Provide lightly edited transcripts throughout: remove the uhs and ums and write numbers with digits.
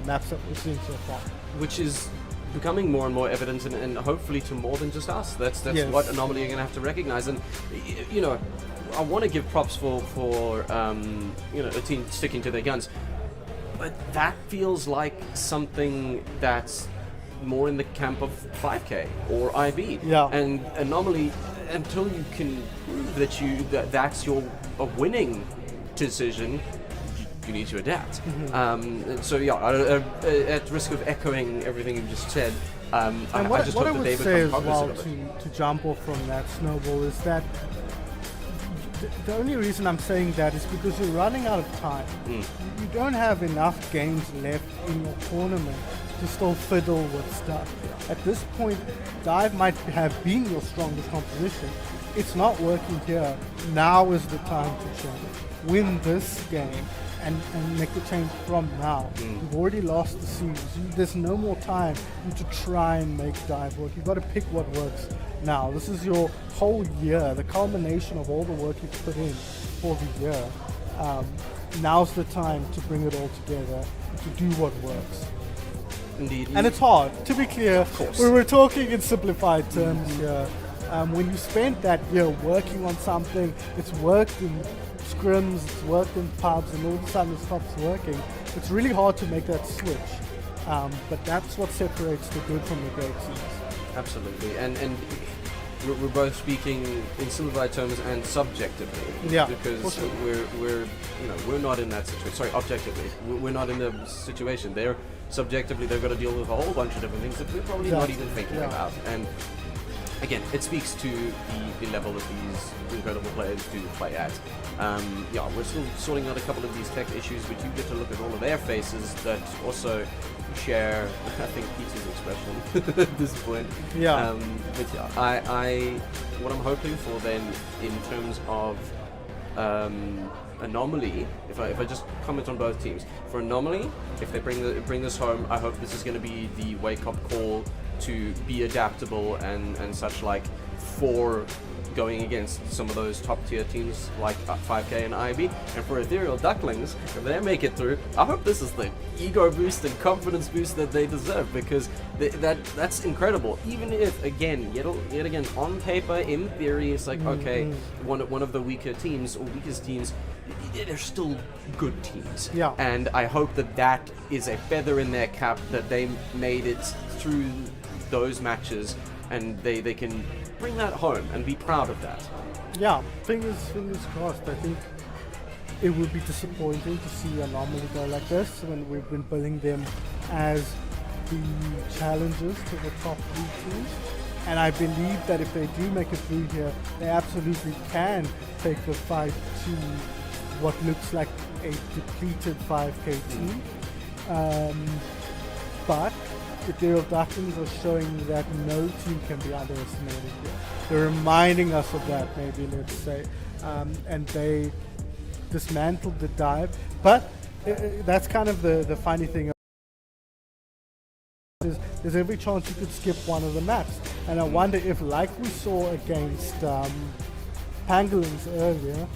maps that we're seeing so far. Which is becoming more and more evident, and hopefully to more than just us. That's Yes. what Anomaly are going to have to recognize. And you know, I want to give props for a team sticking to their guns, but that feels like something that's more in the camp of 5K or IB. Yeah. And Anomaly, until you can prove that that's your a winning decision, you need to adapt. So yeah, at risk of echoing everything you just said, I just hope that they become cognizant of it. To jump off from that, Snowball, is that the only reason I'm saying that is because you're running out of time. You don't have enough games left in your tournament to still fiddle with stuff. At this point, Dive might have been your strongest composition. It's not working here. Now is the time to change. Win this game and make the change from now. You've already lost the series. There's no more time to try and make Dive work. You've got to pick what works now. This is your whole year, the culmination of all the work you've put in for the year. Now's the time to bring it all together, to do what works. Indeed. And it's hard, to be clear. Of course. We were talking in simplified terms here. When you spent that year working on something, it's worked in scrims, it's worked in pubs, and all of a sudden it stops working. It's really hard to make that switch. But that's what separates the good from the great teams. Absolutely, and we're both speaking in simplified terms and subjectively. Yeah, because for sure. we're not in that situation. Sorry, objectively, we're not in the situation. They're subjectively, they've got to deal with a whole bunch of different things that we're probably not even thinking about. And again, it speaks to the level that these incredible players do play at. We're still sorting out a couple of these tech issues, but you get to look at all of their faces that also share, I think, Peter's expression at this point. Yeah. But yeah, what I'm hoping for then, in terms of Anomaly, if I just comment on both teams, for Anomaly, if they bring this home, I hope this is going to be the wake-up call to be adaptable and such, like, for going against some of those top tier teams like 5K and IB. And for Ethereal Ducklings, if they make it through, I hope this is the ego boost and confidence boost that they deserve, because that's incredible. Even if, again, yet again, on paper, in theory, it's like, okay, one of the weaker teams or weakest teams, they're still good teams. Yeah. And I hope that is a feather in their cap, that they made it through those matches, and they can bring that home and be proud of that. Yeah, fingers crossed. I think it would be disappointing to see Anomaly go like this when we've been billing them as the challengers to the top 3 teams. And I believe that if they do make it through here, they absolutely can take the fight to what looks like a depleted 5K team. But Ethereal Ducklings are showing that no team can be underestimated here. They're reminding us of that, maybe, let's say. And they dismantled the dive. But that's kind of the funny thing. There's every chance you could skip one of the maps. And I wonder if, like we saw against Pangolins earlier,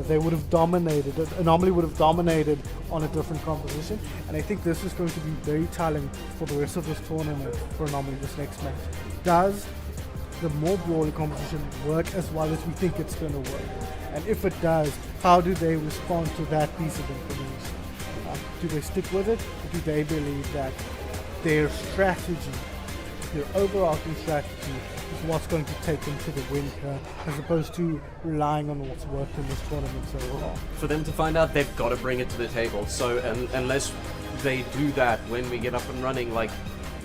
they would have dominated, Anomaly would have dominated on a different composition, and I think this is going to be very telling for the rest of this tournament for Anomaly this next match. Does the more brawly composition work as well as we think it's going to work? And if it does, how do they respond to that piece of information? Do they stick with it, or do they believe that their strategy, their overarching strategy, is what's going to take them to the win here, as opposed to relying on what's worked in this tournament so well? For them to find out, they've got to bring it to the table. So unless they do that when we get up and running, like,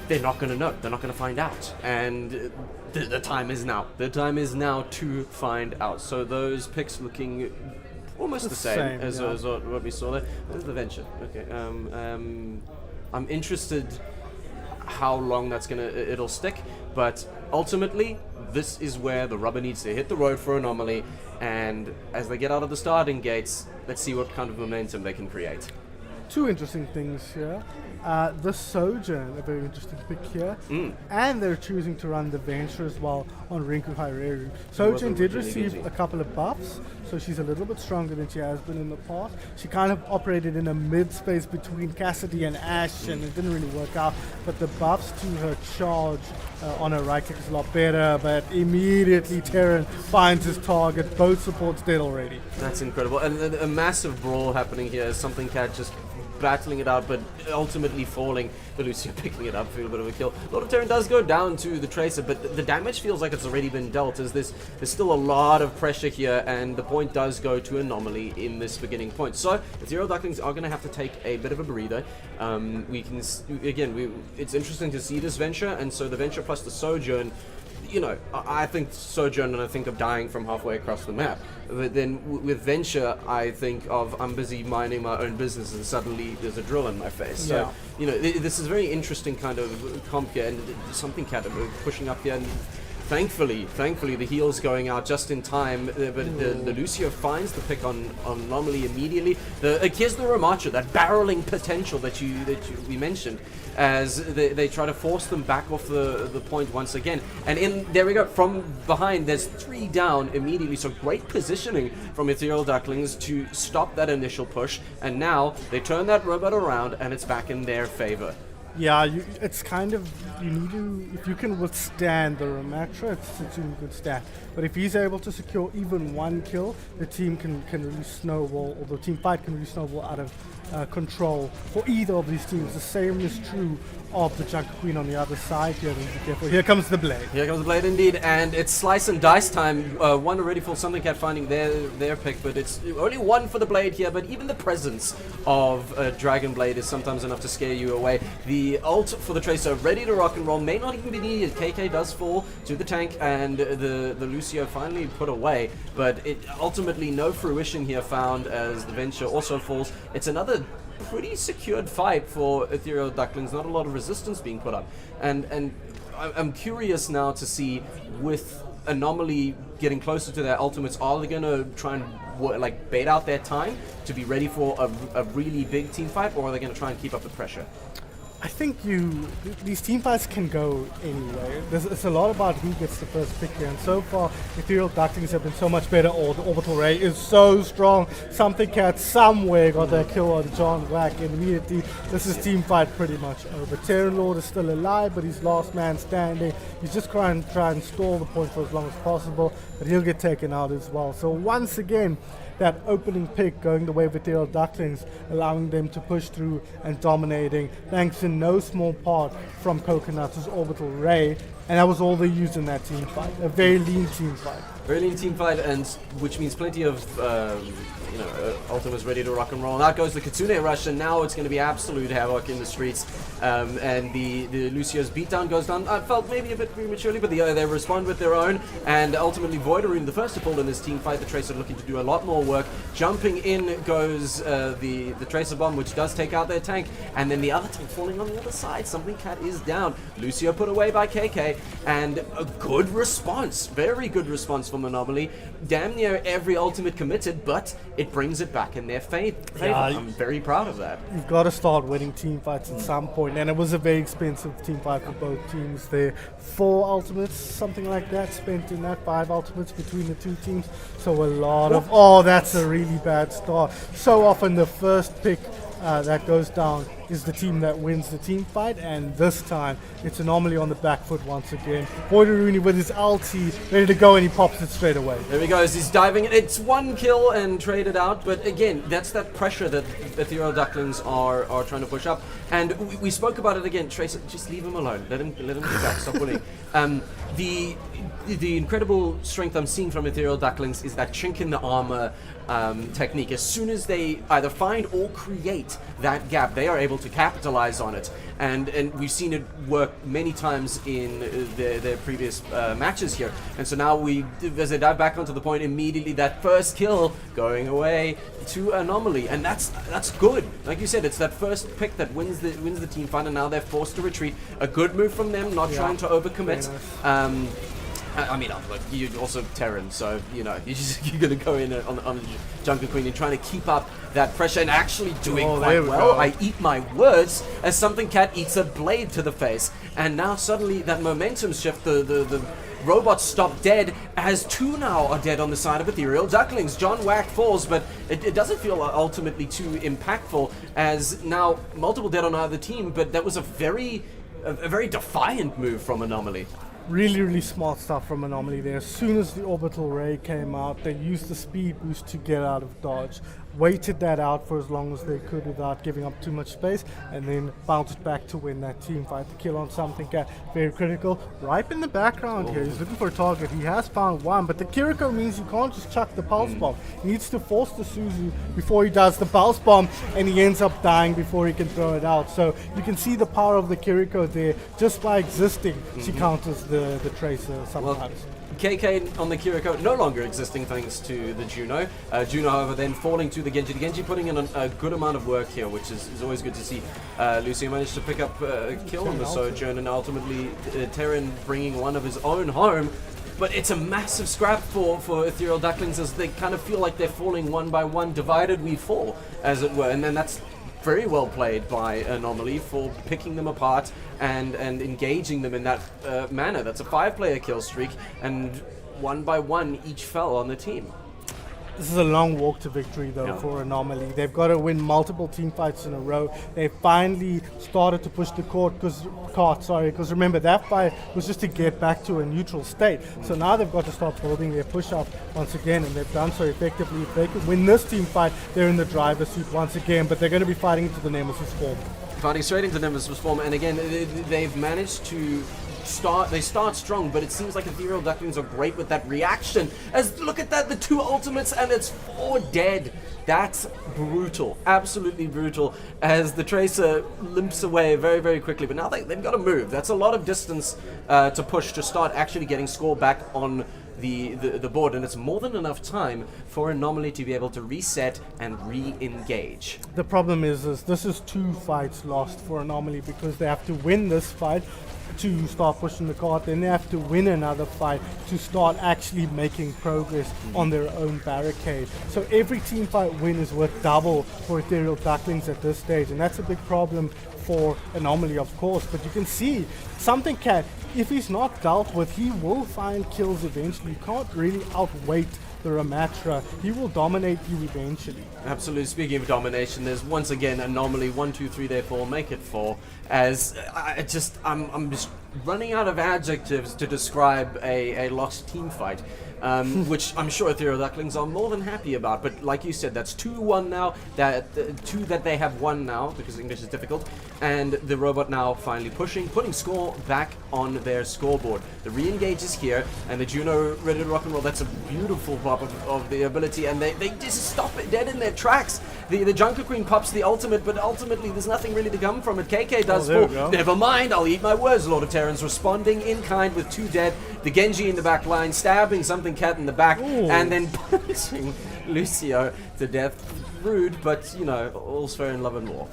they're not going to know. They're not going to find out. And the time is now. The time is now to find out. So those picks looking almost the same as what we saw there. There's the venture. Okay. I'm interested how long it'll stick, but ultimately this is where the rubber needs to hit the road for Anomaly, and as they get out of the starting gates, let's see what kind of momentum they can create. two interesting things here. The Sojourn, a very interesting pick here. And they're choosing to run the Venture as well on Rinku Haireru. Sojourn did receive a couple of buffs, so she's a little bit stronger than she has been in the past. She kind of operated in a mid-space between Cassidy and Ashe, and it didn't really work out. But the buffs to her charge on her right click is a lot better, but immediately Terran finds his target. Both supports dead already. That's incredible. And a massive brawl happening here. Something Cat just battling it out, but ultimately falling. The Lucio picking it up for a bit of a kill. Lord of Terran does go down to the Tracer, but the damage feels like it's already been dealt, as there's still a lot of pressure here, and the point does go to Anomaly in this beginning point. So Ethereal Ducklings are going to have to take a bit of a breather. We can, it's interesting to see this Venture, and so the Venture plus the Sojourn, you know, I think Sojourn and I think of dying from halfway across the map. But then with Venture, I think of I'm busy minding my own business and suddenly there's a drill in my face. So, you know, this is a very interesting kind of comp here, and something kind of pushing up here. And thankfully, the heal's going out just in time, but the Lucio finds the pick on Anomaly immediately. Here's the Ramacha, that barreling potential that we mentioned, as they try to force them back off the point once again. And there we go, from behind, there's 3 down immediately, so great positioning from Ethereal Ducklings to stop that initial push, and now they turn that robot around and it's back in their favor. Yeah, it's kind of, you need to, if you can withstand the Ramatra, it's in good stat. But if he's able to secure even 1 kill, the team can really snowball, or the team fight can really snowball out of control for either of these teams. The same is true of the Junker Queen on the other side. Here, be careful. Here comes the blade. Here comes the blade indeed, and it's slice and dice time. One already for Something Cat finding their pick, but it's only 1 for the blade here. But even the presence of Dragon Blade is sometimes enough to scare you away. The ult for the Tracer ready to rock and roll, may not even be needed. KK does fall to the tank, and the Lucio finally put away, but it ultimately no fruition here found as the Venture also falls. It's another pretty secured fight for Ethereal Ducklings, not a lot of resistance being put up. And I'm curious now to see, with Anomaly getting closer to their ultimates, are they going to try and bait out their time to be ready for a really big team fight, or are they going to try and keep up the pressure? I think these team fights can go anyway. It's a lot about who gets the first pick here, and so far Ethereal Ducklings have been so much better. Or the Orbital Ray is so strong. Something Cat somewhere got that kill on John Wack, and immediately this is team fight pretty much over. Terran Lord is still alive, but he's last man standing. He's just trying and stall the point for as long as possible, but he'll get taken out as well. So once again, that opening pick going the way of Ethereal Ducklings, allowing them to push through and dominating, thanks in no small part from Coconut's Orbital Ray, and that was all they used in that team fight. A very lean team fight. Very lean team fight, and which means plenty of Ultima's ready to rock and roll. And out goes the Kitsune Rush, and now it's going to be absolute havoc in the streets. And the Lucio's beatdown goes down. I felt maybe a bit prematurely, but they respond with their own. And ultimately, Voidaroon, the first to fall in this team fight. The Tracer looking to do a lot more work. Jumping in goes the Tracer Bomb, which does take out their tank. And then the other tank falling on the other side. Something Cat is down. Lucio put away by KK. And a good response. Very good response from Anomaly. Damn near every ultimate committed, but it brings it back in their favor. Yeah, I'm very proud of that. You've got to start winning team fights at some point, and it was a very expensive team fight for both teams there. 4 ultimates, something like that, spent in that, 5 ultimates between the two teams. So a lot of, that's a really bad start. So often the first pick that goes down is the team that wins the team fight, and this time it's Anomaly on the back foot once again. Voidaroon with his ulti ready to go, and he pops it straight away. There he goes, he's diving in. It's 1 kill and traded out, but again, that's that pressure that Ethereal Ducklings are trying to push up. And we spoke about it again. Tracer, just leave him alone. Let him get back. Stop winning. The incredible strength I'm seeing from Ethereal Ducklings is that chink in the armor technique. As soon as they either find or create that gap, they are able to capitalize on it. And we've seen it work many times in their previous matches here. And so now as they dive back onto the point, immediately that first kill going away to Anomaly, and that's good. Like you said, it's that first pick that wins the team fight, and now they're forced to retreat. A good move from them, not trying to overcommit. I mean, look, you're also Terran, so, you know, you're going to go in on the Jungle Queen and trying to keep up that pressure and actually doing quite well. I eat my words as something cat eats a blade to the face. And now suddenly that momentum shift, the robots stop dead, as 2 now are dead on the side of Ethereal Ducklings. John Wack falls, but it doesn't feel ultimately too impactful, as now multiple dead on either team, but that was a very defiant move from Anomaly. Really, really smart stuff from Anomaly there. As soon as the orbital ray came out, they used the speed boost to get out of dodge, waited that out for as long as they could without giving up too much space, and then bounced back to win that team fight. The kill on something very critical. Ripe in the background here, he's looking for a target. He has found one, but the Kiriko means you can't just chuck the pulse bomb. He needs to force the Suzu before he does the pulse bomb, and he ends up dying before he can throw it out. So you can see the power of the Kiriko there. Just by existing, she counters the Tracer sometimes. Well, KK on the Kiriko no longer existing thanks to the Juno. Juno, however, then falling to the Genji. The Genji putting in a good amount of work here, which is always good to see. Lucio managed to pick up a kill on the Sojourn, and ultimately Terran bringing one of his own home. But it's a massive scrap for Ethereal Ducklings, as they kind of feel like they're falling one by one. Divided we fall, as it were. And then that's very well played by Anomaly for picking them apart and engaging them in that manner. That's a 5-player kill streak, and one by one each fell on the team. This is a long walk to victory, though, for Anomaly. They've got to win multiple team fights in a row. They finally started to push the cart, because remember, that fight was just to get back to a neutral state. So now they've got to start building their push-up once again, and they've done so effectively. If they could win this team fight, they're in the driver's seat once again, but they're going to be fighting into the Nemesis form. Fighting straight into Nemesis form, and again, they've managed to start strong, but it seems like Ethereal Ducklings are great with that reaction. As look at that, the 2 ultimates, and it's 4 dead. That's brutal, absolutely brutal, as the Tracer limps away very, very quickly. But now they've got to move. That's a lot of distance to push to start actually getting score back on the board, and it's more than enough time for Anomaly to be able to reset and re-engage. The problem is this is 2 fights lost for Anomaly, because they have to win this fight to start pushing the cart, then they have to win another fight to start actually making progress on their own barricade. So every team fight win is worth double for Ethereal Ducklings at this stage, and that's a big problem for Anomaly, of course. But you can see something cat, if he's not dealt with, he will find kills eventually. You can't really outweight the Ramatra. He will dominate you eventually. Absolutely. Speaking of domination, there's once again Anomaly 1, 2, 3, therefore make it 4. As I'm just running out of adjectives to describe a lost team fight. Which I'm sure Ethereal Ducklings are more than happy about. But like you said, that's 2-1 now. Two that they have won now, because English is difficult. And the robot now finally putting score back on their scoreboard. The re-engage is here, and the Juno ready to rock and roll. That's a beautiful pop of the ability, and they just stop it dead in their tracks. The Jungle Queen pops the ultimate, but ultimately there's nothing really to come from it. KK does fall. Never mind, I'll eat my words. Lord of Terrans responding in kind with 2 dead. The Genji in the back line, stabbing something cat in the back, and then punching Lucio to death. Rude, but, you know, all's fair in love and war.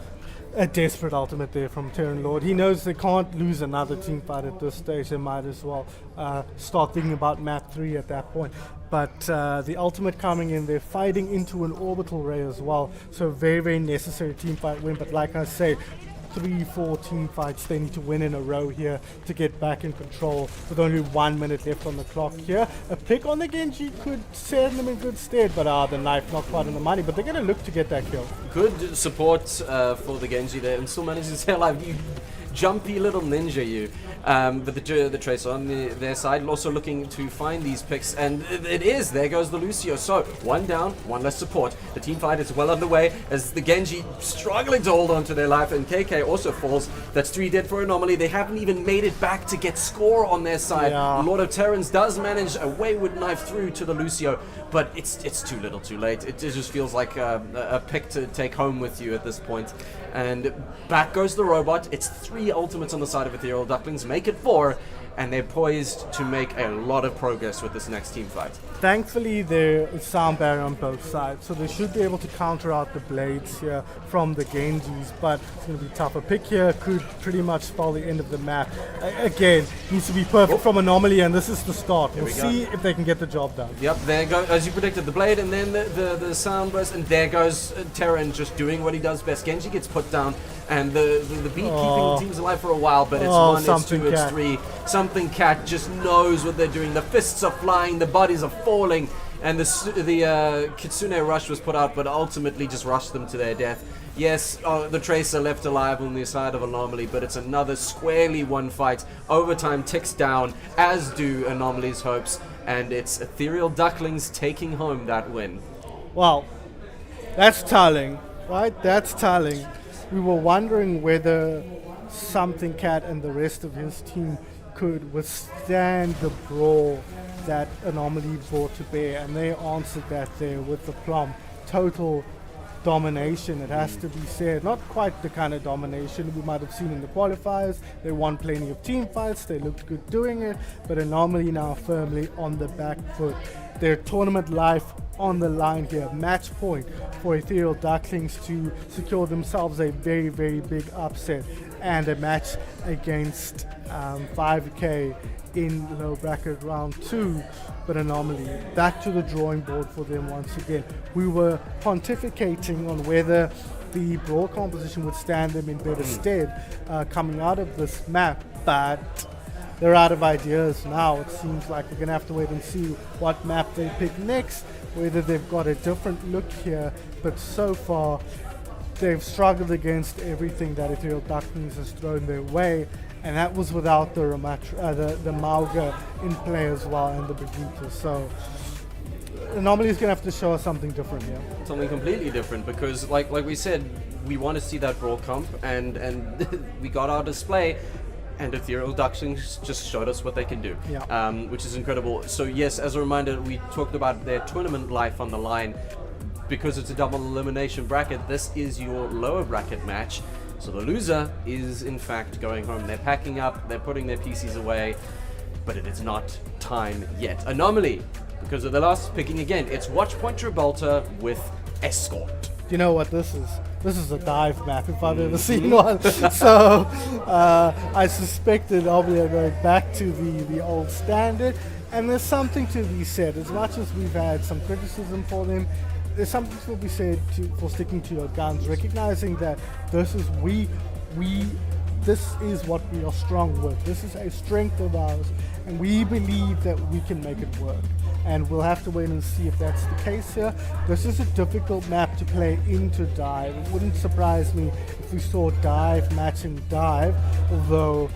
A desperate ultimate there from Terran Lord. He knows they can't lose another team fight at this stage. They might as well start thinking about map 3 at that point. But the ultimate coming in, they're fighting into an orbital ray as well. So very, very necessary team fight win. But like I say, 3-4 team fights they need to win in a row here to get back in control with only 1 minute left on the clock here. A pick on the Genji could set them in good stead, but the knife not quite on the money, but they're going to look to get that kill. Good support for the Genji there, and still manages to stay alive. You jumpy little ninja, you. But the Tracer on their side also looking to find these picks, and there goes the Lucio. So 1 down, 1 less support. The team fight is well underway as the Genji struggling to hold on to their life, and KK also falls. That's 3 dead for Anomaly. They haven't even made it back to get score on their side. Lord of Terrans does manage a wayward knife through to the Lucio, but it's too little too late. It just feels like a pick to take home with you at this point. And back goes the robot. It's 3 ultimates on the side of Ethereal Ducklings, make it 4, and they're poised to make a lot of progress with this next team fight. Thankfully, there is sound barrier on both sides, so they should be able to counter out the blades here from the Genjis, but it's going to be tough enough. A pick here could pretty much spell the end of the map. Again, needs to be perfect from Anomaly, and this is the start. We'll see if they can get the job done. Yep, there goes, as you predicted, the blade, and then the sound burst, and there goes Terran just doing what he does best. Genji gets put down, and the beat keeping the teams alive for a while, but it's 1, it's 2, it's 3. Something Cat just knows what they're doing. The fists are flying, the bodies are falling, and the Kitsune rush was put out, but ultimately just rushed them to their death. Yes, the Tracer left alive on the side of Anomaly, but it's another squarely won fight. Overtime ticks down, as do Anomaly's hopes, and it's Ethereal Ducklings taking home that win. Well, that's telling, right? That's telling. We were wondering whether Something Cat and the rest of his team could withstand the brawl that Anomaly brought to bear, and they answered that there with the plum. Total domination, it has to be said. Not quite the kind of domination we might have seen in the qualifiers. They won plenty of team fights, they looked good doing it, but Anomaly now firmly on the back foot. Their tournament life on the line here. Match point for Ethereal Ducklings to secure themselves a very, very big upset and a match against 5K in low bracket round 2. But Anomaly back to the drawing board for them once again. We were pontificating on whether the brawl composition would stand them in better stead coming out of this map, but they're out of ideas now. It seems like we're going to have to wait and see what map they pick next, whether they've got a different look here, but so far they've struggled against everything that Ethereal Ducklings has thrown their way, and that was without the Mauga in play as well, and the Brigitte. So Anomaly is going to have to show us something different here. Something completely different, because like we said, we want to see that brawl comp, and we got our display, and Ethereal Ducklings just showed us what they can do, which is incredible. So yes, as a reminder, we talked about their tournament life on the line. Because it's a double elimination bracket, this is your lower bracket match. So the loser is in fact going home. They're packing up, they're putting their PCs away, but it is not time yet. Anomaly, because of the last picking again, it's Watchpoint Gibraltar with Escort. You know what this is? This is a dive map if I've ever seen one. So I suspected Anomaly are going back to the old standard, and there's something to be said. As much as we've had some criticism for them, there's something to be said for sticking to your guns, recognizing that this is what we are strong with. This is a strength of ours, and we believe that we can make it work. And we'll have to wait and see if that's the case here. This is a difficult map to play into dive. It wouldn't surprise me if we saw dive matching dive, although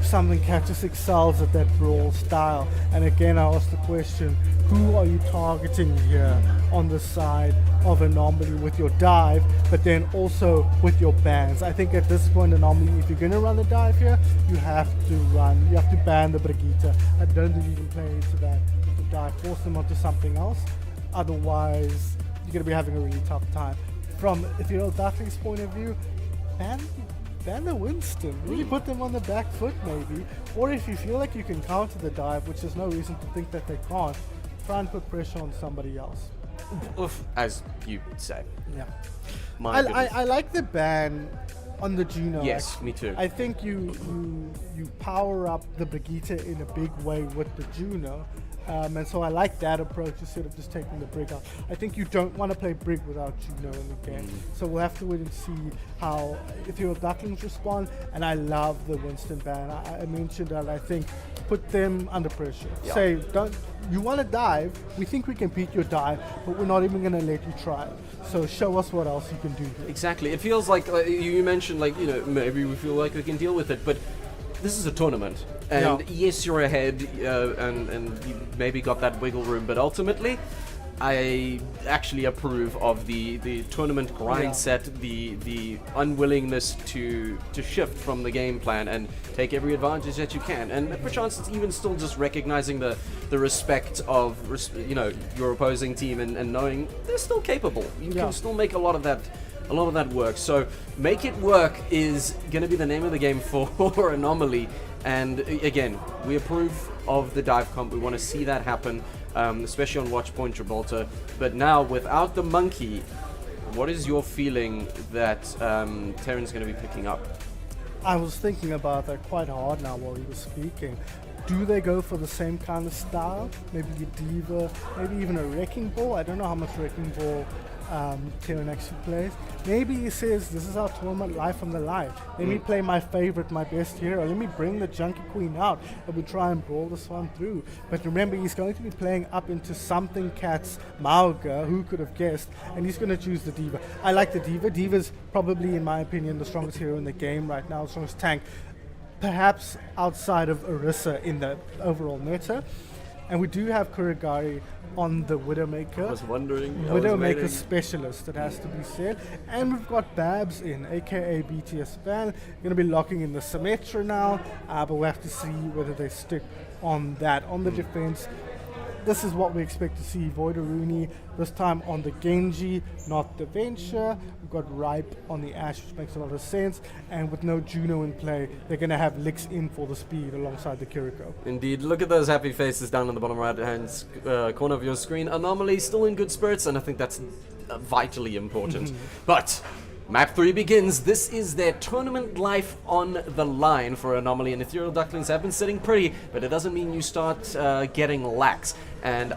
Something Cat just excels at that brawl style. And again, I ask the question, who are you targeting here on the side of Anomaly with your dive, but then also with your bans? I think at this point, Anomaly, if you're going to run the dive here, you have to ban the Brigitte. I don't think you can play into that with the dive, force them onto something else. Otherwise, you're going to be having a really tough time. From Ethereal Ducklings' point of view, ban the Winston, really put them on the back foot maybe, or if you feel like you can counter the dive, which there's no reason to think that they can't, try and put pressure on somebody else. Oof, as you say. Yeah. I like the ban on the Juno. Yes, actually. me too. I think you power up the Brigitte in a big way with the Juno. And so I like that approach instead of just taking the Brig out. I think you don't want to play Brig without Juno in the game. So we'll have to wait and see how Ethereal Ducklings respond. And I love the Winston ban. I mentioned that I think put them under pressure. Yeah. Say, you want to dive, we think we can beat your dive, but we're not even going to let you try it. So show us what else you can do here. Exactly. It feels like you mentioned, maybe we feel like we can deal with it, but this is a tournament, and yes, you're ahead, and you maybe got that wiggle room, but ultimately, I actually approve of the tournament grind set, the unwillingness to shift from the game plan and take every advantage that you can, and perchance it's even still just recognizing the respect of your opposing team and knowing they're still capable. You can still make a lot of that work. So make it work is going to be the name of the game for Anomaly. And again, we approve of the dive comp. We want to see that happen, especially on Watchpoint Gibraltar. But now, without the monkey, what is your feeling that Terran's going to be picking up? I was thinking about that quite hard now while he was speaking. Do they go for the same kind of style? Maybe a diva, maybe even a wrecking ball? I don't know how much wrecking ball Terran actually plays. Maybe he says, this is our tournament, life on the line. Let me play my favorite, my best hero. Let me bring the Junkie Queen out and we try and brawl this one through. But remember, he's going to be playing up into Something Cat's Mauga, who could have guessed, and he's going to choose the diva. I like the diva. Diva's probably, in my opinion, the strongest hero in the game right now, the strongest tank. Perhaps outside of Orisa in the overall meta. And we do have Kuragari on the Widowmaker. I was wondering. Widowmaker specialist, it has to be said. And we've got Babs in, aka BTS Van. Going to be locking in the Symmetra now, but we'll have to see whether they stick on that. On the defense, this is what we expect to see. Voidaruni, this time on the Genji, not the Venture. We've got Ripe on the Ashe, which makes a lot of sense. And with no Juno in play, they're going to have Licks in for the speed alongside the Kiriko. Indeed. Look at those happy faces down in the bottom right-hand corner of your screen. Anomaly still in good spirits, and I think that's vitally important. But Map 3 begins. This is their tournament life on the line for Anomaly, and Ethereal Ducklings have been sitting pretty, but it doesn't mean you start getting lax. And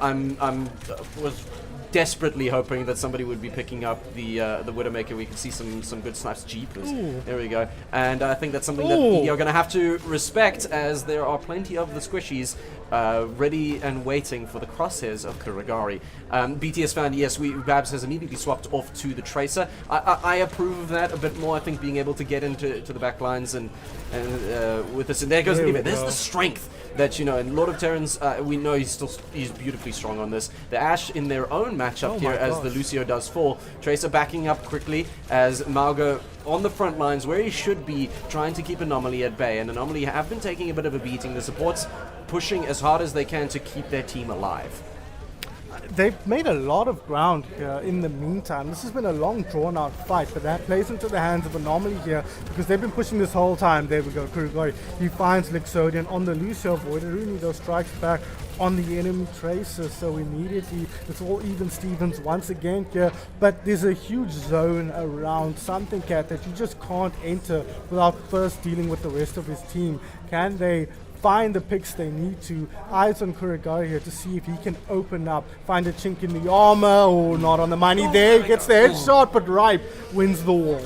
was desperately hoping that somebody would be picking up the Widowmaker. We can see some good snipes. Jeepers. Ooh. There we go. And I think that's something that you're going to have to respect, as there are plenty of the squishies ready and waiting for the crosshairs of Kuragari. BTS found, yes, Babs has immediately swapped off to the Tracer. I approve of that a bit more. I think being able to get into the back lines and with this, and there goes There's the strength that, you know, and Lord of Terrans, we know he's beautifully strong on this. The Ashe in their own matchup here, as the Lucio does fall. Tracer backing up quickly as Mauga on the front lines where he should be, trying to keep Anomaly at bay, and Anomaly have been taking a bit of a beating. The supports pushing as hard as they can to keep their team alive. They've made a lot of ground here in the meantime. This has been a long, drawn-out fight, but that plays into the hands of Anomaly here because they've been pushing this whole time. There we go, Kuragari. He finds Lixodian on the Lucio. Voidaruni, though, strikes back on the enemy Tracer, so immediately it's all even Stevens once again here, but there's a huge zone around Something Cat that you just can't enter without first dealing with the rest of his team. Can they find the picks they need to? Eyes on Kuragari here to see if he can open up, find a chink in the armor. Oh, not on the money there. He gets the headshot, but Ripe wins the wall.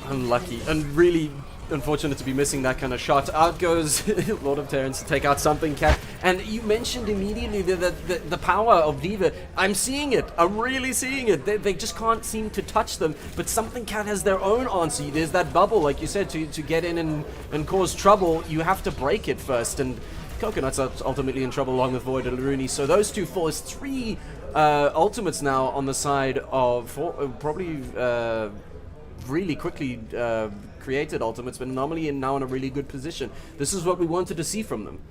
Unlucky, and really unfortunate to be missing that kind of shot. Out goes Lord of Terrans to take out Something Cat. And you mentioned immediately the power of Diva. I'm seeing it. I'm really seeing it. They just can't seem to touch them. But Something Cat has their own answer. There's that bubble, like you said, to get in and cause trouble. You have to break it first. And Coconut's ultimately in trouble along with Voidaruni. So those two fall as 3 ultimates now on the side of probably really quickly created ultimates, but Anomaly now in a really good position. This is what we wanted to see from them.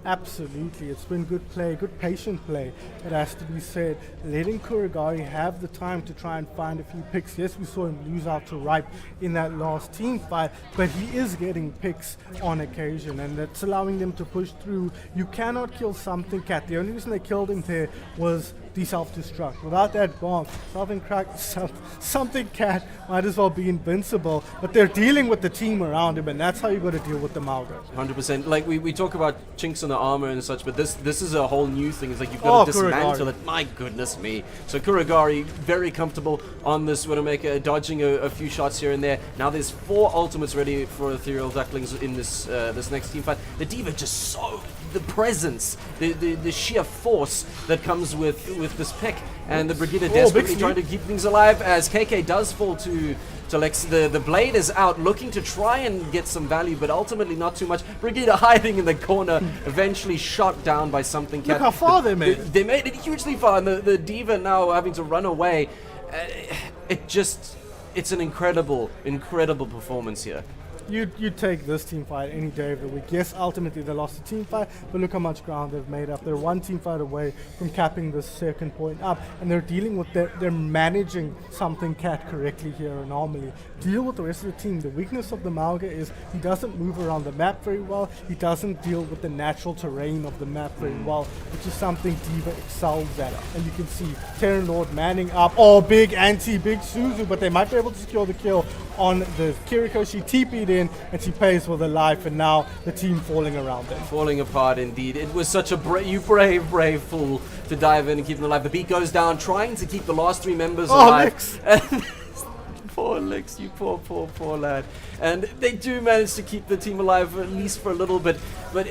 Absolutely, it's been good play, good patient play, it has to be said. Letting Kuragari have the time to try and find a few picks. Yes, we saw him lose out to Ripe in that last team fight, but he is getting picks on occasion, and that's allowing them to push through. You cannot kill Something Cat. The only reason they killed him there was the self-destruct. Without that bomb, Something Cat might as well be invincible, but they're dealing with the team around him, and that's how you got to deal with the Mauga. 100%. Like we talk about chinks on the armor and such, but this is a whole new thing. It's like you've got to dismantle Kuragari. it. My goodness me. So Kuragari very comfortable on this Widowmaker, dodging a few shots here and there. Now there's 4 ultimates ready for Ethereal Ducklings in this next team fight. The Diva just so the presence, the sheer force that comes with this pick, and the Brigida desperately trying to keep things alive as KK does fall to Lex. The blade is out, looking to try and get some value, but ultimately not too much. Brigida hiding in the corner, eventually shot down by Something Cat. Look how far they made it. They made it hugely far, and the Diva now having to run away. It's an incredible performance here. You take this team fight any day of the week. Yes, ultimately they lost the team fight, but look how much ground they've made up. They're one team fight away from capping this second point up, and they're dealing with they're managing something cat correctly here. Anomaly deal with the rest of the team. The weakness of the Malga is he doesn't move around the map very well. He doesn't deal with the natural terrain of the map very well, which is something Diva excels at. And you can see Terran Lord manning up. Oh, big big Suzu, but they might be able to secure the kill on the Kiriko. She TP'd in and she pays for the life, and now the team falling around them. Falling apart indeed. It was such a brave fool to dive in and keep them alive. The beat goes down, trying to keep the last 3 members alive. Poor Lix, you poor lad. And they do manage to keep the team alive at least for a little bit, but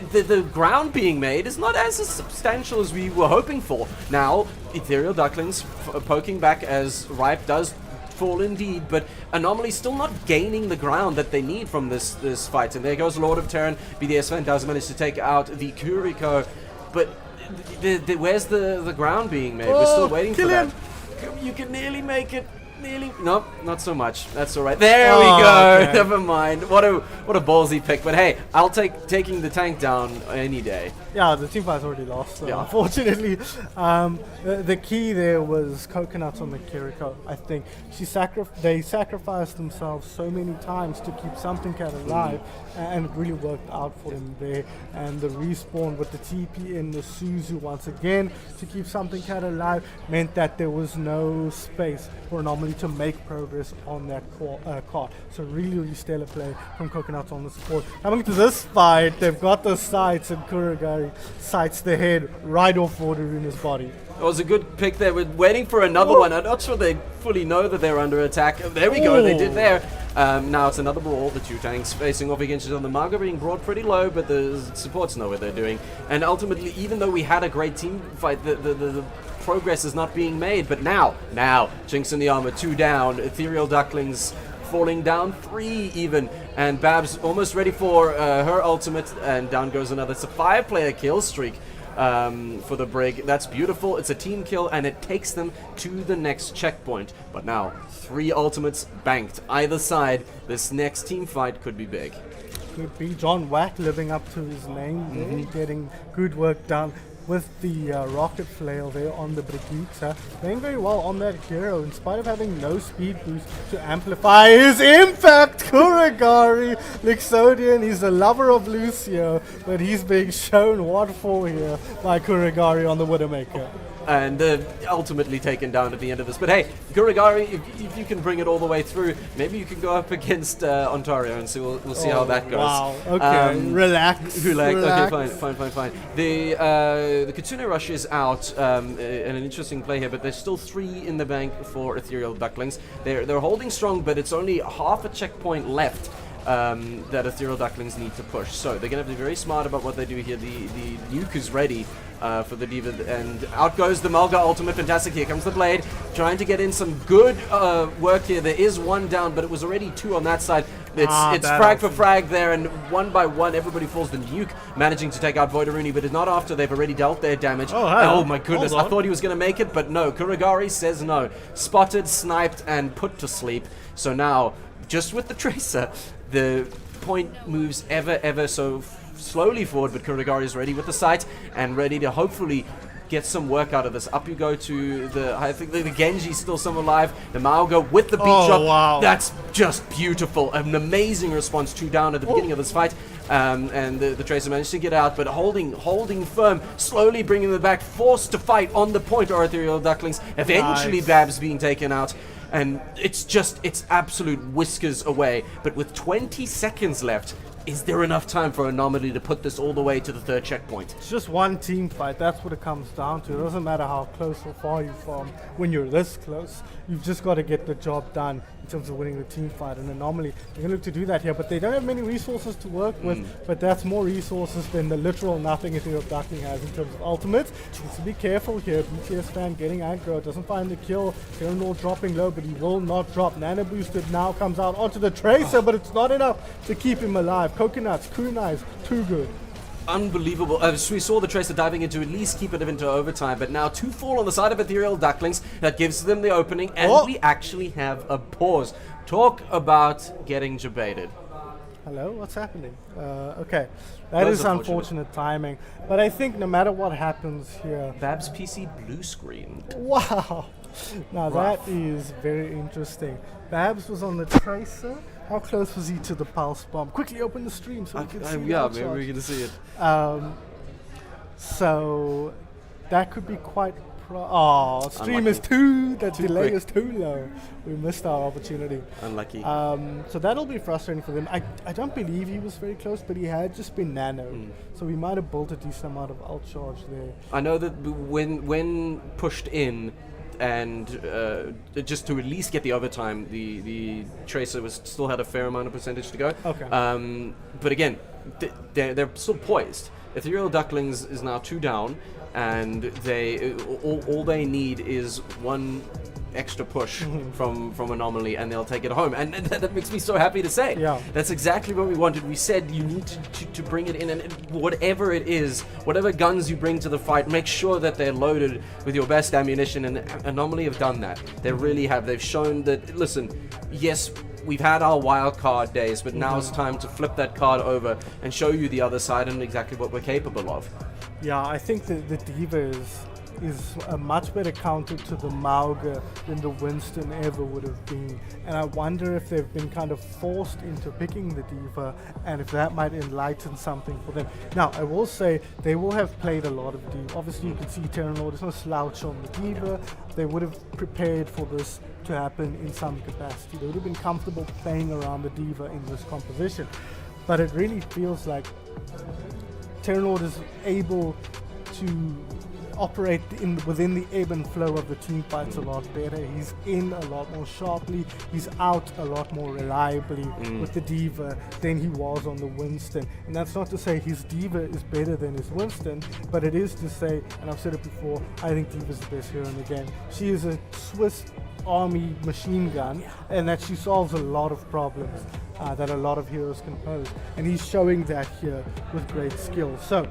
the ground being made is not as substantial as we were hoping for. Now, Ethereal Ducklings poking back as Ripe does fall indeed, but Anomaly still not gaining the ground that they need from this fight. And there goes Lord of Terran. BDS Fan does manage to take out the Kuriko, but where's the ground being made? We're still waiting for that. You can nearly make it. Nope, not so much. That's all right. There we go. Okay. Never mind. What a ballsy pick. But hey, I'll taking the tank down any day. Yeah, the team fight's already lost. So yeah. Unfortunately, the key there was Coconuts on the Kiriko. I think they sacrificed themselves so many times to keep something cat alive, and it really worked out for them there. And the respawn with the TP in the Suzu once again to keep something cat alive meant that there was no space for Anomaly to make progress on that card. So really stellar play from Coconuts on the support. Coming to this fight, they've got the sights, and Kuragari sights the head right off Vordaruna's body. It was a good pick there. We're waiting for another one. I'm not sure they fully know that they're under attack. There we go, they did there. Now it's another brawl. The 2 tanks facing off against each other. The Malga being brought pretty low, but the supports know what they're doing. And ultimately, even though we had a great team fight, the progress is not being made. But now, Jinx in the armor, 2 down. Ethereal Ducklings falling down, 3 even. And Babs almost ready for her ultimate, and down goes another. It's a 5-player kill streak for the Brig. That's beautiful. It's a team kill, and it takes them to the next checkpoint. But now, 3 ultimates banked either side. This next team fight could be big. Could be John Wack living up to his name, getting good work done with the rocket flail there on the Brigitte. Playing very well on that hero in spite of having no speed boost to amplify his impact. Kuragari, Lixodian, he's a lover of Lucio, but he's being shown what for here by Kuragari on the Widowmaker. And ultimately taken down at the end of this. But hey, Kuragari, if you can bring it all the way through, maybe you can go up against Ontario and see. We'll see how that goes. Wow. Okay. Relax. Okay. Fine. The Kitsune Rush is out, and an interesting play here. But there's still 3 in the bank for Ethereal Ducklings. They're holding strong, but it's only half a checkpoint left. That Ethereal Ducklings need to push. So they're going to have to be very smart about what they do here. The nuke is ready for the Diva, and out goes the Malga ultimate. Fantastic. Here comes the Blade, trying to get in some good work here. There is 1 down, but it was already 2 on that side. It's frag for frag there, and 1 by 1 everybody falls. The nuke managing to take out Voidaruni, but it's not after they've already dealt their damage. Oh my goodness, I thought he was going to make it, but no. Kuragari says no. Spotted, sniped, and put to sleep. So now, just with the Tracer, the point moves ever so slowly forward, but Kuragari is ready with the sight and ready to hopefully get some work out of this. Up you go to I think the Genji's still some alive. The Malga with the beat drop. Wow. That's just beautiful. An amazing response. 2 down at the beginning of this fight. And the Tracer managed to get out, but holding firm, slowly bringing them back, forced to fight on the point, or Ethereal Ducklings. Eventually, Babs being taken out. And it's absolute whiskers away. But with 20 seconds left, is there enough time for Anomaly to put this all the way to the 3rd checkpoint? It's just one team fight. That's what it comes down to. It doesn't matter how close or far you're from. When you're this close, you've just got to get the job done in terms of winning the team fight. And Anomaly, they're going to look to do that here, but they don't have many resources to work with. But that's more resources than the literal nothing Ethereal Duckling has in terms of ultimates. Needs to be careful here. BTS fan getting aggro, doesn't find the kill. Terranor dropping low, but he will not drop. Nano boosted now comes out onto the Tracer, but it's not enough to keep him alive. Coconuts, kunais, too good. Unbelievable. We saw the Tracer diving into at least keep it into overtime, but now 2 fall on the side of Ethereal Ducklings. That gives them the opening, and we actually have a pause. Talk about getting debated. Hello, what's happening? Okay, that That's is unfortunate timing. But I think no matter what happens here, Bab's PC blue screen. wow, now Rough. that is very interesting. Babs was on the tracer. How close was he to the pulse bomb? Quickly open the stream so we can see. Yeah, the maybe outshot. we're gonna see it. So that could be quite. Stream is Unlucky. the Too delay quick. is too low. We missed our opportunity. Unlucky. So that'll be frustrating for them. I don't believe he was very close, but he had just been nanoed. So we might have built a decent amount of alt charge there. I know that when pushed in, and just to at least get the overtime, the tracer still had a fair amount of percentage to go. Okay. But again, they're still poised. Ethereal Ducklings is now 2 down, and all they need is one extra push from Anomaly, and they'll take it home. And that makes me so happy to say. Yeah. That's exactly what we wanted. We said you need to bring it in, and whatever it is, whatever guns you bring to the fight, make sure that they're loaded with your best ammunition, and Anomaly have done that. They really have. They've shown that, listen, yes, we've had our wild card days, but now it's time to flip that card over and show you the other side and exactly what we're capable of. Yeah, I think the Diva is a much better counter to the Mauga than the Winston ever would have been. And I wonder if they've been kind of forced into picking the Diva, and if that might enlighten something for them. Now, I will say they will have played a lot of Diva. Obviously, you can see Terranor, there's no slouch on the Diva. They would have prepared for this to happen in some capacity. They would have been comfortable playing around the Diva in this composition. But it really feels like Terranor is able to operate within the ebb and flow of the team fights a lot better. He's in a lot more sharply. He's out a lot more reliably with the Diva than he was on the Winston. And that's not to say his Diva is better than his Winston, but it is to say, and I've said it before, I think Diva's the best hero in the game. She is a Swiss Army machine gun, and that she solves a lot of problems that a lot of heroes can pose. And he's showing that here with great skill. So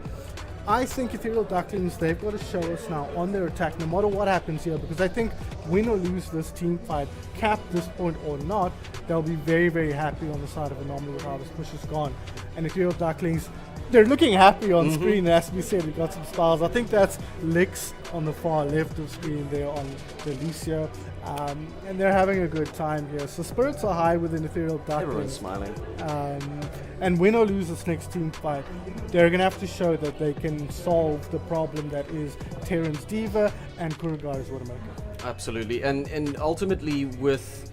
I think Ethereal Ducklings, they've got to show us now on their attack, no matter what happens here, because I think win or lose this team fight, cap this point or not, they'll be very, very happy on the side of Anomaly with how this push is gone. And Ethereal Ducklings, they're looking happy on screen, as we said. We've got some stars. I think that's Licks on the far left of screen there on Delicia. And they're having a good time here. So spirits are high within Ethereal Everyone's Ducklings. smiling. And win or lose this next team fight, they're going to have to show that they can solve the problem that is Terran's Diva and Kurugari's Watermaker. Absolutely, and ultimately with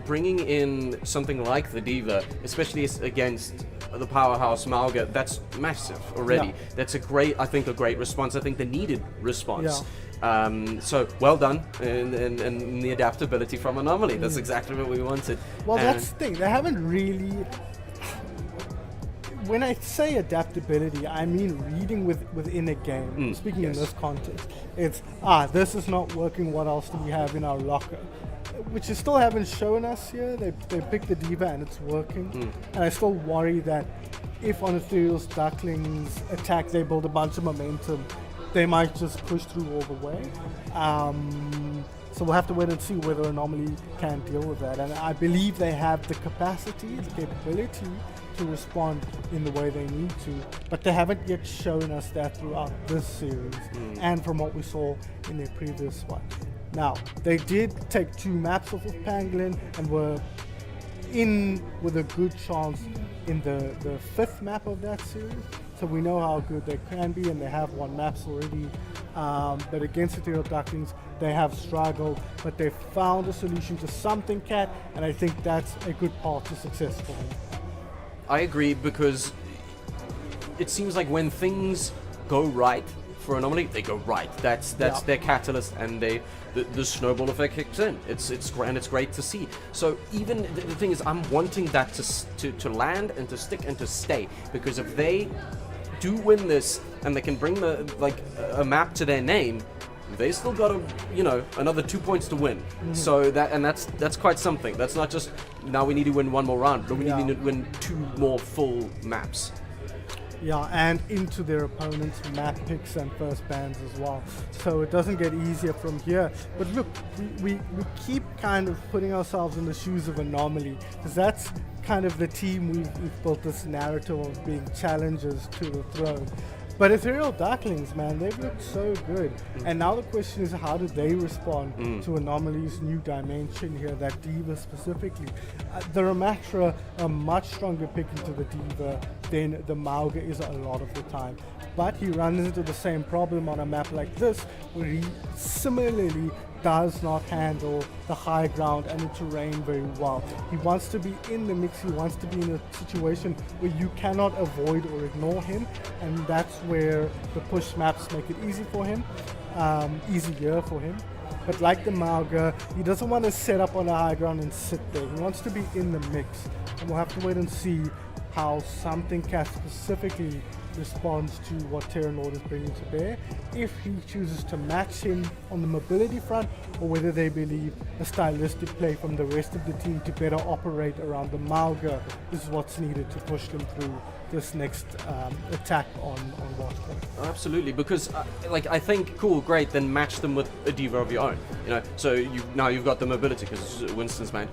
bringing in something like the Diva, especially against the powerhouse Mauga, that's massive already. Yeah. That's a great response. I think the needed response. Yeah. So well done, and the adaptability from Anomaly. That's exactly what we wanted. Well, And that's the thing. They haven't really. When I say adaptability, I mean reading within a game. Speaking in this context, it's this is not working. What else do we have in our locker? Which you still haven't shown us here. They picked the Diva and it's working. And I still worry that if on Ethereal's Ducklings attack they build a bunch of momentum, they might just push through all the way. So we'll have to wait and see whether Anomaly can deal with that. And I believe they have the capacity, the capability to respond in the way they need to, but they haven't yet shown us that throughout this series and from what we saw in their previous one. Now, they did take 2 maps off of Pangolin and were in with a good chance in the 5th map of that series, so we know how good they can be, and they have won maps already. But against Ethereal Ducklings, they have struggled, but they found a solution to something, Cat, and I think that's a good path to success for them. I agree, because it seems like when things go right for Anomaly, they go right. That's their catalyst, and the snowball effect kicks in. It's great to see. So even the thing is, I'm wanting that to land and to stick and to stay, because if they do win this and they can bring a map to their name, they still got another 2 points to win. So that's quite something. That's not just now we need to win one more round, but we need to win 2 more full maps. Yeah, and into their opponents' map picks and first bans as well. So it doesn't get easier from here. But look, we keep kind of putting ourselves in the shoes of Anomaly, because that's kind of the team we've built this narrative of being challengers to the throne. But Ethereal Ducklings, man, they've looked so good. And now the question is, how do they respond to Anomaly's new dimension here, that D.Va specifically? The Ramatra, a much stronger pick into the D.Va than the Mauga is a lot of the time. But he runs into the same problem on a map like this, where he similarly does not handle the high ground and the terrain very well. He wants to be in the mix, he wants to be in a situation where you cannot avoid or ignore him, and that's where the push maps make it easy for him, easier for him. But like the Mauga, he doesn't want to set up on the high ground and sit there. He wants to be in the mix, and we'll have to wait and see how Something Cat specifically responds to what Terranord is bringing to bear, if he chooses to match him on the mobility front, or whether they believe a stylistic play from the rest of the team to better operate around the Mauga is what's needed to push them through this next attack on Watchpoint. Absolutely, because I think, cool, great, then match them with a D.Va of your own. So you've got the mobility because Winston's man.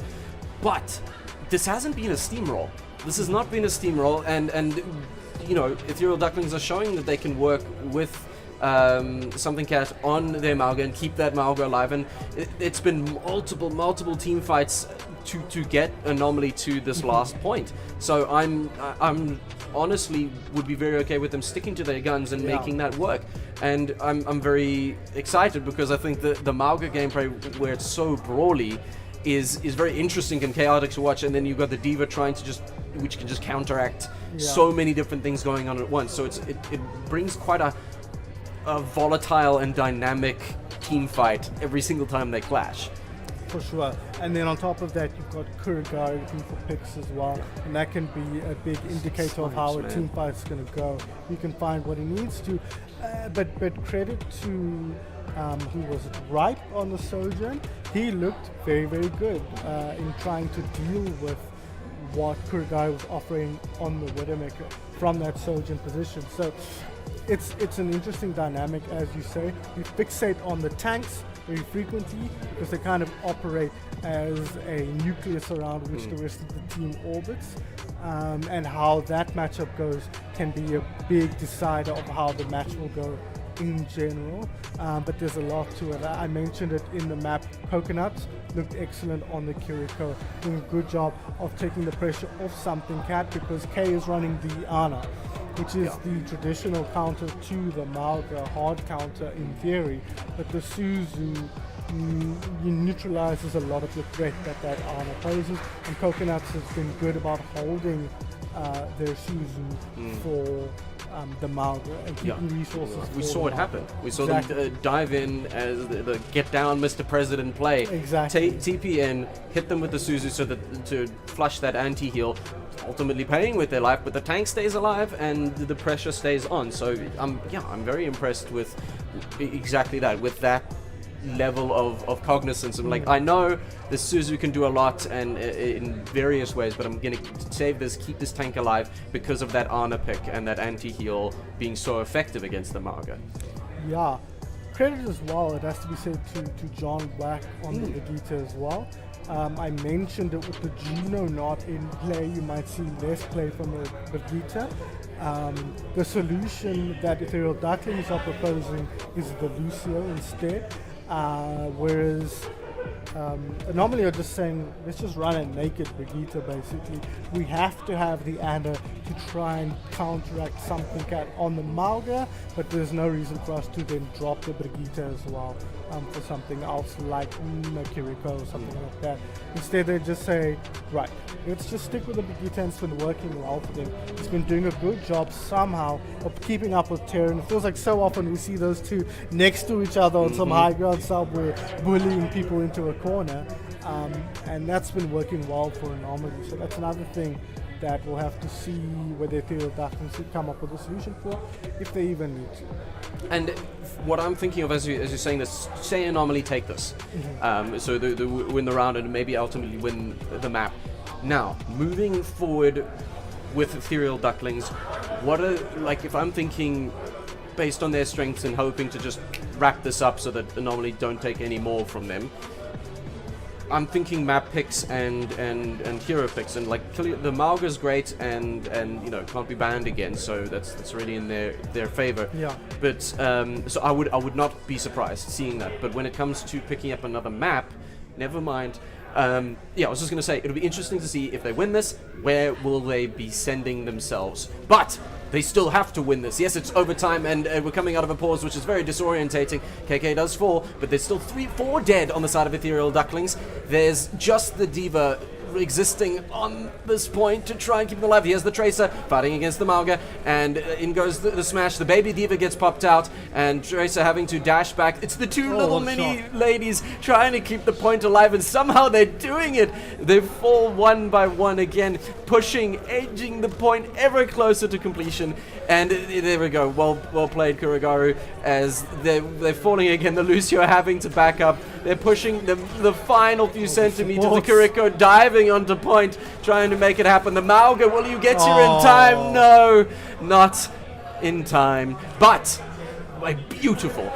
But this hasn't been a steamroll. This has not been a steamroll, and Ethereal Ducklings are showing that they can work with Something Cat on their Mauga and keep that Mauga alive, and it's been multiple team fights to get Anomaly to this last point. So I'm honestly would be very okay with them sticking to their guns and making that work. And I'm very excited, because I think the Mauga gameplay, where it's so brawly, is very interesting and chaotic to watch, and then you've got the D.Va trying to which can just counteract so many different things going on at once. So it brings quite a volatile and dynamic team fight every single time they clash. For sure. And then on top of that, you've got Kurugari looking for picks as well, and that can be a big indicator of how a team fight is going to go. He can find what he needs to, but credit to who was it, Ripe on the Sojourn. He looked very, very good in trying to deal with what Kurugari was offering on the Widowmaker from that Sojourn position. So it's an interesting dynamic, as you say. We fixate on the tanks very frequently because they kind of operate as a nucleus around which the rest of the team orbits, and how that matchup goes can be a big decider of how the match will go in general, but there's a lot to it. I mentioned it in the map. Coconuts looked excellent on the Kiriko, doing a good job of taking the pressure off Something Cat, because K is running the Ana, which is the traditional counter to the Mauga, hard counter in theory, but the Suzu neutralizes a lot of the threat that Ana poses, and Coconuts has been good about holding their Suzu for the Mauga and keeping resources. We saw it happen. We saw them dive in as the get down Mr. President play. Exactly. TP in, hit them with the Suzu so that to flush that anti-heal, ultimately paying with their life, but the tank stays alive and the pressure stays on. So I'm very impressed with exactly that, with that level of cognizance. I'm like, I know the Suzu can do a lot and in various ways, but I'm gonna save this, keep this tank alive because of that Ana pick and that anti-heal being so effective against the Mauga. Yeah, credit as well, it has to be said to John Black on the Vegeta as well. I mentioned it with the Juno not in play, you might see less play from the Vegeta. The solution that Ethereal Ducklings are proposing is the Lucio instead. Whereas Anomaly are just saying, let's just run a naked Brigitte basically. We have to have the Ana to try and counteract Something Cat on the Mauga, but there's no reason for us to then drop the Brigitte as well for something else like Kiriko or something like that. Instead they just say, right, let's just stick with the Brigitte, and it's been working well for them. It's been doing a good job somehow of keeping up with Terran. It feels like so often we see those two next to each other on some high ground somewhere, bullying people into a corner, and that's been working well for Anomaly. So that's another thing that we'll have to see whether Ethereal Ducklings come up with a solution for, if they even need to. And what I'm thinking of as you're saying this, say Anomaly take this, so they win the round and maybe ultimately win the map. Now, moving forward, with Ethereal Ducklings, what are, like, if I'm thinking based on their strengths and hoping to just wrap this up so that Anomaly don't take any more from them, I'm thinking map picks and hero picks, and like the Mauga's great and you know, can't be banned again, so that's already in their favor. Yeah. But so I would not be surprised seeing that. But when it comes to picking up another map, never mind. Yeah, I was just gonna say it'll be interesting to see if they win this. Where will they be sending themselves? But they still have to win this. Yes, it's overtime, and we're coming out of a pause, which is very disorientating. KK does fall, but there's still 4 dead on the side of Ethereal Ducklings. There's just the D.Va existing on this point to try and keep them alive. Here's the Tracer fighting against the Mauga, and in goes the smash. The baby D.Va gets popped out, and Tracer having to dash back. It's the two little mini ladies trying to keep the point alive, and somehow they're doing it. They fall one by one again, pushing, edging the point ever closer to completion. And there we go. Well played, Kuragaru, as they're falling again. The Lucio having to back up. They're pushing the final few centimeters. The Kuriko diving onto point, trying to make it happen. The Mauga, will you get here in time? No, not in time. But a beautiful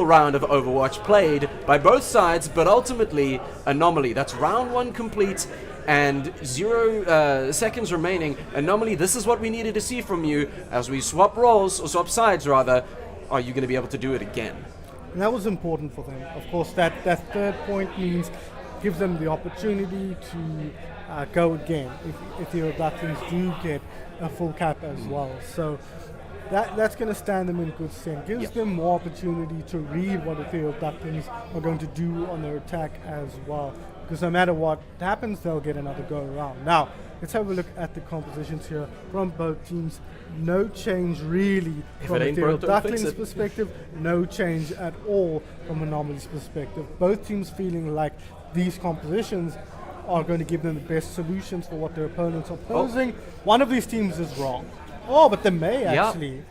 round of Overwatch played by both sides, but ultimately Anomaly. That's round 1 complete. And 0 seconds remaining. Anomaly, this is what we needed to see from you as we swap roles, or swap sides rather. Are you going to be able to do it again? And that was important for them. Of course, that third point means gives them the opportunity to go again if Ethereal Ducklings do get a full cap as well. So that's going to stand them in good stead. Gives them more opportunity to read what Ethereal Ducklings are going to do on their attack as well. Because no matter what happens, they'll get another go around. Now, let's have a look at the compositions here from both teams. No change really from Ethereal Ducklings' perspective. No change at all from Anomaly's perspective. Both teams feeling like these compositions are going to give them the best solutions for what their opponents are posing. One of these teams is wrong. Oh, but they may actually.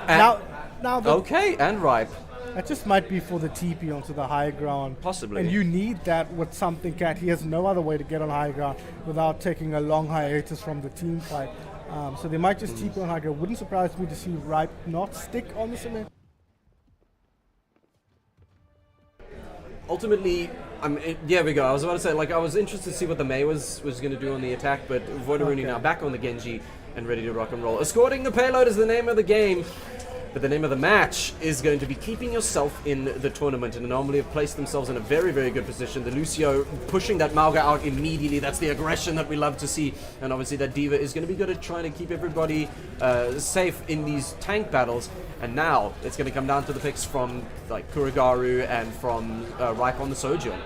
Now okay, and Ripe. That just might be for the TP onto the high ground. Possibly. And you need that with something cat. He has no other way to get on high ground without taking a long hiatus from the team fight. So they might just TP on high ground. Wouldn't surprise me to see Ripe not stick on the cement. Ultimately, yeah, we go. I was about to say, like, I was interested to see what the Mei was going to do on the attack, but Voidaruni now back on the Genji and ready to rock and roll. Escorting the payload is the name of the game. But the name of the match is going to be keeping yourself in the tournament. And Anomaly have placed themselves in a very, very good position. The Lucio pushing that Mauga out immediately. That's the aggression that we love to see. And obviously that D.Va is going to be good at trying to keep everybody safe in these tank battles. And now it's going to come down to the picks from like Kuragaru and from Ripe on the Sojourn.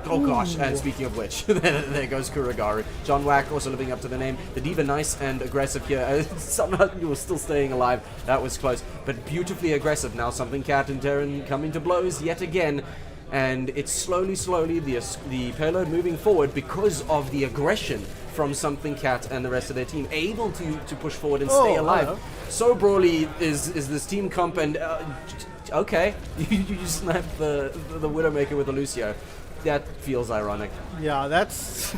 Oh gosh, and speaking of which, there goes Kuragaru. John Wack also living up to the name. The D.Va nice and aggressive here. Somehow you were still staying alive. That was close. But beautifully aggressive. Now Something Cat and Terran coming to blows yet again. And it's slowly the payload moving forward because of the aggression from Something Cat and the rest of their team. Able to push forward and stay alive. Hello. So brawly is this team comp, and okay. you sniped the Widowmaker with the Lucio. That feels ironic. Yeah, that's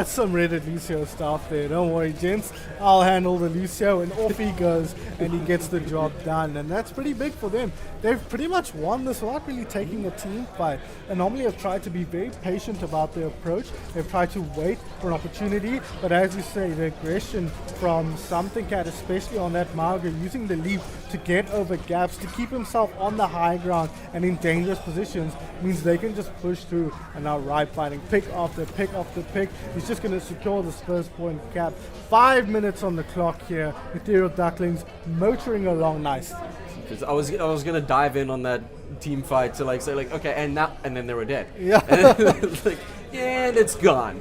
some Reddit Lucio stuff there. Don't worry, gents. I'll handle the Lucio, and off he goes, and he gets the job done. And that's pretty big for them. They've pretty much won this without really taking a team fight. Anomaly have tried to be very patient about their approach. They've tried to wait for an opportunity. But as you say, the aggression from Something Cat, especially on that Mauga, using the leap to get over gaps, to keep himself on the high ground and in dangerous positions, means they can just push through. And now Ripe fighting pick after pick after pick. He's just going to secure this first point cap. 5 minutes on the clock here. Ethereal Ducklings motoring along nice. I was gonna dive in on that team fight to say okay, and then they were dead. Yeah. And it's gone.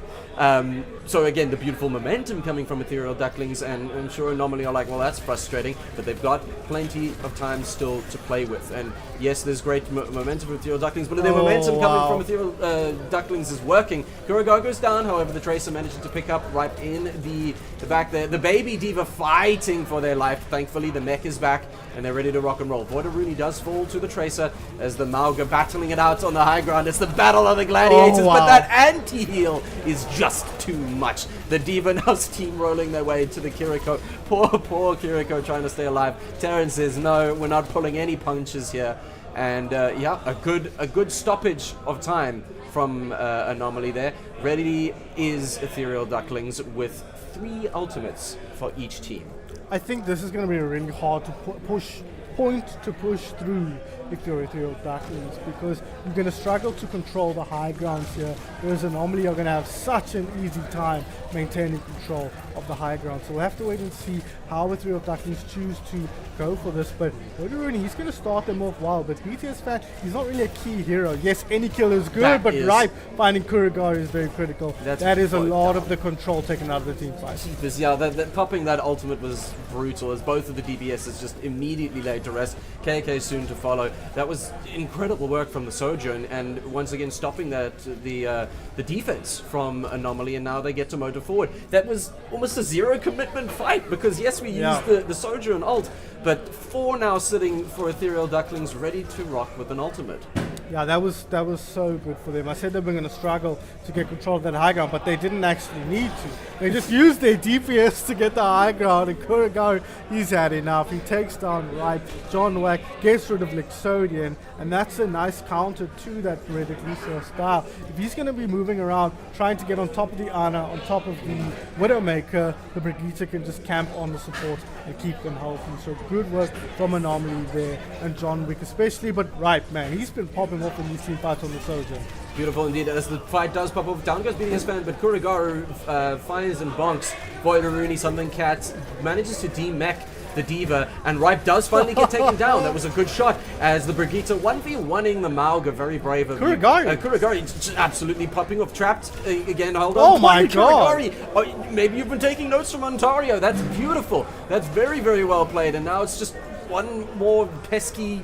So again, the beautiful momentum coming from Ethereal Ducklings, and I'm sure Anomaly are like, well, that's frustrating, but they've got plenty of time still to play with. And yes, there's great momentum from Ethereal Ducklings, but the momentum coming from Ethereal Ducklings is working. Kuragaru goes down, however, the Tracer manages to pick up right in the back there. The baby D.Va fighting for their life. Thankfully, the mech is back, and they're ready to rock and roll. Voidaruni does fall to the Tracer as the Mauga battling it out on the high ground. It's the battle of the gladiators, but that anti-heal is just just too much. The D.Va now steamrolling their way to the Kiriko. Poor Kiriko trying to stay alive. Terran says, no, we're not pulling any punches here. And yeah, a good stoppage of time from Anomaly there. Ready is Ethereal Ducklings with 3 ultimates for each team. I think this is going to be really hard to push through if you're Ethereal Ducklings, because you're going to struggle to control the high grounds here, whereas Anomaly are going to have such an easy time maintaining control of the high ground. So we'll have to wait and see how Ethereal Ducklings choose to go for this. But Rooney, he's going to start them off well, but BTS fan, he's not really a key hero. Yes, any kill is good, but Ripe finding Kuragari is very critical. That is a lot of the control taken out of the team fight. Yeah, popping that ultimate was brutal, as both of the DBSs just immediately laid to rest. KK soon to follow. That was incredible work from the Sojourn, and once again stopping that the defense from Anomaly, and now they get to motor forward. That was almost a zero commitment fight, because yes, we used the Sojourn ult, but 4 now sitting for Ethereal Ducklings ready to rock with an ultimate. Yeah, that was so good for them. I said they were going to struggle to get control of that high ground, but they didn't actually need to. They just used their DPS to get the high ground, and Kuragari, he's had enough. He takes down Ripe, John Wack, gets rid of Lixodian, and that's a nice counter to that Reddick Lucio style. If he's going to be moving around, trying to get on top of the Ana, on top of the Widowmaker, the Brigitte can just camp on the support and keep them healthy. So good work from Anomaly there, and John Wick especially, but Ripe, man, he's been popping off in these team fights on the Sojourn. Beautiful indeed, as the fight does pop off. Down goes BDS fan, but Kuragaru finds and bonks Void Rooney. Something Cat manages to demech the D.Va, and Ripe does finally get taken down. That was a good shot, as the Brigitte 1v1ing the Mauga. Very brave of Kuragari just absolutely popping off, trapped again. Hold on. Oh my god. Oh, maybe you've been taking notes from Ontario. That's beautiful. That's very, very well played, and now it's just one more pesky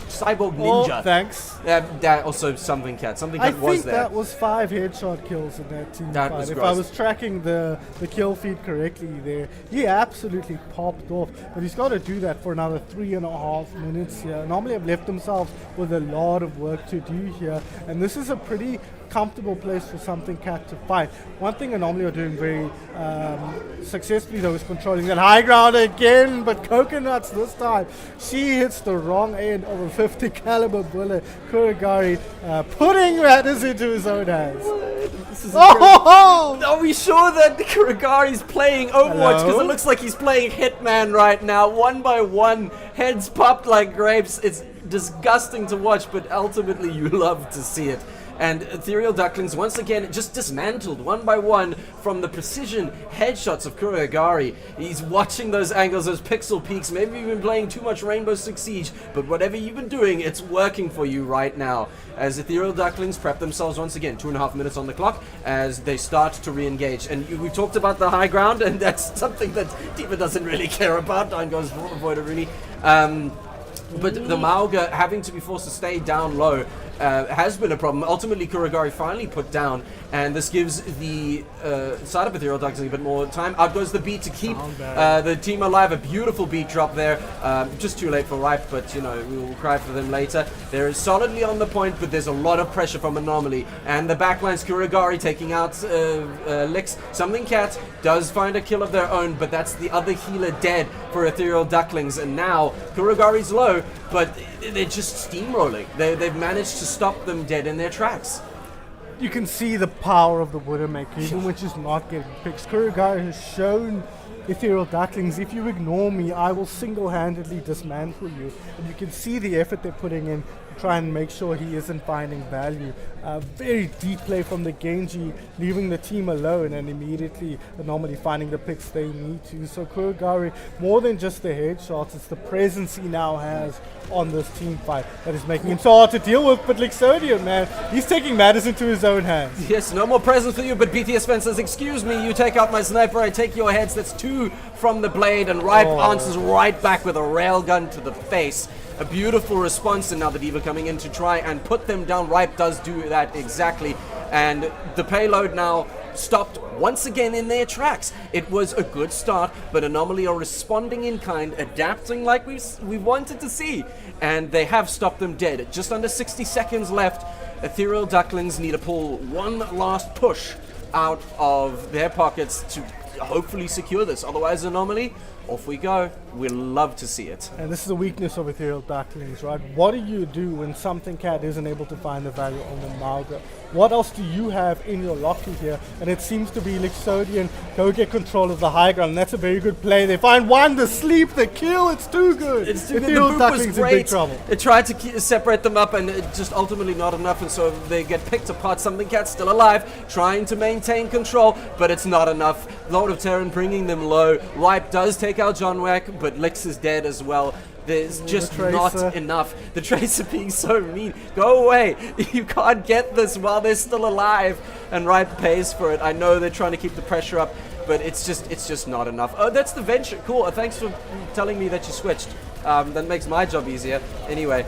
cyborg ninja. Oh, thanks. That also something cat was there. I think that was 5 headshot kills in that team fight. If I was tracking the kill feed correctly there, he absolutely popped off. But he's got to do that for another 3.5 minutes here. Normally have left themselves with a lot of work to do here, and this is a pretty comfortable place for Something Cat to fight. One thing Anomaly are doing very successfully though is controlling that high ground again, but Coconuts this time, she hits the wrong end of a 50 caliber bullet. Kuragari putting matters into his own hands. Are we sure that Kuragari's playing Overwatch? Because it looks like he's playing Hitman right now. 1 by 1, heads popped like grapes. It's disgusting to watch, but ultimately you love to see it. And Ethereal Ducklings once again just dismantled 1 by 1 from the precision headshots of Kuragari. He's watching those angles, those pixel peaks. Maybe you've been playing too much Rainbow Six Siege, but whatever you've been doing, it's working for you right now. As Ethereal Ducklings prep themselves once again, 2.5 minutes on the clock, as they start to re-engage. And we talked about the high ground, and that's something that D.Va doesn't really care about. Down goes Void Rooney. But the Mauga having to be forced to stay down low has been a problem. Ultimately, Kuragari finally put down, and this gives the side of Ethereal Ducklings a bit more time. Out goes the beat to keep the team alive. A beautiful beat drop there. Just too late for Ripe, but you know, we will cry for them later. They're solidly on the point, but there's a lot of pressure from Anomaly. And the backlines, Kuragari taking out Lix. Something Cat does find a kill of their own, but that's the other healer dead for Ethereal Ducklings. And now Kuragari's low, but they're just steamrolling. They've managed to stop them dead in their tracks. You can see the power of the Widowmaker, even when she's not getting picked. Kuragari has shown Ethereal Ducklings, if you ignore me, I will single-handedly dismantle you. And you can see the effort they're putting in to try and make sure he isn't finding value. Very deep play from the Genji, leaving the team alone, and immediately Anomaly finding the picks they need to. So Kuragari, more than just the headshots, it's the presence he now has on this team fight that is making him so hard to deal with. But Lixodian, man, he's taking matters into his own hands. Yes, no more presents for you, but BTS fan says, excuse me, you take out my sniper, I take your heads. That's 2 from the blade, and Ripe answers right back with a railgun to the face. A beautiful response, and now the D.Va coming in to try and put them down. Ripe does do that exactly, and the payload now stopped once again in their tracks. It was a good start, but Anomaly are responding in kind, adapting like we wanted to see, and they have stopped them dead. Just under 60 seconds left. Ethereal Ducklings need to pull one last push out of their pockets to hopefully secure this. Otherwise, Anomaly, off we go. We'll love to see it. And this is the weakness of Ethereal Ducklings, right? What do you do when something cat isn't able to find the value on the Malga? What else do you have in your locker here? And it seems to be Lixodian go get control of the high ground. And that's a very good play. They find one, the sleep, the kill. It's too good. It's too good. Ethereal The boop was Ducklings in big great. trouble. It tried to separate them up, and it just ultimately not enough, and so they get picked apart. Something Cat's still alive, trying to maintain control, but it's not enough. Lord of Terran bringing them low. Ripe does take out John Wack, but Lix is dead as well. There's just not enough. The Tracer being so mean. Go away. You can't get this while they're still alive. And Ripe pays for it. I know they're trying to keep the pressure up, but it's just not enough. Oh, that's the venture. Cool. Thanks for telling me that you switched. That makes my job easier. Anyway,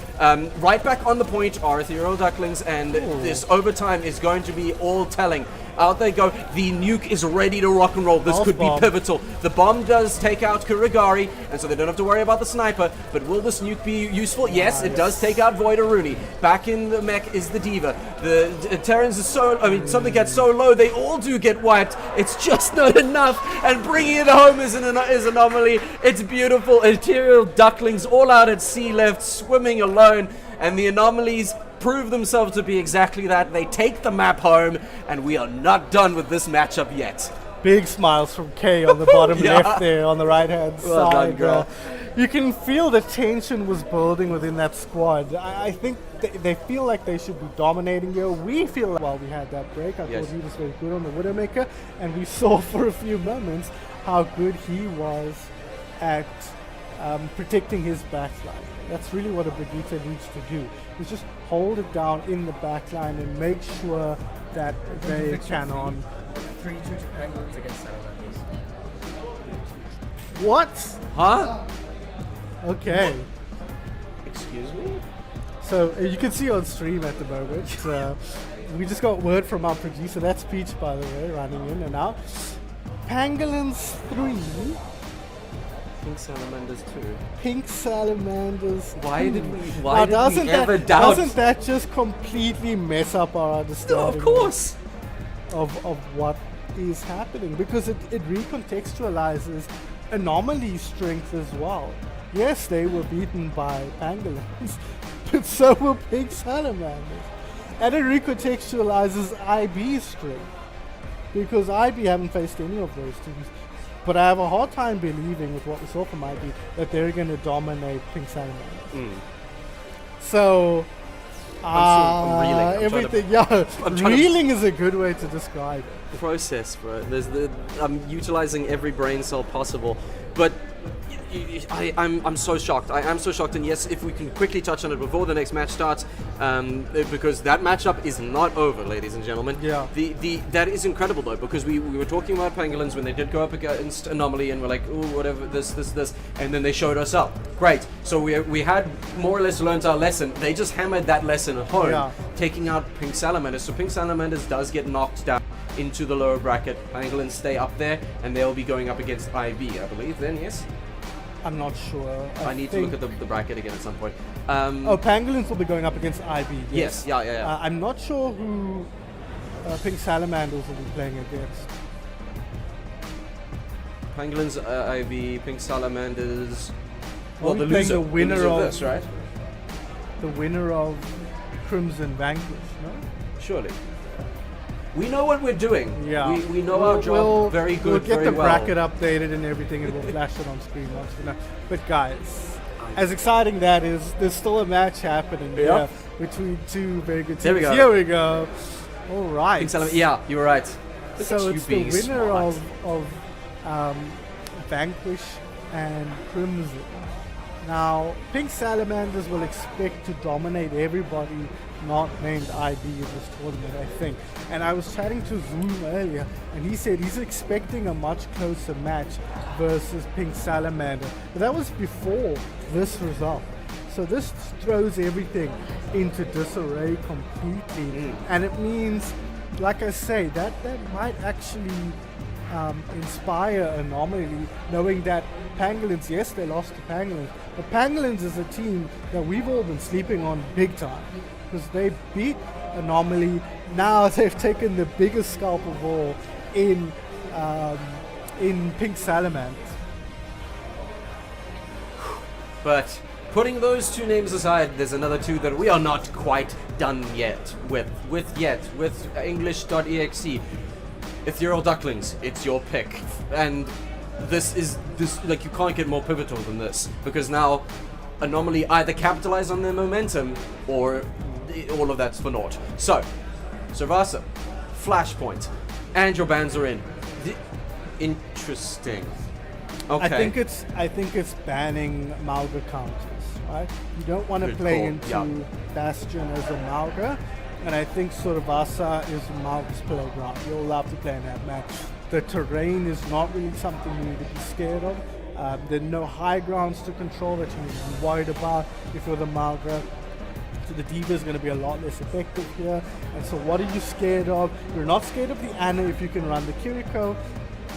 right back on the point are Ethereal Ducklings, and this overtime is going to be all telling. Out they go. The nuke is ready to rock and roll. This could be pivotal. The bomb does take out Kurigari, and so they don't have to worry about the sniper. But will this nuke be useful? Yes, it does take out Void Aruni. Back in the mech is the Diva. The Terrans is something gets so low, they all do get wiped. It's just not enough, and bringing it home is Anomaly. It's beautiful. Ethereal Ducklings all out at sea left, swimming alone, and the Anomalies prove themselves to be exactly that. They take the map home, and we are not done with this matchup yet. Big smiles from K on the bottom left there on the right-hand Well side. done, girl. You can feel the tension was building within that squad. I think they feel like they should be dominating here. We feel like, well, we had that break. I thought he was very good on the Widowmaker, and we saw for a few moments how good he was at protecting his backline. That's really what a Brigitte needs to do, is just hold it down in the backline and make sure that they can on. 3-2 to Penguins against Salamanders. What? Huh? Okay. Excuse me? So you can see on stream at the moment, we just got word from our producer, that's Peach by the way, running in and out. Pangolins 3. Pink Salamanders 2. Pink Salamanders 2. Why did we Doesn't doubt? that just completely mess up our understanding Of course. of what is happening? Because it recontextualizes Anomaly's strength as well. Yes, they were beaten by Pangolins, but so were Pink Salamanders. And it recontextualizes IB's strength, because IB haven't faced any of those teams. But I have a hard time believing with what we saw from IB that they're going to dominate Pink Salamanders. So, I'm reeling. reeling is a good way to describe it. Process, bro. I'm utilizing every brain cell possible, but I'm so shocked. I am so shocked, and yes, if we can quickly touch on it before the next match starts, because that matchup is not over, ladies and gentlemen. Yeah. That is incredible though, because we were talking about Pangolins when they did go up against Anomaly, and we're like, ooh, whatever, this, and then they showed us up. Great. So we had more or less learned our lesson. They just hammered that lesson home, taking out Pink Salamanders. So Pink Salamanders does get knocked down into the lower bracket. Pangolins stay up there, and they'll be going up against IB, I believe. Then yes. I'm not sure. I need to look at the bracket again at some point. Pangolins will be going up against IB. Yes, yeah. I'm not sure who Pink Salamanders will be playing against. Pangolins, IB, Pink Salamanders. Well, the playing loser, the winner loser of this, right? The winner of Crimson Vanquish, no? Surely. We know what we're doing. Yeah. We know our job very good, We'll get very the well. bracket updated and everything, and we'll flash it on screen once we know. But guys, as exciting that is, there's still a match happening here between two very good teams. There we go. Here we go. All right. Yeah, you were right. Look So at it's you the being winner smart. of Vanquish and Crimson. Now, Pink Salamanders will expect to dominate everybody not named IB in this tournament, I think. And I was chatting to Zoom earlier, and he said he's expecting a much closer match versus Pink Salamander. But that was before this result. So this throws everything into disarray completely. And it means, like I say, that might actually inspire Anomaly, knowing that Pangolins, yes, they lost to Pangolins, but Pangolins is a team that we've all been sleeping on big time, because they beat Anomaly. Now they've taken the biggest scalp of all in Pink Salamanders. But putting those two names aside, there's another two that we are not quite done yet with English.exe. Ethereal Ducklings, it's your pick. And this like, you can't get more pivotal than this, because now Anomaly either capitalize on their momentum or all of that's for naught. So, Servasa, Flashpoint, and your bans are in. Interesting. Okay. I think it's banning Malga counters, right? You don't want to Good play call, into yeah. Bastion as a Malga, and I think Survasa is Malga's playground. You're allowed to play in that match. The terrain is not really something you need to be scared of. There are no high grounds to control that you need to be worried about if you're the Malga. So the D.Va is going to be a lot less effective here. And so what are you scared of? You're not scared of the Ana if you can run the Kiriko.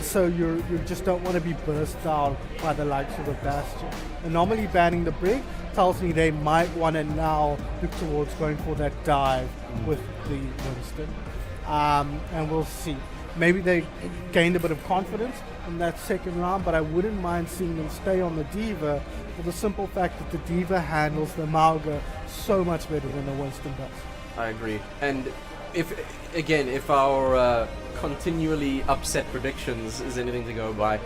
So you just don't want to be burst down by the likes of the Bastion. Anomaly banning the Brig tells me they might want to now look towards going for that dive with the Winston. And we'll see. Maybe they gained a bit of confidence in that second round, but I wouldn't mind seeing them stay on the D.Va for the simple fact that the D.Va handles the Malga so much better than the Winston does. I agree. And if our continually upset predictions is anything to go by,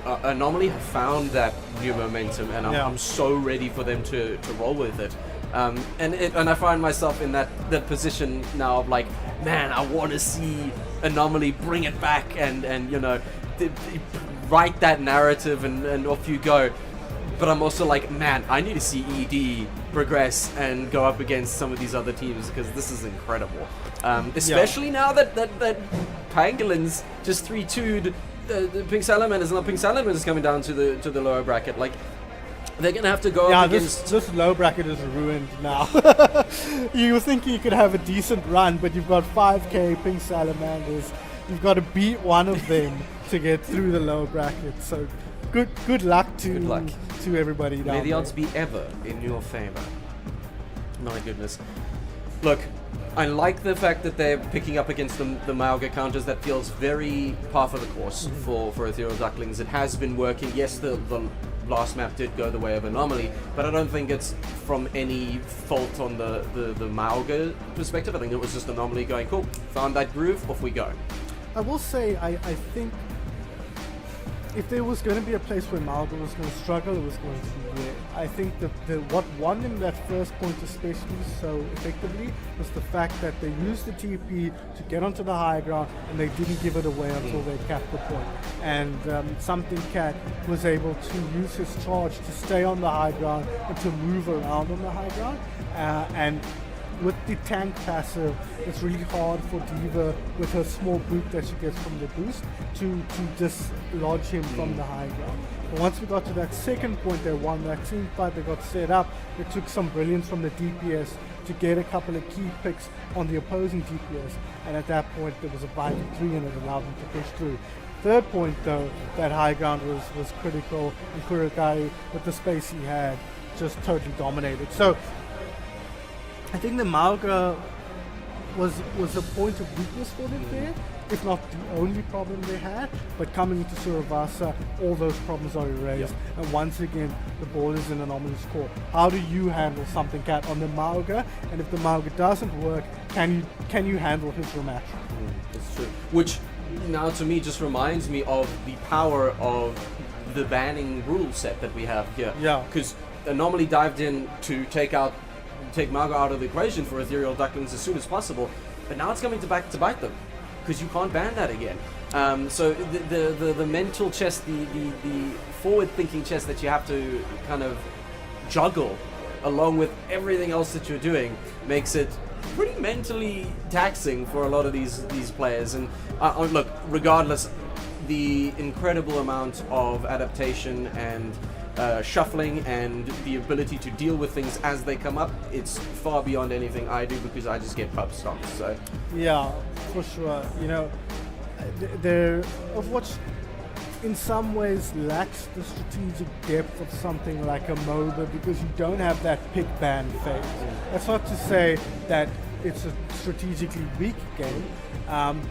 Anomaly have found that new momentum, and I'm so ready for them to roll with it. And I find myself in that position now of like, man, I want to see Anomaly bring it back and you know, write that narrative and off you go. But I'm also like, man, I need to see ED progress and go up against some of these other teams, because this is incredible. Especially now that Pangolins just 3-2'd the Pink Salamanders, and the Pink Salamanders is coming down to the lower bracket. Like, they're gonna have to go up against. This low bracket is ruined now. You were thinking you could have a decent run, but you've got 5k Pink Salamanders. You've got to beat one of them to get through the low bracket. So good luck to everybody down May the there. odds be ever in your favor. My goodness. Look, I like the fact that they're picking up against the Malga counters. That feels very par for the course for Ethereal Ducklings. It has been working. Yes, the last map did go the way of Anomaly, but I don't think it's from any fault on the Malga perspective. I think it was just Anomaly going, cool, found that groove, off we go. I will say, I think if there was going to be a place where Malga was going to struggle, it was going to be there. I think what won them that first point especially so effectively was the fact that they used the TP to get onto the high ground, and they didn't give it away until they capped the point. And Something Cat was able to use his charge to stay on the high ground and to move around on the high ground. And with the tank passive, it's really hard for D.Va, with her small boot that she gets from the boost, to dislodge him from the high ground. But once we got to that second point, they won that team fight, they got set up, they took some brilliance from the DPS to get a couple of key picks on the opposing DPS, and at that point there was a 5-3 and it allowed them to push through. Third point though, that high ground was critical, and Kurikai, with the space he had, just totally dominated. So I think the Malga was a point of weakness for them there, if not the only problem they had. But coming into Survasa, all those problems are erased. And once again, the ball is in Anomaly's court. How do you handle Something Cat on the Malga? And if the Malga doesn't work, can you handle his rematch? It's true. Which now to me just reminds me of the power of the banning rule set that we have here. Yeah. Because Anomaly dived in to take Malga out of the equation for Ethereal Ducklings as soon as possible, but now it's coming back to bite them, because you can't ban that again. So the mental chess, the forward-thinking chess that you have to kind of juggle along with everything else that you're doing makes it pretty mentally taxing for a lot of these players. And look, regardless, the incredible amount of adaptation and shuffling and the ability to deal with things as they come up, it's far beyond anything I do, because I just get pub stomped. So yeah, for sure. You know, Overwatch in some ways lacks the strategic depth of something like a MOBA, because you don't have that pick ban phase. That's not to say that it's a strategically weak game,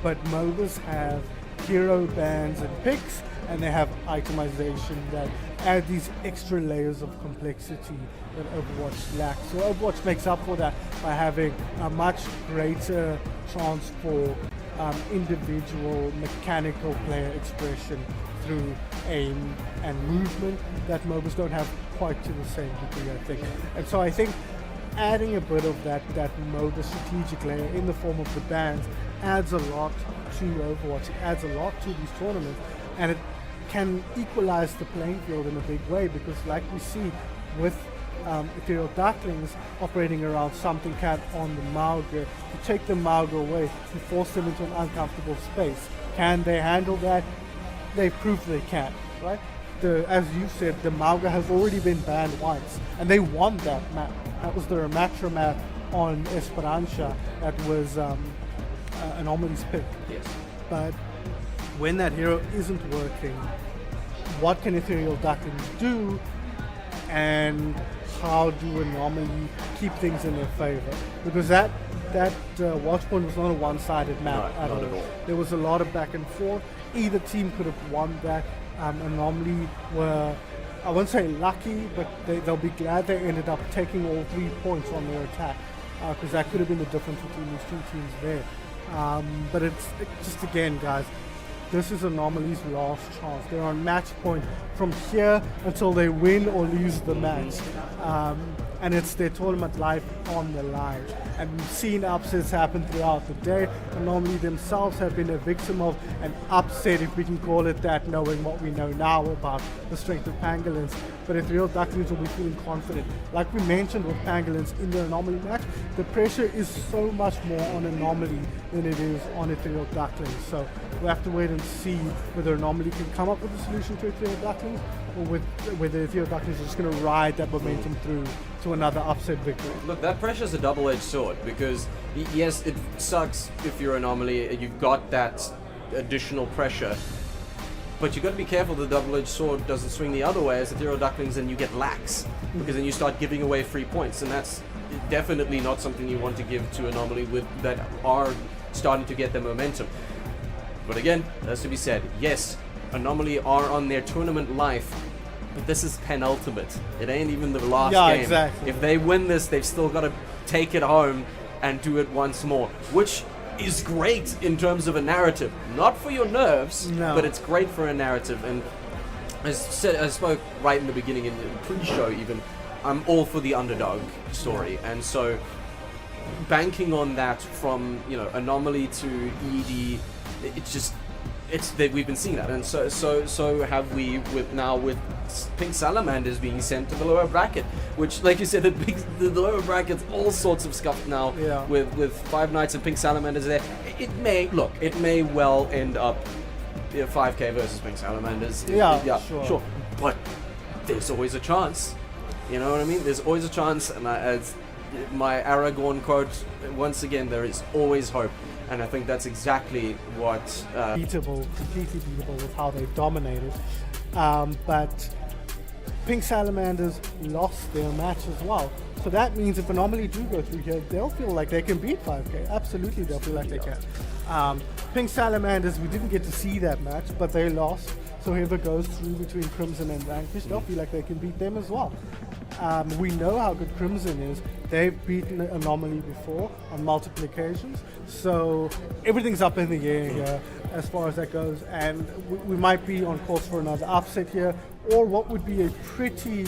but MOBAs have hero bans and picks, and they have itemization that add these extra layers of complexity that Overwatch lacks. So Overwatch makes up for that by having a much greater chance for individual mechanical player expression through aim and movement that MOBAs don't have quite to the same degree, I think. And so I think adding a bit of that MOBA strategic layer in the form of the bans adds a lot to Overwatch. It adds a lot to these tournaments, and it can equalize the playing field in a big way, because like we see with Ethereal Ducklings operating around something cat on the Mauga, you take the Mauga away, you force them into an uncomfortable space. Can they handle that? They've proved they can, right? As you said, the Mauga has already been banned once, and they won that map. That was the Ramatra map on Esperanza. That was Anomaly's pick. Yes. But when that hero isn't working, what can Ethereal Ducklings do, and how do Anomaly keep things in their favor? Because that Watchpoint was not a one-sided map No, at not all. at all. There was a lot of back and forth. Either team could have won that. Anomaly were, I won't say lucky, but they'll be glad they ended up taking all 3 points on their attack, because that could have been the difference between these two teams there. But it's just, again, guys, this is Anomaly's last chance. They're on match point from here until they win or lose the match. And it's their tournament life on the line. And we've seen upsets happen throughout the day. Anomaly themselves have been a victim of an upset, if we can call it that, knowing what we know now about the strength of Pangolins. But Ethereal Ducklings will be feeling confident. Like we mentioned with Pangolins in the Anomaly match, the pressure is so much more on Anomaly than it is on Ethereal Ducklings. So we'll have to wait and see whether Anomaly can come up with a solution to Ethereal Ducklings, or whether Ethereal Ducklings is just going to ride that momentum through to another upset victory. Look, that pressure is a double-edged sword, because yes, it sucks if you're Anomaly, you've got that additional pressure, but you've got to be careful the double-edged sword doesn't swing the other way as Ethereal Ducklings, and you get lax, because then you start giving away free points, and that's definitely not something you want to give to Anomaly that are starting to get their momentum. But again, as to be said, yes, Anomaly are on their tournament life, but this is penultimate. It ain't even the last game. Exactly. If they win this, they've still got to take it home and do it once more, which is great in terms of a narrative. Not for your nerves, No. but it's great for a narrative. And as I spoke right in the beginning, in the pre-show even, I'm all for the underdog story. And so banking on that from, Anomaly to ED, we've been seeing that, and so have we with Pink Salamanders being sent to the lower bracket, which, like you said, the lower bracket's all sorts of scuffed now. Yeah. With Five Knights and Pink Salamanders there. It may well end up 5K versus Pink Salamanders. Yeah, sure. But there's always a chance. You know what I mean? There's always a chance, and as my Aragorn quote, once again, there is always hope. And I think that's exactly what... completely beatable with how they dominated. But Pink Salamanders lost their match as well. So that means if Anomaly do go through here, they'll feel like they can beat 5K. Absolutely, they'll feel like they can. Pink Salamanders, we didn't get to see that match, but they lost. So whoever goes through between Crimson and Vanquish, they'll feel like they can beat them as well. We know how good Crimson is. They've beaten Anomaly before on multiple occasions. So everything's up in the air here as far as that goes. And we might be on course for another upset here, or what would be a pretty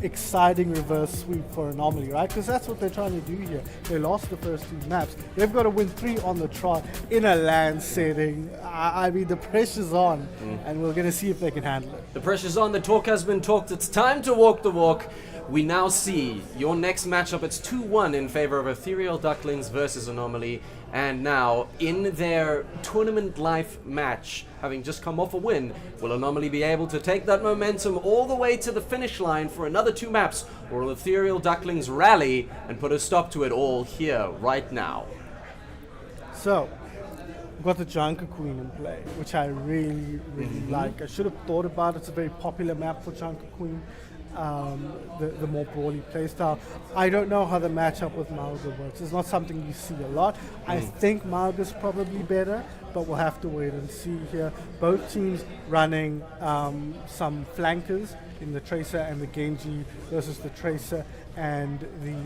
exciting reverse sweep for Anomaly, right? Because that's what they're trying to do here. They lost the first 2 maps. They've got to win 3 on the trot in a LAN setting. I mean, the pressure's on, and we're going to see if they can handle it. The pressure's on, the talk has been talked, it's time to walk the walk. We now see your next matchup. It's 2-1 in favor of Ethereal Ducklings versus Anomaly. And now, in their tournament life match, having just come off a win, will Anomaly be able to take that momentum all the way to the finish line for another 2 maps? Or will Ethereal Ducklings rally and put a stop to it all here, right now? So, we've got the Junker Queen in play, which I really like. I should have thought about it. It's a very popular map for Junker Queen. the more brawly playstyle. I don't know how the matchup with Mauga works. It's not something you see a lot. I think Mauga's probably better, but we'll have to wait and see here. Both teams running some flankers in the Tracer and the Genji versus the Tracer and the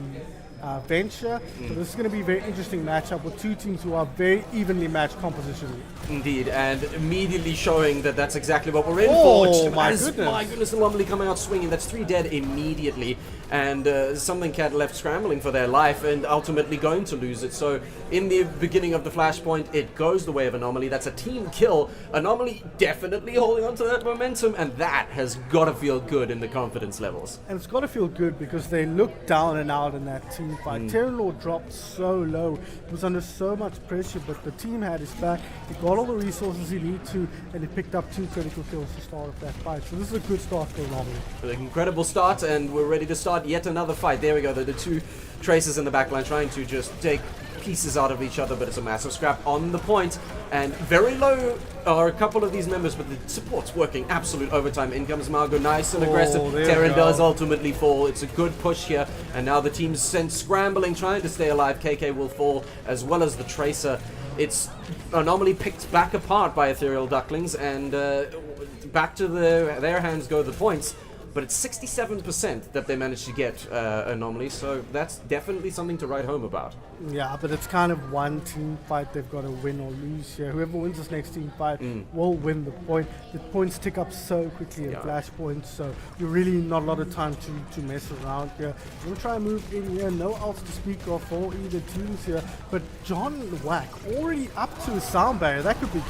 Venture. So this is going to be a very interesting matchup with two teams who are very evenly matched compositionally. Indeed, and immediately showing that that's exactly what we're in Oh, for. my As- goodness. My goodness, Anomaly coming out swinging. That's 3 dead immediately. And Something Cat left scrambling for their life and ultimately going to lose it. So in the beginning of the Flashpoint, it goes the way of Anomaly. That's a team kill. Anomaly definitely holding on to that momentum, and that has got to feel good in the confidence levels. And it's got to feel good because they looked down and out in that team fight. Terranor dropped so low. He was under so much pressure, but the team had his back. He got all the resources he needed to, and he picked up 2 critical kills to start off that fight. So this is a good start for Anomaly. An incredible start, and we're ready to start yet another fight. There we go. The two Tracers in the backline trying to just take pieces out of each other, but it's a massive scrap on the point, and very low are a couple of these members, but the support's working absolute overtime. In comes Margot, nice and aggressive. there Terran we go. does ultimately fall. It's a good push here, and now the team's sent scrambling, trying to stay alive. KK will fall, as well as the Tracer. It's Anomaly picked back apart by Ethereal Ducklings, and back to their hands go the points. But it's 67% that they managed to get Anomaly, so that's definitely something to write home about. Yeah, but it's kind of one team fight they've got to win or lose here. Whoever wins this next team fight will win the point. The points tick up so quickly in Flashpoint, so you're really not a lot of time to mess around here. I'm going to try and move in here. No else to speak of for either teams here, but John Wack already up to a sound barrier. That could be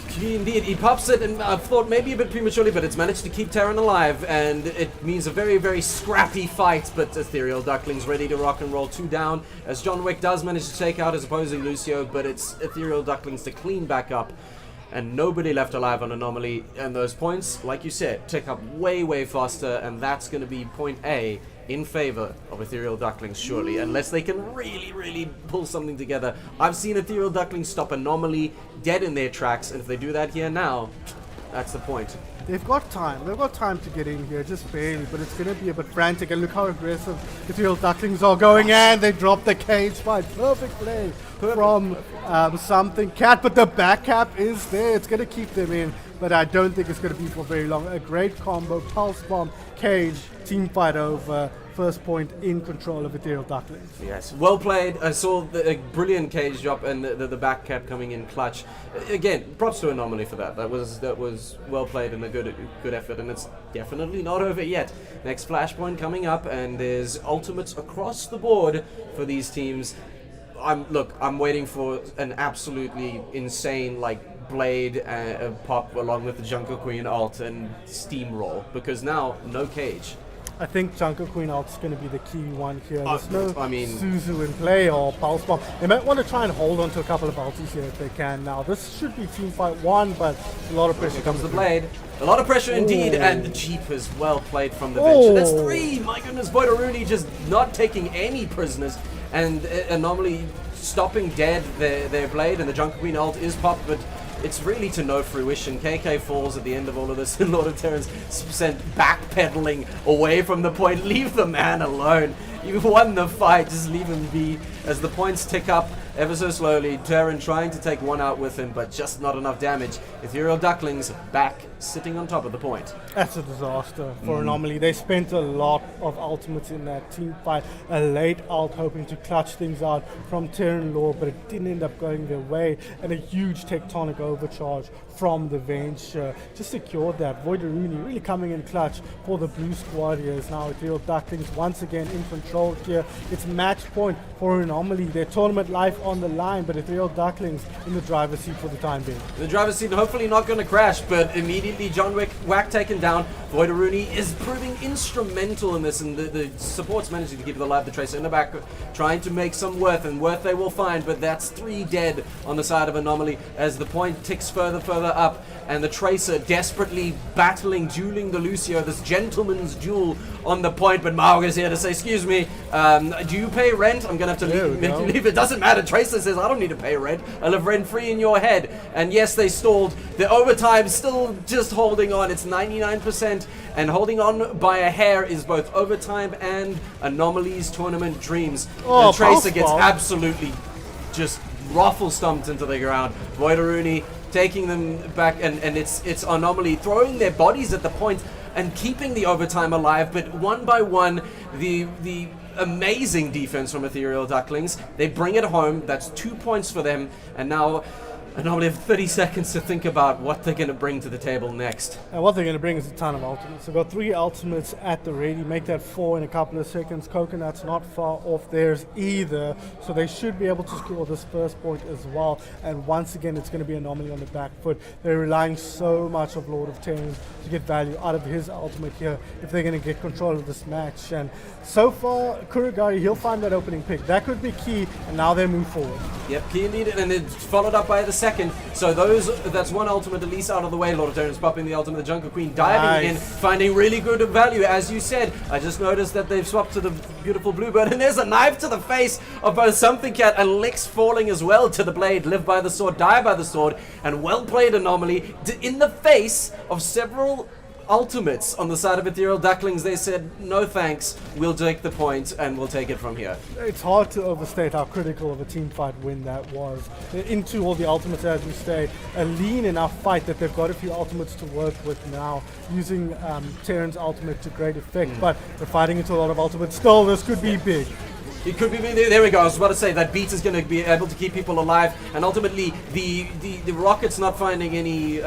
key. Indeed, he pops it, and I thought maybe a bit prematurely, but it's managed to keep Terran alive, and it means a very, very scrappy fight, but Ethereal Ducklings ready to rock and roll. 2 down, as John Wick does manage to take out his opposing Lucio, but it's Ethereal Ducklings to clean back up, and nobody left alive on Anomaly, and those points, like you said, tick up way, way faster, and that's going to be point A in favor of Ethereal Ducklings, surely, unless they can really, really pull something together. I've seen Ethereal Ducklings stop Anomaly dead in their tracks, and if they do that here now, that's the point. They've got time. They've got time to get in here, just barely, but it's going to be a bit frantic. And look how aggressive the Ethereal Ducklings are going, and they drop the cage fight. Perfect play from Something Cat, but the back cap is there. It's going to keep them in, but I don't think it's going to be for very long. A great combo, Pulse Bomb, Cage, team fight over. First point in control of Ethereal Ducklings. Yes, well played. I saw the brilliant cage drop and the back cap coming in clutch. Again, props to Anomaly for that. That was well played and a good effort, and it's definitely not over yet. Next Flashpoint coming up, and there's ultimates across the board for these teams. I'm waiting for an absolutely insane Blade pop along with the Jungle Queen ult and steamroll, because now no cage. I think Jungle Queen ult's going to be the key one here. There's no I Suzu in play or Pulse Bomb. They might want to try and hold on to a couple of ultis here if they can now. This should be team fight 1, but a lot of pressure Here comes the through. Blade. A lot of pressure indeed, and the Jeep is well played from the Venture. That's 3! My goodness, Voidaruni just not taking any prisoners, and Anomaly stopping dead their Blade, and the Jungle Queen ult is popped, but it's really to no fruition. KK falls at the end of all of this, and Lord of Terrans sent backpedaling away from the point. Leave the man alone. You've won the fight, just leave him be. As the points tick up ever so slowly, Terran trying to take one out with him, but just not enough damage. Ethereal Ducklings back, sitting on top of the point. That's a disaster for Anomaly. They spent a lot of ultimates in that team fight. A late ult hoping to clutch things out from Terran Law, but it didn't end up going their way. And a huge tectonic overcharge from the Venture just secured that. Voidaruni really coming in clutch for the Blue Squad here. Is now Ethereal Ducklings once again in control here. It's match point for Anomaly. Their tournament life on the line, but Ethereal Ducklings in the driver's seat for the time being. The driver's seat hopefully not going to crash, but immediately John Wack taken down. Voidaruni is proving instrumental in this, and the support's managing to keep it alive. The Tracer in the back trying to make some worth, and worth they will find, but that's 3 dead on the side of Anomaly as the point ticks further up, and the Tracer desperately battling, dueling the Lucio, this gentleman's duel on the point, but Mauga's here to say, excuse me, do you pay rent? I'm going to have to leave. It doesn't matter. Tracer says, I don't need to pay rent. I'll live rent free in your head. And yes, they stalled. The overtime still just holding on. It's 99%. tournament, and holding on by a hair is both Overtime and Anomaly's tournament dreams. Oh, The Tracer gets Pulse Bomb. absolutely just ruffle stomped into the ground. Voidaruni taking them back, and it's Anomaly throwing their bodies at the point and keeping the Overtime alive, but one by one, the amazing defense from Ethereal Ducklings, they bring it home. That's 2 points for them, and now Anomaly have 30 seconds to think about what they're going to bring to the table next. And what they're going to bring is a ton of ultimates. They've got 3 ultimates at the ready. Make that 4 in a couple of seconds. Coconut's not far off theirs either, so they should be able to score this first point as well. And once again, it's going to be Anomaly on the back foot. They're relying so much of Lord of Terrans to get value out of his ultimate here if they're going to get control of this match. And so far, Kurigari, he'll find that opening pick. That could be key, and now they move forward. Yep, key indeed, and it's followed up by the second. So that's one ultimate at least out of the way. Lord of Terrans popping the ultimate. The Jungle Queen diving in, finding really good value. As you said, I just noticed that they've swapped to the beautiful Bluebird, and there's a knife to the face of both Something Cat and Lix falling as well to the blade. Live by the sword, die by the sword, and well played Anomaly in the face of several ultimates on the side of Ethereal Ducklings. They said, no thanks, we'll take the point and we'll take it from here. It's hard to overstate how critical of a team fight win that was. Into all the ultimates, as you say, a lean enough fight that they've got a few ultimates to work with now, using Terran's ultimate to great effect, but they're fighting into a lot of ultimates. Still, this could be big. It could be, there we go, I was about to say that beat is going to be able to keep people alive, and ultimately the rocket's not finding any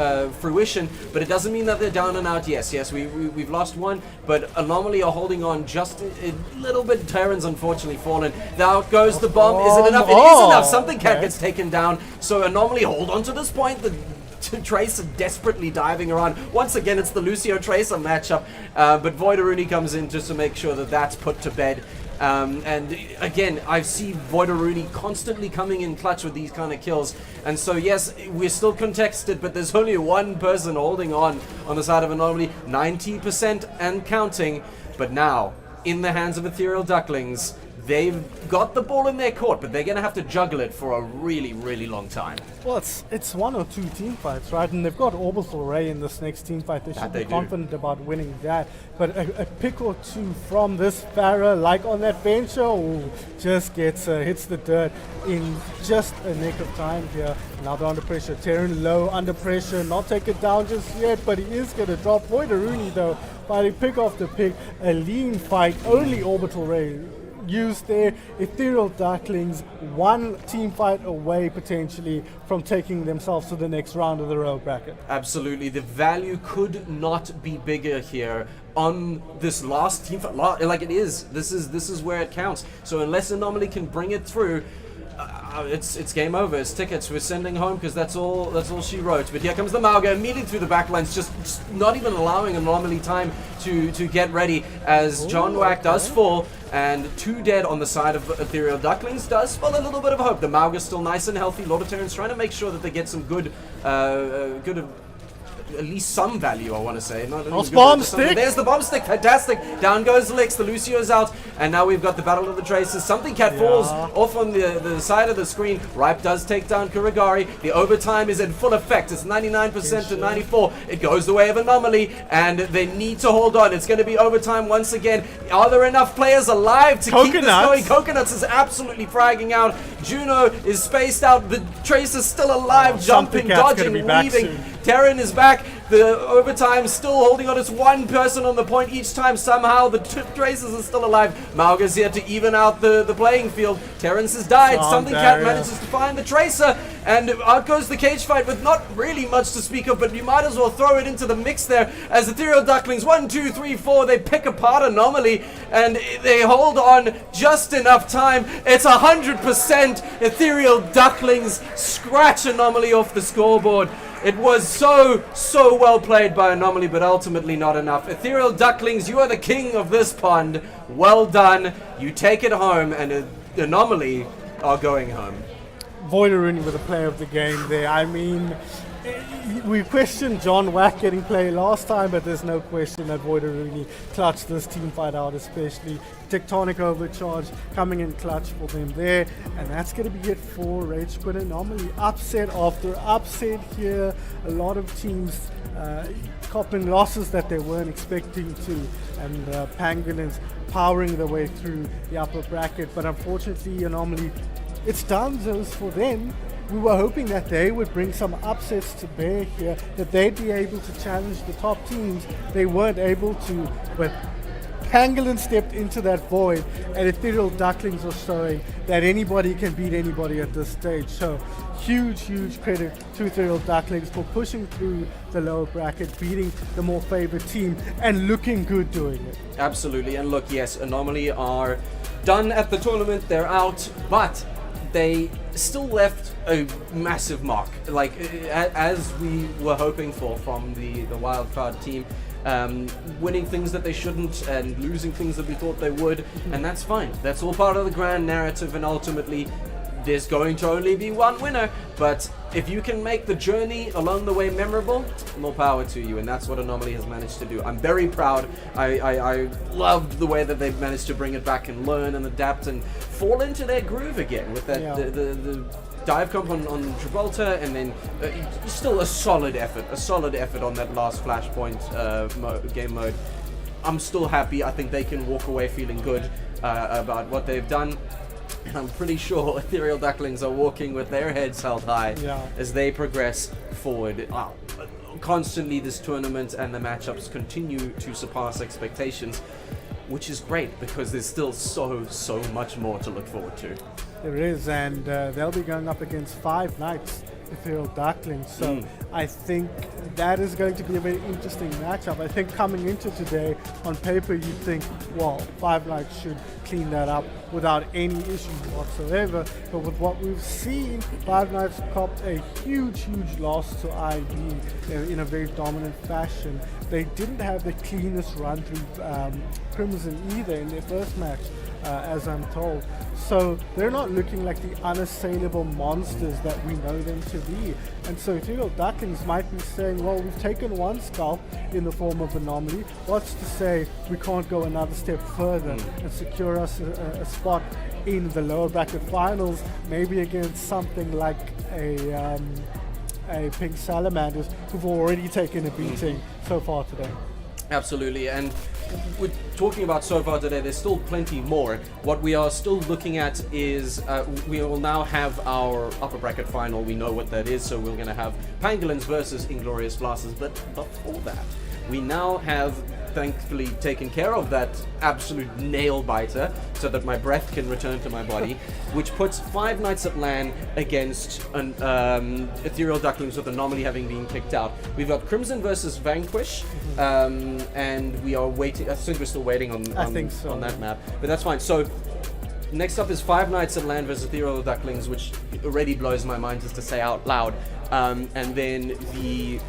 fruition, but it doesn't mean that they're down and out. Yes, we've lost one, but Anomaly are holding on just a little bit. Terran's unfortunately fallen. Now goes the bomb. Is it enough? It is enough. Something Cat gets taken down, so Anomaly hold on to this point. The Tracer desperately diving around. Once again, it's the Lucio Tracer matchup, but Voidaruni comes in just to make sure that that's put to bed. And again, I see Voidaruni constantly coming in clutch with these kind of kills. And so yes, we're still contested, but there's only one person holding on the side of Anomaly, 90% and counting. But now, in the hands of Ethereal Ducklings, they've got the ball in their court, but they're going to have to juggle it for a really, really long time. Well, it's 1 or 2 team fights, right? And they've got Orbital Ray in this next team fight. They should be confident about winning that. But a pick or two from this Farah, like on that bench, just gets hits the dirt in just a nick of time here. Now they're under pressure. Terran low under pressure, not take it down just yet, but he is going to drop. Voidaruni though, fighting pick off the pick, a lean fight, only Orbital Ray used there. Ethereal Ducklings, one team fight away potentially from taking themselves to the next round of the row bracket. Absolutely, the value could not be bigger here on this last team fight. Like it is. This is where it counts. So unless Anomaly can bring it through, it's game over. It's tickets. We're sending home because that's all she wrote. But here comes the Mauga immediately through the backlines, just not even allowing Anomaly time to get ready as John Wack does fall, and 2 dead on the side of Ethereal Ducklings does fall a little bit of hope. The Mauga's still nice and healthy. Lord of Terrans trying to make sure that they get some good at least some value, I want to say. Bomb stick! There's the bomb stick, fantastic! Down goes Lix, the Lucio's out, and now we've got the Battle of the Tracers. Something Cat falls off on the side of the screen. Ripe does take down Kurigari. The overtime is in full effect. It's 99% to 94. It goes the way of Anomaly, and they need to hold on. It's going to be overtime once again. Are there enough players alive to keep this going? Coconuts is absolutely fragging out. Juno is spaced out. The Tracer's still alive, jumping, dodging, weaving. Terran is back. The overtime still holding on. It's one person on the point each time. Somehow the Tracers are still alive. Mauga's here to even out the playing field. Terrence has died. Something Cat manages to find the Tracer, and out goes the cage fight with not really much to speak of, but you might as well throw it into the mix there as Ethereal Ducklings, 1, 2, 3, 4, they pick apart Anomaly, and they hold on just enough time. It's 100% Ethereal Ducklings scratch Anomaly off the scoreboard. It was so well played by Anomaly, but ultimately not enough. Ethereal Ducklings, you are the king of this pond. Well done. You take it home, and Anomaly are going home. Voidaruni with a player of the game there. I mean, we questioned John Wack getting play last time, but there's no question that Voidaruni clutched this team fight out, especially Tectonic Overcharge coming in clutch for them there, and that's going to be it for Rage Quit Anomaly. Upset after upset here. A lot of teams copping losses that they weren't expecting to, and Pangolins powering their way through the upper bracket. But unfortunately, Anomaly, it's downzones for them. We were hoping that they would bring some upsets to bear here, that they'd be able to challenge the top teams. They weren't able to, but Pangolin stepped into that void, and Ethereal Ducklings are showing that anybody can beat anybody at this stage. So huge credit to Ethereal Ducklings for pushing through the lower bracket, beating the more favored team, and looking good doing it. Absolutely, and look, yes, Anomaly are done at the tournament, they're out, but they still left a massive mark, like as we were hoping for from the wildcard team. Winning things that they shouldn't and losing things that we thought they would, and that's fine. That's all part of the grand narrative, and ultimately there's going to only be one winner, but if you can make the journey along the way memorable, more power to you, and that's what Anomaly has managed to do. I'm very proud. I loved the way that they've managed to bring it back and learn and adapt and fall into their groove again with that the dive comp on Gibraltar, and then still a solid effort on that last Flashpoint game mode. I'm still happy. I think they can walk away feeling good about what they've done. And I'm pretty sure Ethereal Ducklings are walking with their heads held high as they progress forward. Constantly this tournament and the matchups continue to surpass expectations, which is great because there's still so much more to look forward to. There is, and they'll be going up against 5 Knights, Ethereal Ducklings. So I think that is going to be a very interesting matchup. I think coming into today, on paper, you'd think, well, 5 Knights should clean that up without any issues whatsoever. But with what we've seen, 5 Knights copped a huge loss to IB in a very dominant fashion. They didn't have the cleanest run through Crimson either in their first match, as I'm told. So they're not looking like the unassailable monsters that we know them to be. And so Ethereal Ducklings might be saying, well, we've taken one scalp in the form of Anomaly. What's to say we can't go another step further and secure us a spot in the lower bracket finals, maybe against something like a Pink Salamanders, who've already taken a beating so far today. Absolutely, and we're talking about so far today, there's still plenty more. What we are still looking at is we will now have our upper bracket final. We know what that is, so we're going to have Pangolins versus Inglorious Blasters. But before that, we now have thankfully taken care of that absolute nail biter so that my breath can return to my body, which puts 5 Knights at LAN against an Ethereal Ducklings with Anomaly having been kicked out. We've got Crimson versus Vanquish, and we are waiting. I think we're still waiting on that map, but that's fine. So next up is 5 Knights at LAN versus Ethereal Ducklings, which already blows my mind just to say out loud. And then the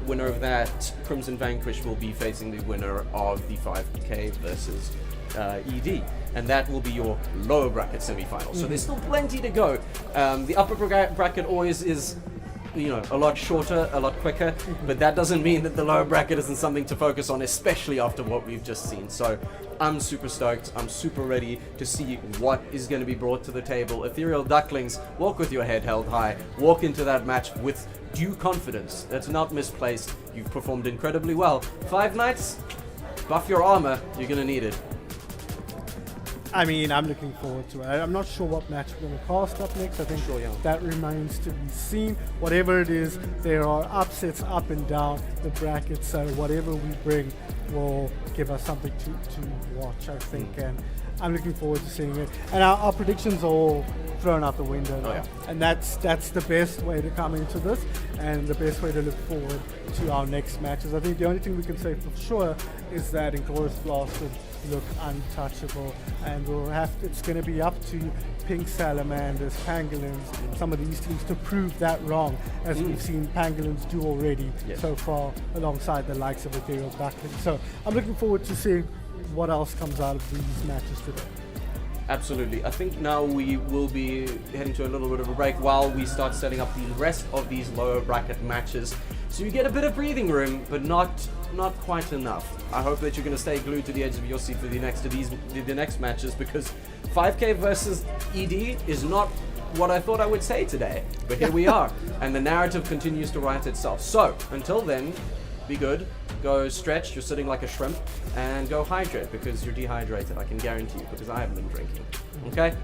winner of that, Crimson Vanquish, will be facing the winner of the 5K versus ED, and that will be your lower bracket semi-final. So there's still plenty to go. The upper bracket always is, you know, a lot shorter, a lot quicker, but that doesn't mean that the lower bracket isn't something to focus on, especially after what we've just seen. So I'm super stoked. I'm super ready to see what is going to be brought to the table. Ethereal Ducklings, walk with your head held high. Walk into that match with due confidence. That's not misplaced. You've performed incredibly well. 5 Knights, buff your armor. You're going to need it. I mean, I'm looking forward to it. I'm not sure what match we're going to cast up next. I think that remains to be seen. Whatever it is, there are upsets up and down the bracket, so whatever we bring will give us something to watch, I think, and I'm looking forward to seeing it. And our predictions are all thrown out the window now. And that's the best way to come into this, and the best way to look forward to our next matches. I think the only thing we can say for sure is that Inglorious Blasters look untouchable, and it's going to be up to Pink Salamanders, Pangolins, some of these teams to prove that wrong, as we've seen Pangolins do already so far, alongside the likes of Ethereal Ducklings. So I'm looking forward to seeing what else comes out of these matches today. Absolutely. I think now we will be heading to a little bit of a break while we start setting up the rest of these lower bracket matches. So you get a bit of breathing room, but not quite enough. I hope that you're going to stay glued to the edge of your seat for the next matches, because 5K versus ED is not what I thought I would say today. But here we are, and the narrative continues to write itself. So until then, be good. Go stretch, you're sitting like a shrimp, and go hydrate because you're dehydrated, I can guarantee you, because I haven't been drinking. Okay?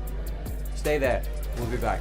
Stay there. We'll be back.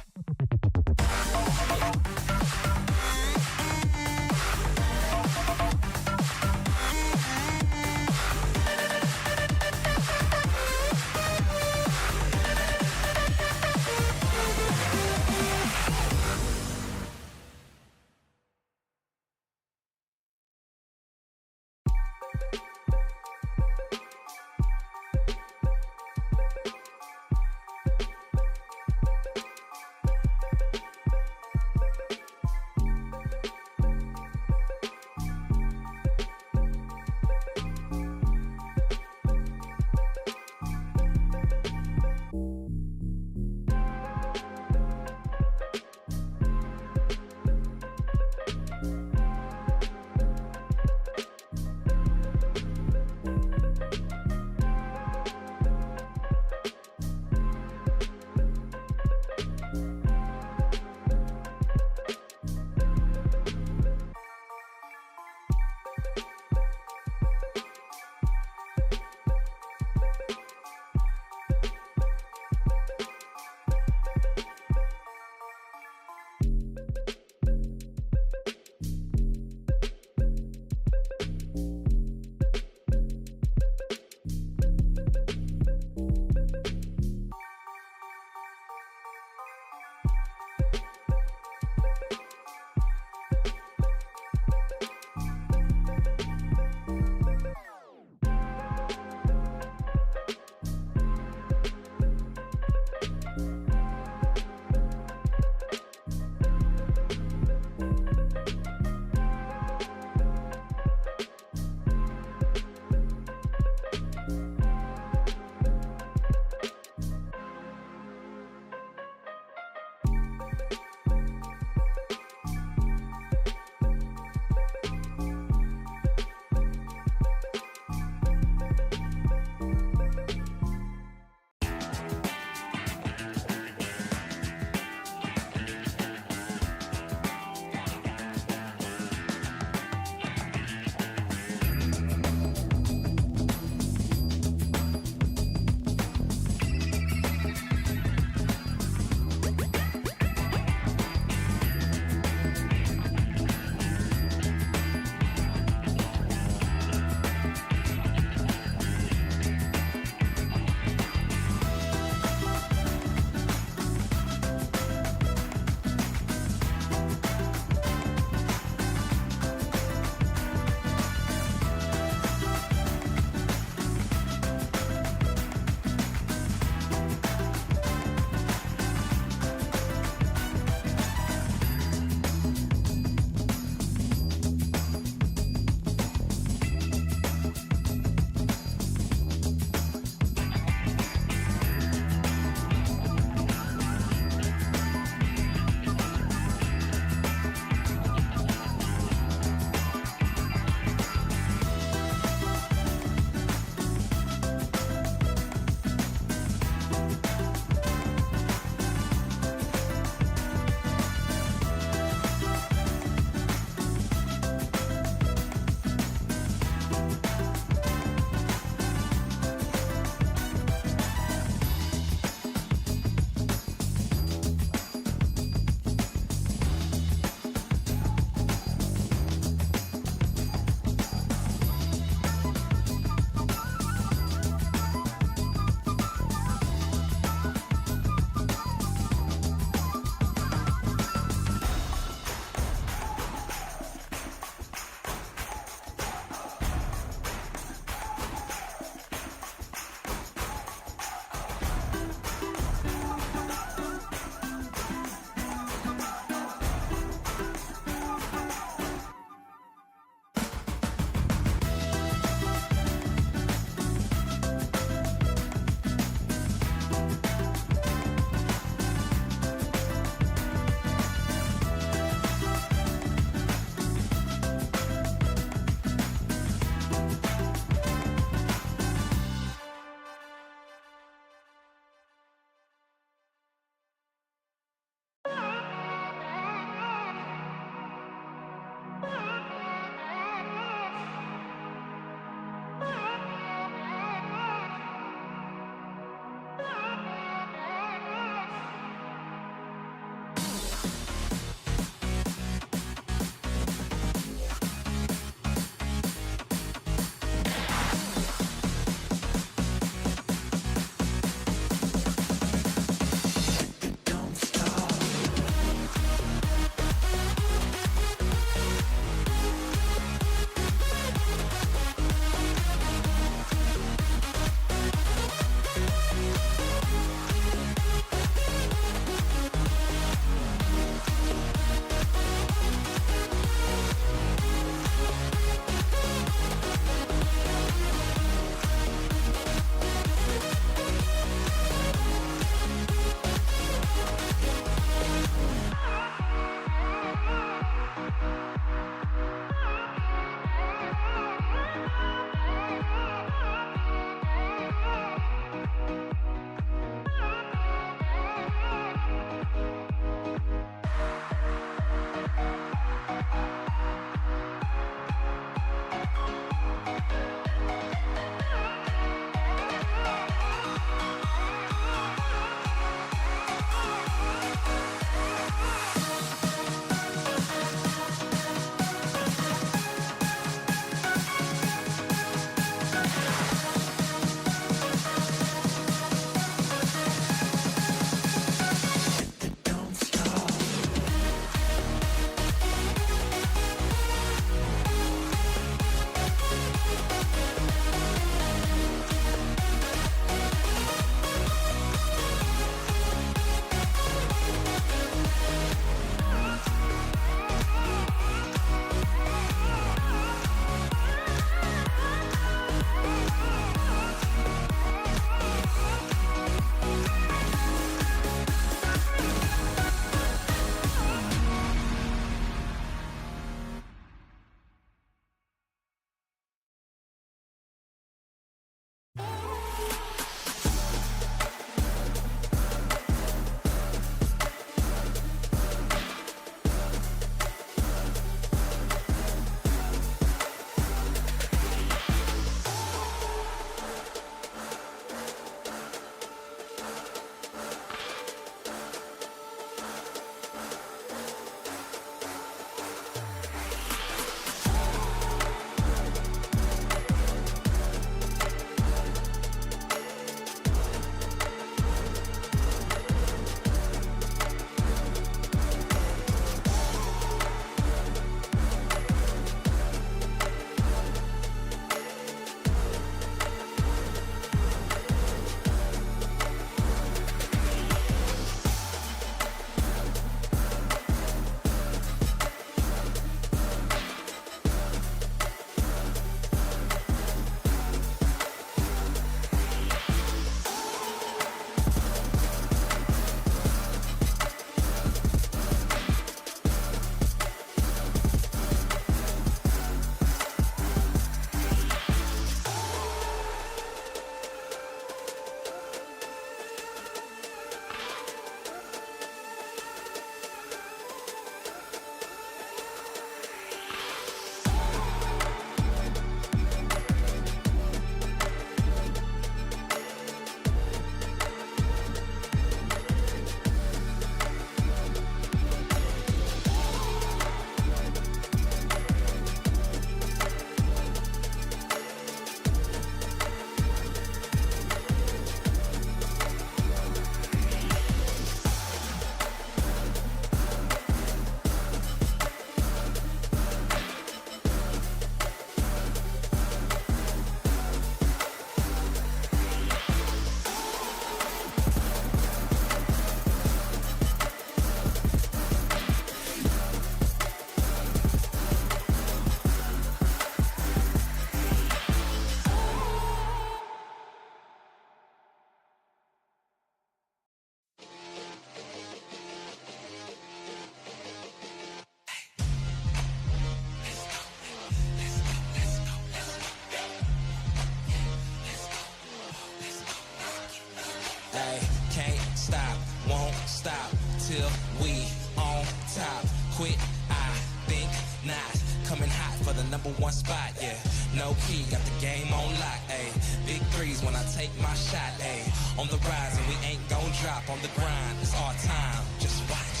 Ay, can't stop, won't stop till we on top. Quit, I think not. Coming hot for the #1 spot, yeah. No key, got the game on lock, ayy. Big threes when I take my shot, ayy. On the rise and we ain't gon' drop on the grind. It's our time, just watch.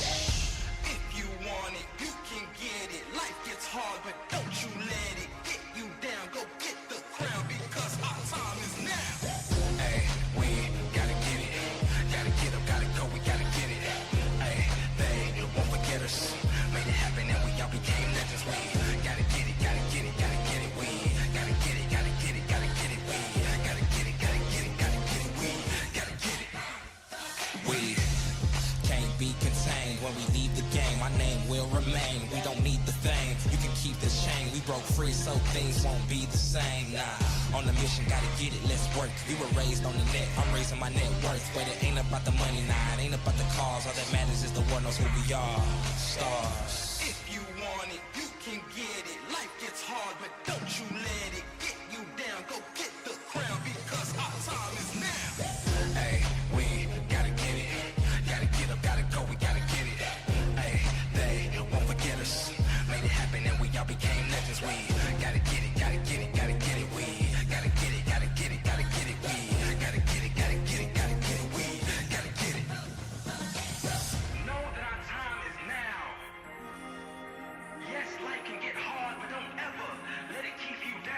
If you want it, you can get it. Life gets hard, but don't you let it get you down. Go get the crown because our time is now. Ayy, we gotta get it. Gotta get up, gotta go, we gotta get it. Ayy, they won't forget us. Made it happen and we all became legends. We gotta get it, gotta get it, gotta get it. We gotta get it, gotta get it, gotta get it. We gotta get it, gotta get it, gotta get it. We gotta get it. We can't be contained when we leave the game. Our name will remain. We don't need the fame. You can keep this chain. We broke free, so things won't be the same. Nah, on the mission, gotta get it. Let's work. We were raised on the net. I'm raising my net worth, but it ain't about the money. Nah, it ain't about the cause. All that matters is the one knows who we are. Stars. If you want it, you can get it. Life gets hard, but don't you let it get you down. Go get the crown because our time is now. Hey, we gotta get it. Gotta get up, gotta go, we gotta get it. Hey, they won't forget us. Made it happen and we all became legends. We gotta get it, gotta get it, gotta get it. We gotta get it, gotta get it, gotta get it. We gotta get it, gotta get it, gotta get it. We gotta get it. Know that our time is now. Yes, life can get hard, but don't ever let it keep you down.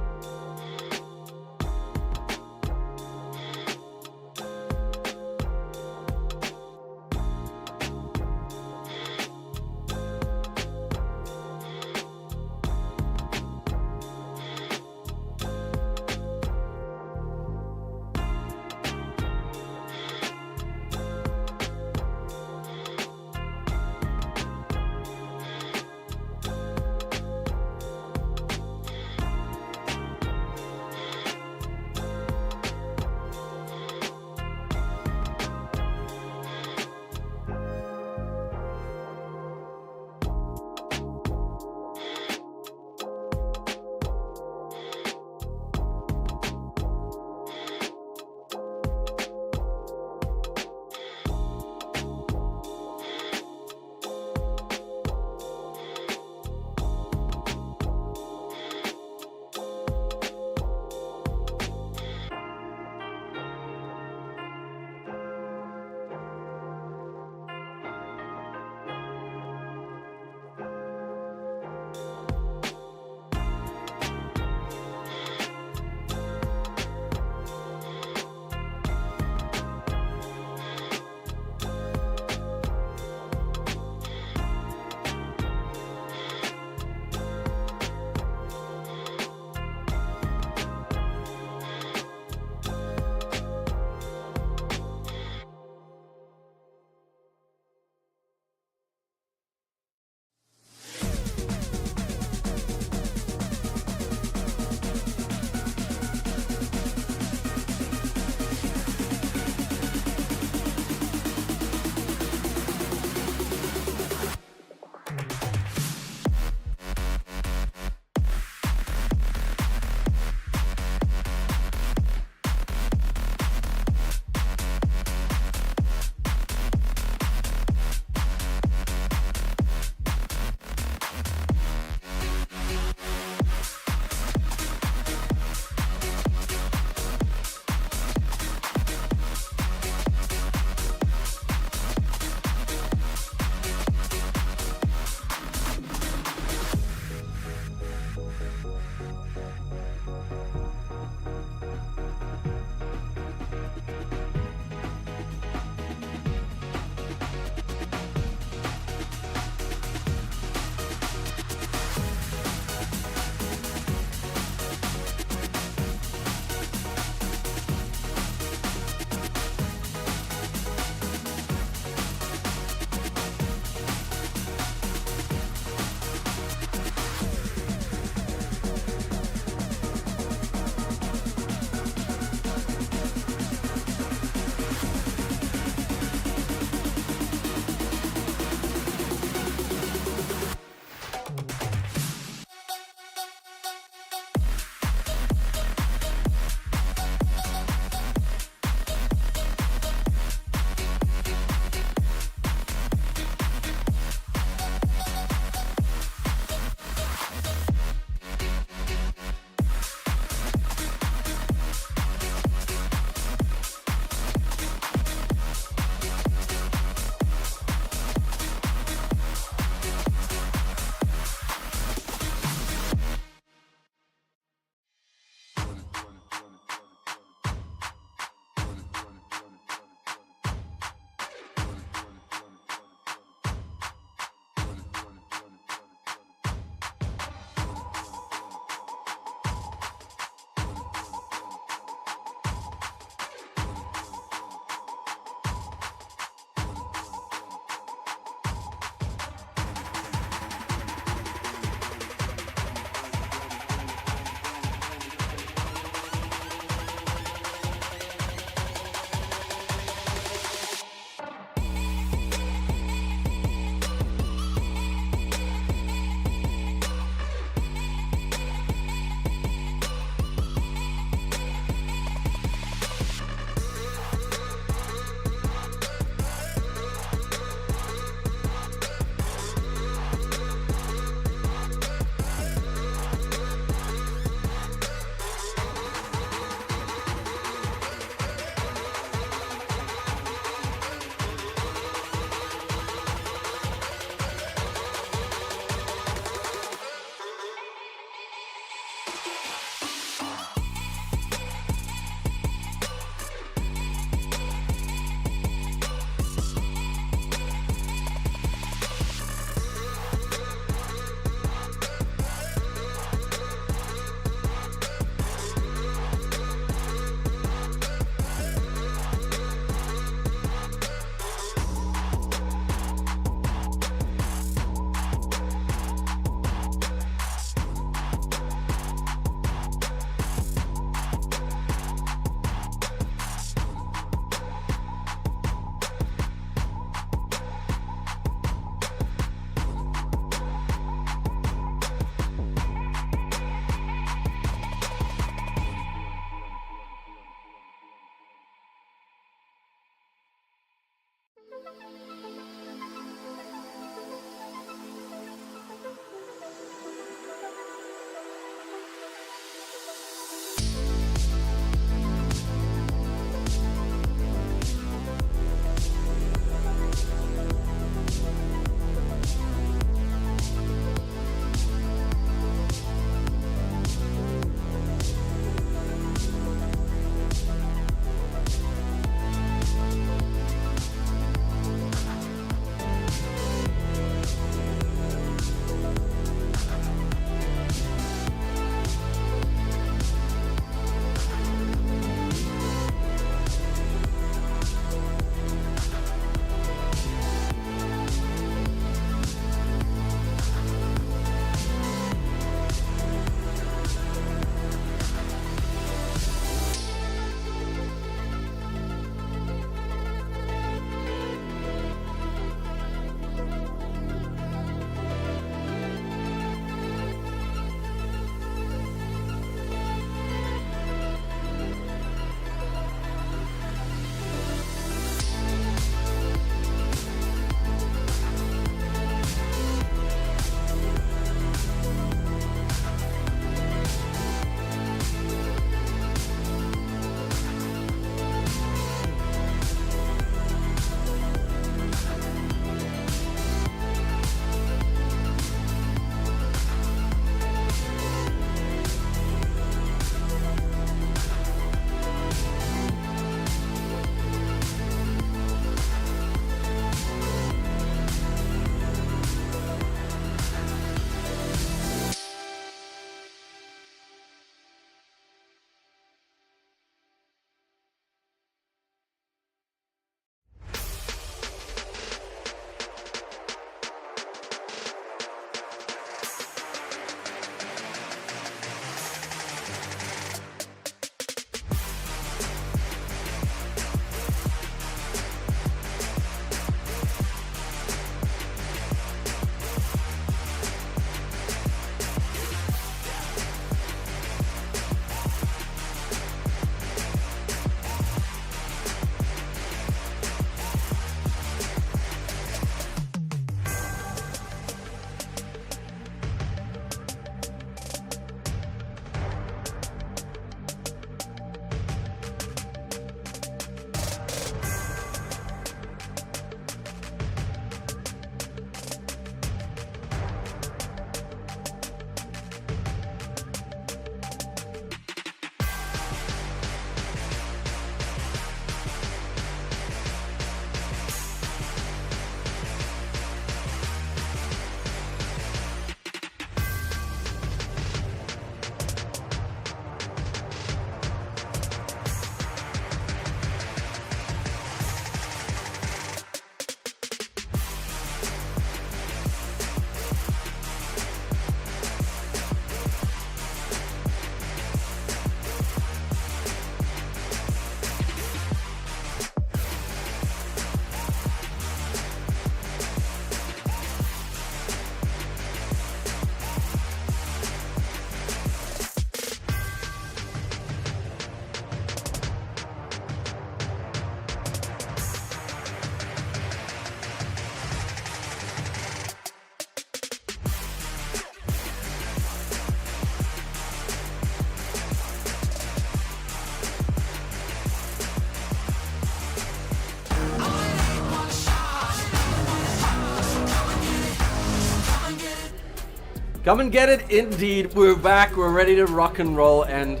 Come and get it, indeed. We're back, we're ready to rock and roll, and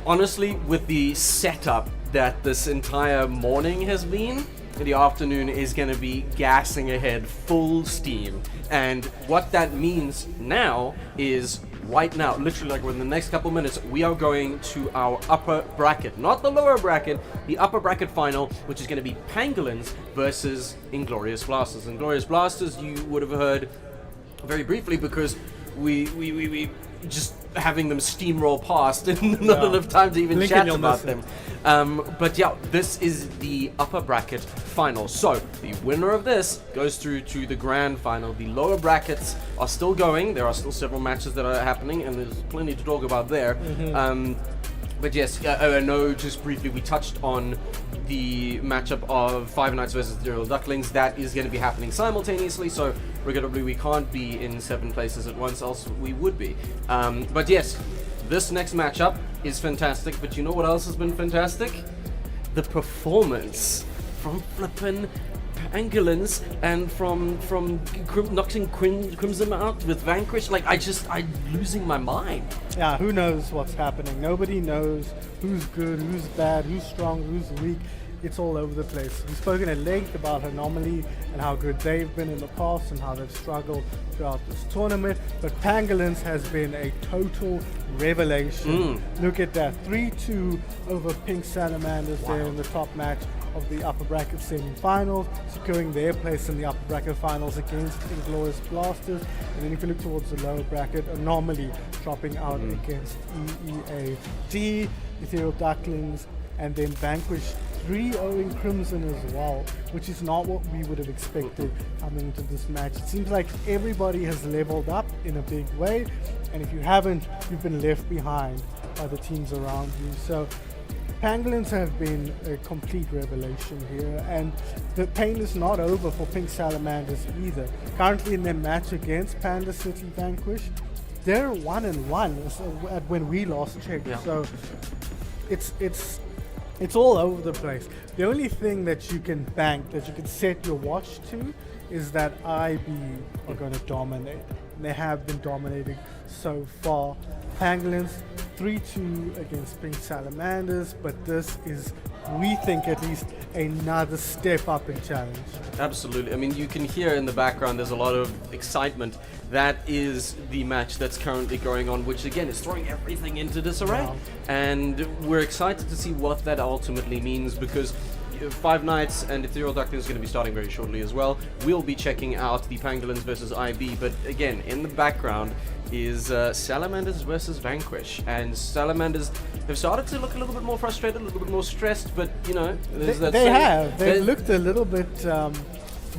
honestly, with the setup that this entire morning has been, the afternoon is going to be gassing ahead full steam. And what that means now is right now, literally like within the next couple minutes, we are going to our upper bracket, not the lower bracket, the upper bracket final, which is going to be Pangolins versus Inglorious Blasters. Inglorious Blasters, you would have heard very briefly because we just having them steamroll past and not enough time to even chat about them. But yeah, this is the upper bracket final. So the winner of this goes through to the grand final. The lower brackets are still going. There are still several matches that are happening, and there's plenty to talk about there. But yes, I know just briefly we touched on the matchup of Five Nights versus Ethereal Ducklings. That is going to be happening simultaneously, so regrettably we can't be in 7 places at once, else we would be. But yes, this next matchup is fantastic, but you know what else has been fantastic? The performance from flippin' Pangolins and from knocking Crimson out with Vanquish. Like, I'm losing my mind. Yeah, who knows what's happening? Nobody knows who's good, who's bad, who's strong, who's weak. It's all over the place. We've spoken at length about Anomaly and how good they've been in the past and how they've struggled throughout this tournament. But Pangolins has been a total revelation. Look at that. 3-2 over Pink Salamanders there in the top match of the upper bracket semi-finals, securing their place in the upper bracket finals against Inglorious Blasters. And then if you look towards the lower bracket, Anomaly dropping out against EEAD, Ethereal Ducklings, and then Vanquish 3-0 Crimson as well, which is not what we would have expected coming into this match. It seems like everybody has leveled up in a big way, and if you haven't, you've been left behind by the teams around you. So Pangolins have been a complete revelation here, and the pain is not over for Pink Salamanders either. Currently in their match against Panda City Vanquish, they're 1-1 when we last checked. So it's all over the place. The only thing that you can bank, that you can set your watch to, is that IB are going to dominate. And they have been dominating so far. Pangolins 3-2 against Pink Salamanders, but this is, we think at least, another step up in challenge. Absolutely. I mean, you can hear in the background there's a lot of excitement. That is the match that's currently going on, which again is throwing everything into disarray. Wow. And we're excited to see what that ultimately means, because Five Nights and Ethereal Ducklings is going to be starting very shortly as well. We'll be checking out the Pangolins versus IB, but again, in the background is Salamanders versus Vanquish. And Salamanders have started to look a little bit more frustrated, a little bit more stressed, but you know, They've looked a little bit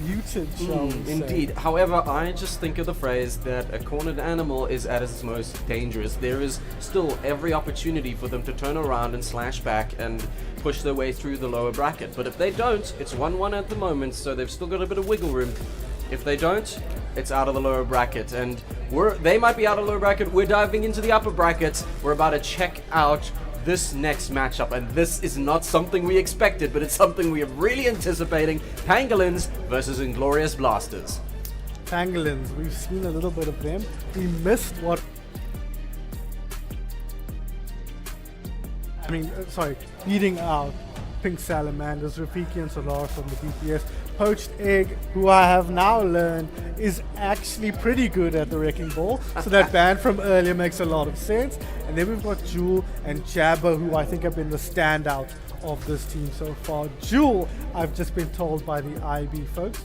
muted, shall we say. Indeed. However, I just think of the phrase that a cornered animal is at its most dangerous. There is still every opportunity for them to turn around and slash back and push their way through the lower bracket. But if they don't, it's 1-1 at the moment, so they've still got a bit of wiggle room. If they don't, it's out of the lower bracket, and they might be out of the lower bracket. We're diving into the upper brackets. We're about to check out this next matchup, and this is not something we expected, but it's something we are really anticipating. Pangolins versus Inglorious Blasters. Pangolins, we've seen a little bit of them. We missed beating out Pink Salamanders, Rafiki and Solar from the BPS. Poached Egg, who I have now learned is actually pretty good at the Wrecking Ball, so that ban from earlier makes a lot of sense. And then we've got Jewel and Jabba, who I think have been the standout of this team so far. Jewel, I've just been told by the IB folks,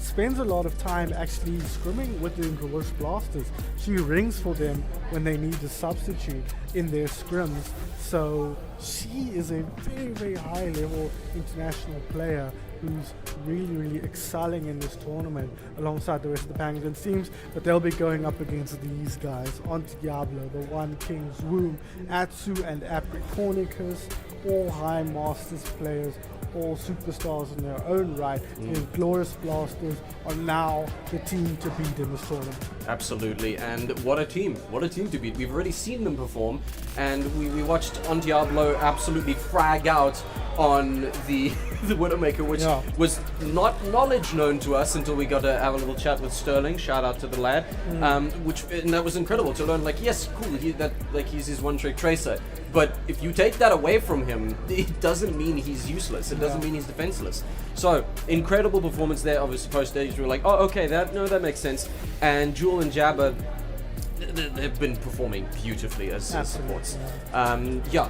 spends a lot of time actually scrimming with the Inglorious Blasters. She rings for them when they need a substitute in their scrims. So she is a very, very high level international player who's really, really excelling in this tournament alongside the rest of the Pangolins teams. But they'll be going up against these guys on Diablo, the One King's Womb, Atsu and Apricornicus, all high masters players, all superstars in their own right. The Inglorious Blasters are now the team to beat in this tournament. Absolutely, and what a team to beat. We've already seen them perform, and we watched on Diablo absolutely frag out on the Widowmaker, which Yeah. was not knowledge known to us until we got to have a little chat with Sterling. Shout out to the lad, and that was incredible to learn. Like, yes, cool, he's his one-trick tracer, but if you take that away from him, it doesn't mean he's useless. It doesn't mean he's defenseless. So incredible performance there. Obviously, post stage we were like, oh, okay, that makes sense. And Jewel and Jabba, they've been performing beautifully as supports.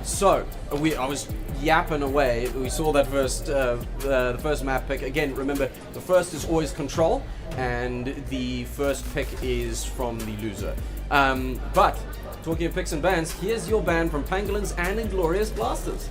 So I was yapping away. We saw that the first map pick. Again, remember, the first is always control, and the first pick is from the loser. But talking of picks and bans, here's your ban from Pangolins and Inglorious Blasters.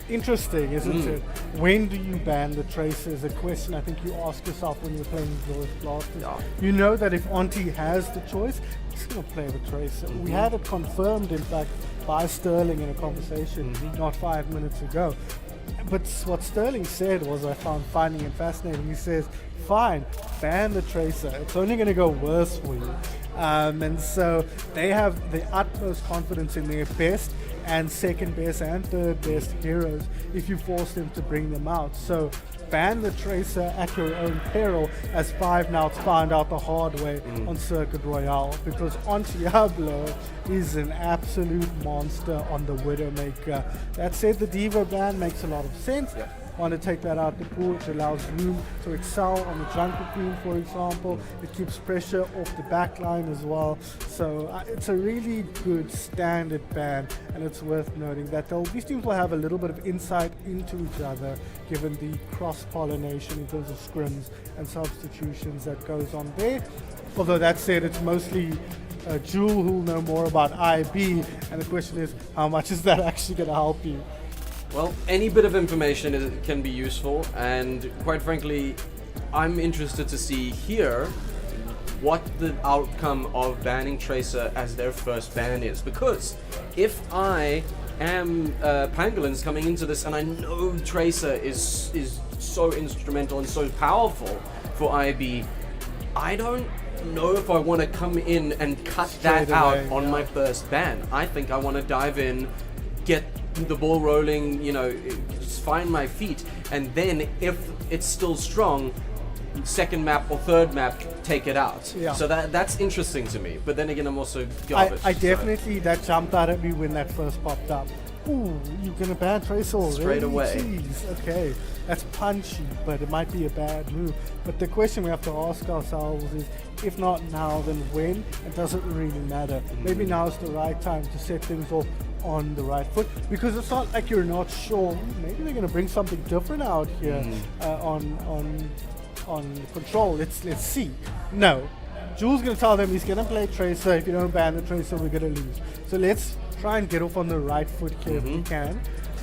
Interesting, isn't it? When do you ban the tracer is a question I think you ask yourself when you're playing Glorious Blasters. Yeah. You know that if Auntie has the choice, he's going to play the tracer. We had it confirmed, in fact, by Sterling in a conversation not 5 minutes ago. But what Sterling said was, I found funny and fascinating. He says, fine, ban the tracer. It's only going to go worse for you. And so they have the utmost confidence in their best and second best and third best heroes if you force them to bring them out. So ban the tracer at your own peril, as Five Nights found out the hard way on Circuit Royale, because Diablo is an absolute monster on the Widowmaker. That said, the Diva ban makes a lot of sense. Want to take that out the pool, which allows room to excel on the Jungle Queen, for example. It keeps pressure off the backline as well. So it's a really good standard ban, and it's worth noting that these teams will have a little bit of insight into each other, given the cross-pollination in terms of scrims and substitutions that goes on there. Although that said, it's mostly Jewel who'll know more about IB, and the question is, how much is that actually going to help you? Well, any bit of information can be useful, and quite frankly, I'm interested to see here what the outcome of banning Tracer as their first ban is. Because if I am Pangolins coming into this, and I know Tracer is so instrumental and so powerful for IB, I don't know if I want to come in and cut that out on my first ban. I think I want to dive in, get the ball rolling, just find my feet, and then if it's still strong, second map or third map, take it out. Yeah. So that's interesting to me. But then again, I'm also garbage. I definitely, that jumped out at me when that first popped up. Ooh, you're gonna ban Tracer already? Straight away. Jeez, okay. That's punchy, but it might be a bad move. But the question we have to ask ourselves is, if not now, then when? It doesn't really matter. Maybe now is the right time to set things off on the right foot, because it's not like you're not sure. Maybe they're going to bring something different out here on control. Let's see. No, Jules going to tell them he's going to play Tracer. If you don't ban the Tracer, we're going to lose. So let's try and get off on the right foot here if we can,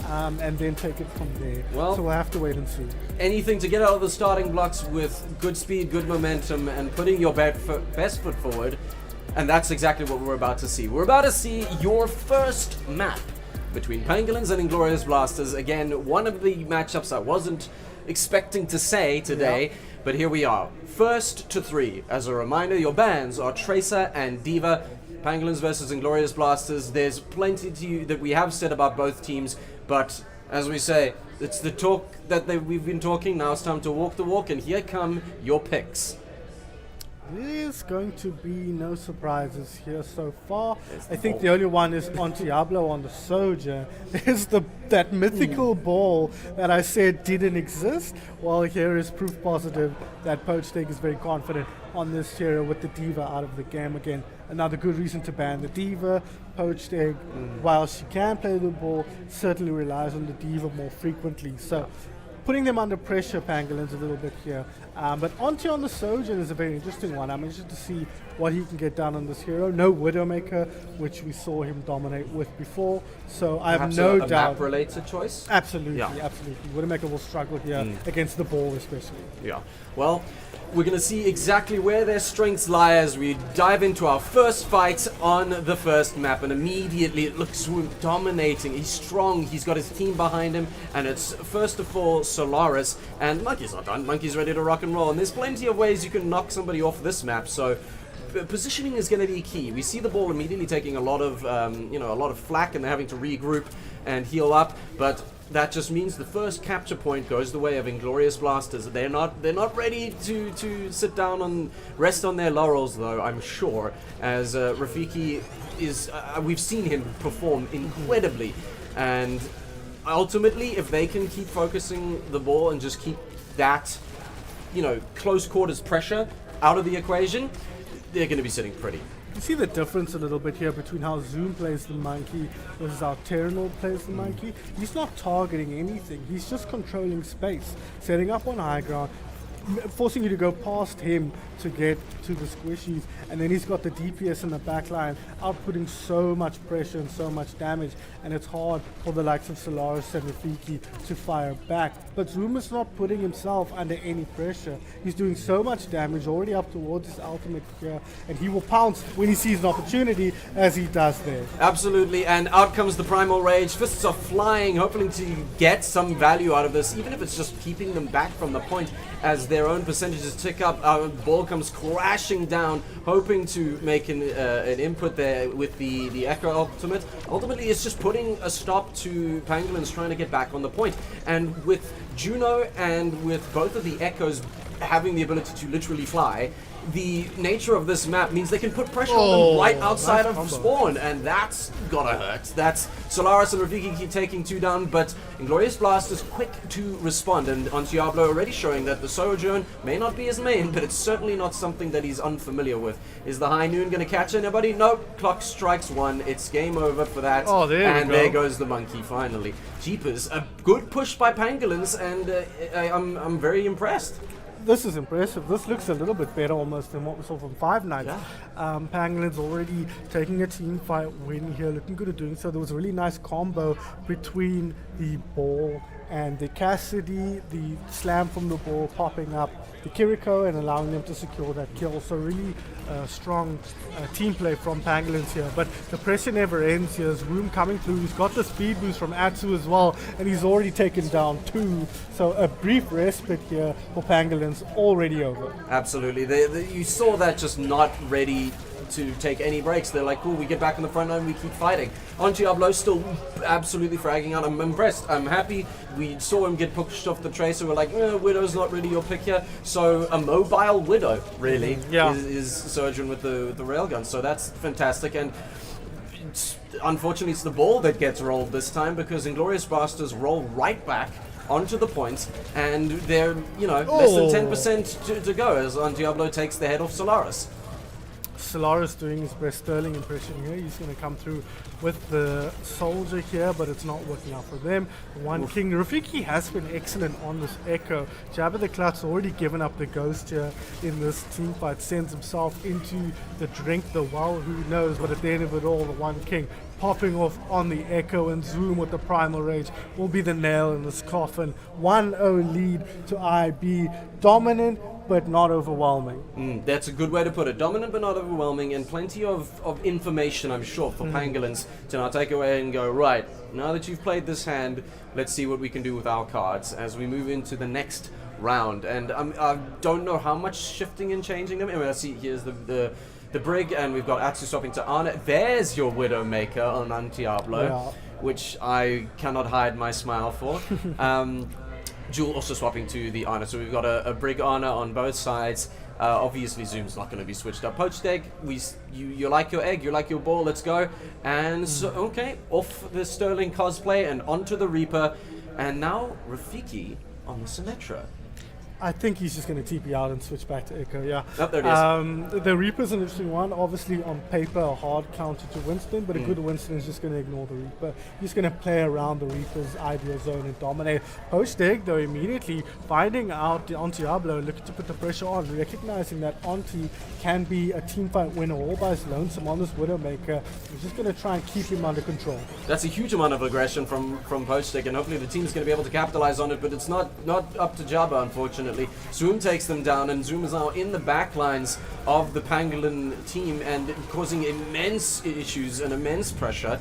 and then take it from there. Well, so we'll have to wait and see. Anything to get out of the starting blocks with good speed, good momentum, and putting your best foot forward. And that's exactly what we're about to see. We're about to see your first map between Pangolins and Inglorious Blasters. Again, one of the matchups I wasn't expecting to say today, but here we are. First to three. As a reminder, your bans are Tracer and Diva. Pangolins versus Inglorious Blasters. There's plenty that we have said about both teams, but as we say, it's the talk that we've been talking. Now it's time to walk the walk, and here come your picks. There's going to be no surprises here so far. I think the only one is on Diablo on the Soldier. There's that mythical ball that I said didn't exist. Well, here is proof positive that Poached Egg is very confident on this hero with the Diva out of the game again. Another good reason to ban the Diva. Poached Egg, while she can play the ball, certainly relies on the Diva more frequently. So putting them under pressure, Pangolins, a little bit here. But Onti on the Sojourn is a very interesting one. I'm interested to see what he can get done on this hero. No Widowmaker, which we saw him dominate with before. So I have no doubt. A map-related choice? Absolutely, absolutely. Widowmaker will struggle here against the ball especially. Yeah. Well, we're going to see exactly where their strengths lie as we dive into our first fight on the first map, and immediately it looks dominating. He's strong, he's got his team behind him, and it's first of all Solaris, and Monkey's not done. Monkey's ready to rock and roll, and there's plenty of ways you can knock somebody off this map, so positioning is going to be key. We see the ball immediately taking a lot of flack, and they're having to regroup and heal up, but that just means the first capture point goes the way of Inglorious Blasters. They're not ready to sit down and rest on their laurels, though, I'm sure, as Rafiki is, we've seen him perform incredibly, and ultimately, if they can keep focusing the ball and just keep that, close quarters pressure out of the equation, they're going to be sitting pretty. You see the difference a little bit here between how Zoom plays the monkey versus how Terranor plays the monkey. He's not targeting anything. He's just controlling space, setting up on high ground, forcing you to go past him to get to the squishies, and then he's got the DPS in the back line outputting so much pressure and so much damage, and it's hard for the likes of Solaris and Rafiki to fire back. But Zoom is not putting himself under any pressure. He's doing so much damage already up towards his ultimate here, and he will pounce when he sees an opportunity, as he does there. Absolutely, and out comes the Primal Rage. Fists are flying, hoping to get some value out of this, even if it's just keeping them back from the point as their own percentages tick up. Ball comes crashing down, hoping to make an input there with the Echo ultimate. Ultimately, it's just putting a stop to Pangolins trying to get back on the point. And with Juno and with both of the Echoes having the ability to literally fly, the nature of this map means they can put pressure on them right outside of spawn, and that's gotta hurt. That's Solaris and Rafiki keep taking 2 down, but Inglorious Blast is quick to respond, and on Diablo already showing that the Sojourn may not be his main, but it's certainly not something that he's unfamiliar with. Is the High Noon gonna catch anybody? Nope. Clock strikes 1. It's game over for that. Oh, there goes the monkey finally. Jeepers, a good push by Pangolins, and I'm very impressed. This is impressive. This looks a little bit better almost than what we saw from Five Nights. Yeah. Pangolin's already taking a team fight win here, looking good at doing so. There was a really nice combo between the ball and the Cassidy, the slam from the ball popping up the Kiriko and allowing them to secure that kill. So really strong team play from Pangolins here. But the pressure never ends here. There's Room coming through. He's got the speed boost from Atsu as well, and he's already taken down 2. So a brief respite here for Pangolins, already over. Absolutely. You saw that just not ready to take any breaks. They're like, cool, we get back in the front line, we keep fighting. On Diablo still absolutely fragging out. I'm impressed. I'm happy. We saw him get pushed off the tracer. We're like, Widow's not really your pick here. So a mobile Widow, really, is Surgeon with the railgun. So that's fantastic. And unfortunately, it's the ball that gets rolled this time, because Inglorious Bastards roll right back onto the points, and they're, less than 10% to go as On Diablo takes the head off Solaris. Solaris doing his best Sterling impression here. He's going to come through with the soldier here, but it's not working out for them. One King. Rafiki has been excellent on this Echo. Jabba the Clut's already given up the ghost here in this team fight, sends himself into the drink, the well, who knows, but at the end of it all, the One King popping off on the Echo, and Zoom with the Primal Rage will be the nail in this coffin. 1-0 lead to IB. Dominant, but not overwhelming. That's a good way to put it. Dominant but not overwhelming, and plenty of information, I'm sure, for Pangolins to now take away and go, right, now that you've played this hand, let's see what we can do with our cards as we move into the next round. And I don't know how much shifting and changing them. I mean, I see here's the Brig, and we've got Atsu swapping to Arna. There's your Widowmaker on Diablo, which I cannot hide my smile for. Jewel also swapping to the Arna, so we've got a Brig Arna on both sides. Obviously, Zoom's not going to be switched up. Poached egg, you like your egg, you like your ball, let's go. And so, okay, off the Sterling cosplay and onto the Reaper. And now Rafiki on the Symmetra. I think he's just going to TP out and switch back to Echo, Oh, there it is. The Reaper's an interesting one. Obviously, on paper, a hard counter to Winston, but a good Winston is just going to ignore the Reaper. He's going to play around the Reaper's ideal zone and dominate. Poached egg, though, immediately finding out on Diablo, looking to put the pressure on, recognizing that Auntie can be a teamfight winner all by his lonesome on this Widowmaker. He's just going to try and keep him under control. That's a huge amount of aggression from Poached egg, and hopefully the team's going to be able to capitalize on it, but it's not up to Jabba, unfortunately. Zoom takes them down, and Zoom is now in the back lines of the Pangolin team and causing immense issues and immense pressure.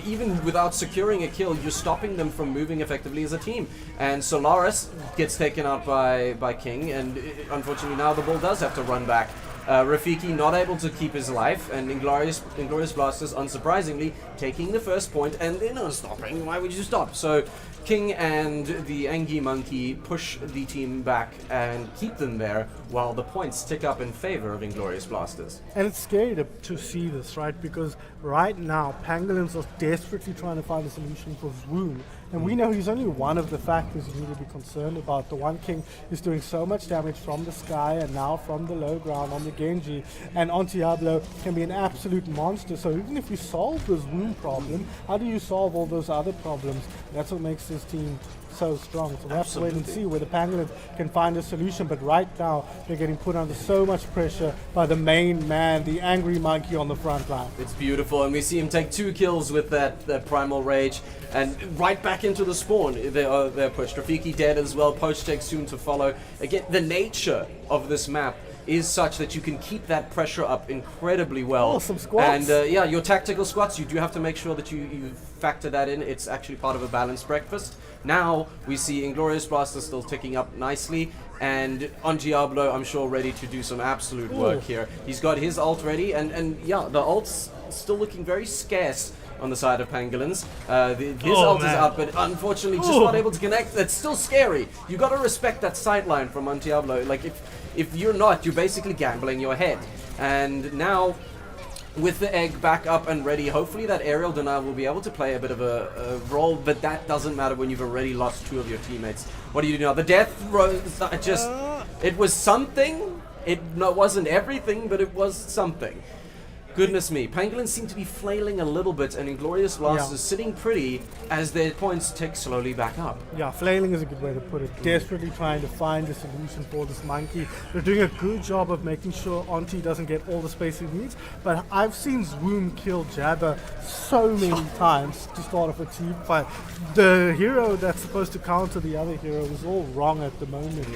Even without securing a kill, you're stopping them from moving effectively as a team. And Solaris gets taken out by King, and unfortunately now the ball does have to run back. Rafiki not able to keep his life, and Inglorious Blasters, unsurprisingly, taking the first point, and they're not stopping. Why would you stop? So King and the Angie Monkey push the team back and keep them there while the points tick up in favor of Inglorious Blasters. And it's scary to see this, right? Because right now, Pangolins are desperately trying to find a solution for Zoom. And we know he's only one of the factors you need to be concerned about. The One King is doing so much damage from the sky and now from the low ground on the Genji. And on Diablo can be an absolute monster. So even if you solve this Zoom problem, how do you solve all those other problems? That's what makes this team so strong. So we'll have to wait and see where the Pangolins can find a solution. But right now, they're getting put under so much pressure by the main man, the Angry Monkey on the front line. It's beautiful, and we see him take 2 kills with that Primal Rage, and right back into the spawn. They're pushed. Rafiki dead as well. Poach-Tech soon to follow. Again, the nature of this map is such that you can keep that pressure up incredibly well. Oh, some squats. And yeah, your tactical squats, you do have to make sure that you factor that in. It's actually part of a balanced breakfast. Now we see Inglorious Blaster still ticking up nicely, and on Diablo, I'm sure ready to do some absolute work here. He's got his ult ready, and yeah, the ult's still looking very scarce on the side of Pangolins. His ult is up, but unfortunately just not able to connect. That's still scary. You gotta respect that sideline from on Diablo. Like, if you're not, you're basically gambling your head. And now, with the egg back up and ready, hopefully that aerial denial will be able to play a bit of a role, but that doesn't matter when you've already lost 2 of your teammates. What do you do now? The death rose, it was something. It wasn't everything, but it was something. Goodness me, Pangolins seem to be flailing a little bit, and Inglorious Blasters sitting pretty as their points tick slowly back up. Yeah, flailing is a good way to put it. Desperately trying to find a solution for this monkey. They're doing a good job of making sure Auntie doesn't get all the space he needs, but I've seen Zoom kill Jabba so many times to start off a team fight. The hero that's supposed to counter the other hero is all wrong at the moment,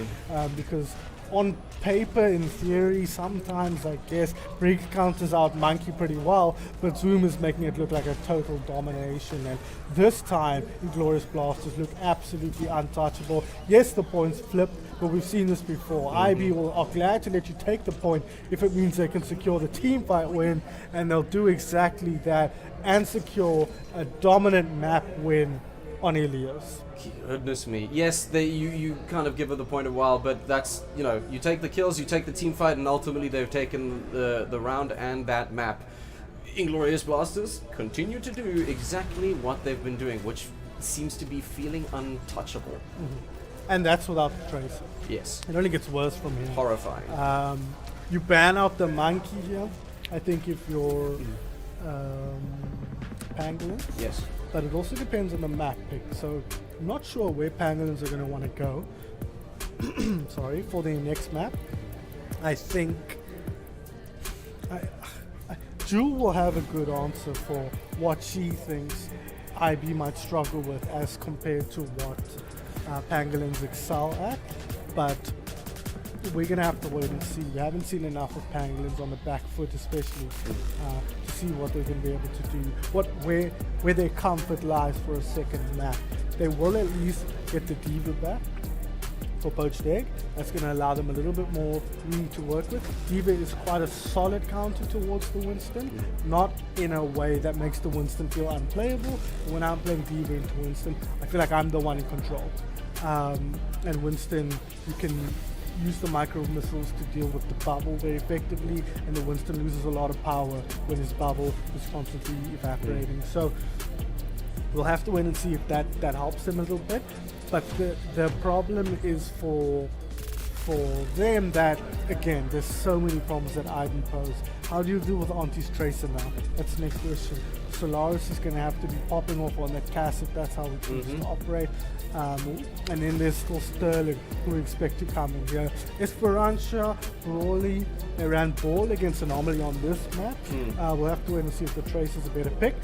because on paper, in theory, sometimes I guess Brig counters out Monkey pretty well, but Zoom is making it look like a total domination, and this time Inglorious Blasters look absolutely untouchable. Yes, the points flipped, but we've seen this before. IB are glad to let you take the point if it means they can secure the team fight win, and they'll do exactly that and secure a dominant map win on Ilios. Goodness me. Yes, you kind of give it the point a while, but that's, you take the kills, you take the team fight, and ultimately they've taken the round and that map. Inglorious Blasters continue to do exactly what they've been doing, which seems to be feeling untouchable. And that's without the Tracer. Yes. It only gets worse from here. Horrifying. You ban out the monkey here, I think, if you're Pangolins. Yes. But it also depends on the map pick. So I'm not sure where Pangolins are going to want to go. Sorry, for the next map. I think Jewel will have a good answer for what she thinks IB might struggle with as compared to what Pangolins excel at. But we're going to have to wait and see. We haven't seen enough of Pangolins on the back foot, especially to see what they're going to be able to do, where their comfort lies for a second map. They will at least get the Diva back for Poached Egg. That's going to allow them a little bit more room to work with. Diva is quite a solid counter towards the Winston, not in a way that makes the Winston feel unplayable. But when I'm playing Diva into Winston, I feel like I'm the one in control. And Winston, you can use the micro missiles to deal with the bubble very effectively, and the Winston loses a lot of power when his bubble is constantly evaporating. So we'll have to wait and see if that helps them a little bit. But the problem is for them that, again, there's so many problems that Iden pose. How do you deal with Auntie's Tracer now? That's the next question. Solaris is going to have to be popping off on that cast if that's how we choose to operate. And then there's still Sterling, who we expect to come in here. Esperanza, Brawley, they ran Ball against Anomaly on this map. We'll have to wait and see if the Tracer's a better pick.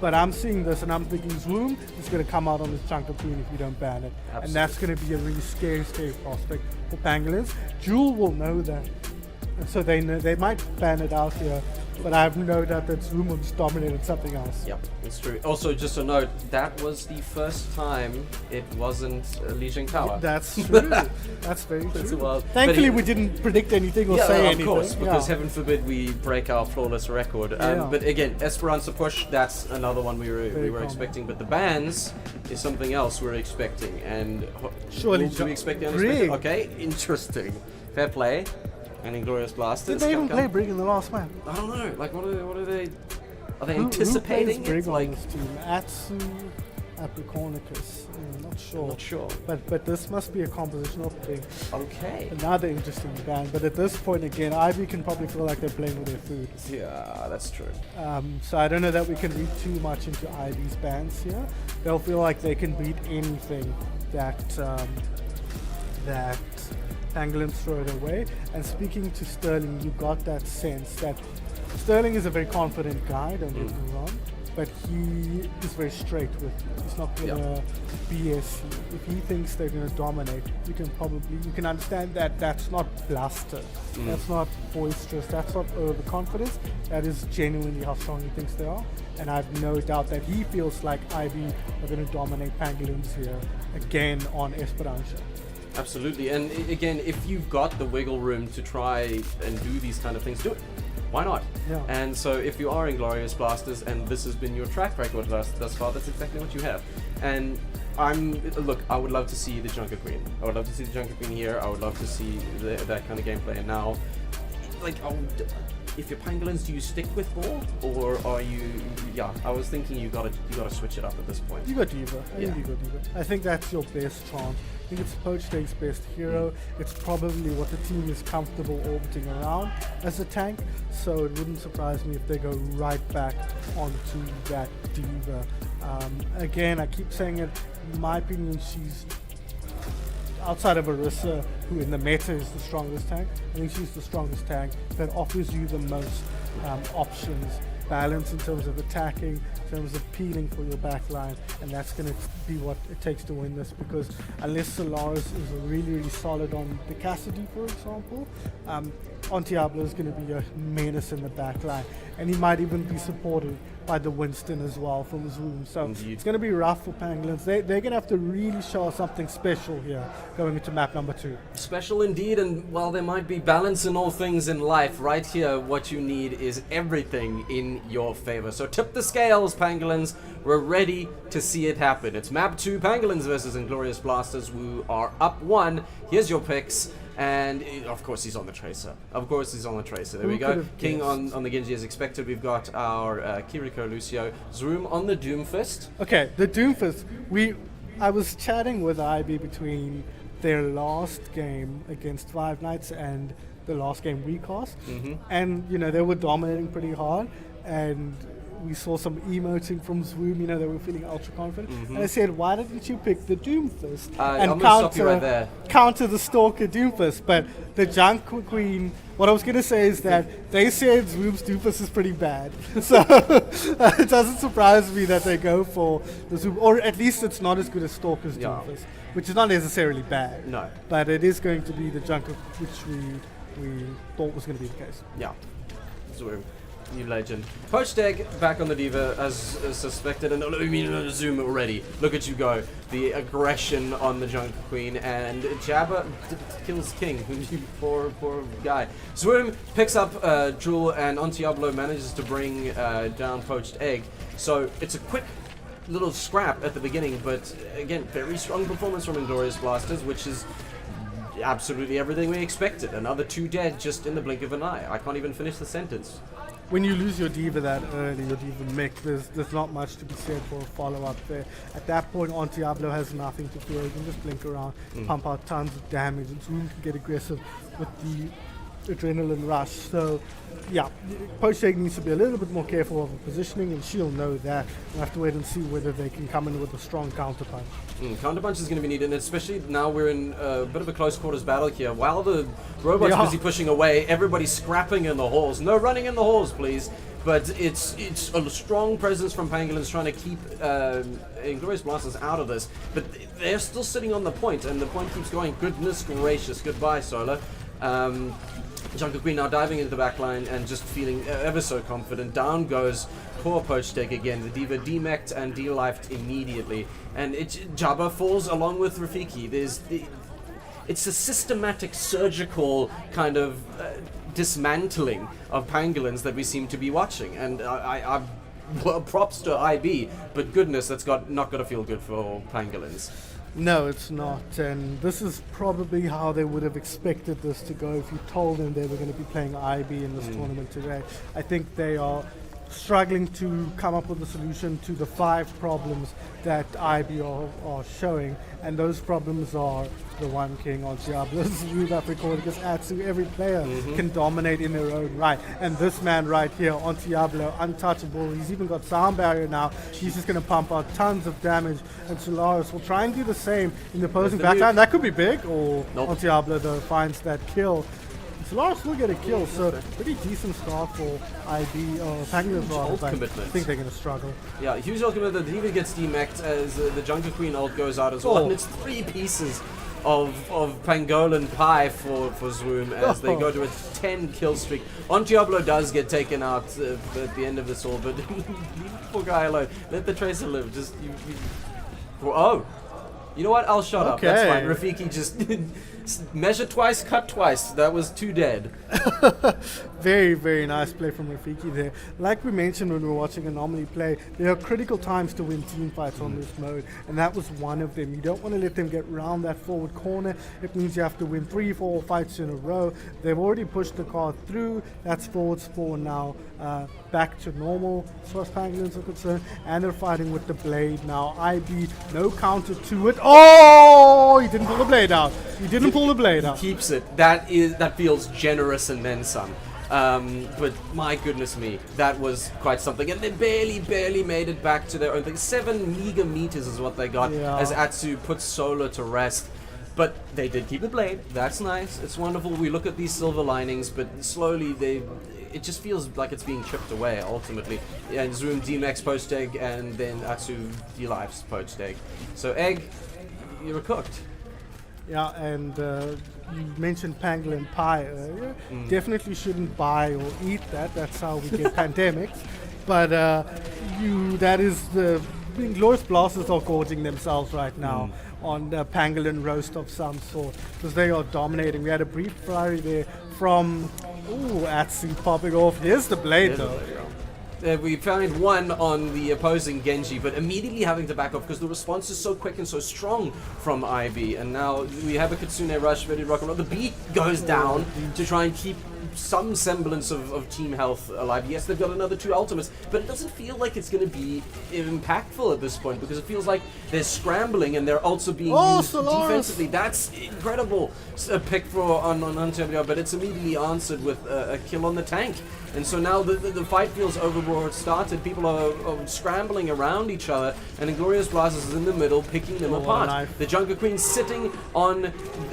But I'm seeing this and I'm thinking Zoom is going to come out on this chunk of green if you don't ban it. Absolutely. And that's going to be a really scary prospect for Pangolins. Jewel will know that. And so they know they might ban it out here but I have no doubt that Zoom will just dominated something else. Yep, it's true. Also, just a note, that was the first time it wasn't Legion Tower. That's true. That's very That's true. wild. Thankfully, But we didn't predict anything or yeah, say of anything. course, because yeah. heaven forbid we break our flawless record. Yeah. But again, Esperanza push, that's another one we were common. expecting. But the bans is something else we're expecting. And Surely do we expect the unexpected? Brig. Okay, interesting. Fair play. And Inglorious Blasters. Did they even come- play Brig in the last match? I don't know. Like, what are they? Are they Who anticipating plays Brig it? on Like, this team? Atsu, Apricornicus. Not sure. not sure. But this must be a composition of Brig. Okay. Another interesting band. But at this point again, Ivy can probably feel like they're playing with their food. Yeah, that's true. So I don't know that we can read too much into Ivy's bands here. They'll feel like they can beat anything that that Pangolins throw it away. And speaking to Sterling, you got that sense that Sterling is a very confident guy, don't get me wrong, but he is very straight with you. He's not gonna BS you. If he thinks they're gonna dominate, you can understand that that's not bluster, that's not boisterous, that's not overconfidence. That is genuinely how strong he thinks they are. And I have no doubt that he feels like Ivy are gonna dominate Pangolins here again on Esperanza. Absolutely, and again, if you've got the wiggle room to try and do these kind of things, do it. Why not? Yeah. And so if you are Inglorious Blasters and this has been your track record thus far, that's exactly what you have. And look, I would love to see the Junker Queen. I would love to see the Junker Queen here. I would love to see that kind of gameplay. And now, like, if you're Pangolins, do you stick with ball, or are you? Yeah, I was thinking you gotta switch it up at this point. You got Diva. I think Yeah. you got Diva. I think that's your best chance. I think it's Poachtake's best hero. It's probably what the team is comfortable orbiting around as a tank. So it wouldn't surprise me if they go right back onto that Diva. Again, I keep saying it. In my opinion, she's outside of Orisa, who in the meta is the strongest tank. I think she's the strongest tank that offers you the most options. Balance in terms of attacking, in terms of peeling for your backline, and that's going to be what it takes to win this, because unless Solaris is really, really solid on the Cassidy, for example, Ontiablo is going to be a menace in the backline, and he might even be supported by the Winston as well from Zoom. So Indeed. it's going to be rough for Pangolins. They're going to have to really show us something special here going into map number 2. Special indeed, and while there might be balance in all things in life, right here what you need is everything in your favor. So tip the scales, Pangolins. We're ready to see it happen. It's map 2, Pangolins versus Inglorious Blasters, who are up 1. Here's your picks. And of course he's on the Tracer. Of course he's on the Tracer. There Who we go. could've King guessed? on the Genji as expected. We've got our Kiriko Lucio. Zoom on the Doomfist. Okay, the Doomfist. I was chatting with IB between their last game against Five Nights and the last game we cast, and they were dominating pretty hard, and we saw some emoting from Zoom, they were feeling ultra confident. And I said, why didn't you pick the Doomfist and I'm gonna stop you right there. counter the Stalker Doomfist? But the Junker Queen, what I was going to say is that they said Zoom's Doomfist is pretty bad. So it doesn't surprise me that they go for the Zoom, or at least it's not as good as Stalker's Yeah. Doomfist, which is not necessarily bad. No. But it is going to be the Junker, which we thought was going to be the case. Yeah. Zoom. New legend. Poachdeg back on the Diva as suspected, and Zoom already. Look at you go. The aggression on the Junker Queen, and Jabba kills King. Poor guy. Zoom picks up Jewel, and Ontiablo manages to bring down Poached Egg. So it's a quick little scrap at the beginning, but again, very strong performance from Inglorious Blasters, which is absolutely everything we expected. Another 2 dead just in the blink of an eye. I can't even finish the sentence. When you lose your Diva that early, your Diva mech, there's not much to be said for a follow-up there. At that point, Ontiablo has nothing to fear. He can just blink around, pump out tons of damage, and Zoom can get aggressive with the adrenaline rush. So, yeah, Poachdeg needs to be a little bit more careful of her positioning, and she'll know that. We'll have to wait and see whether they can come in with a strong counterpunch. Counterpunch is going to be needed, and especially now we're in a bit of a close quarters battle here. While the robot's busy pushing away, everybody's scrapping in the halls. No running in the halls, please. But it's a strong presence from Pangolins trying to keep Inglorious Blasters out of this. But they're still sitting on the point, and the point keeps going. Goodness gracious. Goodbye, Solar. Jungle Queen now diving into the backline and just feeling ever so confident. Down goes poor Poach Deck again. The Diva demeched and delifed immediately. And Jabba falls along with Rafiki. It's a systematic, surgical kind of dismantling of pangolins that we seem to be watching. And well, props to IB, but goodness, that's not going to feel good for pangolins. No, it's not, and this is probably how they would have expected this to go if you told them they were going to be playing IB in this tournament today. I think they are struggling to come up with a solution to the 5 problems that IB are showing, and those problems are the One King on Diablo's South Africa, because Atsu, every player can dominate in their own right, and this man right here on Diablo, untouchable. He's even got sound barrier now. He's just going to pump out tons of damage, and Solaris will try and do the same in the opposing backline. That could be big, or on Diablo though finds that kill. Solaris will get a kill, so pretty decent start for IB, or Pangolins rather, but I think they're going to struggle. Yeah, huge ult commitment. The Diva gets demeched as the Jungle Queen ult goes out as well, and it's 3 pieces of pangolin pie for Zoom as they go to a 10 kill streak. On Diablo does get taken out at the end of this all, but leave the poor guy alone. Let the Tracer live. Just oh, you know what? I'll shut up. That's fine. Rafiki just measure twice, cut twice. That was 2 dead. Very, very nice play from Rafiki there. Like we mentioned when we were watching Anomaly play, there are critical times to win team fights on this mode, and that was one of them. You don't want to let them get round that forward corner. It means you have to win 3, 4 fights in a row. They've already pushed the card through. That's forward spawn now back to normal as far as Pangolins are concerned, and they're fighting with the blade now. IB, no counter to it. Oh, he didn't pull the blade out. He didn't pull the blade out. He keeps it. That feels generous and then some. But my goodness me, that was quite something. And they barely made it back to their own thing. 7 meager meters is what they got as Atsu puts Solar to rest. But they did keep the blade. That's nice. It's wonderful. We look at these silver linings, but slowly it just feels like it's being chipped away ultimately. And Zoom demecks Poach Egg, and then Atsu delives Poach Egg. So Egg, you're cooked. Yeah, and you mentioned pangolin pie earlier. Definitely shouldn't buy or eat that. That's how we get pandemics. But that is the Glorious Blasters are gorging themselves right now on the pangolin roast of some sort, because they are dominating. We had a brief flurry there from Atsu popping off. Here's the blade though. We found one on the opposing Genji, but immediately having to back off because the response is so quick and so strong from IB. And now we have a Kitsune rush, ready to rock and roll. The beat goes down to try and keep some semblance of team health alive. Yes, they've got another 2 ultimates, but it doesn't feel like it's going to be impactful at this point, because it feels like they're scrambling and they're also being used defensively. That's incredible. A pick for on Ontario, but it's immediately answered with a kill on the tank. And so now the fight feels over where it started. People are scrambling around each other, and Inglorious Blasters is in the middle, picking them apart. The Jungle Queen sitting on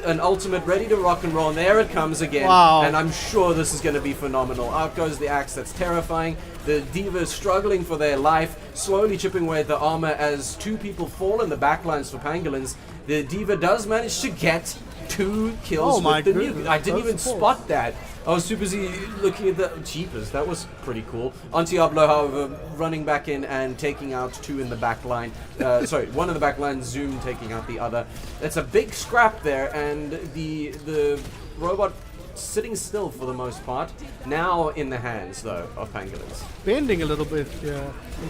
an ultimate, ready to rock and roll, and there it comes again. Wow. And I'm sure this is going to be phenomenal. Out goes the axe, that's terrifying. The Diva struggling for their life, slowly chipping away at the armor as 2 people fall in the backlines for Pangolins. The Diva does manage to get 2 kills with the nuke. I didn't even spot that. I was too busy looking at the Jeepers. That was pretty cool. On Diablo, however, running back in and taking out 2 in the back line. Sorry, 1 in the back line, Zoom taking out the other. It's a big scrap there, and the robot sitting still for the most part. Now in the hands, though, of Pangolins. Bending a little bit,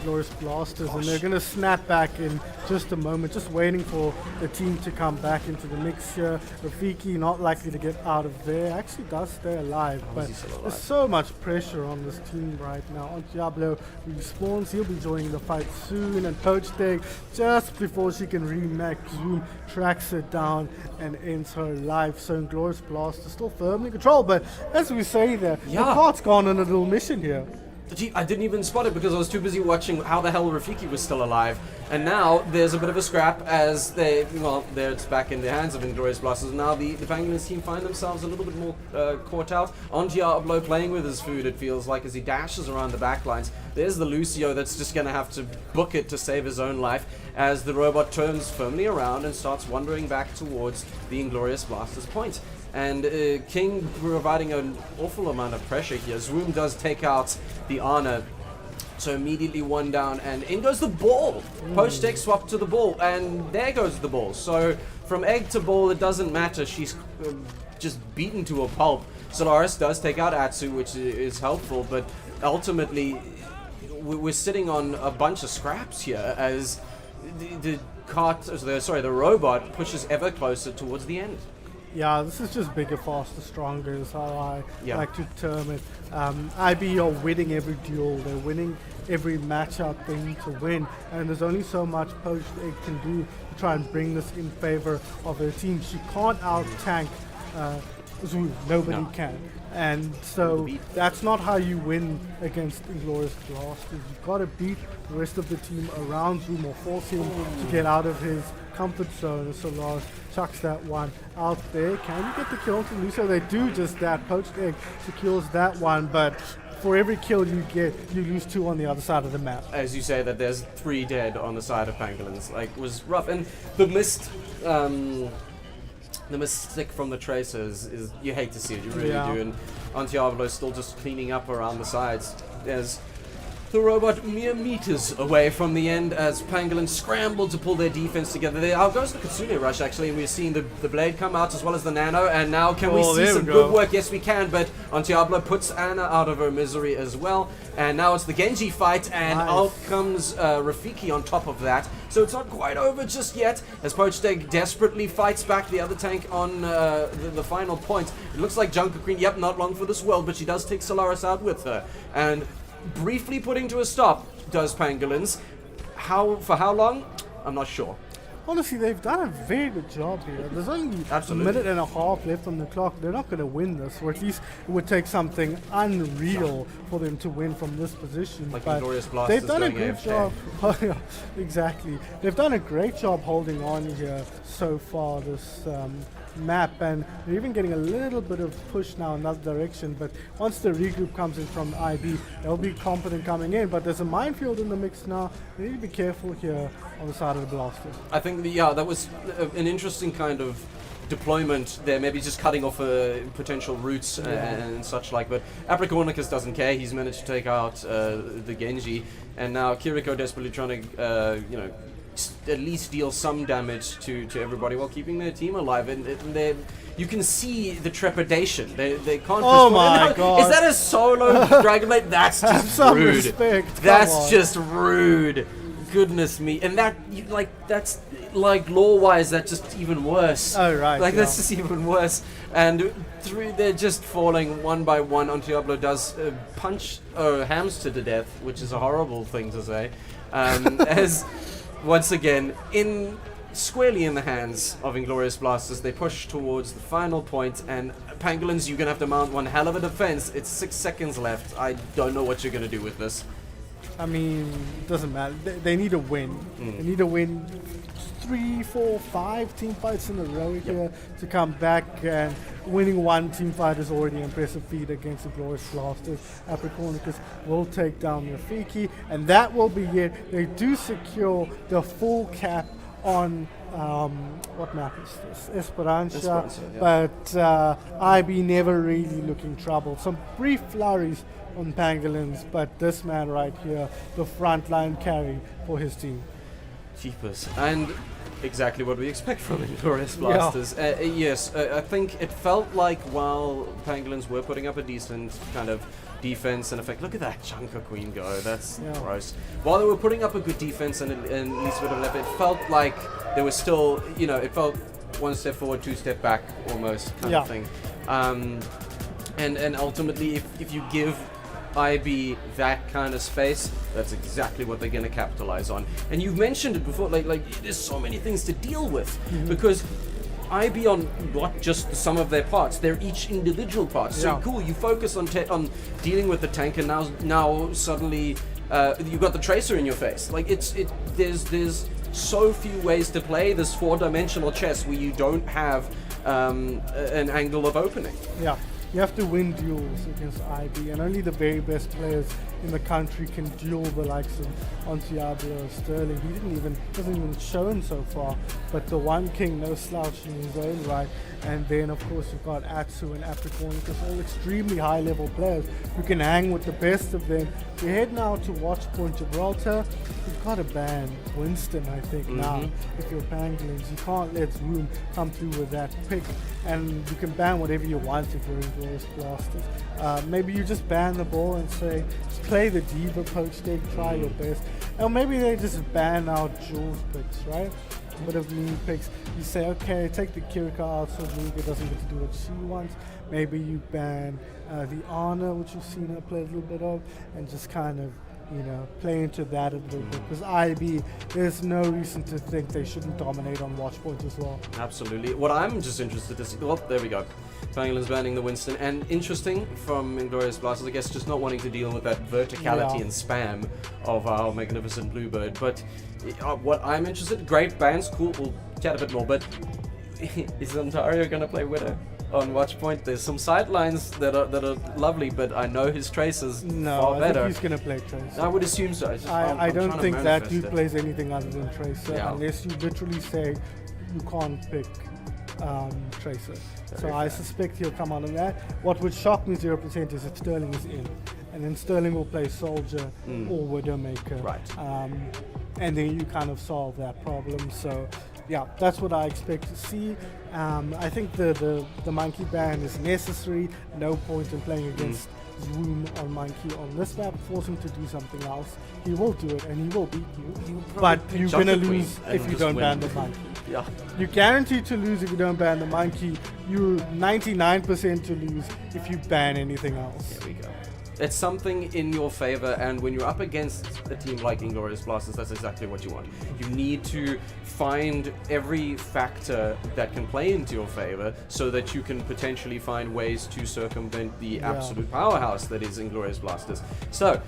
Glorious Blasters, and they're going to snap back in just a moment, just waiting for the team to come back into the mix here. Rafiki not likely to get out of there, actually does stay alive, but there's so much pressure on this team right now. On Diablo respawns, he'll be joining the fight soon, and Poach Egg, just before she can remake, Zoom tracks her down and ends her life. So Glorious Blasters still firmly in control, but as we say there, the cart's gone on a little mission here. I didn't even spot it because I was too busy watching how the hell Rafiki was still alive. And now there's a bit of a scrap as there it's back in the hands of Inglorious Blasters. Now the Pangolins team find themselves a little bit more caught out. On Diablo playing with his food, it feels like, as he dashes around the backlines. There's the Lucio that's just going to have to book it to save his own life as the robot turns firmly around and starts wandering back towards the Inglorious Blasters point. And King providing an awful amount of pressure here. Zoom does take out the Ana. So immediately one down, and in goes the ball. Poached Egg swap to the ball, and there goes the ball. So from egg to ball, it doesn't matter. She's just beaten to a pulp. Solaris does take out Atsu, which is helpful, but ultimately we're sitting on a bunch of scraps here as the robot pushes ever closer towards the end. Yeah, this is just bigger, faster, stronger is how I Yeah. like to term it. IB are winning every duel. They're winning every match out they need to win. And there's only so much Poached Egg can do to try and bring this in favor of their team. She can't out-tank Zoom. Nobody No. can. And so that's not how you win against Inglorious Blasters. You've got to beat the rest of the team around Zoom or force him to get out of his comfort zone. So Lars chucks that one out there. Can you get the kill to Lucio? They do just that. Poached Egg secures that one, but for every kill you get, you lose 2 on the other side of the map. As you say that there's 3 dead on the side of Pangolins, like, was rough. And the mistake from the tracers is you hate to see it, you really do. And Antiablo is still just cleaning up around the sides. There's the robot mere meters away from the end as Pangolins scramble to pull their defense together. There goes the Kitsune Rush actually, and we're seeing the Blade come out as well as the Nano, and now can we see some good work? Yes we can, but Antiablo puts Ana out of her misery as well, and now it's the Genji fight, and out comes Rafiki on top of that. So it's not quite over just yet, as Poached Egg desperately fights back the other tank on the final point. It looks like Junker Queen, yep, not long for this world, but she does take Solaris out with her. And briefly putting to a stop does Pangolins. For how long? I'm not sure. Honestly, they've done a very good job here. There's only a minute and a half left on the clock. They're not going to win this, or at least it would take something unreal for them to win from this position. Like but Inglorious Blasters they've done a going good AFK. job. Yeah, exactly. They've done a great job holding on here so far this map, and they're even getting a little bit of push now in that direction. But once the regroup comes in from IB, they'll be confident coming in. But there's a minefield in the mix now. They need to be careful here on the side of the Blasters. I think that was an interesting kind of deployment there, maybe just cutting off potential routes and such like, but Apricornicus doesn't care. He's managed to take out the Genji, and now Kiriko desperately trying to at least deal some damage to everybody while keeping their team alive, and you can see the trepidation. They can't. Oh my god! Is that a solo Dragon Blade? That's just some rude. Respect. That's just rude. Goodness me, and that's like lore-wise, that's just even worse. Oh right. Like that's just even worse. And they're just falling one by one. Antiablo does punch Hamster to death, which is a horrible thing to say. As once again, squarely in the hands of Inglorious Blasters, they push towards the final point, and Pangolins, you're going to have to mount one hell of a defense. It's 6 seconds left. I don't know what you're going to do with this. I mean, it doesn't matter. They need a win. They need to win 3, 4, 5 team fights in a row here to come back, and winning one team fight is already an impressive feat against the Glorious Blasters. Apricornicus will take down Rafiki, and that will be it. They do secure the full cap on what map is this? Esperanza. But IB never really looking troubled. Some brief flurries on Pangolins, but this man right here, the frontline carry for his team. Jeepers. And exactly what we expect from Inglorious Blasters. Yes, I think it felt like while Pangolins were putting up a decent kind of defense and effect. Look at that Junker Queen go. That's gross. While they were putting up a good defense and at least a bit of left, it felt like there was still, it felt 1 step forward, 2 step back almost kind of thing. And ultimately, if you give IB that kind of space, that's exactly what they're going to capitalize on. And you've mentioned it before, like there's so many things to deal with because IB on not just the sum of their parts, they're each individual parts. So cool, you focus on dealing with the tank, and now suddenly you've got the tracer in your face. Like there's so few ways to play this 4-dimensional chess where you don't have an angle of opening. Yeah. You have to win duels against IB, and only the very best players in the country can duel the likes of Diablo or Sterling. Doesn't even shown so far, but the one king, no slouch in his own right. And then of course you've got Atsu and Apricornicus, all extremely high level players who can hang with the best of them. We head now to Watchpoint Gibraltar. You've got to ban Winston, I think, now. If you're Pangolins, you can't let Zoom come through with that pick. And you can ban whatever you want if you're Inglorious Blasters. Maybe you just ban the ball and say, just play the Diva poach deck, try your best. Or maybe they just ban out Jules picks, right? A bit of lean picks. You say, okay, take the Kirika out so Ruga doesn't get to do what she wants. Maybe you ban the Ana, which you've seen her play a little bit of, and just kind of, play into that a little bit. Because IB, there's no reason to think they shouldn't dominate on Watchpoint as well. Absolutely. What I'm just interested to see, well, there we go. Pangolin's banning the Winston, and interesting from Inglorious Blasters, I guess, just not wanting to deal with that verticality and spam of our magnificent Bluebird. But what I'm interested, great bans, cool, we'll chat a bit more, but is Ontario going to play Widow on Watchpoint? There's some sidelines that are lovely, but I know his Trace is far better. I think he's going to play Trace. I would assume so. I don't think that dude plays anything other than Tracer, unless you literally say you can't pick Tracer. So I suspect he'll come out of that. What would shock me 0% is if Sterling is in. And then Sterling will play Soldier or Widowmaker. Right. And then you kind of solve that problem. So yeah, that's what I expect to see. I think the Monkey ban is necessary. No point in playing against Zoom on Monkey on this map. Force him to do something else. He will do it and he will beat you. But you're going to lose if you don't ban the Monkey. Yeah. You're guaranteed to lose if you don't ban the Monkey. You're 99% to lose if you ban anything else. There we go. It's something in your favor, and when you're up against a team like Inglorious Blasters, that's exactly what you want. You need to find every factor that can play into your favor so that you can potentially find ways to circumvent the absolute powerhouse that is Inglorious Blasters. So,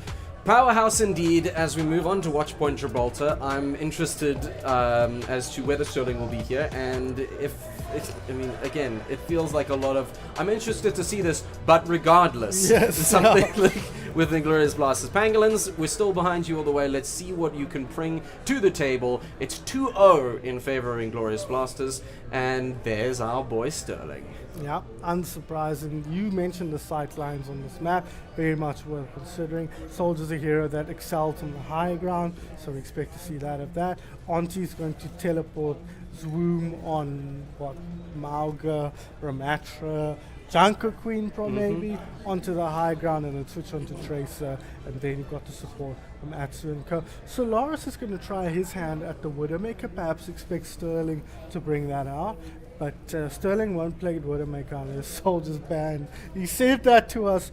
powerhouse indeed. As we move on to Watchpoint Gibraltar, I'm interested as to whether Sterling will be here, and if again, it feels like a lot of, I'm interested to see this, but regardless, something like with Inglorious Blasters. Pangolins, we're still behind you all the way. Let's see what you can bring to the table. It's 2-0 in favor of Inglorious Blasters, and there's our boy Sterling. Yeah, unsurprising. You mentioned the sight lines on this map, very much worth considering. Soldier's a hero that excels on the high ground, so we expect to see that of that. Auntie's going to teleport Zoom on Mauga, Ramatra, Junker Queen maybe onto the high ground, and then switch onto Tracer, and then you've got the support from Atsu and Co. Solaris is going to try his hand at the Widowmaker, perhaps expect Sterling to bring that out. But Sterling won't play Widowmaker unless Soldier's banned. He said that to us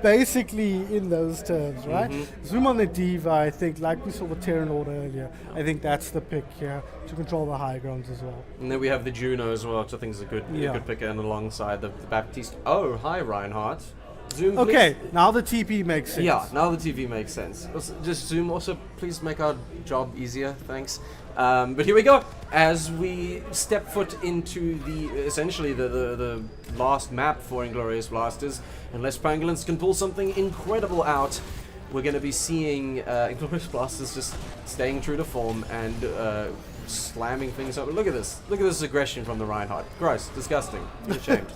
basically in those terms, right? Zoom on the Diva, I think, like we saw with Terran Order earlier, I think that's the pick here to control the high grounds as well. And then we have the Juno as well, which I think is a good pick, and alongside the Baptiste. Oh, hi Reinhardt. Zoom, please. Okay, now the TP makes sense. Yeah, now the TV makes sense. Just Zoom also, please make our job easier, thanks. But here we go. As we step foot into essentially the last map for Inglorious Blasters, unless Pangolins can pull something incredible out, we're going to be seeing Inglorious Blasters just staying true to form and slamming things up. Look at this. Look at this aggression from the Reinhardt. Gross. Disgusting. Be ashamed.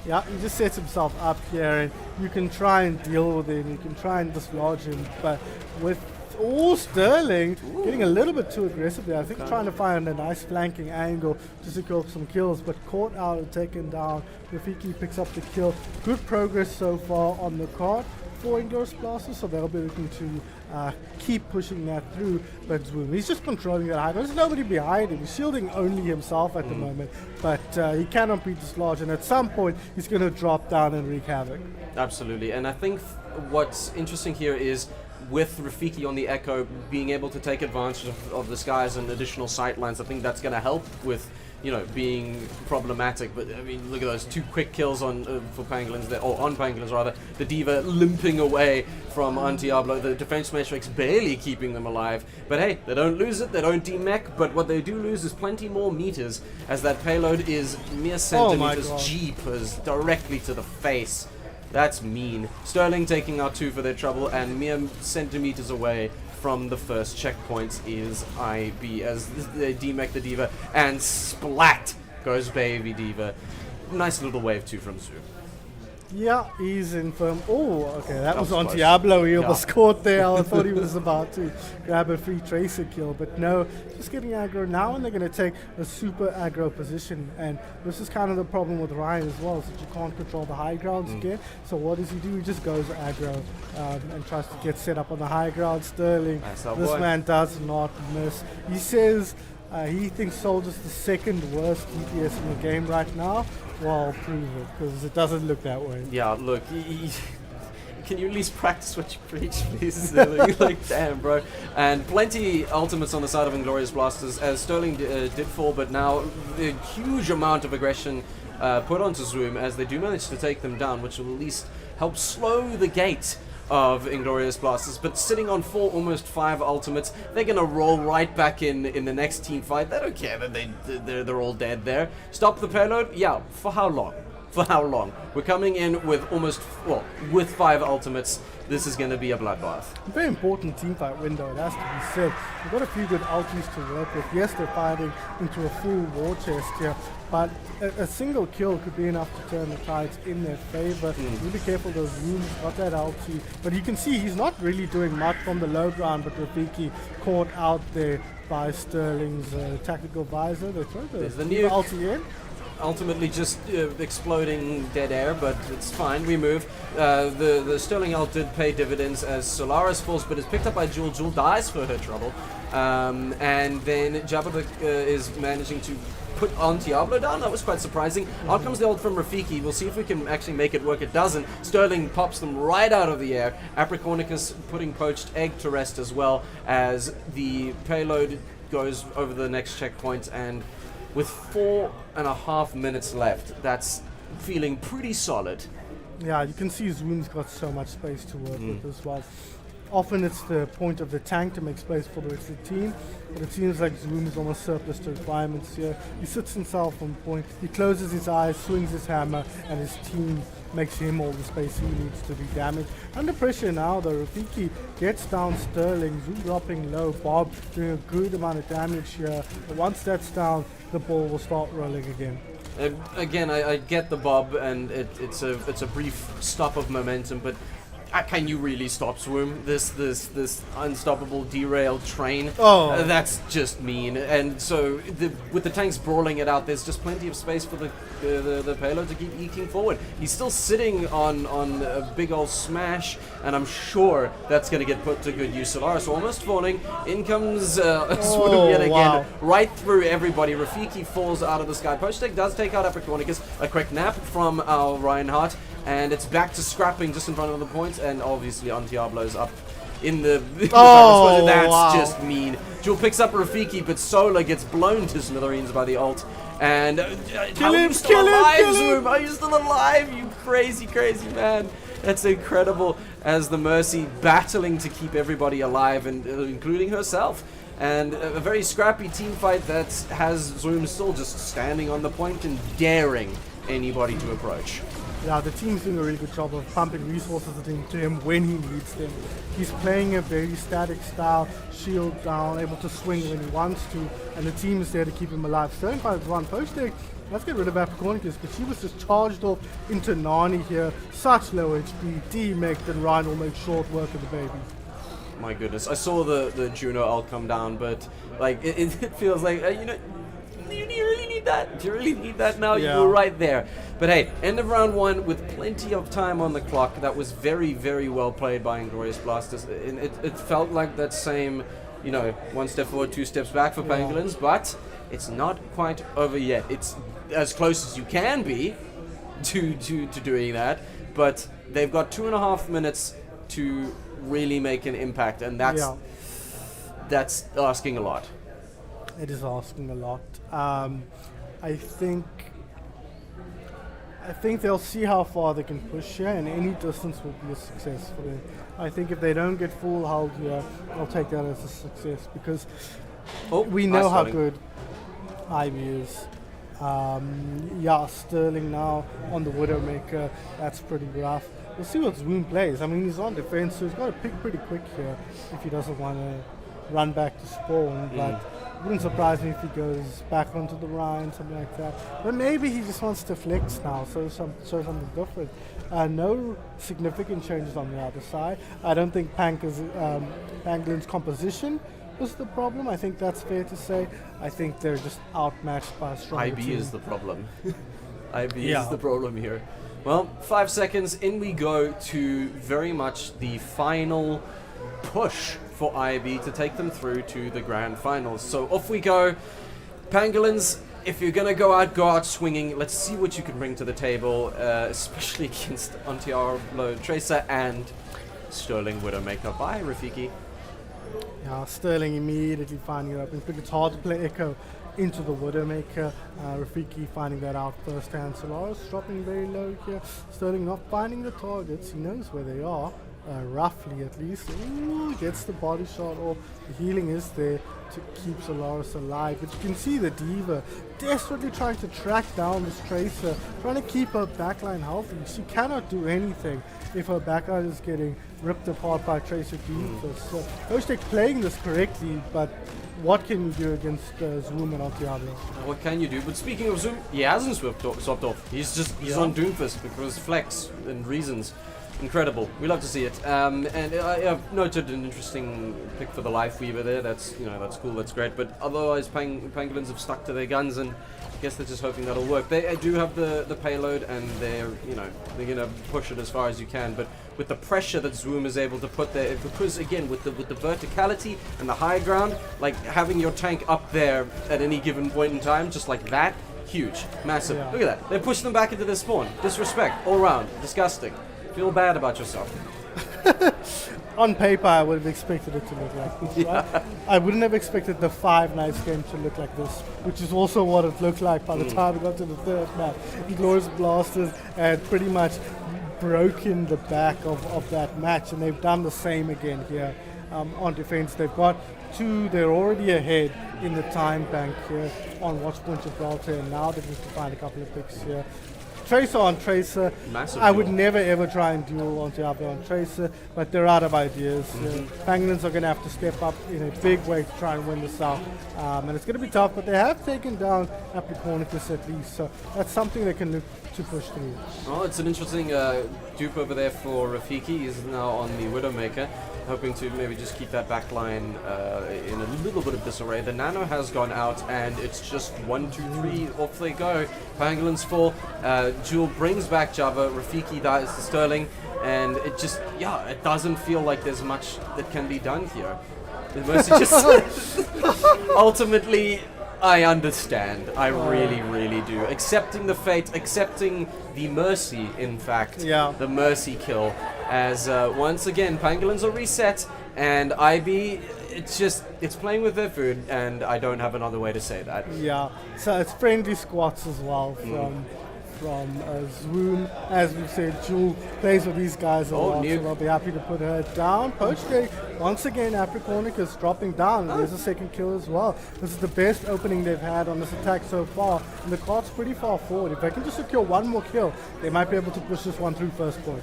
Yeah, he just sets himself up here, and you can try and deal with him, you can try and dislodge him, but with Sterling getting a little bit too aggressive there. I think trying to find a nice flanking angle to secure some kills, but caught out and taken down. Rafiki picks up the kill. Good progress so far on the card for Inglorious Blasters, so they'll be looking to keep pushing that through. But Zoom, he's just controlling that high ground. There's nobody behind him. He's shielding only himself at the moment, but he cannot be dislodged, and at some point he's going to drop down and wreak havoc. Absolutely, and I think what's interesting here is with Rafiki on the Echo being able to take advantage of the skies and additional sightlines. I think that's going to help with, being problematic. But I mean, look at those 2 quick kills on for Pangolins there, or on Pangolins rather. The Diva limping away from Diablo. The defense matrix barely keeping them alive. But hey, they don't lose it. They don't demech. But what they do lose is plenty more meters, as that payload is mere centimeters. Jeepers, directly to the face. That's mean. Sterling taking out 2 for their trouble, and mere centimeters away from the first checkpoint is IB as they demech the Diva, and splat goes Baby Diva. Nice little wave 2 from Zoom. Yeah, he's in firm. Oh, okay, that was on close. Diablo. He Yeah. was caught there. I thought he was about to grab a free tracer kill, but no, just getting aggro now, and they're going to take a super aggro position. And this is kind of the problem with Ryan as well, is that you can't control the high grounds again. So what does he do? He just goes aggro and tries to get set up on the high ground. Sterling, That's our this boy. man does not miss. He says he thinks Soldier's the second worst DPS in the game right now. Well, prove it, because it doesn't look that way. Yeah, look, can you at least practice what you preach, please? Like, damn, bro. And plenty ultimates on the side of Inglorious Blasters, as Sterling did fall, but now a huge amount of aggression put onto Zoom, as they do manage to take them down, which will at least help slow the gate of Inglorious Blasters. But sitting on 4, almost 5 ultimates, they're gonna roll right back in the next team fight. They don't care that they're all dead there. Stop the payload? Yeah, for how long? For how long? We're coming in with with 5 ultimates. This is going to be a bloodbath. Very important team fight window, it has to be said. We've got a few good ultis to work with. Yes, they're fighting into a full war chest here, but a single kill could be enough to turn the tides in their favor. Really careful, those rooms got that ulti. But you can see he's not really doing much from the low ground, but Rafiki caught out there by Sterling's tactical visor. They throw the nuke. ulti in. Ultimately just exploding dead air, but it's fine, we move. The Sterling ult did pay dividends as Solaris falls, but is picked up by Jewel. Jewel dies for her trouble. And then Jabba is managing to put on Diablo down. That was quite surprising. Out comes the ult from Rafiki. We'll see if we can actually make it work. It doesn't. Sterling pops them right out of the air. Apricornicus putting Poached Egg to rest as well, as the payload goes over the next checkpoint, and with 4.5 minutes left, that's feeling pretty solid. Yeah, you can see Zoom's got so much space to work with as well. Often it's the point of the tank to make space for the rest of the team, but it seems like Zoom is almost surplus to requirements here. He sits himself on point, he closes his eyes, swings his hammer, and his team makes him all the space he needs to do damage. Under pressure now though, Rafiki gets down Sterling, Zoom dropping low, Bob doing a good amount of damage here, but once that's down, the ball will start rolling again. Again, I get the bob, and it's a brief stop of momentum, but can you really stop Swoom? This unstoppable derailed train? Oh. That's just mean. And so with the tanks brawling it out, there's just plenty of space for the payload to keep eking forward. He's still sitting on a big old smash, and I'm sure that's going to get put to good use. Solaris almost falling. In comes Swoom yet again, wow. right through everybody. Rafiki falls out of the sky. Postek does take out Apricornicus. A quick nap from our Reinhardt. And it's back to scrapping just in front of the points, and obviously on Diablo's up in the... Oh, that's wow. just mean. Jewel picks up Rafiki, but Sola gets blown to smithereens by the ult. And how are you still alive, Zoom? Are you still alive, you crazy, crazy man? That's incredible, as the Mercy battling to keep everybody alive, and including herself. And a very scrappy team fight that has Zoom still just standing on the point and daring anybody to approach. Yeah, the team's doing a really good job of pumping resources into him when he needs them. He's playing a very static style, shield down, able to swing when he wants to, and the team is there to keep him alive. Sterling finds one Postek. Let's get rid of Apricornicus, but she was just charged off into Nani here. Such low HP, demech'd, and Ryan will make short work of the baby. My goodness, I saw the Juno ult come down, but like it feels like do you really need that? Do you really need that now? Yeah. You were right there. But hey, end of round 1 with plenty of time on the clock. That was very, very well played by Inglorious Blasters. It felt like that same, 1 step forward, 2 steps back for Pangolins, but it's not quite over yet. It's as close as you can be to doing that, but they've got 2.5 minutes to really make an impact, and that's asking a lot. It is asking a lot. I think they'll see how far they can push here, and any distance will be a success for them. I think if they don't get full hull here, I'll take that as a success, because we know how good Ivy is. Sterling now on the Widowmaker, that's pretty rough. we'll see what Zoom plays. I mean, he's on defense, so he's got to pick pretty quick here if he doesn't want to run back to spawn. But it wouldn't surprise me if he goes back onto the Rhine, something like that. But maybe he just wants to flex now, so show something different. No significant changes on the other side. I don't think Pangolin's composition was the problem. I think that's fair to say. I think they're just outmatched by a stronger IB team. is the problem. IB Yeah. is the problem here. Well, 5 seconds in we go to very much the final push for IB to take them through to the grand finals. So off we go. Pangolins, if you're going to go out swinging. Let's see what you can bring to the table, especially against Antiarlo Tracer and Sterling Widowmaker by Rafiki. Yeah, Sterling immediately finding it up. I think it's hard to play Echo into the Widowmaker. Rafiki finding that out first hand. Solaris dropping very low here. Sterling not finding the targets. He knows where they are, roughly at least. Ooh, gets the body shot off. The healing is there to keep Solaris alive. But you can see the Diva desperately trying to track down this Tracer, trying to keep her backline healthy. She cannot do anything if her backline is getting ripped apart by Tracer Divas. So Oshtek playing this correctly, but what can you do against Zoom and Diablo? What can you do? But speaking of Zoom, he hasn't swapped off. He's on Doomfist because flex and reasons. Incredible. We love to see it. And I've noted an interesting pick for the Life Weaver there. That's cool. That's great. But otherwise, Pangolins have stuck to their guns, and I guess they're just hoping that'll work. They do have the payload, and they're gonna push it as far as you can. But with the pressure that Zoom is able to put there, because again with the verticality and the high ground, like having your tank up there at any given point in time, just like that, huge, massive. Yeah. Look at that. They push them back into their spawn. Disrespect all around. Disgusting. Feel bad about yourself. On paper, I would have expected it to look like this, right? I wouldn't have expected the Five Nights game to look like this, which is also what it looked like by the time we got to the third map. Glorious Blasters had pretty much broken the back of that match, and they've done the same again here on defense. They've got two, they're already ahead in the time bank here on Watchpoint Gibraltar, and now they need to find a couple of picks here. Tracer on Tracer. Massive I would duel. never ever try and duel on Diablo on Tracer, but they're out of ideas. Pangolins are going to have to step up in a big way to try and win this out. And it's going to be tough, but they have taken down Apricornicus at least, so that's something they can look to push through. Well, it's an interesting dupe over there for Rafiki. He's now on the Widowmaker, hoping to maybe just keep that backline in a little bit of disarray. The Nano has gone out, and it's just 1, 2, 3, off they go. Pangolins fall. Jewel brings back Java. Rafiki dies to Sterling, and it just, it doesn't feel like there's much that can be done here. The Mercy just ultimately, I understand. I really, really do. Accepting the fate, accepting the mercy, in fact. Yeah. The mercy kill. As once again, Pangolins are reset, and IB, it's playing with their food, and I don't have another way to say that. Yeah, so it's friendly squats as well from Zoom. As we said, Jewel plays with these guys a lot, so they'll be happy to put her down. Poach Day, once again, Apricornicus dropping down. There's a second kill as well. This is the best opening they've had on this attack so far, and the clock's pretty far forward. If they can just secure one more kill, they might be able to push this one through first point.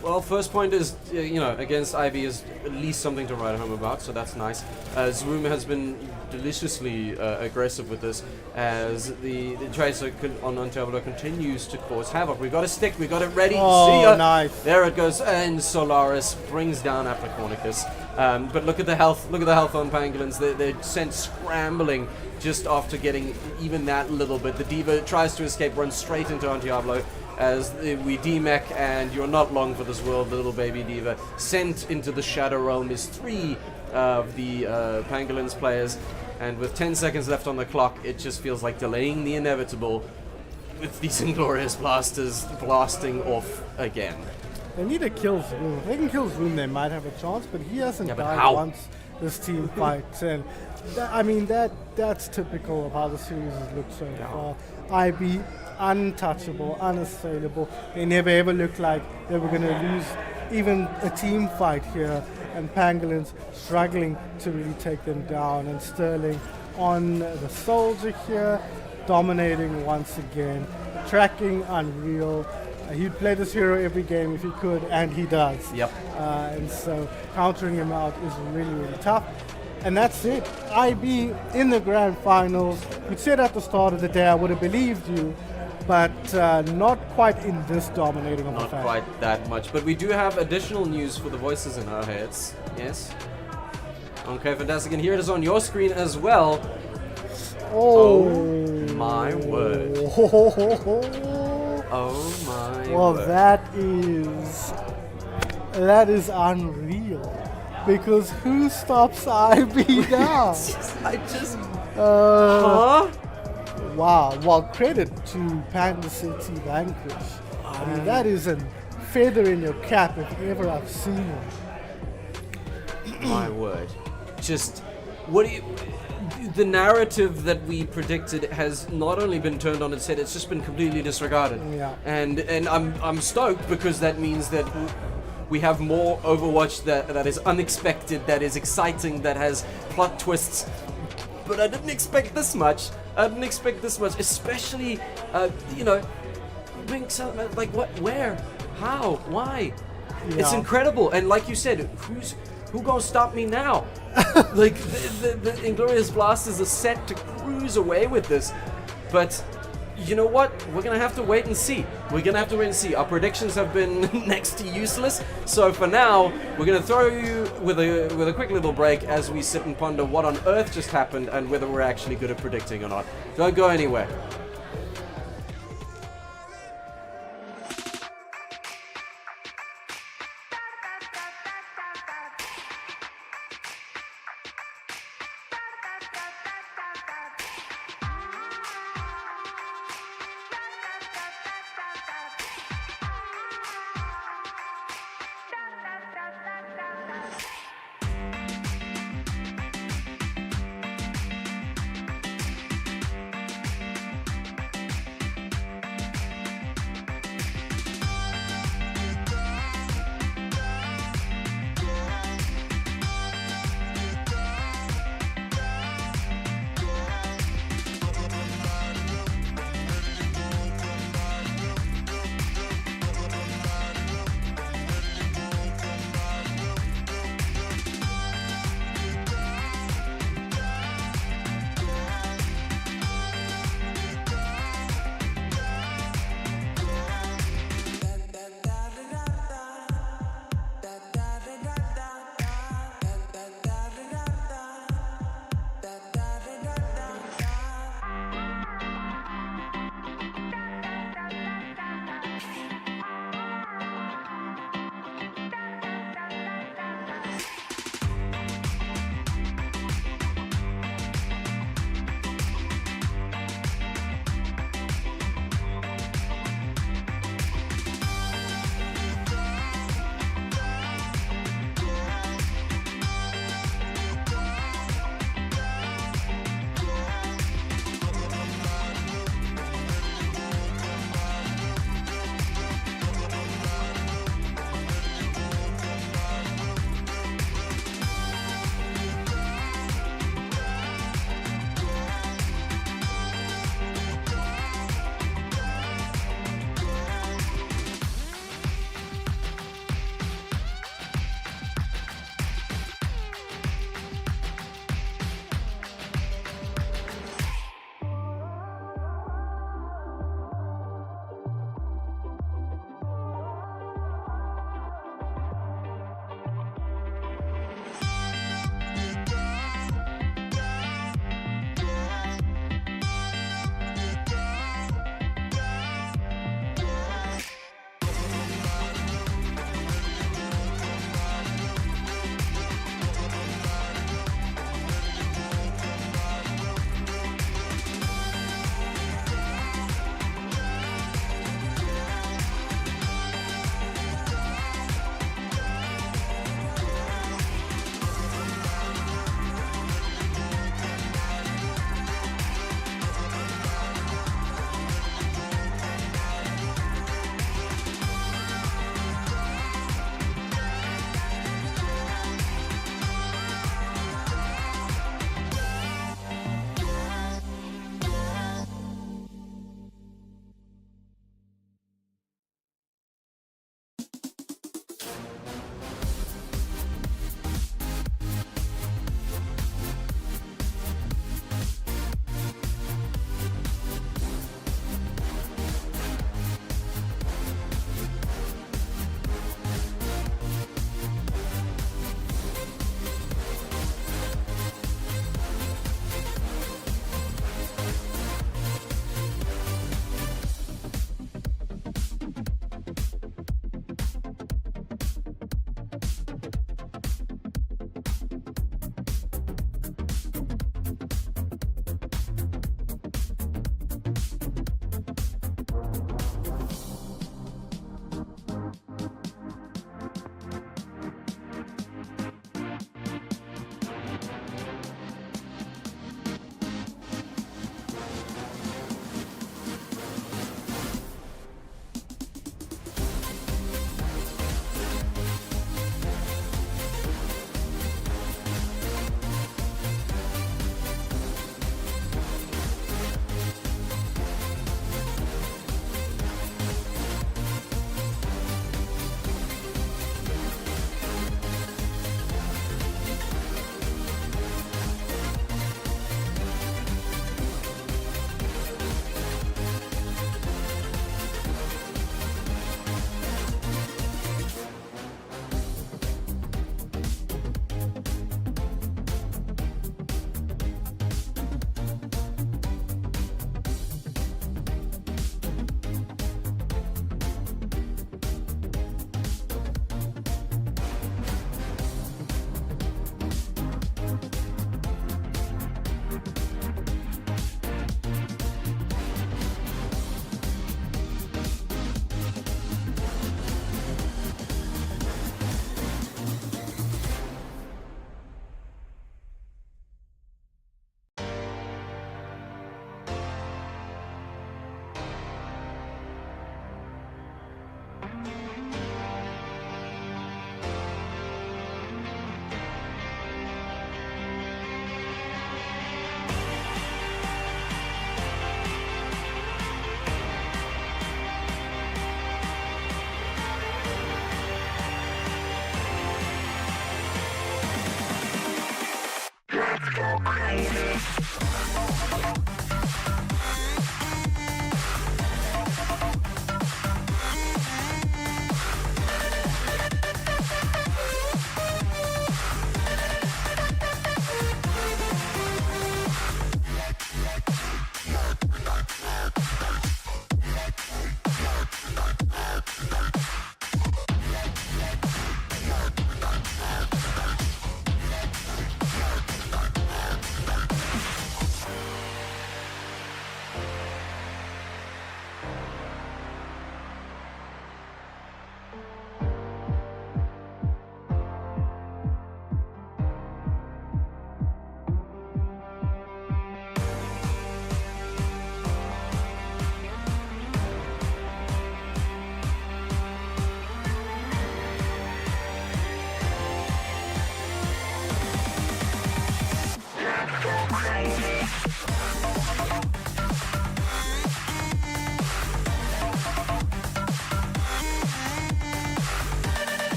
Well, first point is, against IB is at least something to write home about, so that's nice. Zoom has been deliciously aggressive with this, as the Tracer on Diablo continues to cause havoc. We've got a stick, we've got it ready. Oh, see ya. nice. There it goes, and Solaris brings down Apricornicus. But look at the health on Pangolins. They're sent scrambling just after getting even that little bit. The Diva tries to escape, runs straight into Diablo. As we demech, and you're not long for this world, little baby Diva. Sent into the Shadow Realm is 3 of the Pangolins players, and with 10 seconds left on the clock, it just feels like delaying the inevitable with these Inglorious Blasters blasting off again. They need to kill Zoom. If they can kill Zoom, they might have a chance, but he hasn't but died how? once this team fights, and that's typical of how the series has looked so far. IB, untouchable, unassailable. They never ever looked like they were going to lose even a team fight here, and Pangolins struggling to really take them down, and Sterling on the Soldier here, dominating once again, tracking unreal. He'd play this hero every game if he could, and he does. Yep. And so countering him out is really, really tough. And that's it. IB in the grand finals. You said at the start of the day I would have believed you, but not quite in this dominating of a Not fashion. quite that much, but we do have additional news for the voices in our heads. Yes. Okay, fantastic. And here it is on your screen as well. Oh, My word. Oh my Well, word. that is unreal. Because who stops IB now? I just. Uh, Huh? Wow. Well, credit to Panda City Vanquish. I mean, that is a feather in your cap if ever I've seen one. My word. Just. What do you. The narrative that we predicted has not only been turned on its head, it's just been completely disregarded. Yeah. And I'm stoked because that means that we have more Overwatch that is unexpected, that is exciting, that has plot twists. But I didn't expect this much. Especially, being so, like what, where, how, why? It's Yeah. incredible. And like you said, who gonna stop me now? Like the Inglorious Blasters are set to cruise away with this, but you know what? We're gonna have to wait and see. Our predictions have been next to useless, so for now, we're gonna throw you with a quick little break as we sit and ponder what on earth just happened and whether we're actually good at predicting or not. Don't go anywhere.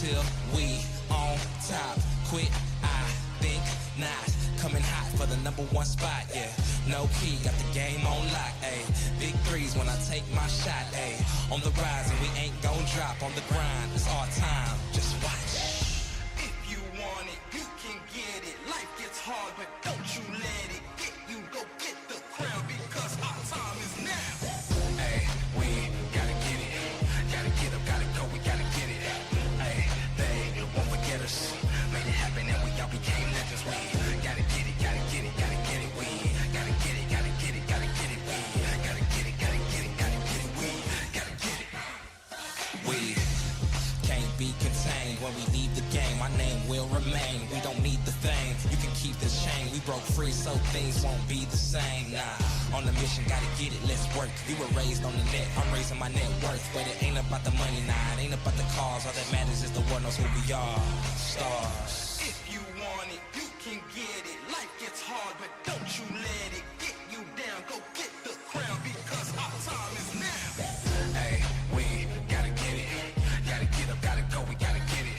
till we on top. Quit, I think not. Coming hot for the #1 spot, yeah. No key, got the game on lock, ayy. Big threes when I take my shot, ayy. On the rise and we ain't gon' drop. On the grind, it's our time, just watch. If you want it, you can get it. Life gets hard, but don't you let it get you. Go get the crown because our time is now. Hey, we gotta get it. Gotta get up, gotta go, we gotta get it. Hey, they won't forget us. Made it happen and we all became legends. We gotta get it, gotta get it, gotta get it. We gotta get it, gotta get it, gotta get it. We gotta get it, gotta get it, gotta get it. We gotta get it. We can't be contained when we leave the game. My name will remain. We don't need the fame. You can keep this chain. We broke free, so things won't be the same. Nah, on the mission, gotta get it. Let's work. We were raised on the net. I'm raising my net worth, but it ain't about the money. Nah, it ain't about the cause. All that matters is the world knows who we are. Stars. If you want it, you can get it. Life gets hard, but don't you let it get you down. Go get the crown because our time is now. Hey, we gotta get it. Gotta get up, gotta go, we gotta get it.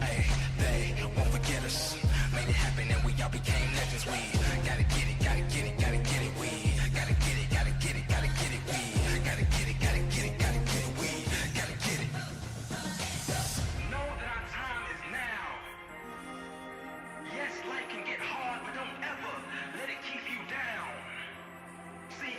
Hey, they won't forget us. Made it happen and we all became legends. We gotta get it, gotta get it, gotta get it. We gotta get it, gotta get it, gotta get it. We gotta get it, gotta get it, gotta get it. We gotta get it. Know that our time is now. Yes, life can get hard, but don't ever let it keep you down. See,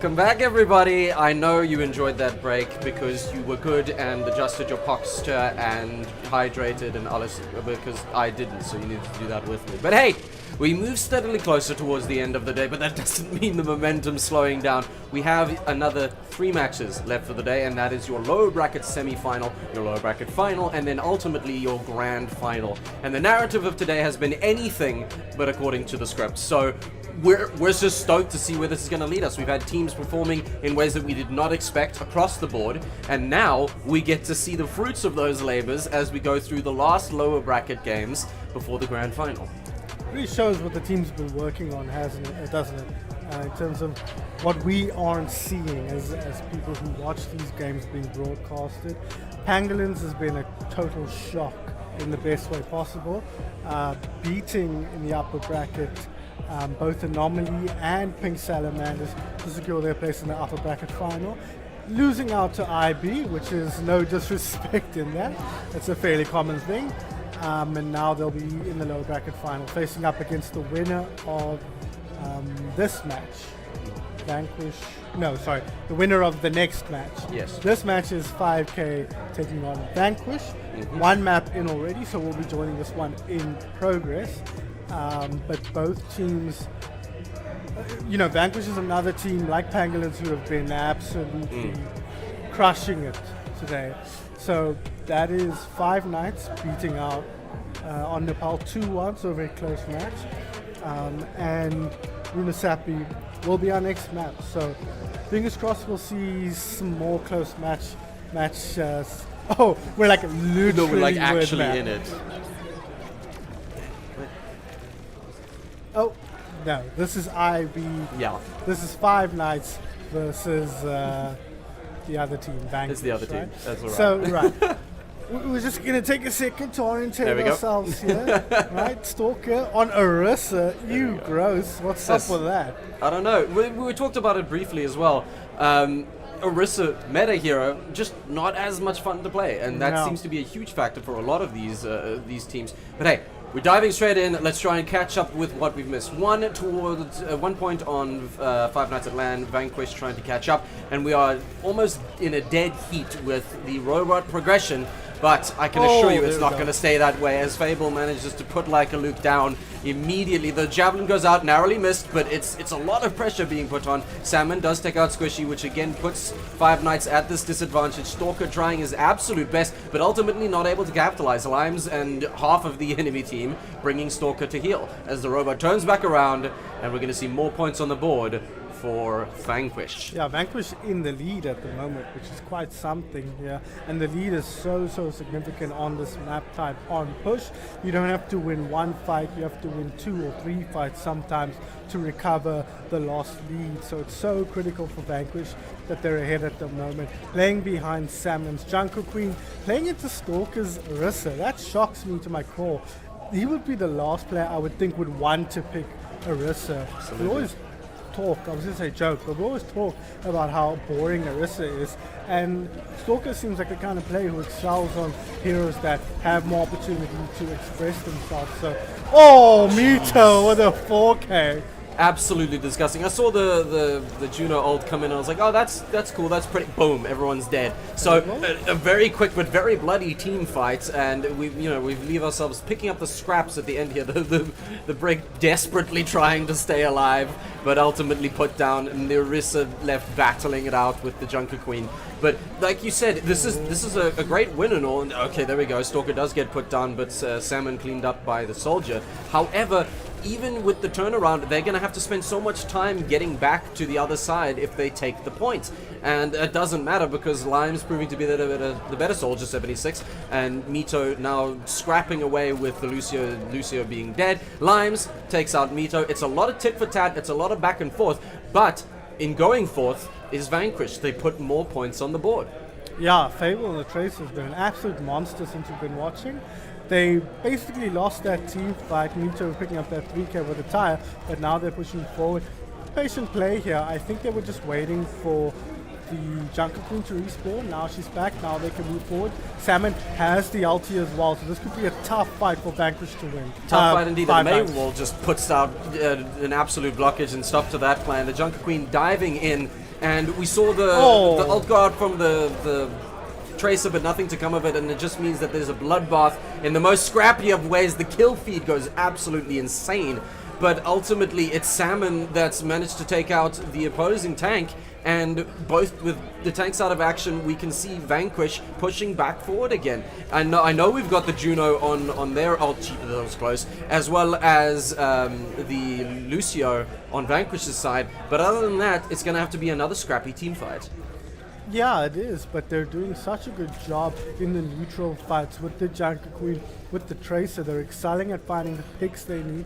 Welcome back, everybody. I know you enjoyed that break because you were good and adjusted your posture and hydrated and alles, because I didn't, so you needed to do that with me. But hey, we move steadily closer towards the end of the day, but that doesn't mean the momentum's slowing down. We have another 3 matches left for the day, and that is your lower bracket semi-final, your lower bracket final, and then ultimately your grand final. And the narrative of today has been anything but according to the script. So we're just stoked to see where this is going to lead us. We've had teams performing in ways that we did not expect across the board, and now we get to see the fruits of those labors as we go through the last lower bracket games before the grand final. Really shows what the team's been working on, hasn't it? Doesn't it? In terms of what we aren't seeing as people who watch these games being broadcasted. Pangolins has been a total shock in the best way possible, beating in the upper bracket both Anomaly and Pink Salamanders to secure their place in the upper bracket final. Losing out to IB, which is no disrespect in that. It's a fairly common thing. And now they'll be in the lower bracket final, facing up against the winner of this match. The winner of the next match. Yes. This match is 5K taking on Vanquish. One map in already, so we'll be joining this one in progress. But both teams, Vanquish is another team like Pangolins who have been absolutely crushing it today. So that is 5 Knights beating out on Nepal 2-1, so a very close match. And Runasapi will be our next match. So fingers crossed we'll see some more close matches. Oh, we're like literally No, we're like actually in it. Oh, no, this is IB. Yeah. This is 5 Knights versus the other team, Vanquish. It's the other team. Right? That's all right. So, right. We're just going to take a second to orientate ourselves here. Right? Stalker on Orisa. You gross. What's up with that? I don't know. We talked about it briefly as well. Orisa meta hero, just not as much fun to play, and that seems to be a huge factor for a lot of these teams. But hey, we're diving straight in. Let's try and catch up with what we've missed. 1 point on 5 Nights at LAN, Vanquish trying to catch up, and we are almost in a dead heat with the robot progression. But I can assure you it's not going to stay that way, as Fable manages to put like a Luke down immediately. The javelin goes out, narrowly missed, but it's a lot of pressure being put on. Salmon does take out Squishy, which again puts 5 Knights at this disadvantage. Stalker trying his absolute best, but ultimately not able to capitalize. Limes and half of the enemy team bringing Stalker to heal, as the robot turns back around, and we're going to see more points on the board for Vanquish. Yeah, Vanquish in the lead at the moment, which is quite something here. And the lead is so significant on this map type on push. You don't have to win 1 fight, you have to win 2 or 3 fights sometimes to recover the lost lead. So it's so critical for Vanquish that they're ahead at the moment. Playing behind Salmon's Jungle Queen, playing into Stalker's Orisa. That shocks me to my core. He would be the last player I would think would want to pick Orisa. We always talk, I was going to say joke, but we always talk about how boring Orisa is, and Stalker seems like the kind of player who excels on heroes that have more opportunity to express themselves. So, Mito with a 4K. Absolutely disgusting. I saw the Juno ult come in and I was like, oh, that's cool, that's pretty. Boom, everyone's dead. So a very quick but very bloody team fight, and we leave ourselves picking up the scraps at the end here. The break desperately trying to stay alive, but ultimately put down, and the Orisa left battling it out with the Junker Queen. But like you said, this is a great win and all. And okay, there we go. Stalker does get put down, but Salmon cleaned up by the soldier. However, even with the turnaround, they're going to have to spend so much time getting back to the other side if they take the point. And it doesn't matter because Lime's proving to be the better soldier, 76, and Mito now scrapping away with the Lucio being dead. Limes takes out Mito. It's a lot of tit for tat, it's a lot of back and forth, but in going forth is Vanquish. They put more points on the board. Yeah, Fable and the Trace has been an absolute monster since we've been watching. They basically lost that team fight. Mito picking up that 3K with a tire, but now they're pushing forward. Patient play here. I think they were just waiting for the Junker Queen to respawn. Now she's back. Now they can move forward. Salmon has the ulti as well, so this could be a tough fight for Vanquish to win. Tough fight indeed. The May Wall just puts out an absolute blockage and stop to that plan. The Junker Queen diving in and we saw the ult go out from the Tracer, but nothing to come of it, and it just means that there's a bloodbath in the most scrappy of ways. The kill feed goes absolutely insane, but ultimately it's Salmon that's managed to take out the opposing tank, and both with the tanks out of action, we can see Vanquish pushing back forward again. I know we've got the Juno on their ult, that was close, as well as the Lucio on Vanquish's side, but other than that, it's going to have to be another scrappy team fight. Yeah, it is, but they're doing such a good job in the neutral fights with the Junker Queen, with the Tracer. They're excelling at finding the picks they need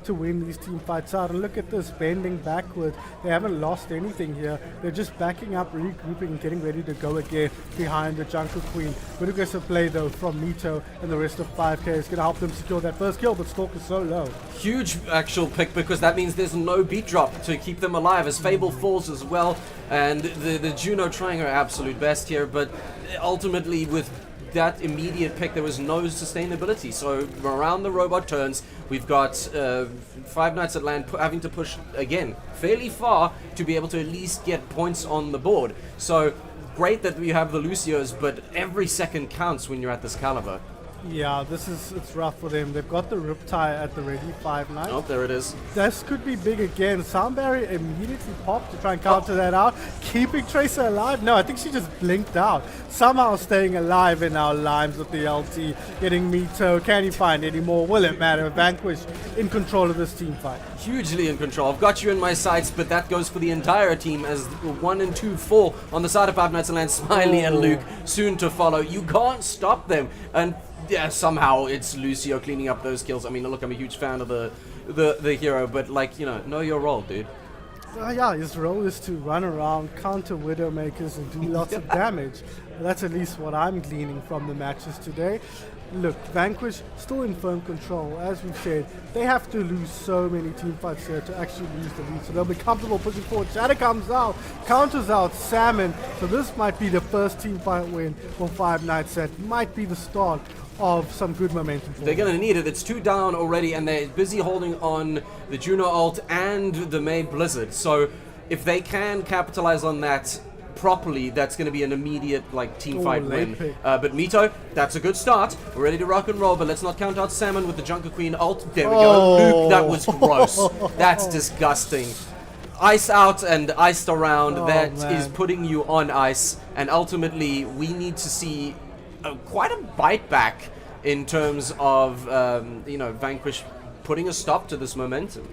to win these team fights out. And look at this, bending backward. They haven't lost anything here. They're just backing up, regrouping, and getting ready to go again behind the Junker Queen. Good aggressive play, though, from Mito and the rest of 5K. It's going to help them secure that first kill, but Stalk is so low. Huge actual pick, because that means there's no beat drop to keep them alive, as Fable falls as well, and the Juno trying her absolute best here, but ultimately with that immediate pick there was no sustainability. So around the robot turns, we've got Five Nights at LAN having to push again fairly far to be able to at least get points on the board. So great that we have the Lucios, but every second counts when you're at this caliber. Yeah, it's rough for them. They've got the Riptide at the ready, 5 Nights. Oh, there it is. This could be big again. Sound Barrier immediately popped to try and counter that out. Keeping Tracer alive? No, I think she just blinked out. Somehow staying alive in our limes with the LT. Getting Mito. Can he find any more? Will it matter? Vanquish in control of this team fight. Hugely in control. I've got you in my sights, but that goes for the entire team as 1 and 2 fall on the side of Five Nights at LAN. Smiley and Luke soon to follow. You can't stop them. And yeah, somehow it's Lucio cleaning up those kills. I mean, look, I'm a huge fan of the hero, but like, you know your role, dude. Yeah, his role is to run around, counter Widowmakers, and do lots of damage. That's at least what I'm gleaning from the matches today. Look, Vanquish still in firm control. As we've said, they have to lose so many team fights here to actually lose the lead. So they'll be comfortable pushing forward. Shadow comes out, counters out Salmon. So this might be the first team fight win for Five Nights. That might be the start of some good momentum for They're them. going to need it. It's 2 down already, and they're busy holding on the Juno ult and the May Blizzard. So if they can capitalize on that properly, that's going to be an immediate team fight win. But Mito, that's a good start. We're ready to rock and roll, but let's not count out Salmon with the Junker Queen ult. There we go. Luke, that was gross. That's disgusting. Ice out and iced around. That is putting you on ice, and ultimately we need to see quite a bite back in terms of Vanquish putting a stop to this momentum.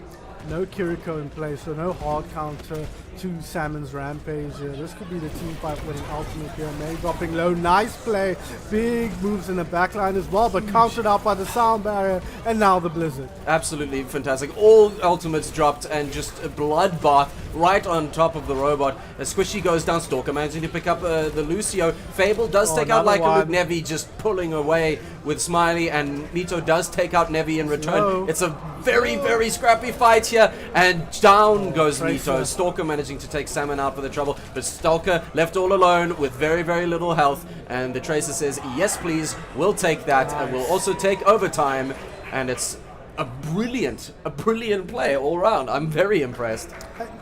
No Kiriko in play, so no hard counter to Salmon's Rampage here. This could be the team fight winning ultimate here. May dropping low, nice play. Big moves in the backline as well, but countered out by the Sound Barrier, and now the Blizzard. Absolutely fantastic. All ultimates dropped, and just a bloodbath right on top of the robot. As Squishy goes down, Stalker managing to pick up the Lucio. Fable does take out Leica with Nevi, just pulling away with Smiley, and Mito does take out Nevi in return. It's a very, very scrappy fight here, and down goes Mito. Stalker managing to take Salmon out for the trouble, but Stalker left all alone with very, very little health, and the Tracer says, yes please, we'll take that, and we'll also take overtime, and it's a brilliant play all around. I'm very impressed.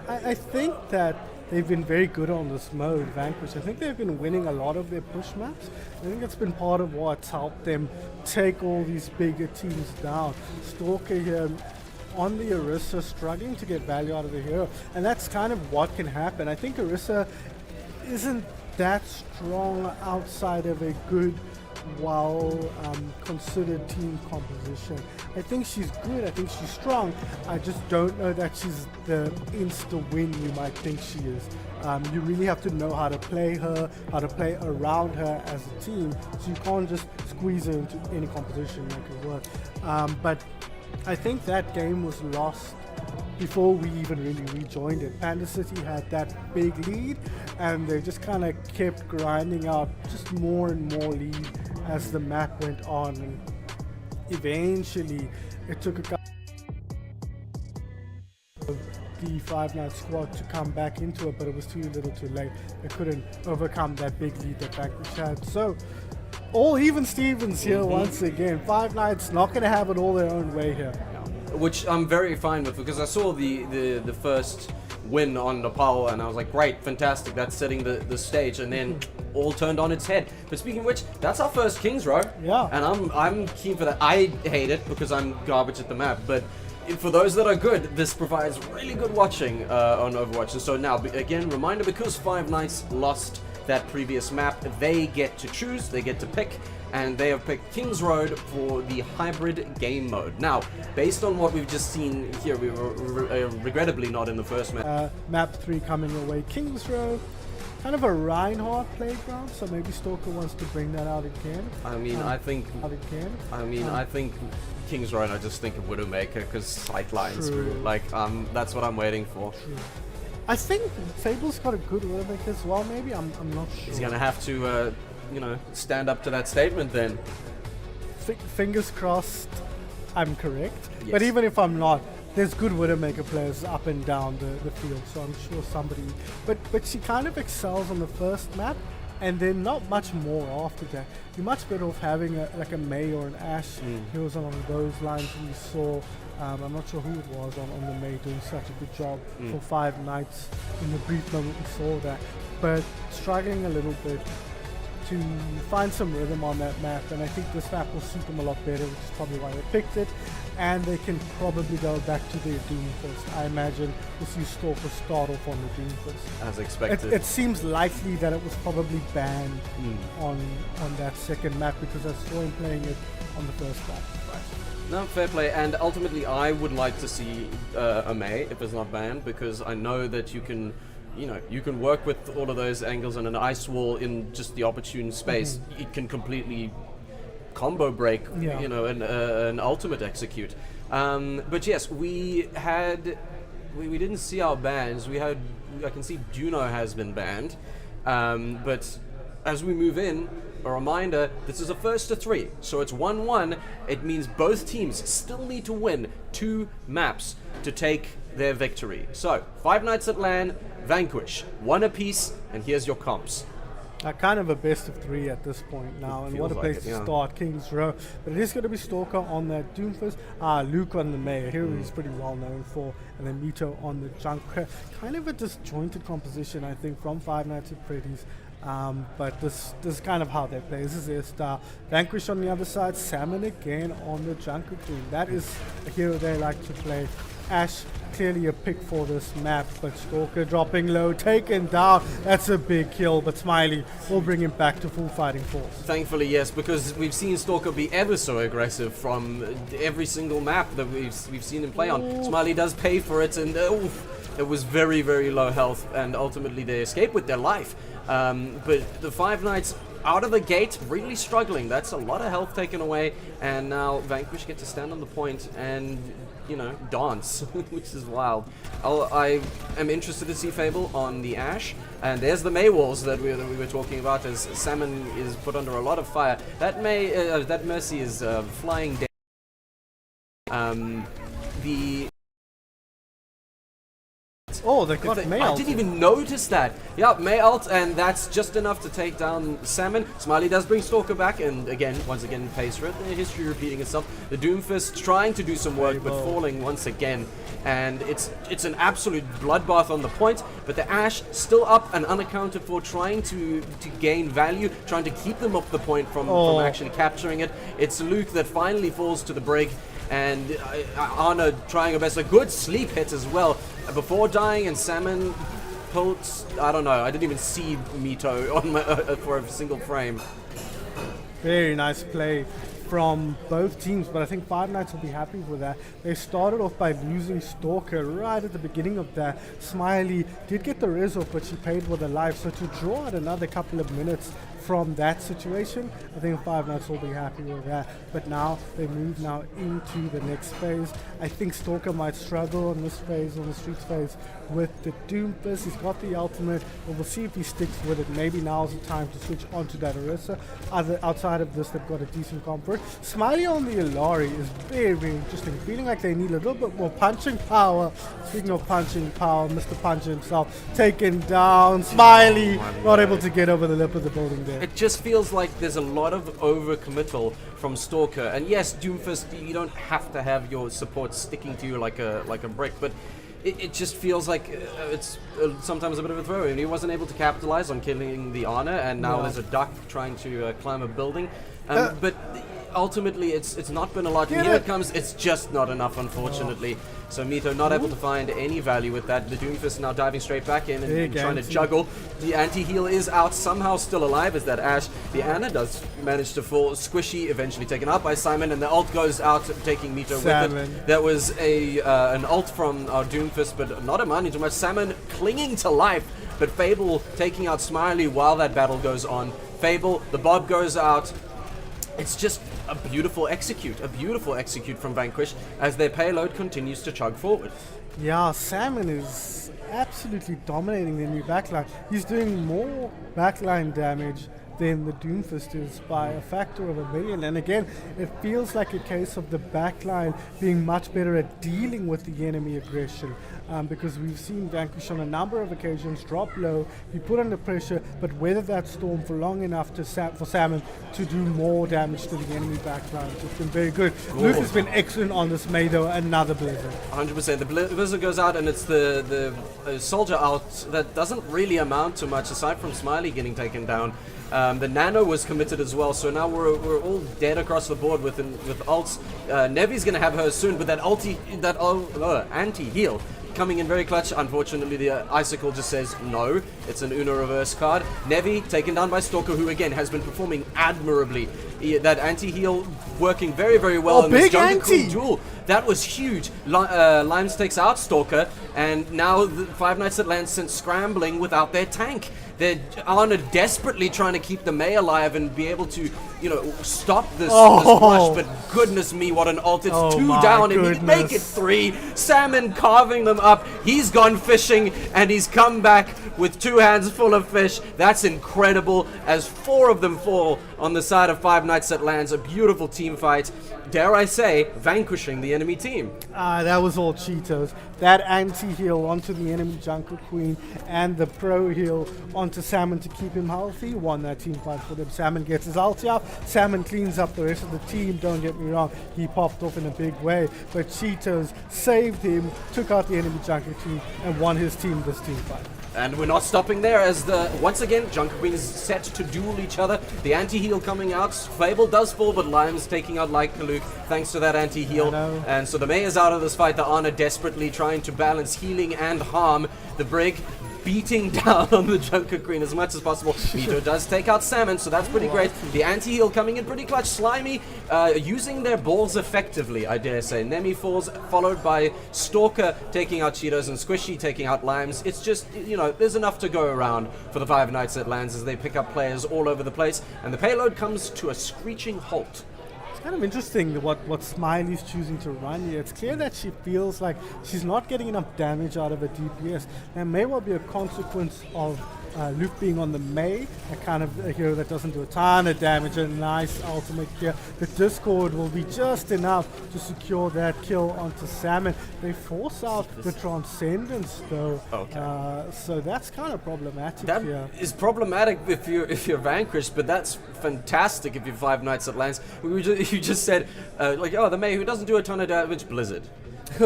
I think that they've been very good on this mode, Vanquish. I think they've been winning a lot of their push maps. I think that's been part of what's helped them take all these bigger teams down. Stalker here on the Orisa, struggling to get value out of the hero, and that's kind of what can happen. I think Orisa isn't that strong outside of a good, considered team composition. I think she's good, I think she's strong, I just don't know that she's the insta-win you might think she is. You really have to know how to play her, how to play around her as a team, so you can't just squeeze her into any composition and make it work. But I think that game was lost before we even really rejoined it. Panda City had that big lead, and they just kind of kept grinding out just more and more lead as the map went on, and eventually it took a couple of the Five Nights squad to come back into it, but it was too little too late. They couldn't overcome that big lead that Vanquish had. So all even Stevens here once again. Five Nights not going to have it all their own way here. Which I'm very fine with, because I saw the first win on Nepal, and I was like, great, fantastic, that's setting the stage, and then all turned on its head. But speaking of which, that's our first Kings Row. Yeah. And I'm keen for that. I hate it because I'm garbage at the map, but for those that are good, this provides really good watching on Overwatch. And so now, again, reminder, because Five Nights lost that previous map, they get to choose, they get to pick, and they have picked Kings Road for the hybrid game mode. Now, based on what we've just seen here, we were regrettably not in the first map. Map 3 coming your way, Kings Row. Kind of a Reinhardt playground, so maybe Stalker wants to bring that out again. I mean, I think Kings Road, I just think of Widowmaker because sightlines. True. Like, that's what I'm waiting for. True. I think Fable's got a good Widowmaker as well, maybe? I'm not sure. He's gonna have to, stand up to that statement then. Fingers crossed I'm correct. Yes. But even if I'm not, there's good Widowmaker players up and down the field, so I'm sure somebody... But she kind of excels on the first map, and then not much more after that. You're much better off having a May or an Ash who was along those lines. We saw, I'm not sure who it was on the May doing such a good job for Five Nights. In the brief moment we saw that, but struggling a little bit to find some rhythm on that map, and I think this map will suit them a lot better, which is probably why they picked it. And they can probably go back to their Doomfist. I imagine we'll see Stalker start off on the Doomfist. As expected. It seems likely that it was probably banned on that second map, because I saw him playing it on the first map. No, fair play. And ultimately, I would like to see a May if it's not banned, because I know that you can work with all of those angles, and an ice wall in just the opportune space, it can completely combo break, an ultimate execute. But yes, we didn't see our bans. I can see Juno has been banned, but as we move in, a reminder, this is a first to 3, so it's 1-1. It means both teams still need to win 2 maps to take their victory. So, Five Nights at LAN, Vanquish, 1 apiece, and here's your comps. Kind of a best of 3 at this point now, and what a place to start, Kings Row. But it is going to be Stalker on that Doomfist, Luke on the May, here he's pretty well known for, and then Mito on the Junker. Kind of a disjointed composition, I think, from Five Nights at Freddy's. But this is kind of how they play. This is their style. Vanquish on the other side, Salmon again on the Junker team. That is a hero they like to play. Ash, clearly a pick for this map, but Stalker dropping low, taken down. That's a big kill, but Smiley will bring him back to full fighting force. Thankfully, yes, because we've seen Stalker be ever so aggressive from every single map that we've seen him play on. Smiley does pay for it, and it was very, very low health, and ultimately they escape with their life. But the Five Nights out of the gate really struggling. That's a lot of health taken away, and now Vanquish get to stand on the point and dance, which is wild. I am interested to see Fable on the Ash, and there's the May walls that we were talking about, as Salmon is put under a lot of fire. That Mercy is flying down. Oh, they got May ult. I didn't even notice that. Yeah, May ult, and that's just enough to take down Salmon. Smiley does bring Stalker back, and once again, pays for it. The history repeating itself. The Doomfist trying to do some work, but falling once again. And it's an absolute bloodbath on the point, but the Ash still up and unaccounted for, trying to gain value, trying to keep them up the point from actually capturing it. It's Luke that finally falls to the brig, and Anna trying her best. A good sleep hit as well before dying, and Salmon pulled, I don't know, I didn't even see Mito on for a single frame. Very nice play from both teams, but I think Five Nights will be happy with that. They started off by losing Stalker right at the beginning of that. Smiley did get the res off, but she paid with her life, so to draw out another couple of minutes from that situation, I think Five Nights will be happy with that. But now they move into the next phase. I think Stalker might struggle on this phase, on the Streets phase, with the Doomfist. He's got the ultimate, but we'll see if he sticks with it. Maybe now's the time to switch onto that Orisa. Outside of this, they've got a decent comfort. Smiley on the Ilari is very, very interesting. Feeling like they need a little bit more punching power. Speaking of punching power, Mr. Punch himself taken down. Smiley not able to get over the lip of the building there. It just feels like there's a lot of overcommittal from Stalker. And yes, Doomfist, you don't have to have your support sticking to you like a brick, but it just feels like it's sometimes a bit of a throw, and he wasn't able to capitalize on killing the Ana, and now there's a duck trying to climb a building. But ultimately, it's not been a lot. And here it comes. It's just not enough, unfortunately. So Mito not able to find any value with that. The Doomfist now diving straight back in and trying to juggle. The anti-heal is out, somehow still alive as that Ash. The Ana does manage to fall. Squishy eventually taken out by Simon, and the ult goes out, taking Mito with it. That was an ult from our Doomfist, but not amounting too much. Salmon clinging to life, but Fable taking out Smiley while that battle goes on. Fable, the Bob goes out. It's just a beautiful execute from Vanquish as their payload continues to chug forward. Yeah, Salmon is absolutely dominating the new backline. He's doing more backline damage than the Doomfist is by a factor of 1,000,000. And again, it feels like a case of the backline being much better at dealing with the enemy aggression. Because we've seen Vanquish on a number of occasions drop low, be put under pressure, but weather that storm for long enough for Salmon to do more damage to the enemy backline. It's been very good. Luke has been excellent on this May, though. Another Blizzard. 100%. The Blizzard goes out, and it's the soldier out that doesn't really amount to much aside from Smiley getting taken down. The Nano was committed as well, so now we're all dead across the board with ults. Nevi's going to have her soon, but that anti-heal coming in very clutch. Unfortunately, the Icicle just says no. It's an Uno reverse card. Nevi taken down by Stalker, who again has been performing admirably. That anti-heal working very, very well in this jungle duel. That was huge. Limes takes out Stalker, and now the Five Nights at LAN sent scrambling without their tank. They're desperately trying to keep the May alive and be able to, stop this rush. But goodness me, what an ult. It's 2 down and he'd make it 3. Salmon carving them up. He's gone fishing and he's come back with 2 hands full of fish. That's incredible as 4 of them fall on the side of Five Nights at LAN's. A beautiful team fight. Dare I say, vanquishing the enemy team. That was all Cheetos. That anti-heal onto the enemy Jungle Queen and the pro heal onto Salmon to keep him healthy won that team fight for them. Salmon gets his ulti up. Salmon cleans up the rest of the team. Don't get me wrong, he popped off in a big way. But Cheetos saved him, took out the enemy Jungle Queen, and won his team this team fight. And we're not stopping there as once again, Junker Queen is set to duel each other. The anti-heal coming out. Fable does fall, but Limes taking out like Kaluk thanks to that anti-heal. And so the May is out of this fight. The Ana desperately trying to balance healing and harm. The Brig beating down on the Junker Queen as much as possible. Mito does take out Salmon, so that's pretty great. The anti-heal coming in pretty clutch. Slimy using their balls effectively, I dare say. Nemi falls, followed by Stalker taking out Cheetos and Squishy taking out Limes. It's just, there's enough to go around for the Five Nights at LAN's as they pick up players all over the place. And the payload comes to a screeching halt. Kind of interesting what Smiley's choosing to run here. It's clear that she feels like she's not getting enough damage out of her DPS. That may well be a consequence of Luke being on the May, a kind of a hero that doesn't do a ton of damage, a nice ultimate here. The Discord will be just enough to secure that kill onto Salmon. They force out the Transcendence though, so that's kind of problematic here. That is problematic if you're Vanquished, but that's fantastic if you're Five Nights at LAN. You just said, the May who doesn't do a ton of damage, Blizzard.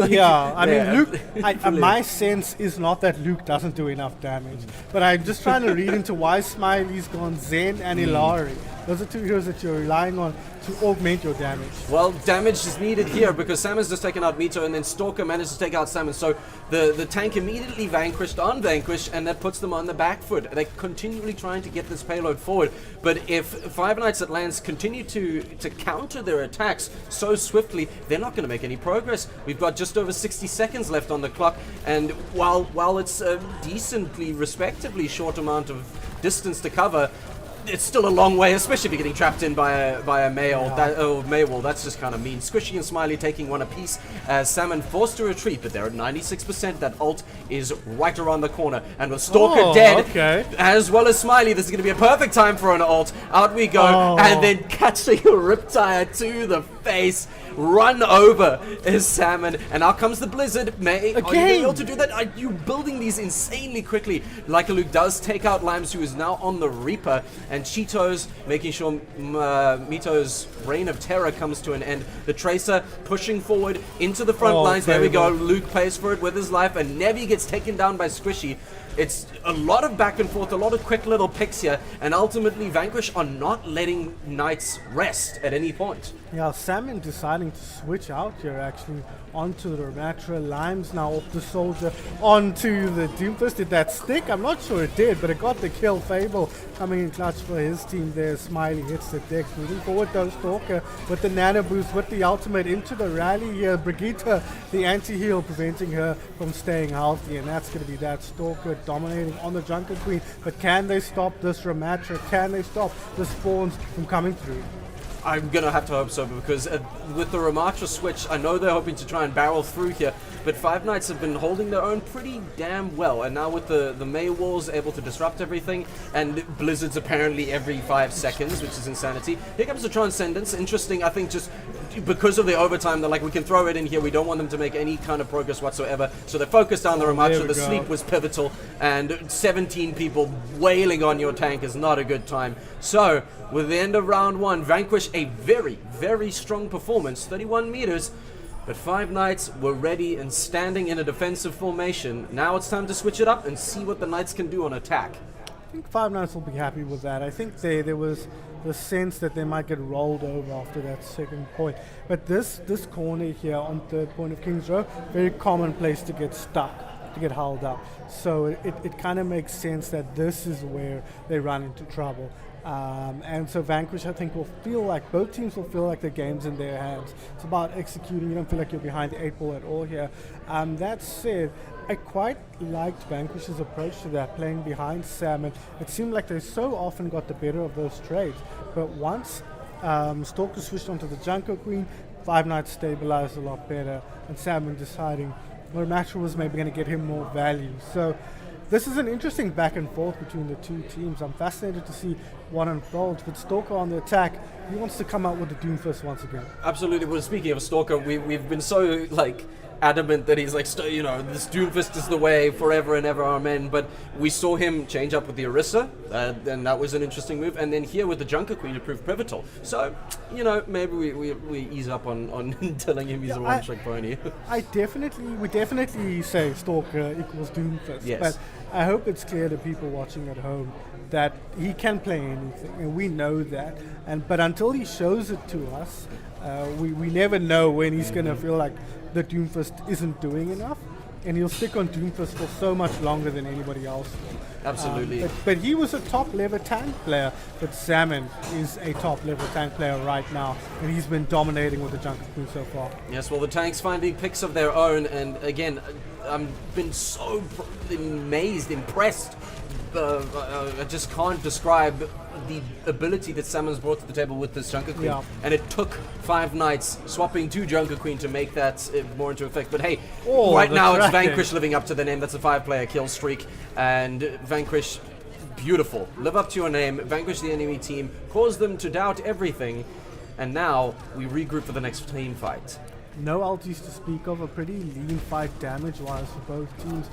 Yeah, I mean, Luke, my sense is not that Luke doesn't do enough damage, but I'm just trying to read into why Smiley's gone Zen and Ilari. Those are 2 heroes that you're relying on to augment your damage. Well, damage is needed here because Salmon's just taken out Mito and then Stalker managed to take out Salmon. So the tank immediately vanquished on Vanquish, and that puts them on the back foot. They're continually trying to get this payload forward. But if Five Nights at LAN's continue to counter their attacks so swiftly, they're not going to make any progress. We've got just over 60 seconds left on the clock, and while it's a decently, respectively short amount of distance to cover, it's still a long way, especially if you're getting trapped in by a May wall. That's just kind of mean. Squishy and Smiley taking one apiece as Salmon forced to retreat, but they're at 96%. That ult is right around the corner. And with Stalker dead, as well as Smiley, this is going to be a perfect time for an ult. Out we go, and then catching a Riptire to the face, run over is Salmon, and out comes the Blizzard. May, are you Again. able to do that? Are you building these insanely quickly? Like Luke does take out Limes, who is now on the Reaper, and Cheetos making sure Mito's reign of terror comes to an end. The Tracer pushing forward into the front lines. There we go. Luke plays for it with his life, and Nevi gets taken down by Squishy. It's a lot of back and forth, a lot of quick little picks here, and ultimately Vanquish are not letting Knights rest at any point. Yeah, Salmon deciding to switch out here actually onto the Ramatra. Limes now off the Soldier onto the Doomfist. Did that stick? I'm not sure it did, but it got the kill. Fable coming in clutch for his team there. Smiley hits the deck. Moving forward though, Stalker with the nano boost, with the ultimate into the rally here. Brigitte, the anti-heal, preventing her from staying healthy, and that's going to be that. Stalker dominating on the Junker Queen, but can they stop this Ramatra? Can they stop the spawns from coming through? I'm gonna have to hope so, because with the Ramatra switch, I know they're hoping to try and barrel through here, but Five Knights have been holding their own pretty damn well, and now with the May walls able to disrupt everything, and Blizzards apparently every 5 seconds, which is insanity. Here comes the Transcendence. Interesting, I think, just because of the overtime, they're like, we can throw it in here, we don't want them to make any kind of progress whatsoever, so they're focused on the Ramatra. The sleep was pivotal, and 17 people wailing on your tank is not a good time. So, with the end of round 1, Vanquish a very, very strong performance, 31 meters, but Five Knights were ready and standing in a defensive formation. Now it's time to switch it up and see what the Knights can do on attack. I think Five Knights will be happy with that. I think there was the sense that they might get rolled over after that second point. But this corner here on third point of King's Row, very common place to get stuck, to get held up. So it kind of makes sense that this is where they run into trouble. And so Vanquish, I think, will feel like, both teams will feel like the game's in their hands. It's about executing. You don't feel like you're behind the 8 ball at all here. That said, I quite liked Vanquish's approach to that, playing behind Salmon. It seemed like they so often got the better of those trades. But once Stalker switched onto the Junker Queen, Five Knights stabilized a lot better, and Salmon deciding well, Ramatra was maybe going to get him more value. So this is an interesting back and forth between the two teams. I'm fascinated to see what unfolds. But Stalker on the attack, he wants to come out with the Doomfist once again. Absolutely. Well, speaking of Stalker, we've been so adamant that he's this Doomfist is the way forever and ever, amen. But we saw him change up with the Orisa, and that was an interesting move. And then here with the Junker Queen, it proved pivotal. So, maybe we ease up on telling him he's a one-trick pony. we definitely say Stalker equals Doomfist. Yes. But I hope it's clear to people watching at home that he can play anything, and we know that. But until he shows it to us, we never know when he's going to feel like the Doomfist isn't doing enough, and he'll stick on Doomfist for so much longer than anybody else will. Absolutely. But he was a top-level tank player, but Salmon is a top-level tank player right now, and he's been dominating with the Junker Queen so far. Yes, well, the tanks finding picks of their own, and again, I've been so amazed, impressed. I just can't describe the ability that Salmon's brought to the table with this Junker Queen. Yeah. And it took Five Knights swapping to Junker Queen to make that more into effect. But hey, Oh, right the now it's tracking. Vanquish living up to the name. That's a 5-player kill streak. And Vanquish, beautiful. Live up to your name. Vanquish the enemy team. Cause them to doubt everything. And now we regroup for the next team fight. No LTs to speak of, a pretty lean fight damage-wise for both teams.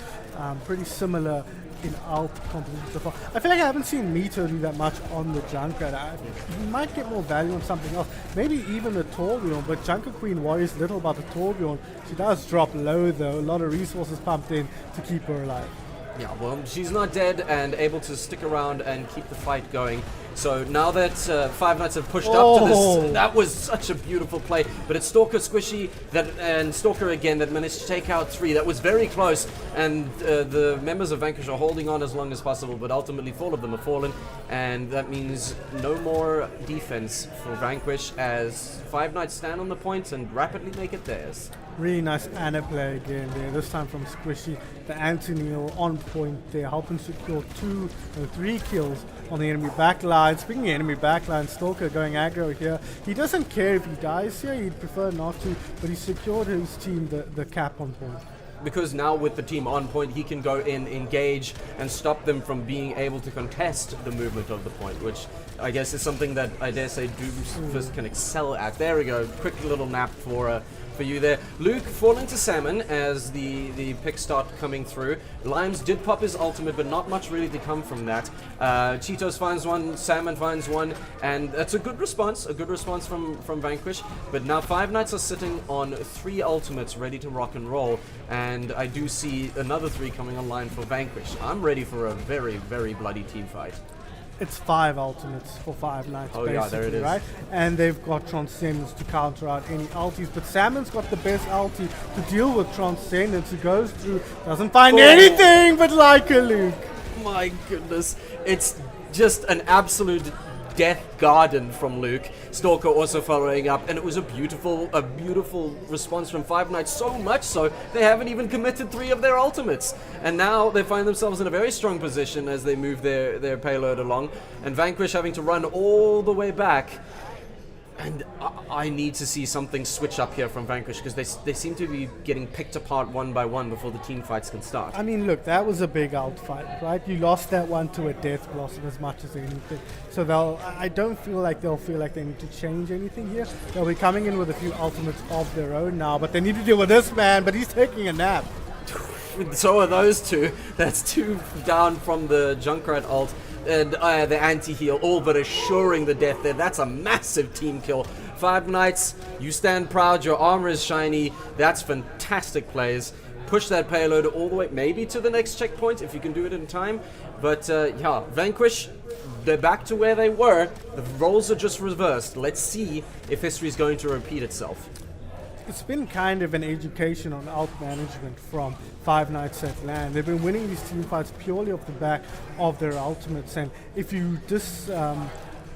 Pretty similar in alt composition so far. I feel like I haven't seen Mito do that much on the Junker. He might get more value on something else. Maybe even the Torbjorn, but Junker Queen worries little about the Torbjorn. She does drop low though, a lot of resources pumped in to keep her alive. Yeah, well, she's not dead and able to stick around and keep the fight going. So now that Five Knights have pushed up to this, that was such a beautiful play. But it's Stalker Squishy and Stalker again that managed to take out 3. That was very close, and the members of Vanquish are holding on as long as possible, but ultimately 4 of them have fallen, and that means no more defense for Vanquish as Five Knights stand on the points and rapidly make it theirs. Really nice Anna play again there, this time from Squishy. The Antonio on point there, helping secure 3 kills on the enemy backline. Speaking of enemy backline, Stalker going aggro here. He doesn't care if he dies here, he'd prefer not to, but he secured his team the cap on point. because now with the team on point, he can go in, engage, and stop them from being able to contest the movement of the point, which I guess is something that I dare say Doomfist can excel at. There we go, quick little nap for you there. Luke fall into Salmon as the picks start coming through. Limes did pop his ultimate, but not much really to come from that. Cheetos finds one, Salmon finds one, and that's a good response from Vanquish. But now Five Nights are sitting on 3 ultimates ready to rock and roll, and I do see another 3 coming online for Vanquish. I'm ready for a very, very bloody team fight. It's 5 ultimates for 5 Nights, Oh, basically, yeah, there it is. right? And they've got Transcendence to counter out any ultis, but Salmon's got the best ulti to deal with Transcendence, who goes through, doesn't find anything but like a Luke. My goodness, it's just an absolute death garden from Luke. Stalker also following up, and it was a beautiful response from Five Nights, so much so they haven't even committed 3 of their ultimates, and now they find themselves in a very strong position as they move their payload along, and Vanquish having to run all the way back. And I need to see something switch up here from Vanquish, because they seem to be getting picked apart one by one before the team fights can start. I mean, look, that was a big out fight, right? You lost that one to a Death Blossom as much as anything. So I don't feel like they'll feel like they need to change anything here. They'll be coming in with a few ultimates of their own now, but they need to deal with this man, but he's taking a nap. So are those 2. That's 2 down from the Junkrat ult. And the anti-heal, all but assuring the death there. That's a massive team kill. Five Nights, you stand proud, your armor is shiny. That's fantastic plays. Push that payload all the way, maybe to the next checkpoint, if you can do it in time. But yeah, Vanquish, they're back to where they were. The roles are just reversed. Let's see if history is going to repeat itself. It's been kind of an education on out management from Five Nights at LAN. They've been winning these team fights purely off the back of their ultimates, and if you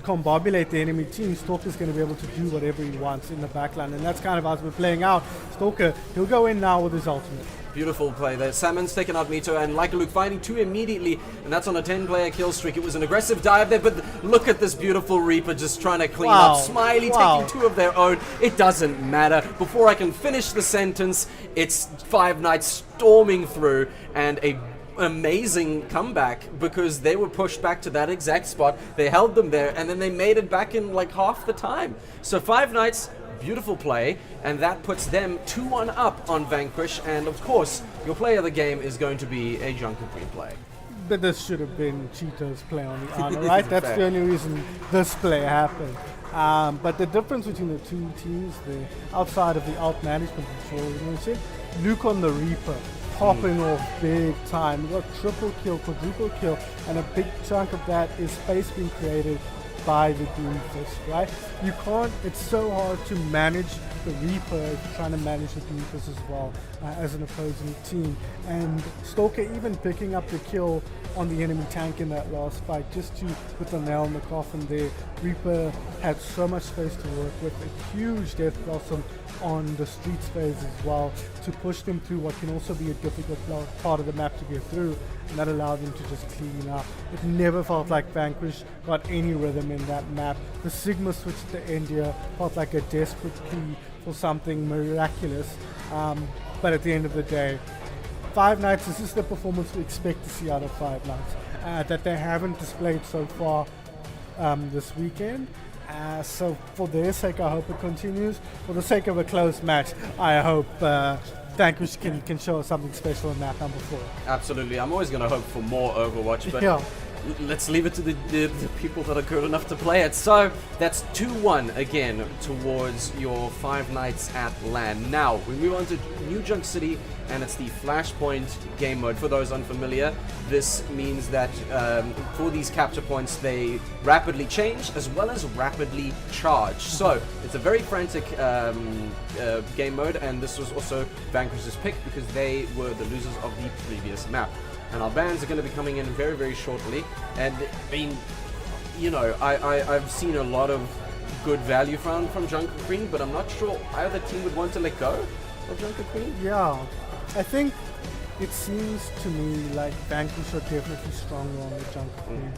combobulate the enemy team, Stalker's going to be able to do whatever he wants in the backline, and that's kind of how it's been playing out. Stalker, he'll go in now with his ultimate. Beautiful play there. Salmon's taken out Mito, and like Luke finding 2 immediately, and that's on a 10-player kill streak. It was an aggressive dive there, but look at this beautiful Reaper just trying to clean up. Smiley taking 2 of their own. It doesn't matter. Before I can finish the sentence, it's Five Nights storming through, and a amazing comeback, because they were pushed back to that exact spot. They held them there, and then they made it back in like half the time. So Five Nights, beautiful play, and that puts them 2-1 up on Vanquish, and of course your play of the game is going to be a Junker Queen play. But this should have been Cheeto's play on the honor, right? That's the only reason this play happened. But the difference between the 2 teams, outside of the out management control, you know, Luke on the Reaper, popping off big time. We got triple kill, quadruple kill, and a big chunk of that is space being created by the Doomfist, right? You can't, it's so hard to manage the Reaper if you're trying to manage the Doomfist as well as an opposing team. And Stalker even picking up the kill on the enemy tank in that last fight, just to put the nail in the coffin there. Reaper had so much space to work with, a huge Death Blossom on the street phase as well, to push them through what can also be a difficult part of the map to get through, and that allowed them to just clean up. It never felt like Vanquish got any rhythm in that map. The Sigma switch at the end here felt like a desperate plea for something miraculous, but at the end of the day, Five Nights, this is the performance we expect to see out of Five Nights, that they haven't displayed so far this weekend. So for their sake, I hope it continues. For the sake of a close match, I hope Vanquish can show us something special in map number 4. Absolutely. I'm always going to hope for more Overwatch, but yeah. Let's leave it to the people that are good enough to play it. So that's 2-1 again towards your Five Nights at LAN. Now we move on to New Junk City, and it's the Flashpoint game mode. For those unfamiliar, this means that for these capture points, they rapidly change as well as rapidly charge. So it's a very frantic game mode, and this was also Vanquish's pick because they were the losers of the previous map. And our bans are going to be coming in very, very shortly. And I mean, you know, I've seen a lot of good value from Junker Queen, but I'm not sure either team would want to let go of Junker Queen. Yeah, I think it seems to me like Vanquish are definitely stronger on the Junker Queen.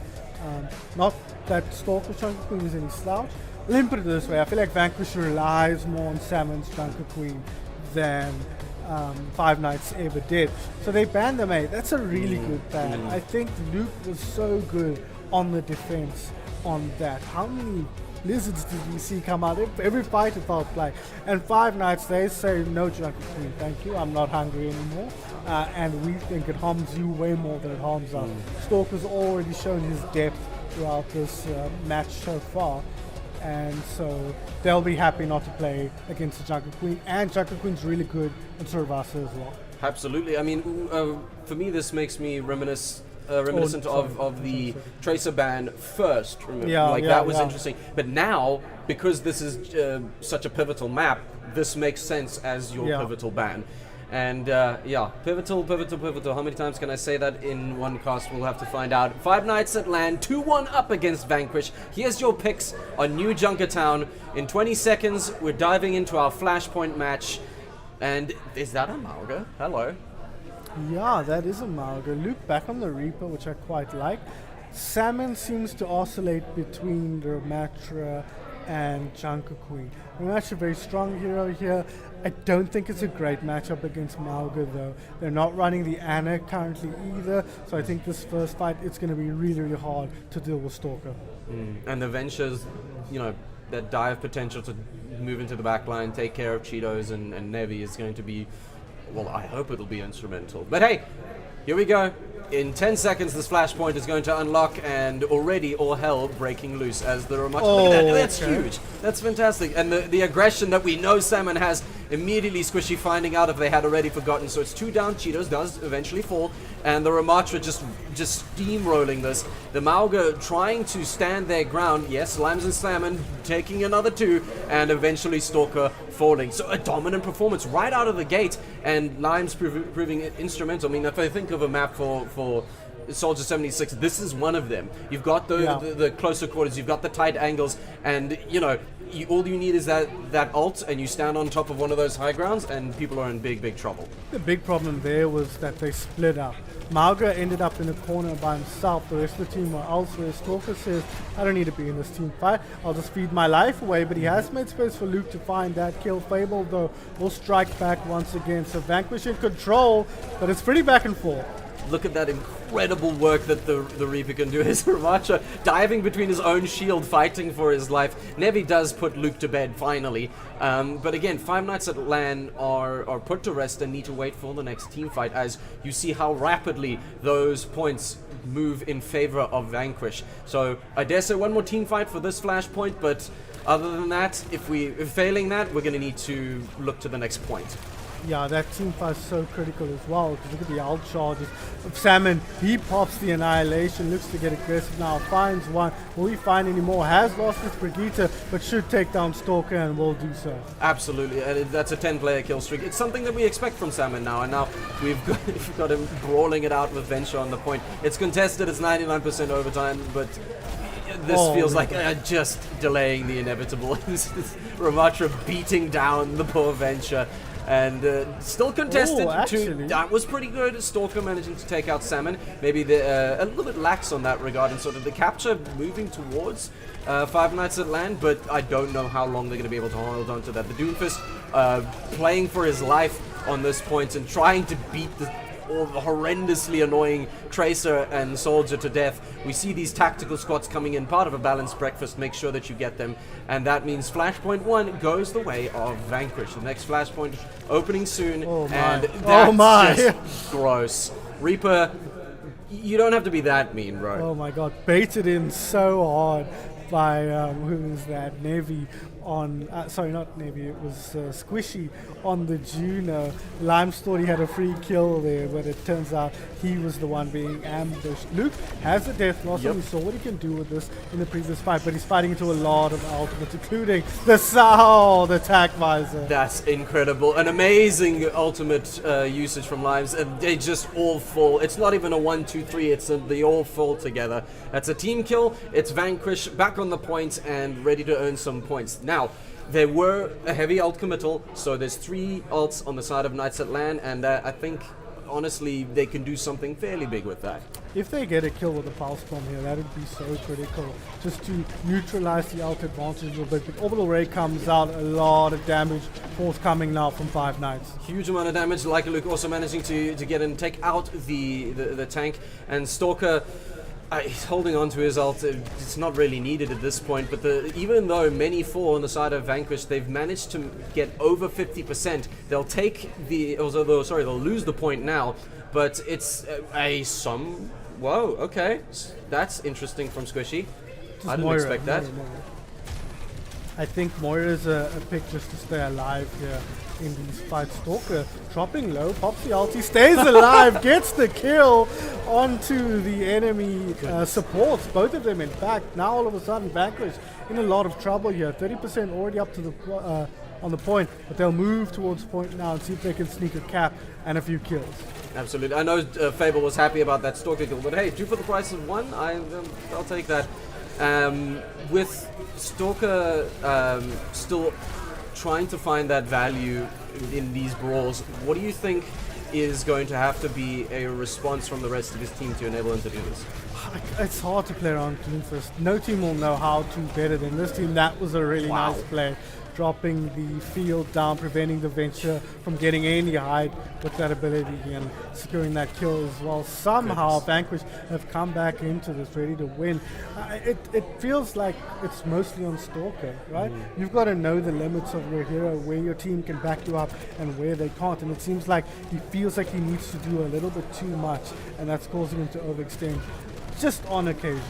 Not that Stalker Junker Queen is any slouch. Let me put it this way, I feel like Vanquish relies more on Salmon's Junker Queen than Five Nights ever did. So they banned the mate. That's a really good ban. I think Luke was so good on the defense on that. How many lizards did we see come out? Every fight it felt like. And Five Nights, they say, no Jungle Queen, thank you, I'm not hungry anymore. And we think it harms you way more than it harms us. Stalker's already shown his depth throughout this match so far. And so they'll be happy not to play against the Jungle Queen. And Jungle Queen's really good in Survasa as well. Absolutely. I mean, for me, this makes me reminiscent of the Tracer ban first. Remember? That was interesting. But now, because this is such a pivotal map, this makes sense as your pivotal ban. And pivotal. How many times can I say that in one cast? We'll have to find out. Five Nights at LAN, 2-1 up against Vanquish. Here's your picks on New Junkertown. In 20 seconds, we're diving into our Flashpoint match. And is that a Mauga? Hello. Yeah, that is a Mauga. Luke back on the Reaper, which I quite like. Salmon seems to oscillate between the Ramatra and Junker Queen. Ramatra, a very strong hero here. I don't think it's a great matchup against Mauga though. They're not running the Ana currently either, so I think this first fight, it's going to be really, really hard to deal with Stalker. And the Ventures, that dive potential to move into the backline, take care of Cheetos and Nevi is going to be, well, I hope it'll be instrumental. But hey, here we go. In 10 seconds, this flashpoint is going to unlock, and already all hell breaking loose as the Ramatra. Look at that, that's huge. That's fantastic. And the aggression that we know Salmon has, immediately Squishy finding out if they had already forgotten. So it's 2 down, Cheetos does eventually fall, and the Ramatra just steamrolling this. The Mauga trying to stand their ground. Yes, Limes and Salmon taking another 2, and eventually Stalker falling. So a dominant performance right out of the gate, and Limes proving it instrumental. I mean, if I think of a map for Soldier 76, this is one of them. You've got the closer quarters, you've got the tight angles, and all you need is that ult, and you stand on top of one of those high grounds, and people are in big trouble. The big problem there was that they split up. Mauga ended up in a corner by himself. The rest of the team were elsewhere. Stalker says, I don't need to be in this team fight. I'll just feed my life away. But he has made space for Luke to find that kill. Fable, though, will strike back once again. So Vanquish in control, but it's pretty back and forth. Look at that incredible work that the Reaper can do. His Ramatra diving between his own shield, fighting for his life. Nevi does put Luke to bed, finally. But again, Five Nights at LAN are put to rest and need to wait for the next team fight, as you see how rapidly those points move in favor of Vanquish. So I dare say one more team fight for this flashpoint, but other than that, if failing that, we're going to need to look to the next point. Yeah, that team fight is so critical as well, because look at the ult charges of Salmon. He pops the Annihilation, looks to get aggressive now, finds one. Will he find any more? Has lost his Brigitte, but should take down Stalker and will do so. Absolutely, and that's a 10-player kill streak. It's something that we expect from Salmon now, and now we've got him brawling it out with Venture on the point. It's contested, it's 99% overtime, but this feels like just delaying the inevitable. Ramatra beating down the poor Venture. And still contested. That was pretty good. Stalker managing to take out Salmon. Maybe they're a little bit lax on that regard, and sort of the capture moving towards Five Nights at LAN, but I don't know how long they're going to be able to hold on to that. The Doomfist playing for his life on this point and trying to beat the horrendously annoying Tracer and Soldier to death. We see these tactical squads coming in, part of a balanced breakfast. Make sure that you get them, and that means Flashpoint 1 goes the way of Vanquish. The next Flashpoint opening soon, and that's just gross. Reaper, you don't have to be that mean, bro. Oh my god, baited in so hard by, who is that, Nevi on, sorry, not Nevi, it was Squishy on the Juno. Limes thought he had a free kill there, but it turns out he was the one being ambushed. Luke has a death loss, and we saw what he can do with this in the previous fight, but he's fighting into a lot of ultimates, including the attack visor. That's incredible. An amazing ultimate usage from Limes, and they just all fall. It's not even a 1-2-3, it's they all fall together. That's a team kill. It's Vanquish back on the point and ready to earn some points. Now, there were a heavy ult committal, so there's 3 ults on the side of Knights at LAN, and I think honestly, they can do something fairly big with that. If they get a kill with the Pulse Bomb here, that would be so critical, just to neutralize the alt advantage a little bit. The Orbital Ray comes out, a lot of damage forthcoming now from Five Nights. Huge amount of damage. Like Luke also managing to get and take out the tank, and Stalker. He's holding on to his ult. It's not really needed at this point, but even though many fall on the side of Vanquish, they've managed to get over 50%. They'll they'll lose the point now, but it's Whoa, okay. That's interesting from Squishy. I didn't expect that. Moira. I think Moira is a pick just to stay alive here in these fights. Stalker dropping low, pops the ulti, stays alive, gets the kill onto the enemy supports, both of them in fact. Now all of a sudden Vanquish in a lot of trouble here. 30% already up to the on the point, but they'll move towards point now and see if they can sneak a cap and a few kills. Absolutely. I know Fable was happy about that Stalker kill, but hey, 2 for the price of 1, I'll take that. With Stalker still trying to find that value in these brawls, what do you think is going to have to be a response from the rest of his team to enable him to do this? It's hard to play around Doomfist. No team will know how to better than this team. That was a really nice play. Dropping the field down, preventing the Venture from getting any height with that ability and securing that kill as well. Somehow Vanquish have come back into this ready to win. It feels like it's mostly on Stalker, right? You've got to know the limits of your hero, where your team can back you up and where they can't, and it seems like he feels like he needs to do a little bit too much, and that's causing him to overextend just on occasion.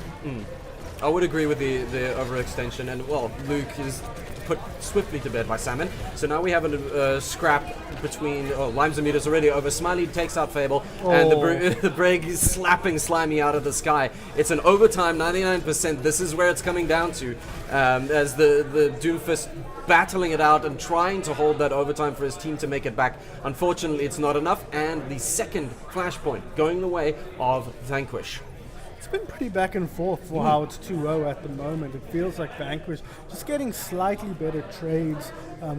I would agree with the overextension, and well, Luke is put swiftly to bed by Salmon. So now we have a scrap between Limes and Meters already over. Smiley takes out Fable, and the Brig is slapping Slimy out of the sky. It's an overtime 99%. This is where it's coming down to, as the Doomfist battling it out and trying to hold that overtime for his team to make it back. Unfortunately, it's not enough, and the second flashpoint going the way of Vanquish. It's been pretty back and forth for how it's 2-0 at the moment. It feels like Vanquish just getting slightly better trades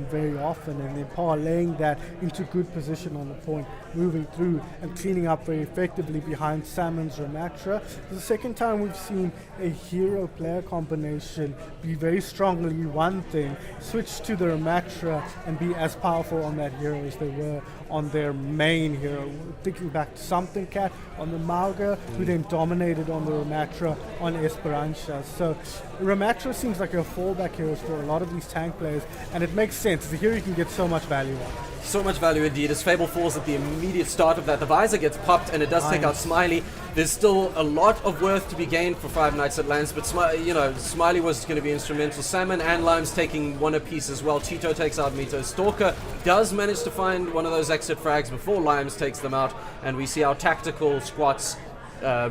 very often, and then parlaying that into good position on the point, moving through and cleaning up very effectively behind Salmon's Ramatra. It's the second time we've seen a hero player combination be very strongly one thing, switch to the Ramatra and be as powerful on that hero as they were on their main hero. Thinking back to Something Cat on the Mauga, who then dominated on the Ramatra on Esperanza. So Ramatra seems like a fallback hero for a lot of these tank players, and it makes sense. It's a hero you can get so much value on. So much value indeed, as Fable falls at the immediate start of that. The visor gets popped, and it does take out Smiley. There's still a lot of worth to be gained for Five Nights at LANs, but Smiley was going to be instrumental. Salmon and Limes taking one apiece as well. Cheeto takes out Mito. Stalker does manage to find one of those exit frags before Limes takes them out, and we see our tactical squats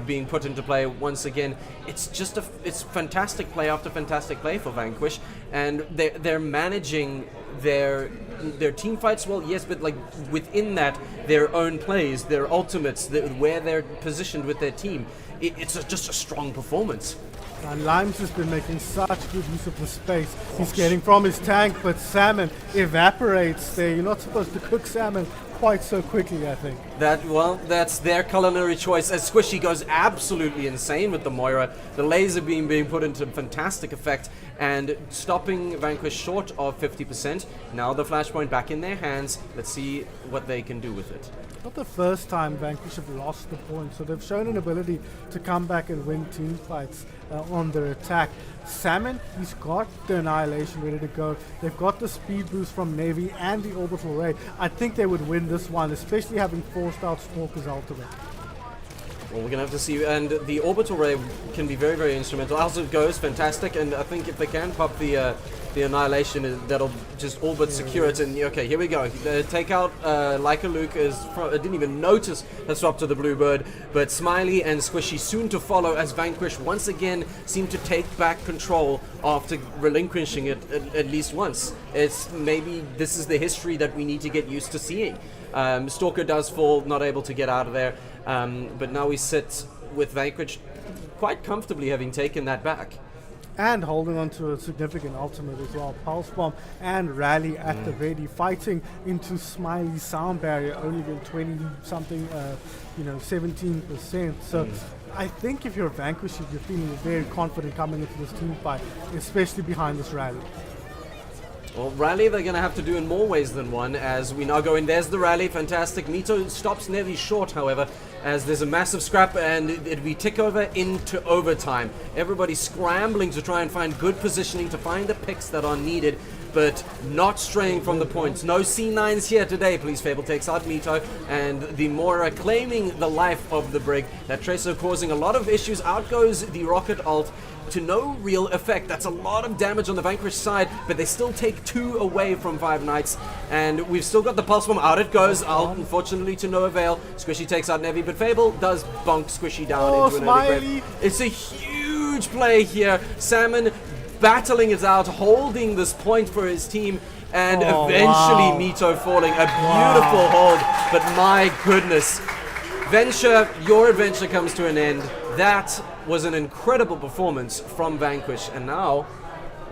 being put into play once again. It's just it's fantastic play after fantastic play for Vanquish, and they're managing their team fights well, yes, but like within that, their own plays, their ultimates, where they're positioned with their team. It's just a strong performance. And Limes has been making such good use of the space he's getting from his tank, but Salmon evaporates there. You're not supposed to cook Salmon quite so quickly, I think. That's their culinary choice, as Squishy goes absolutely insane with the Moira. The laser beam being put into fantastic effect and stopping Vanquish short of 50%. Now the flashpoint back in their hands. Let's see what they can do with it. Not the first time Vanquish have lost the point, so they've shown an ability to come back and win team fights on their attack. Salmon, he's got the Annihilation ready to go. They've got the speed boost from Navy and the Orbital Ray. I think they would win this one, especially having forced out Stalker's ultimate. Well, we're going to have to see, and the Orbital Ray can be very, very instrumental. As it goes, fantastic, and I think if they can pop the Annihilation, that'll just all but secure it. And okay, here we go. Take out Leica Luke. I didn't even notice the swap to the Bluebird, but Smiley and Squishy soon to follow, as Vanquish once again seem to take back control after relinquishing it at least once. It's maybe this is the history that we need to get used to seeing. Stalker does fall, not able to get out of there, but now we sit with Vanquish quite comfortably having taken that back. and holding on to a significant ultimate as well. Pulse Bomb and Rally at the ready, fighting into Smiley sound barrier, only been 20-something, 17%. So I think if you're Vanquish, you're feeling very confident coming into this team fight, especially behind this Rally. Well, Rally they're going to have to do in more ways than one, as we now go in. There's the Rally, fantastic. Mito stops nearly short, however, as there's a massive scrap, and we tick over into overtime. Everybody scrambling to try and find good positioning, to find the picks that are needed, but not straying from the points. No C9s here today. Please Fable takes out Mito, and the Mora claiming the life of the Brig. That Tracer causing a lot of issues. Out goes the rocket ult to no real effect. That's a lot of damage on the Vanquish side, but they still take 2 away from Five Nights, and we've still got the Pulse Bomb. Out it goes. Ult, unfortunately, to no avail. Squishy takes out Nevi, but Fable does bonk Squishy down into an early grave. It's a huge play here. Salmon battling it out, holding this point for his team, and eventually Mito falling. A beautiful hold, but my goodness. Venture, your adventure comes to an end. That was an incredible performance from Vanquish, and now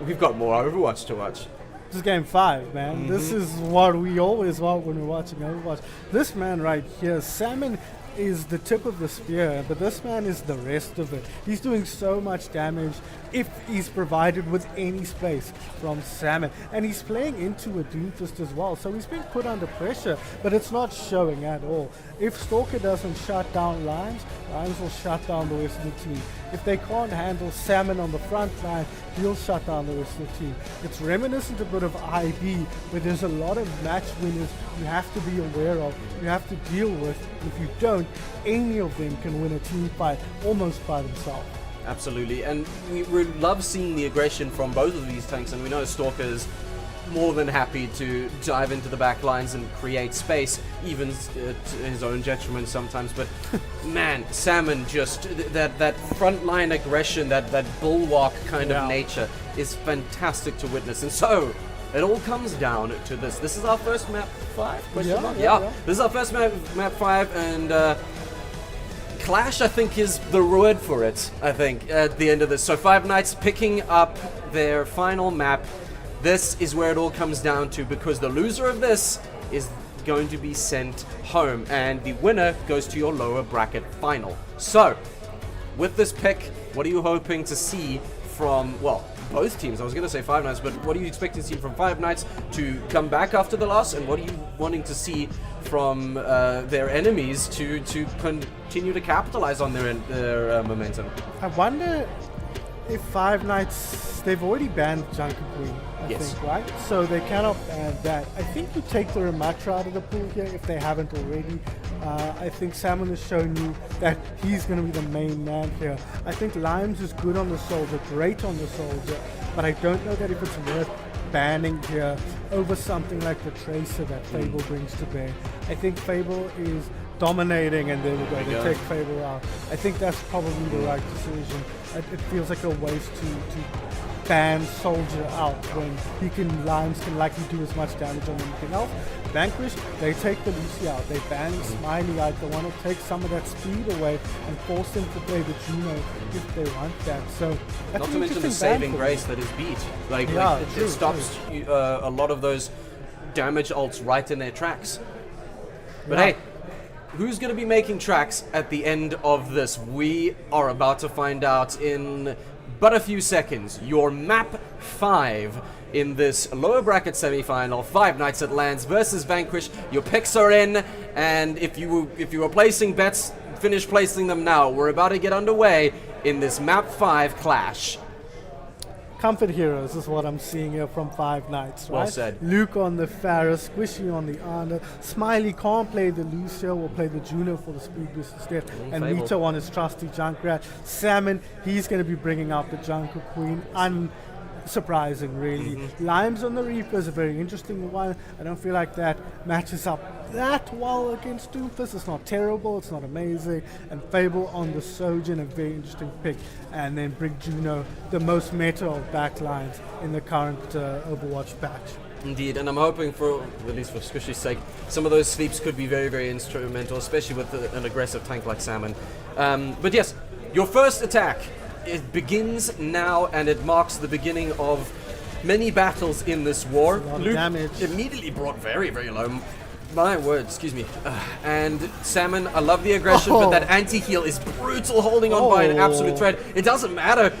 we've got more Overwatch to watch. This is game 5, man. This is what we always want when we're watching Overwatch. This man right here, Salmon, is the tip of the spear, but this man is the rest of it. He's doing so much damage if he's provided with any space from Salmon, and he's playing into a Doomfist as well, so he's being put under pressure, but it's not showing at all. If Stalker doesn't shut down Limes, Limes will shut down the rest of the team. If they can't handle Salmon on the front line, he'll shut down the rest of the team. It's reminiscent a bit of IB, where there's a lot of match winners you have to be aware of, you have to deal with. If you don't, any of them can win a team fight almost by themselves. Absolutely, and we love seeing the aggression from both of these tanks, and we know Stalker's more than happy to dive into the back lines and create space, even to his own detriment sometimes. But man, Salmon, just that front line aggression, that bulwark kind of nature is fantastic to witness. And so it all comes down to this. This is our first map 5? Yeah. This is our first map 5, and Clash, I think, is the word for it, I think, at the end of this. So Five Nights picking up their final map. This is where it all comes down to, because the loser of this is going to be sent home, and the winner goes to your lower bracket final. So, with this pick, what are you hoping to see from, well, both teams? I was going to say Five Nights, but what are you expecting to see from Five Nights to come back after the loss, and what are you wanting to see from their enemies to continue to capitalize on their momentum? I wonder if Five Nights, they've already banned Junker Queen, I think, right? So they cannot ban that. I think you take the Ramatra out of the pool here if they haven't already. I think Salmon has shown you that he's going to be the main man here. I think Limes is good on the Soldier, great on the Soldier, but I don't know that if it's worth banning here over something like the Tracer that Fable brings to bear. I think Fable is dominating, and there we go, they take Fable out. I think that's probably the right decision. It feels like a waste to ban Soldier out when Limes can likely do as much damage on anything else. Vanquish, they take the Lucy out, they ban Smiley out, they want to take some of that speed away and force them to play the Juno if they want that. So that's not to mention the saving grace that is beat. It stops a lot of those damage ults right in their tracks. But hey, who's going to be making tracks at the end of this? We are about to find out in but a few seconds. Your map 5 in this lower bracket semi-final, Five Nights at LANs versus Vanquish. Your picks are in, and if you were placing bets, finish placing them now. We're about to get underway in this map 5 clash. Comfort heroes is what I'm seeing here from Five Nights, right? Well said. Luke on the Pharah, Squishy on the Ana. Smiley can't play the Lucio, will play the Juno for the speed boost instead. And Fable. Mito on his trusty Junkrat. Salmon, he's going to be bringing out the Junker Queen. Surprising, really. Limes on the Reaper is a very interesting one. I don't feel like that matches up that well against Doomfist. It's not terrible, it's not amazing. And Fable on the Sojin, a very interesting pick. And then Brig Juno, the most meta of backlines in the current Overwatch patch. Indeed, and I'm hoping for, at least for Squishy's sake, some of those sleeps could be very, very instrumental, especially with an aggressive tank like Salmon. But yes, your first attack it begins now, and it marks the beginning of many battles in this war. That's a lot of Luke damage. immediately brought very, very low. My word, excuse me. And Salmon, I love the aggression, but that anti-heal is brutal, holding on by an absolute thread. It doesn't matter.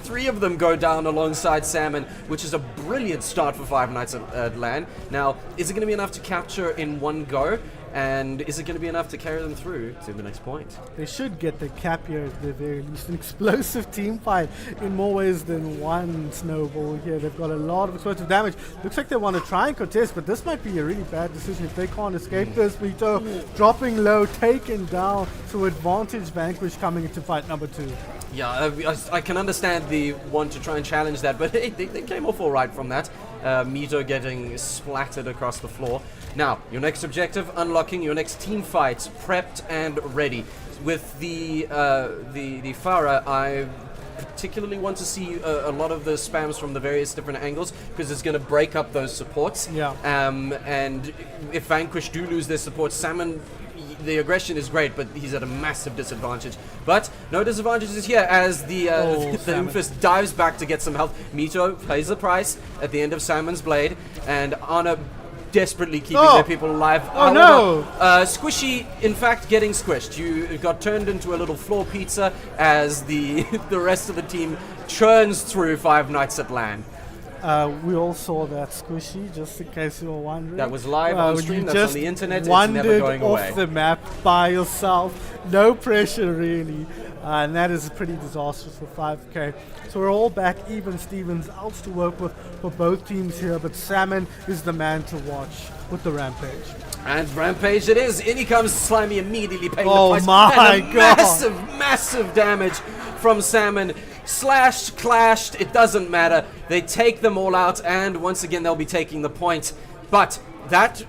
Three of them go down alongside Salmon, which is a brilliant start for Five Nights at LAN. Now, is it going to be enough to capture in one go? And is it going to be enough to carry them through to the next point? They should get the cap here at the very least. An explosive team fight in more ways than one snowball here. They've got a lot of explosive damage. Looks like they want to try and contest, but this might be a really bad decision if they can't escape this. Vito dropping low, taken down. So advantage Vanquish coming into fight number 2. Yeah, I can understand the want to try and challenge that, but they came off all right from that. Mito getting splattered across the floor. Now, your next objective, unlocking your next team fight, prepped and ready. With the Farah, I particularly want to see a lot of the spams from the various different angles, because it's going to break up those supports. Yeah. And if Vanquish do lose their support, Salmon, the aggression is great, but he's at a massive disadvantage. But no disadvantages here as the Doomfist dives back to get some health. Mito pays the price at the end of Salmon's blade, and Anna desperately keeping their people alive. Oh no! Squishy, in fact, getting squished. You got turned into a little floor pizza as the rest of the team churns through Five Nights at LAN. We all saw that, Squishy, just in case you were wondering. That was live on stream, that's on the internet, it's wandered never going away. off the map by yourself, no pressure really, and that is pretty disastrous for 5k. So we're all back even Stevens, out to work with for both teams here, but Salmon is the man to watch with the Rampage. And Rampage it is. In he comes Slimy, immediately paying Oh the price. my and God. Massive damage from Salmon. Slashed, clashed, it doesn't matter. They take them all out, and once again they'll be taking the point. But that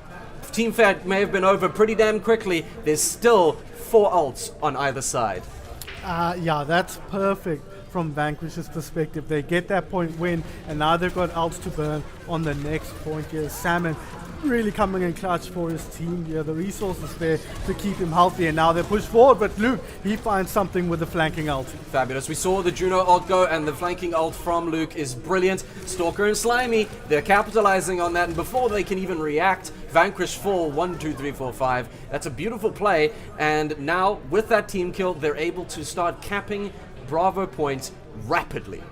team fight may have been over pretty damn quickly. There's still 4 ults on either side. Yeah, that's perfect from Vanquish's perspective. They get that point win, and now they've got ults to burn on the next point here. Salmon really coming in clutch for his team here. The resources there to keep him healthy, and now they push forward, but Luke, he finds something with the flanking ult. Fabulous. We saw the Juno ult go, and the flanking ult from Luke is brilliant. Stalker and Slimy, they're capitalizing on that, and before they can even react, Vanquish fall 1, 2, 3, 4, 5. That's a beautiful play, and now with that team kill, they're able to start capping Bravo point rapidly.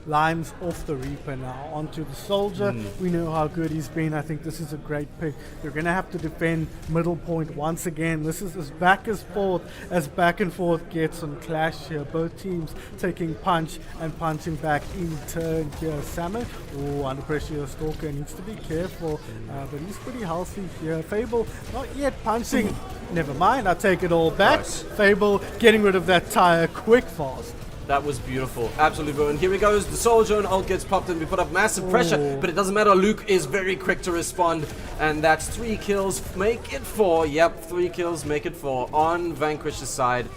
Lime's off the Reaper now, onto the Soldier. We know how good he's been. I think this is a great pick. They're going to have to defend middle point once again. This is as back and forth gets on Clash here. Both teams taking punch and punching back in turn here. Salmon, under pressure here. Stalker needs to be careful, but he's pretty healthy here. Fable, not yet punching. Never mind, I take it all back. Nice. Fable getting rid of that tire quick fast. That was beautiful. Absolutely beautiful. And here he goes. The Soldier and ult gets popped, and we put up massive pressure, but it doesn't matter. Luke is very quick to respond, and that's 3 kills. Make it 4. Yep, 3 kills, make it 4 on Vanquish's side.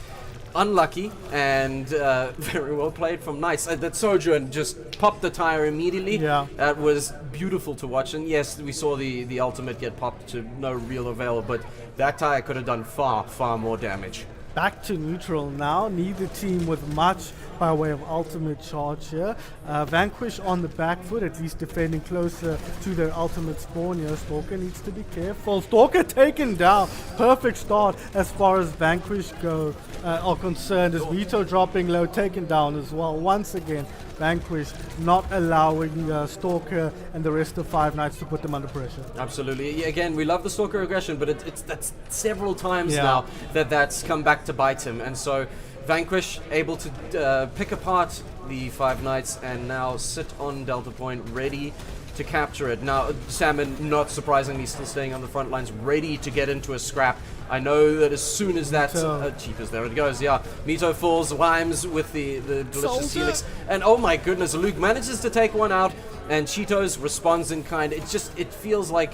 Unlucky, and very well played from Nice. That Sojourn just popped the tire immediately. Yeah. That was beautiful to watch. And yes, we saw the ultimate get popped to no real avail, but that tire could have done far, far more damage. Back to neutral now, neither team with much by way of ultimate charge here. Vanquish on the back foot, at least defending closer to their ultimate spawn here. Stalker needs to be careful. Stalker taken down. Perfect start as far as Vanquish are concerned. As Vito dropping low, taken down as well. Once again, Vanquish not allowing Stalker and the rest of Five Nights to put them under pressure. Absolutely. Yeah, again, we love the Stalker aggression, but that's several times now that's come back to bite him. And so Vanquish able to pick apart the Five Nights and now sit on Delta Point, ready to capture it. Now, Salmon, not surprisingly, still staying on the front lines, ready to get into a scrap. I know that as soon as that cheapers, there it goes, yeah. Mito falls, Limes with the delicious Helix, and oh my goodness, Luke manages to take one out, and Cheetos responds in kind. It feels like,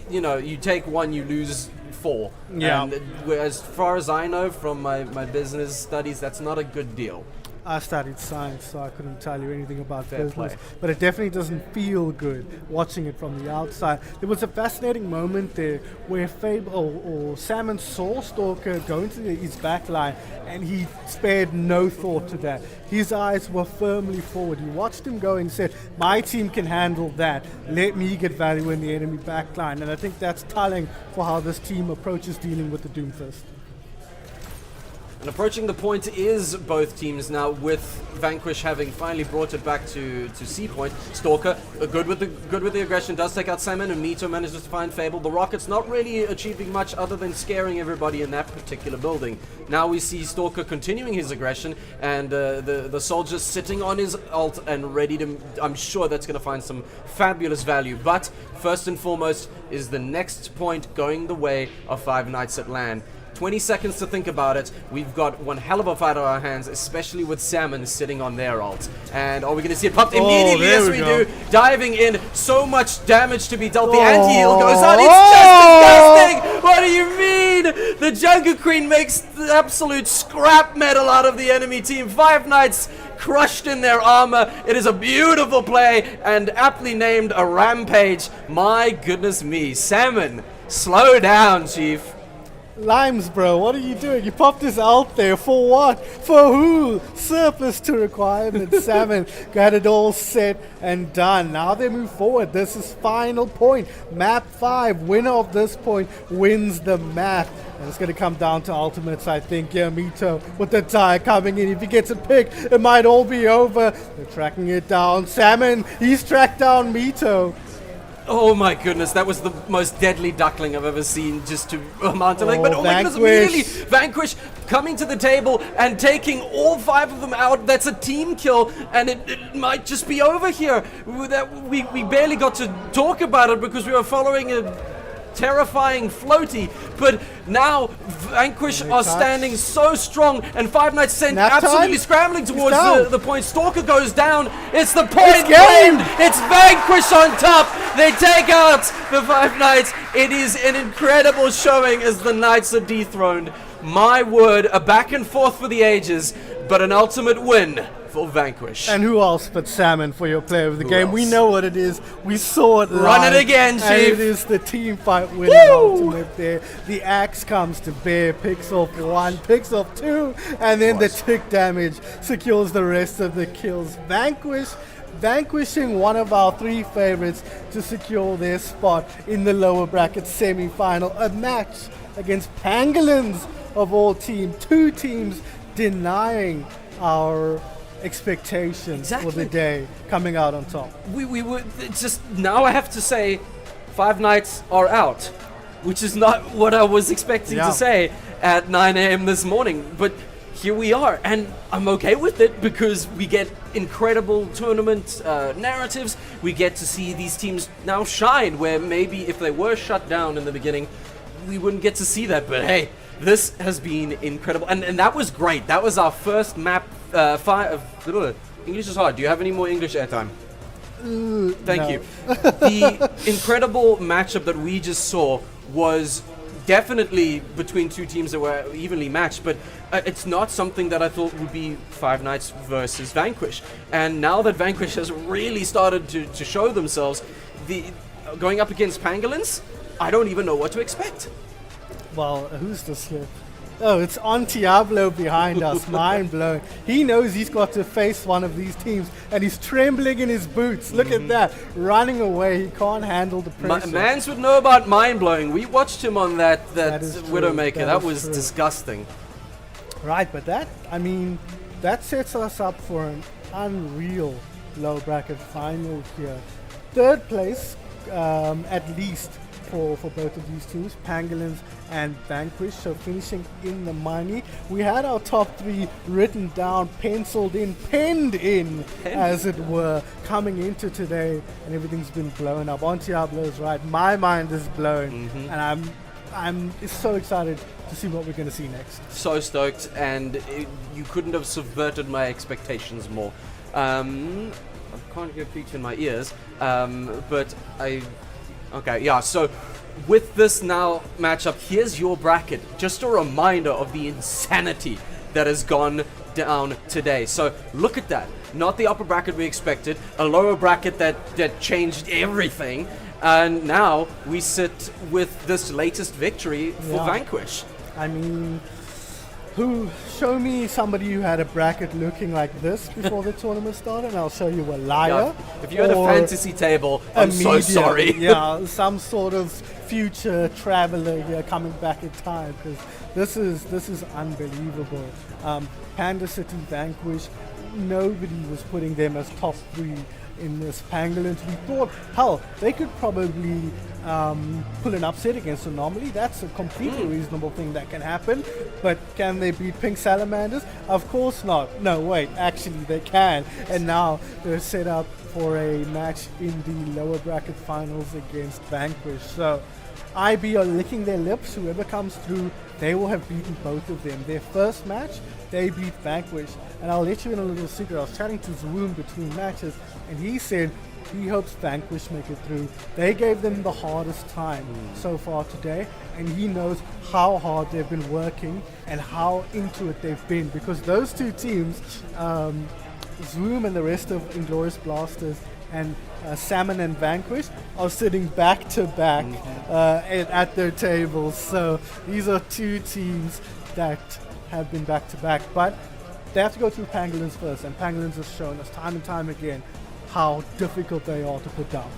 you know, you take one, you lose 4. Yeah. And as far as I know from my business studies, that's not a good deal. I studied science, so I couldn't tell you anything about Fair business. play. But it definitely doesn't feel good watching it from the outside. There was a fascinating moment there where or Salmon saw Stalker go into his back line, and he spared no thought to that. His eyes were firmly forward. He watched him go and said, my team can handle that. Let me get value in the enemy back line. And I think that's telling for how this team approaches dealing with the Doomfist. And approaching the point is both teams now, with Vanquish having finally brought it back to C point. Stalker, good with the aggression, does take out Salmon, and Mito manages to find Fable. The Rockets not really achieving much other than scaring everybody in that particular building. Now we see Stalker continuing his aggression, and the soldier sitting on his ult and ready to. I'm sure that's going to find some fabulous value. But first and foremost is the next point going the way of Five Nights at LAN. 20 seconds to think about it. We've got one hell of a fight on our hands, especially with Salmon sitting on their ult. And are we going to see it popped immediately? Yes, we do. Diving in, so much damage to be dealt. The anti-heal goes out. It's just disgusting. What do you mean? The Jungle Queen makes the absolute scrap metal out of the enemy team. Five Nights crushed in their armor. It is a beautiful play and aptly named a rampage. My goodness me. Salmon, slow down, Chief. Limes, bro, what are you doing? You popped this out there for what? For who? Surplus to requirements. Salmon got it all set and done. Now they move forward. This is final point. Map 5. Winner of this point wins the map. And it's going to come down to ultimates, I think. Yeah, Mito with the tie coming in. If he gets a pick, it might all be over. They're tracking it down. Salmon, he's tracked down Mito. Oh my goodness, that was the most deadly duckling I've ever seen, just to amount to like, but oh my goodness, immediately Vanquish coming to the table and taking all 5 of them out. That's a team kill, and it might just be over here. We barely got to talk about it because we were following a terrifying floaty, but now Vanquish are standing so strong, and Five Nights sent absolutely scrambling towards the point. Stalker goes down. It's the point game. It's Vanquish on top. They take out the Five Nights. It is an incredible showing as the Knights are dethroned. My word, a back and forth for the ages, but an ultimate win for Vanquish. And who else but Salmon for your player of the game? We know what it is. We saw it live. Run it again, Chief. And it is the team fight winning ultimate there. The axe comes to bear, picks off 1, picks off 2, and then the tick damage secures the rest of the kills. Vanquishing one of our 3 favorites to secure their spot in the lower bracket semi-final. A match against Pangolins of all teams. 2 teams denying our expectations for the day, coming out on top. We were just, now I have to say Five Nights are out, which is not what I was expecting to say at 9 a.m. this morning, but here we are, and I'm okay with it because we get incredible tournament narratives. We get to see these teams now shine, where maybe if they were shut down in the beginning, we wouldn't get to see that. But hey, this has been incredible, and that was great. That was our first map. English is hard. Do you have any more English airtime? Thank you. The incredible matchup that we just saw was definitely between 2 teams that were evenly matched, but it's not something that I thought would be Five Nights versus Vanquish. And now that Vanquish has really started to show themselves, going up against Pangolins, I don't even know what to expect. Well, who's this here? Oh, it's Diablo behind us. Mind blowing. He knows he's got to face one of these teams, and he's trembling in his boots. Look at that. Running away. He can't handle the pressure. Mans would know about mind blowing. We watched him on that Widowmaker. That was disgusting. Right, but that sets us up for an unreal low bracket final here. 3rd place, at least, for both of these teams, Pangolins and Vanquish, so finishing in the money. We had our top 3 written down, penciled in, penned in, as it were, coming into today, and everything's been blown up. Diablo's right. My mind is blown, and I'm so excited to see what we're going to see next. So stoked, and you couldn't have subverted my expectations more. I can't hear Peach in my ears, but okay, yeah, so with this now matchup, here's your bracket. Just a reminder of the insanity that has gone down today. So look at that. Not the upper bracket we expected, a lower bracket that changed everything. And now we sit with this latest victory for Yeah. Vanquish. I mean, show me somebody who had a bracket looking like this before the tournament started, and I'll show you a liar. If you had a or fantasy table, I'm so medium. sorry. Yeah, some sort of future traveler here coming back in time, because this is unbelievable. Panda City Vanquish, nobody was putting them as top 3 in this Pangolins. We thought, hell, they could probably pull an upset against Anomaly. That's a completely reasonable thing that can happen. But can they beat Pink Salamanders? Of course not. No, wait, actually they can. And now they're set up for a match in the lower bracket finals against Vanquish. So IB are licking their lips. Whoever comes through, they will have beaten both of them. Their first match, they beat Vanquish. And I'll let you in a little secret. I was chatting to Zwoon between matches, and he said he hopes Vanquish make it through. They gave them the hardest time so far today, and he knows how hard they've been working and how into it they've been, because those two teams, Zoom and the rest of Inglourious Blasters and Salmon and Vanquish, are sitting back to back at their tables. So these are two teams that have been back to back, but they have to go through Pangolins first, and Pangolins has shown us time and time again how difficult they are to put down.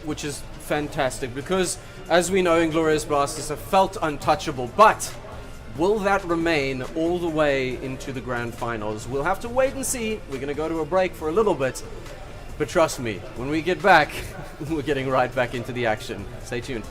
Which is fantastic, because as we know, Inglourious Blasters have felt untouchable, but will that remain all the way into the grand finals? We'll have to wait and see. We're going to go to a break for a little bit, but trust me, when we get back, we're getting right back into the action. Stay tuned.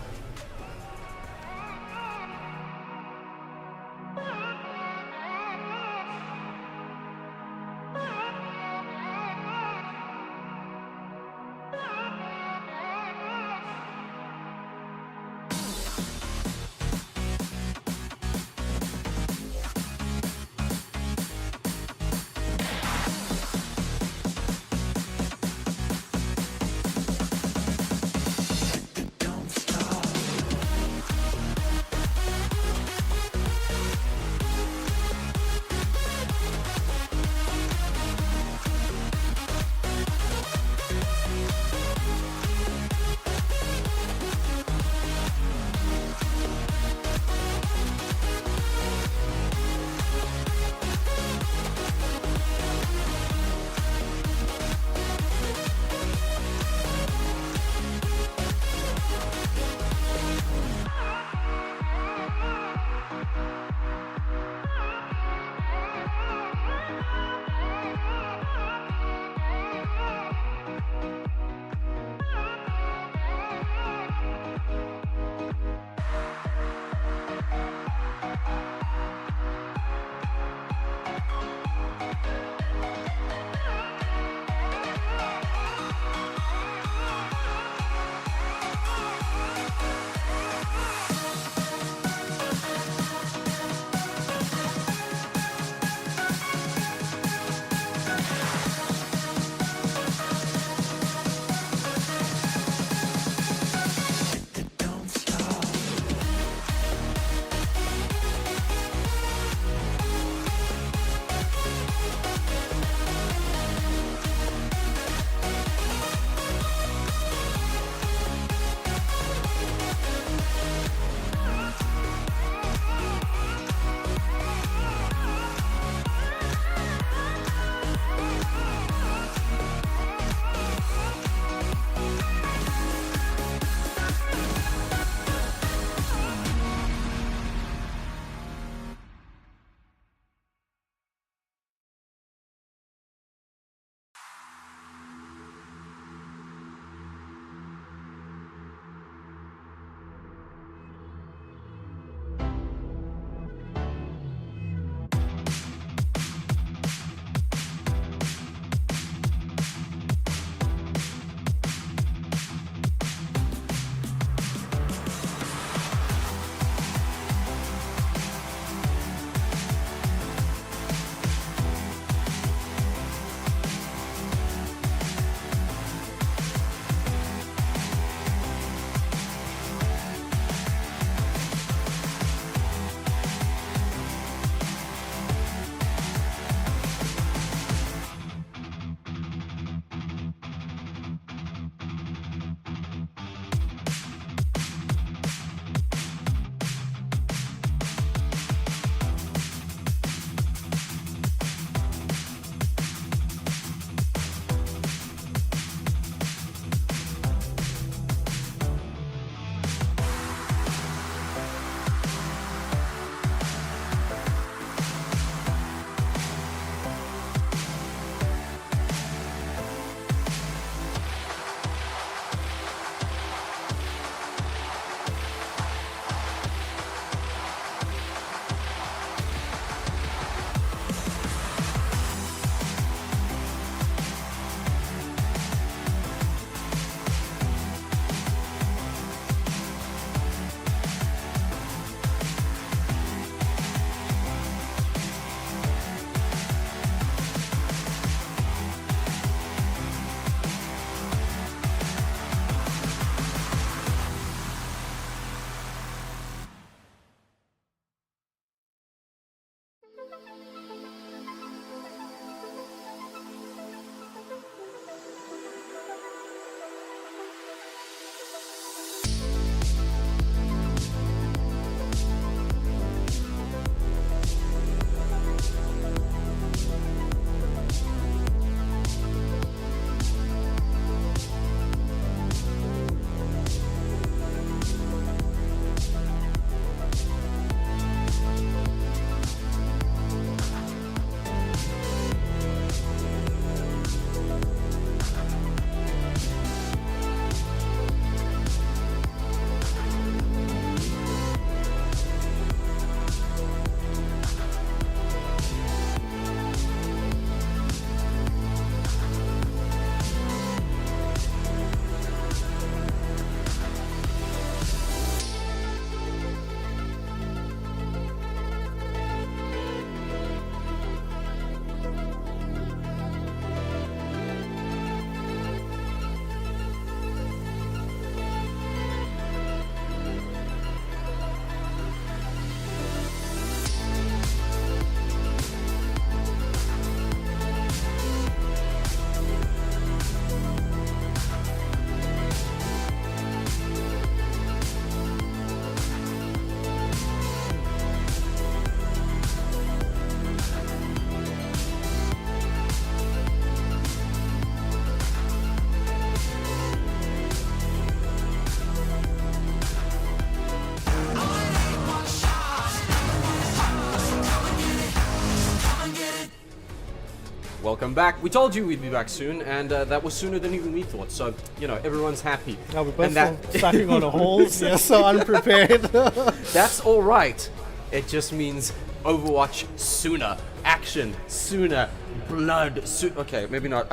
welcome back. We told you we'd be back soon, and that was sooner than even we thought. So, you know, everyone's happy. Now we're both And still sucking on a horse. You're so unprepared. That's all right. It just means Overwatch sooner, action sooner, blood okay, maybe not.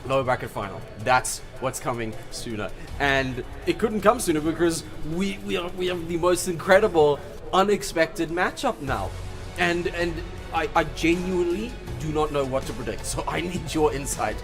Lower bracket final. That's what's coming sooner, and it couldn't come sooner because we have the most incredible, unexpected matchup now, and I genuinely do not know what to predict. So I need your insight.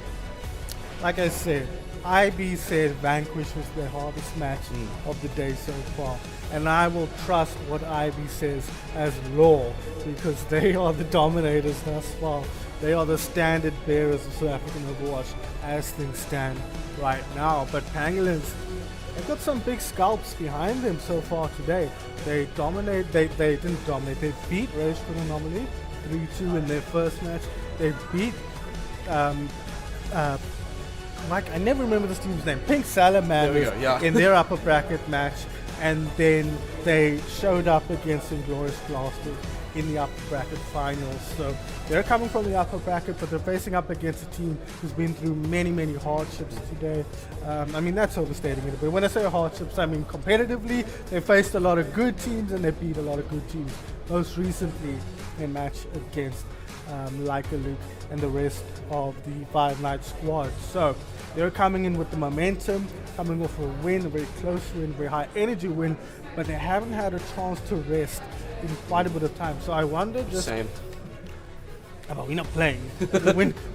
Like I said, IB said Vanquish was the hardest match of the day so far. And I will trust what IB says as law because they are the dominators thus far. They are the standard bearers of South African Overwatch as things stand right now. But Pangolins, they've got some big scalps behind them so far today. They dominate, they didn't dominate, they beat Rage for the Anomaly 3-2 in their first match. They beat Mike, I never remember this team's name. Pink Salamanders in their upper bracket match, and then they showed up against Inglorious Blasters in the upper bracket finals. So they're coming from the upper bracket, but they're facing up against a team who's been through many, many hardships today. I mean, that's overstating it, but when I say hardships, I mean competitively, they faced a lot of good teams and they beat a lot of good teams. Most recently, a match against Leica Luke and the rest of the Five Night squad. So they're coming in with the momentum, coming off a win, a very close win, very high energy win, but they haven't had a chance to rest in quite a bit of time. So I wonder just... Same. But we're not playing.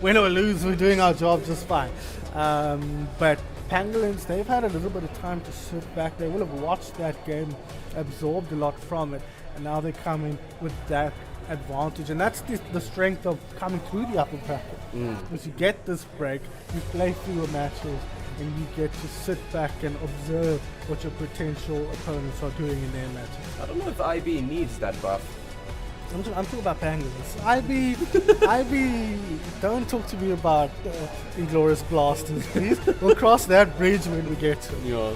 win or lose, we're doing our job just fine. But Pangolins, they've had a little bit of time to sit back. They will have watched that game, absorbed a lot from it, and now they're coming with that advantage, and that's the strength of coming through the upper bracket. Because you get this break, you play fewer matches, and you get to sit back and observe what your potential opponents are doing in their matches. I don't know if IB needs that buff. I'm talking about Pangolins. IB, don't talk to me about Inglorious Blasters, please. We'll cross that bridge when we get to it. Yeah.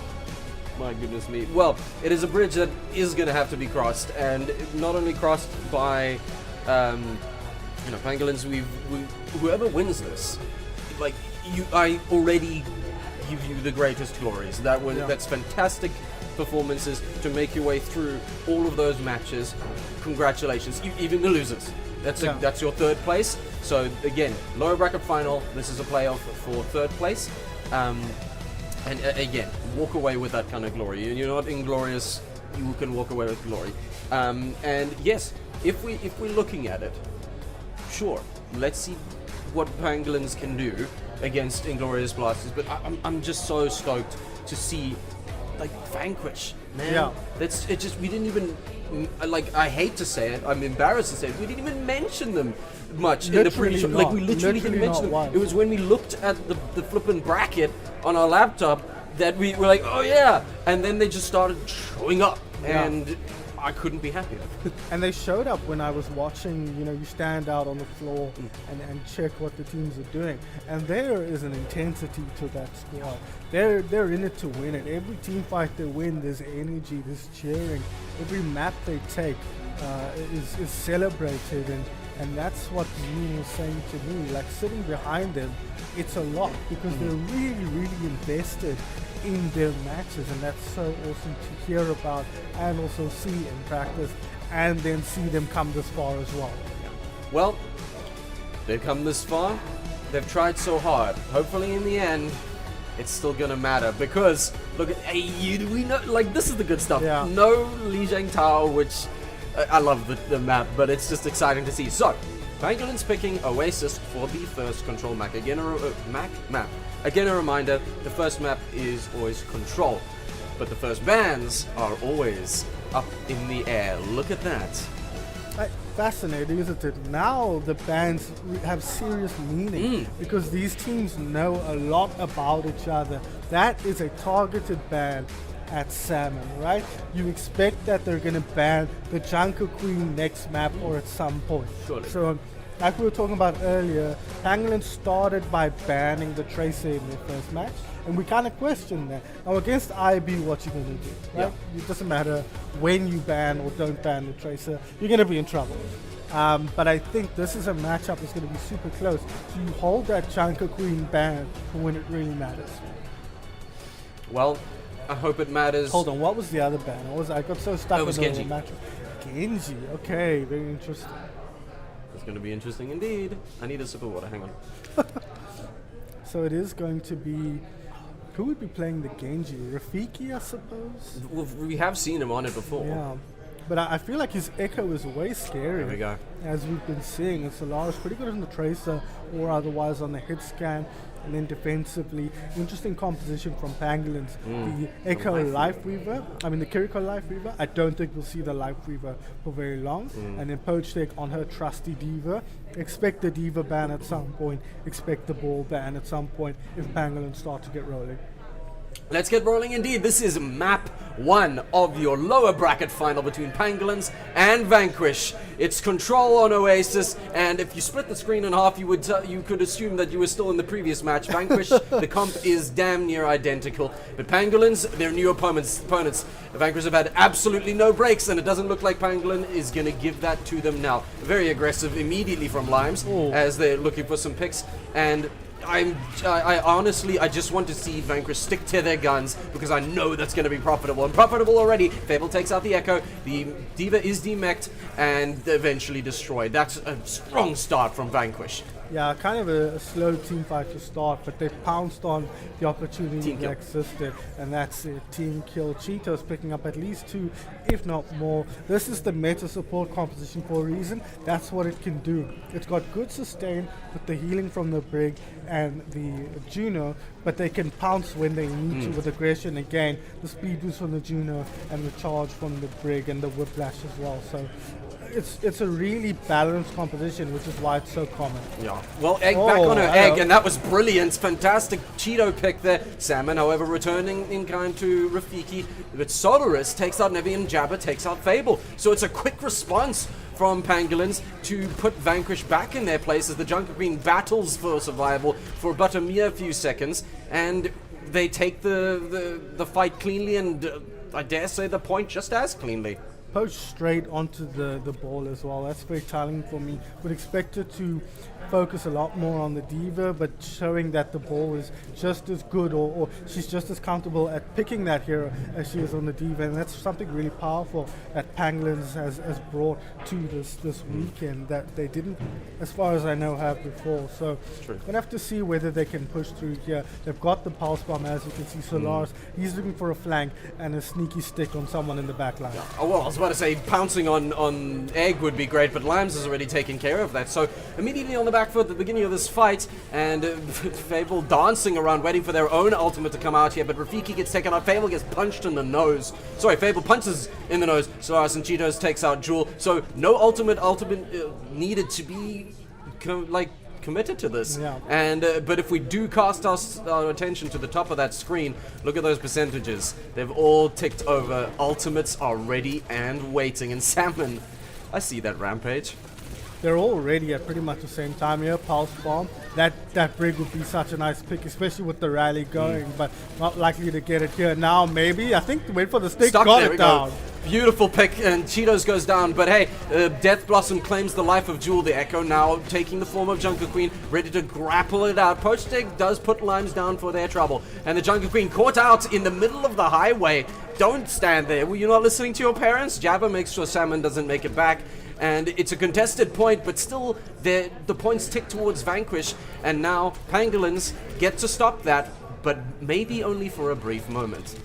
My goodness me. Well, it is a bridge that is going to have to be crossed, and not only crossed by, Pangolins. Whoever wins this, I already give you the greatest glories. That's fantastic performances to make your way through all of those matches. Congratulations, even the losers. That's your third place. So again, lower bracket final. This is a playoff for third place. And again, walk away with that kind of glory. You're not inglorious, you can walk away with glory. And yes, if we're looking at it, sure, let's see what Pangolins can do against Inglorious Blasters. But I'm just so stoked to see Vanquish, man. Yeah. We didn't even I hate to say it, I'm embarrassed to say it, we didn't even mention them much in the pre-show. We literally didn't mention them. Once. It was when we looked at the flippin' bracket on our laptop that we were like, oh yeah, and then they just started showing up, and I couldn't be happier. And they showed up when I was watching. You stand out on the floor and check what the teams are doing, and there is an intensity to that squad. They're in it to win it. Every team fight they win, there's energy, there's cheering. Every map they take is celebrated, and that's what Dean was saying to me. Like, sitting behind them, it's a lot because they're really, really invested in their matches, and that's so awesome to hear about and also see in practice, and then see them come this far as well. Well, they've come this far. They've tried so hard. Hopefully, in the end, it's still gonna matter, because look at we know, this is the good stuff. Yeah. No Lijiang Tower, which I love the map, but it's just exciting to see. So, Pangolins picking Oasis for the first control map. Again, map. Again, a reminder: the first map is always control, but the first bans are always up in the air. Look at that. Fascinating, isn't it? Now the bans have serious meaning because these teams know a lot about each other. That is a targeted ban at Salmon, right? You expect that they're going to ban the Junker Queen next map or at some point. Surely. So, like we were talking about earlier, Pangolin started by banning the Tracer in their first match, and we kind of questioned that. Now against IB, what you going to do, right? It doesn't matter when you ban or don't ban the Tracer, you're going to be in trouble. But I think this is a matchup that's going to be super close. So you hold that Junker Queen ban for when it really matters. Well, I hope it matters. Hold on, what was the other ban? I got so stuck Oh, it was in the Genji. matchup. Genji, okay, very interesting. It's going to be interesting indeed. I need a sip of water. Hang on. So it is going to be. Who would be playing the Genji? Rafiki, I suppose? We have seen him on it before. Yeah. But I feel like his Echo is way scarier. There we go. As we've been seeing. And Solar's pretty good on the Tracer or otherwise on the hit scan. And then defensively, interesting composition from Pangolins. The Echo Life Weaver, the Kiriko Life Weaver, I don't think we'll see the Life Weaver for very long. And then Poach Deck on her trusty Diva. Expect the Diva ban at some point. Expect the ball ban at some point if Pangolins start to get rolling. Let's get rolling indeed. This is map 1 of your lower bracket final between Pangolins and Vanquish. It's control on Oasis, and if you split the screen in half, you could assume that you were still in the previous match. Vanquish, the comp is damn near identical, but Pangolins, their new opponents. The Vanquish have had absolutely no breaks, and it doesn't look like Pangolin is going to give that to them now. Very aggressive immediately from Limes as they're looking for some picks, and I honestly, I just want to see Vanquish stick to their guns because I know that's going to be profitable. And profitable already. Fable takes out the Echo. The Diva is demeched and eventually destroyed. That's a strong start from Vanquish. Yeah, kind of a slow team fight to start, but they pounced on the opportunity Team kill. that existed, and that's it. Team kill. Cheetos picking up at least 2, if not more. This is the meta support composition for a reason. That's what it can do. It's got good sustain with the healing from the Brig and the Juno, but they can pounce when they need to with aggression. Again, the speed boost from the Juno and the charge from the Brig and the Whiplash as well. So it's a really balanced composition, which is why it's so common. Yeah. Well, Egg back on her egg, and that was brilliant. Fantastic Cheeto pick there. Salmon, however, returning in kind to Rafiki. But Solaris takes out Nevi and Jabba takes out Fable. So it's a quick response from Pangolins to put Vanquish back in their place as the Junker Queen battles for survival for but a mere few seconds. And they take the fight cleanly and, I dare say, the point just as cleanly. Poach straight onto the ball as well. That's very telling for me. Would expect her to focus a lot more on the Diva, but showing that the ball is just as good or she's just as comfortable at picking that hero as she is on the Diva, and that's something really powerful that Pangolins has brought to this weekend that they didn't, as far as I know, have before. So we're going to have to see whether they can push through here. They've got the Pulse Bomb, as you can see. Solaris, he's looking for a flank and a sneaky stick on someone in the back line. Oh, well, I was about to say pouncing on Egg would be great, but Limes has already taken care of that. So immediately on the back foot at the beginning of this fight, and Fable dancing around waiting for their own ultimate to come out here, but Rafiki gets taken out. Fable gets punched in the nose. Sorry, Fable punches in the nose. Solaris and Cheetos takes out Jewel. So no ultimate needed to be committed to this. Yeah. And but if we do cast our attention to the top of that screen, look at those percentages. They've all ticked over. Ultimates are ready and waiting. And Salmon, I see that Rampage. They're all ready at pretty much the same time here. Pulse Bomb. That Brig would be such a nice pick, especially with the rally going, but not likely to get it here now. Maybe. I think wait for the stick. Stuck, got there it we down. Go. Beautiful pick, and Cheetos goes down. But hey, Death Blossom claims the life of Jewel the Echo, now taking the form of Junker Queen, ready to grapple it out. Poach Deck does put Limes down for their trouble. And the Junker Queen caught out in the middle of the highway. Don't stand there. Were you not listening to your parents? Jabba makes sure Salmon doesn't make it back. And it's a contested point, but still the points tick towards Vanquish. And now Pangolins get to stop that, but maybe only for a brief moment.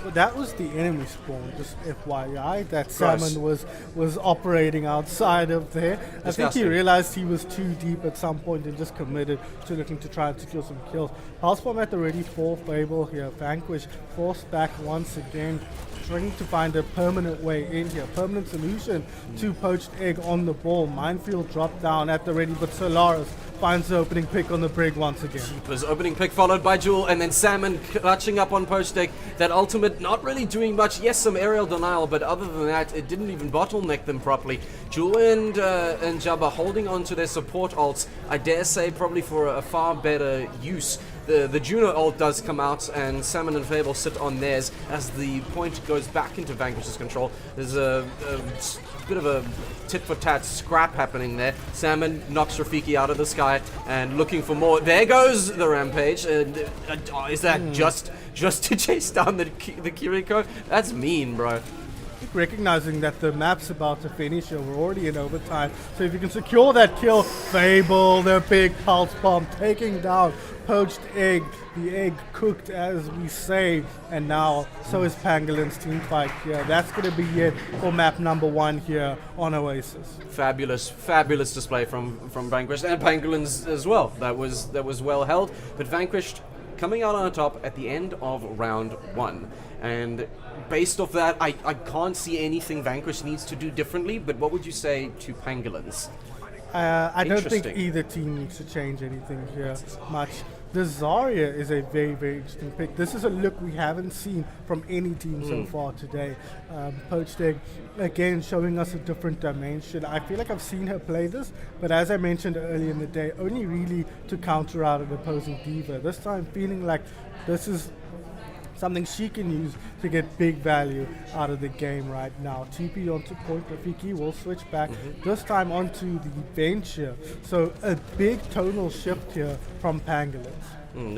Well, that was the enemy spawn, just FYI, that Gross. Salmon was operating outside of there. I think he Disgusting. realized he was too deep at some point and just committed to looking to try and secure some kills. Pulse Bomb at the ready for Fable here. Vanquish forced back once again, trying to find a permanent way in here, permanent solution to Poached Egg on the ball. Minefield dropped down at the ready, but Solaris finds the opening pick on the Brig once again. Was opening pick followed by Jewel, and then Salmon clutching up on Poach Deck. That ultimate not really doing much. Yes, some aerial denial, but other than that, it didn't even bottleneck them properly. Jewel and Jabba holding on to their support ults, I dare say probably for a far better use. The Juno ult does come out, and Salmon and Fable sit on theirs as the point goes back into Vanquish's control. There's a bit of a tit-for-tat scrap happening there. Salmon knocks Rafiki out of the sky and looking for more. There goes the Rampage. Is that just to chase down the Kiriko? That's mean, bro. Recognizing that the map's about to finish, we're already in overtime. So if you can secure that kill, Fable, the big pulse bomb, taking down Poached Egg, the egg cooked as we say, and now so is Pangolin's team fight here. That's going to be it for map number 1 here on Oasis. Fabulous display from Vanquished and Pangolin's as well. That was well held, but Vanquished coming out on top at the end of round 1. And based off that, I can't see anything Vanquish needs to do differently, but what would you say to Pangolins? I don't think either team needs to change anything here much. The Zarya is a very, very interesting pick. This is a look we haven't seen from any team so far today. Poached Egg, again, showing us a different dimension. I feel like I've seen her play this, but as I mentioned earlier in the day, only really to counter out an opposing diva. This time feeling like this is something she can use to get big value out of the game right now. TP onto point, Rafiki will switch back, this time onto the bench here. So a big tonal shift here from Pangolins.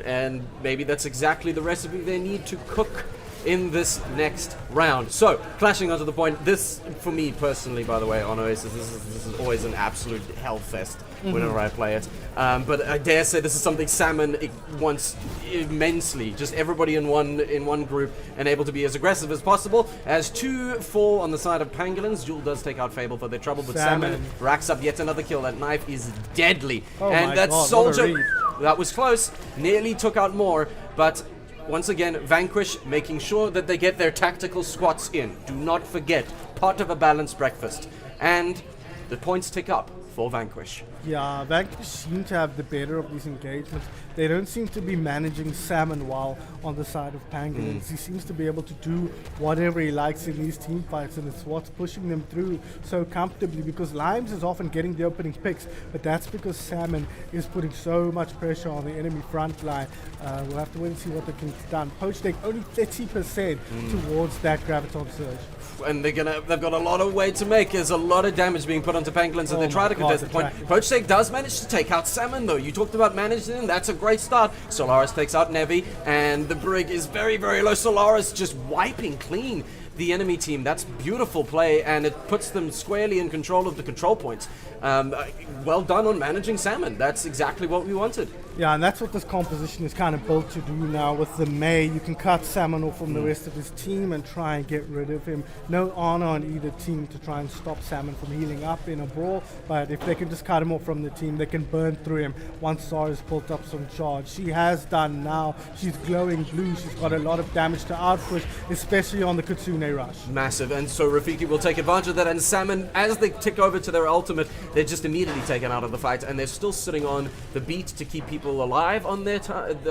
And maybe that's exactly the recipe they need to cook in this next round. So, clashing onto the point, this, for me personally, by the way, on Oasis, this is always an absolute hellfest whenever I play it. But I dare say this is something Salmon wants immensely. Just everybody in one group and able to be as aggressive as possible. As 2 fall on the side of Pangolins, Jewel does take out Fable for their trouble, but Salmon racks up yet another kill. That knife is deadly. Oh and that God, soldier, that was close, nearly took out more, but once again, Vanquish making sure that they get their tactical squats in. Do not forget, part of a balanced breakfast. And the points tick up for Vanquish. Yeah, Vanquish seem to have the better of these engagements. They don't seem to be managing Salmon well on the side of Pangolins. He seems to be able to do whatever he likes in these team fights, and it's what's pushing them through so comfortably, because Limes is often getting the opening picks, but that's because Salmon is putting so much pressure on the enemy front line. We'll have to wait and see what they can get done. Poached Egg only 30% towards that Graviton Surge. And they've got a lot of way to make. There's a lot of damage being put onto Pangolins, and they try to contest the point. Poached Egg does manage to take out Salmon, though. You talked about managing him. That's a great start. Solaris takes out Nevi, and the Brig is very, very low. Solaris just wiping clean the enemy team. That's beautiful play, and it puts them squarely in control of the control points. Well done on managing Salmon. That's exactly what we wanted. Yeah, and that's what this composition is kind of built to do now. With the May, you can cut Salmon off from the rest of his team and try and get rid of him. No honor on either team to try and stop Salmon from healing up in a brawl, but if they can just cut him off from the team, they can burn through him once Zara's built up some charge. She has done now. She's glowing blue. She's got a lot of damage to outpush, especially on the Kitsune Rush. Massive, and so Rafiki will take advantage of that, and Salmon, as they tick over to their ultimate, they're just immediately taken out of the fight, and they're still sitting on the beat to keep people alive on their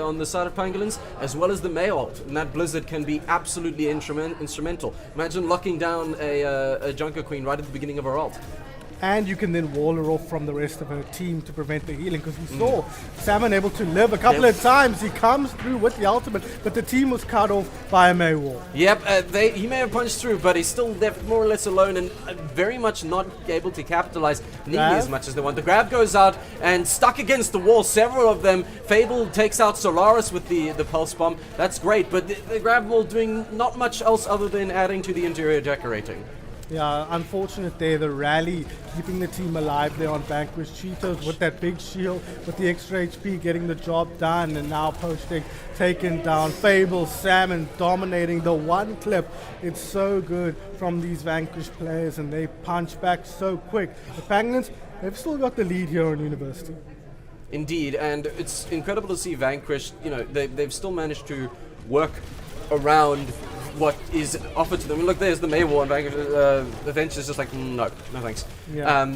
on the side of Pangolins, as well as the May ult, and that Blizzard can be absolutely instrumental. Imagine locking down a Junker Queen right at the beginning of her ult. And you can then wall her off from the rest of her team to prevent the healing, because we saw Salmon able to live a couple of times. He comes through with the ultimate, but the team was cut off by a May wall. Yep, he may have punched through, but he's still left more or less alone and very much not able to capitalize nearly as much as they want. The grab goes out and stuck against the wall, several of them. Fable takes out Solaris with the pulse bomb. That's great, but the grab wall doing not much else other than adding to the interior decorating. Yeah, unfortunate there, the rally keeping the team alive there on Vanquish. Cheetos with that big shield, with the extra HP getting the job done, and now Poached Egg taken down. Fable, Salmon dominating the one clip. It's so good from these Vanquish players, and they punch back so quick. The Pangolins, they've still got the lead here on University. Indeed, and it's incredible to see Vanquish, they've still managed to work around what is offered to them. Look, there's the May War, and Vanquish, the Venture is just like, no thanks. Yeah.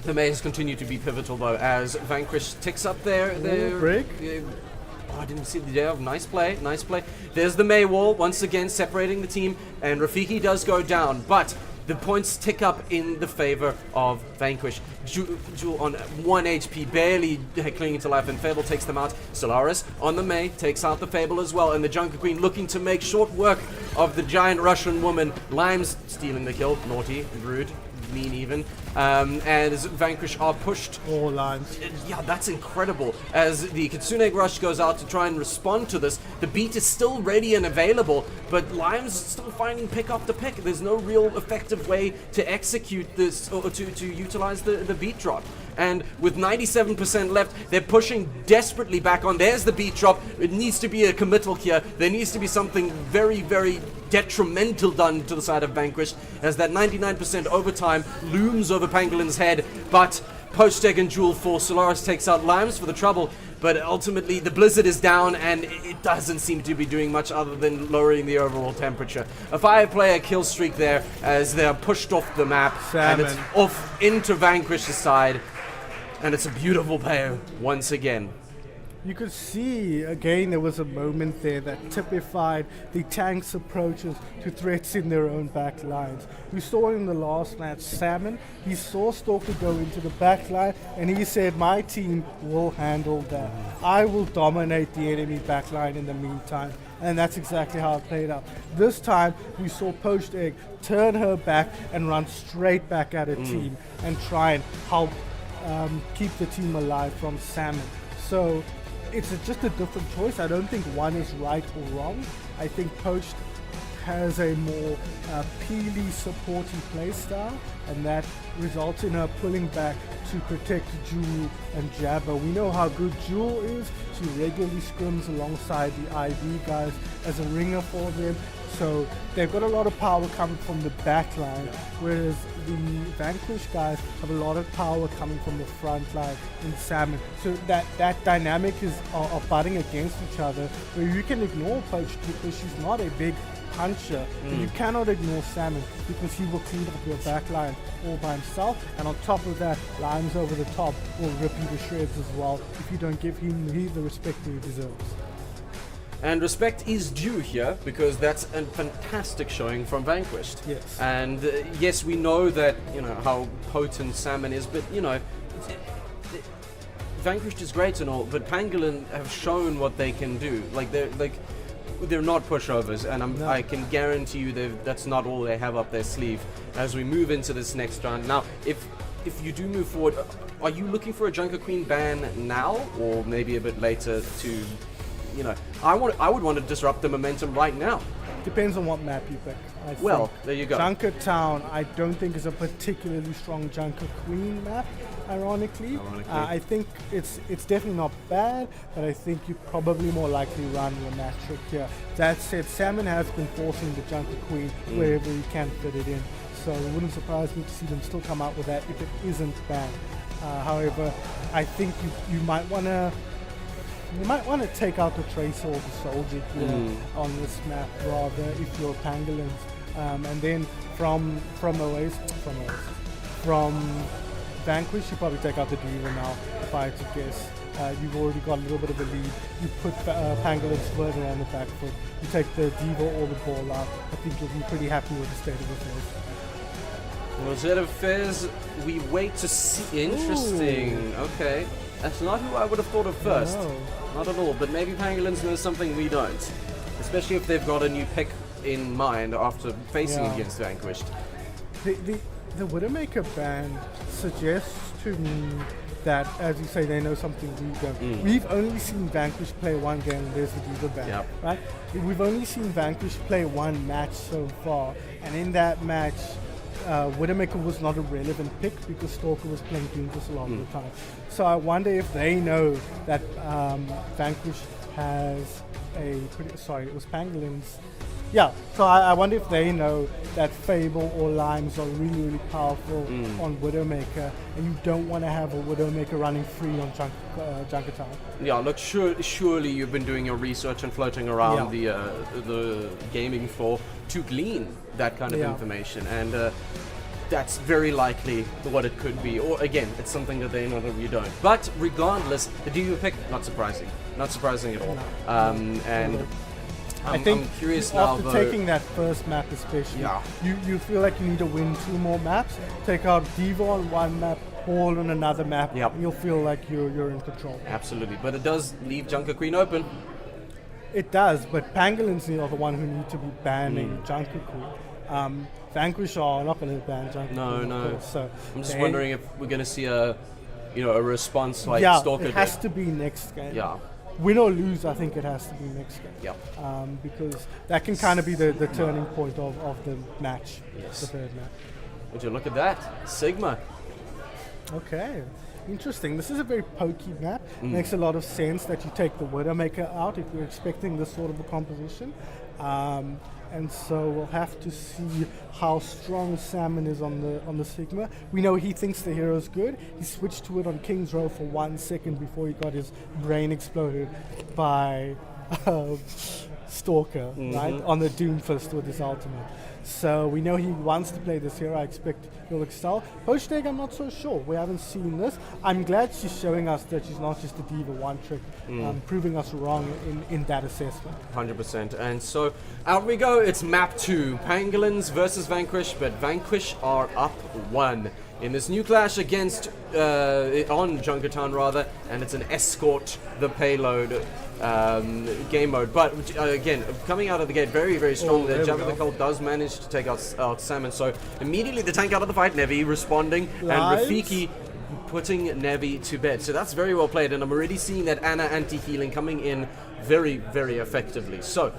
The May has continued to be pivotal, though, as Vanquish ticks up their break. Oh, I didn't see the day of. Nice play. There's the May Wall, once again separating the team, and Rafiki does go down, but the points tick up in the favor of Vanquish. Jewel on 1 HP, barely clinging to life, and Fable takes them out. Solaris on the Mei takes out the Fable as well, and the Junker Queen looking to make short work of the giant Russian woman. Limes stealing the kill, naughty, rude, mean even, and as Vanquish are pushed. All lines. Yeah, that's incredible. As the Kitsune Rush goes out to try and respond to this, the beat is still ready and available, but Lime's still finding pick after pick. There's no real effective way to execute this, or to utilize the beat drop. And with 97% left, they're pushing desperately back on. There's the beat drop. It needs to be a committal here. There needs to be something very, very detrimental done to the side of Vanquish, as that 99% overtime looms over Pangolin's head. But post-egg and Jewel for Solaris takes out Limes for the trouble. But ultimately, the Blizzard is down, and it doesn't seem to be doing much other than lowering the overall temperature. A 5-player kill streak there, as they're pushed off the map. Salmon. And it's off into Vanquish's side. And it's a beautiful pair once again. You could see, again, there was a moment there that typified the tank's approaches to threats in their own back lines. We saw in the last match, Salmon, he saw Stalker go into the back line, and he said, my team will handle that. I will dominate the enemy back line in the meantime. And that's exactly how it played out. This time, we saw Post-Egg turn her back and run straight back at her team and try and help keep the team alive from Salmon. So it's just a different choice. I don't think one is right or wrong. I think Poached has a more peely supporty play style, and that results in her pulling back to protect Jewel and Jabba. We know how good Jewel is. She regularly scrims alongside the IV guys as a ringer for them. So they've got a lot of power coming from the back line, whereas the Vanquish guys have a lot of power coming from the front line in Salmon. So that dynamic is are butting against each other, where you can ignore Poached because she's not a big puncher, but you cannot ignore Salmon because he will clean up your back line all by himself, and on top of that, Limes over the top will rip you to shreds as well if you don't give him the respect that he deserves. And respect is due here, because that's a fantastic showing from Vanquished. Yes. And yes, we know that, how potent Salmon is, but, Vanquished is great and all, but Pangolin have shown what they can do. They're not pushovers, and I can guarantee you that's not all they have up their sleeve as we move into this next round. Now, if you do move forward, are you looking for a Junker Queen ban now, or maybe a bit later to... I would want to disrupt the momentum right now. Depends on what map you pick. Well, there you go. Junker Town, I don't think is a particularly strong Junker Queen map. Ironically, I think it's definitely not bad, but I think you probably more likely run Renatric here. That said, Salmon has been forcing the Junker Queen wherever he can fit it in, so it wouldn't surprise me to see them still come out with that if it isn't banned. However, I think you might want to. You might want to take out the Tracer or the Soldier here on this map, rather, if you're Pangolins. And then from Vanquish, you probably take out the Diva now, if I had to guess. You've already got a little bit of a lead. You put Pangolins further on the back foot. You take the Diva or the ball out. I think you'll be pretty happy with the state of affairs. Well, state of affairs, we wait to see. Interesting. Okay. That's not who I would have thought of first. No. Not at all, but maybe Pangolins know something we don't. Especially if they've got a new pick in mind after facing against Vanquished. The Widowmaker ban suggests to me that, as you say, they know something we don't. We've only seen Vanquish play one game, there's the Diva ban, right? We've only seen Vanquish play one match so far, and in that match, Widowmaker was not a relevant pick because Stalker was playing Doomfist a lot of the time. So I wonder if they know that Vanquish has it was Pangolins. Yeah, so I wonder if they know that Fable or Limes are really, really powerful on Widowmaker, and you don't want to have a Widowmaker running free on Junker Town. Yeah, look, surely you've been doing your research and floating around the gaming floor to glean that kind of information, and that's very likely what it could be. Or again, it's something that they know that we don't. But regardless, the Diva pick, not surprising at all. And I think I'm curious now, after though. taking that first map especially, Yeah. you feel like you need to win 2 more maps, take out Diva on one map, Hall on another map, Yep. and you'll feel like you're in control. Absolutely, but it does leave Junker Queen open. It does, but Pangolins are the one who need to be banning Junker Queen. Vanquish are not going to ban Junker No, Queen, of no. course, so I'm just they- wondering if we're going to see a response like yeah, Stalker it has did. to be next game. Yeah. Win or lose, I think it has to be next game. Yep. Because that can kind of be the turning point of the match, Yes. the third match. Would you look at that? Sigma. Okay, interesting. This is a very pokey map. Makes a lot of sense that you take the Widowmaker out if you're expecting this sort of a composition. And so we'll have to see how strong Salmon is on the Sigma. We know he thinks the hero's good. He switched to it on King's Row for 1 second before he got his brain exploded by Stalker, right? On the Doomfist with his ultimate. So we know he wants to play this hero. I expect he'll excel. Pochteg, I'm not so sure. We haven't seen this. I'm glad she's showing us that she's not just a Diva one trick, proving us wrong in that assessment. 100%. And so out we go. It's map 2. Pangolins versus Vanquish, but Vanquish are up 1 in this new clash against on Junkertown rather, and it's an escort the payload game mode. But again, coming out of the gate very, very strong. there The we Jabba the go. Cult does manage to take out Salmon. So immediately the tank out of the fight. Nevi responding, Lives. and Rafiki putting Nevi to bed. So that's very well played, and I'm already seeing that Ana anti-healing coming in very, very effectively. So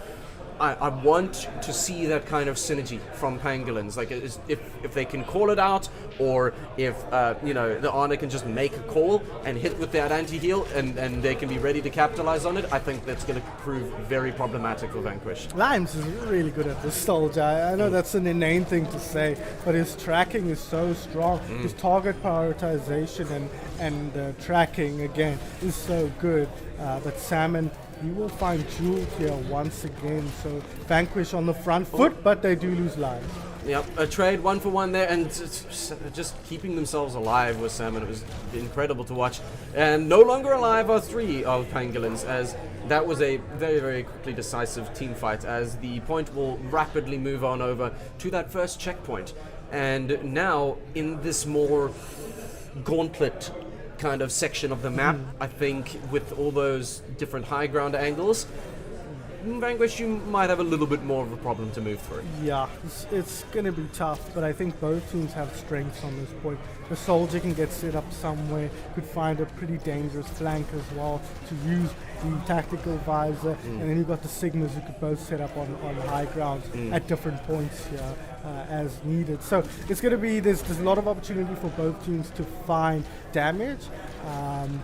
I want to see that kind of synergy from Pangolins. Like if they can call it out, or if the Ana can just make a call and hit with that anti-heal, and they can be ready to capitalize on it. I think that's going to prove very problematic for Vanquish. Limes is really good at this soldier. I know that's an inane thing to say, but his tracking is so strong. His target prioritization and tracking, again, is so good that Salmon, he will find Jewel here once again. So Vanquish on the front foot, but they do lose lives. Yep, a trade 1 for 1 there, and just keeping themselves alive with Salmon. It was incredible to watch. And no longer alive are 3 of Pangolins, as that was a very, very quickly decisive team fight, as the point will rapidly move on over to that first checkpoint. And now, in this more gauntlet kind of section of the map, I think with all those different high ground angles, Vanquish, you might have a little bit more of a problem to move through. Yeah, it's going to be tough, but I think both teams have strengths on this point. The soldier can get set up somewhere, could find a pretty dangerous flank as well to use the tactical visor, and then you've got the Sigmas who could both set up on high ground at different points here as needed. So it's going to be, there's a lot of opportunity for both teams to find damage.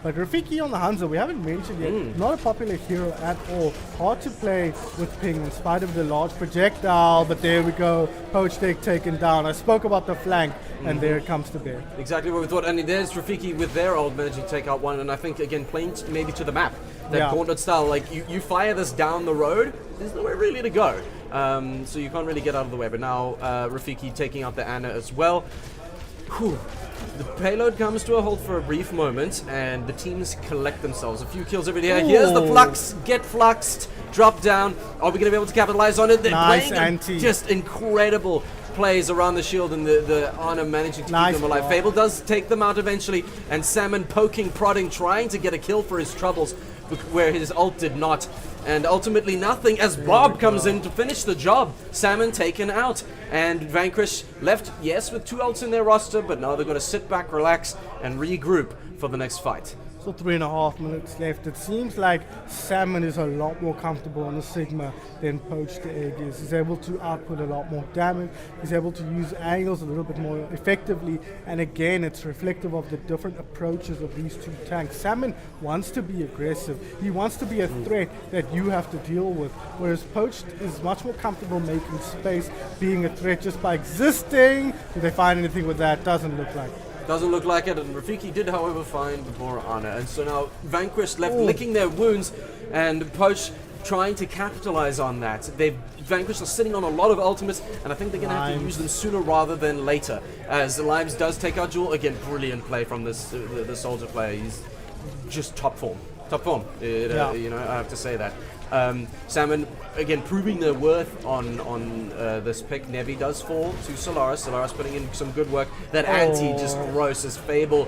But Rafiki on the Hanzo, we haven't mentioned yet, not a popular hero at all. Hard to play with ping in spite of the large projectile, but there we go, Pochteg taken down. I spoke about the flank, and there it comes to bear. Exactly what we thought, and there's Rafiki with their ult managing to take out 1, and I think, again, playing maybe to the map, that gauntlet style, like you fire this down the road, there's nowhere really to go. So you can't really get out of the way, but now Rafiki taking out the Ana as well. Whew. The payload comes to a halt for a brief moment, and the teams collect themselves. A few kills over here. Here's the flux. Get fluxed. Drop down. Are we going to be able to capitalize on it? They're Nice playing anti. just incredible plays around the shield, and the Ana managing to Nice keep them alive. block. Fable does take them out eventually, and Salmon poking, prodding, trying to get a kill for his troubles, where his ult did not. And ultimately nothing, as Bob comes in to finish the job. Salmon taken out, and Vanquish left, yes, with 2 ults in their roster, but now they're going to sit back, relax, and regroup for the next fight. So 3.5 minutes left. It seems like Salmon is a lot more comfortable on the Sigma than Pochteg is. He's able to output a lot more damage. He's able to use angles a little bit more effectively. And again, it's reflective of the different approaches of these 2 tanks. Salmon wants to be aggressive. He wants to be a threat that you have to deal with. Whereas Poached is much more comfortable making space, being a threat just by existing. Did they find anything with that? Doesn't look like it. Doesn't look like it, and Rafiki did, however, find more Ana. And so now Vanquish left licking their wounds, and Poach trying to capitalize on that. Vanquish are sitting on a lot of ultimates, and I think they're going to have to use them sooner rather than later. As Limes does take out Jewel, again, brilliant play from this the soldier player. He's just top form. top form. Yeah. You know, I have to say that. Salmon, again, proving their worth on this pick. Nevi does fall to Solaris. Solaris putting in some good work. That anti just gross as Fable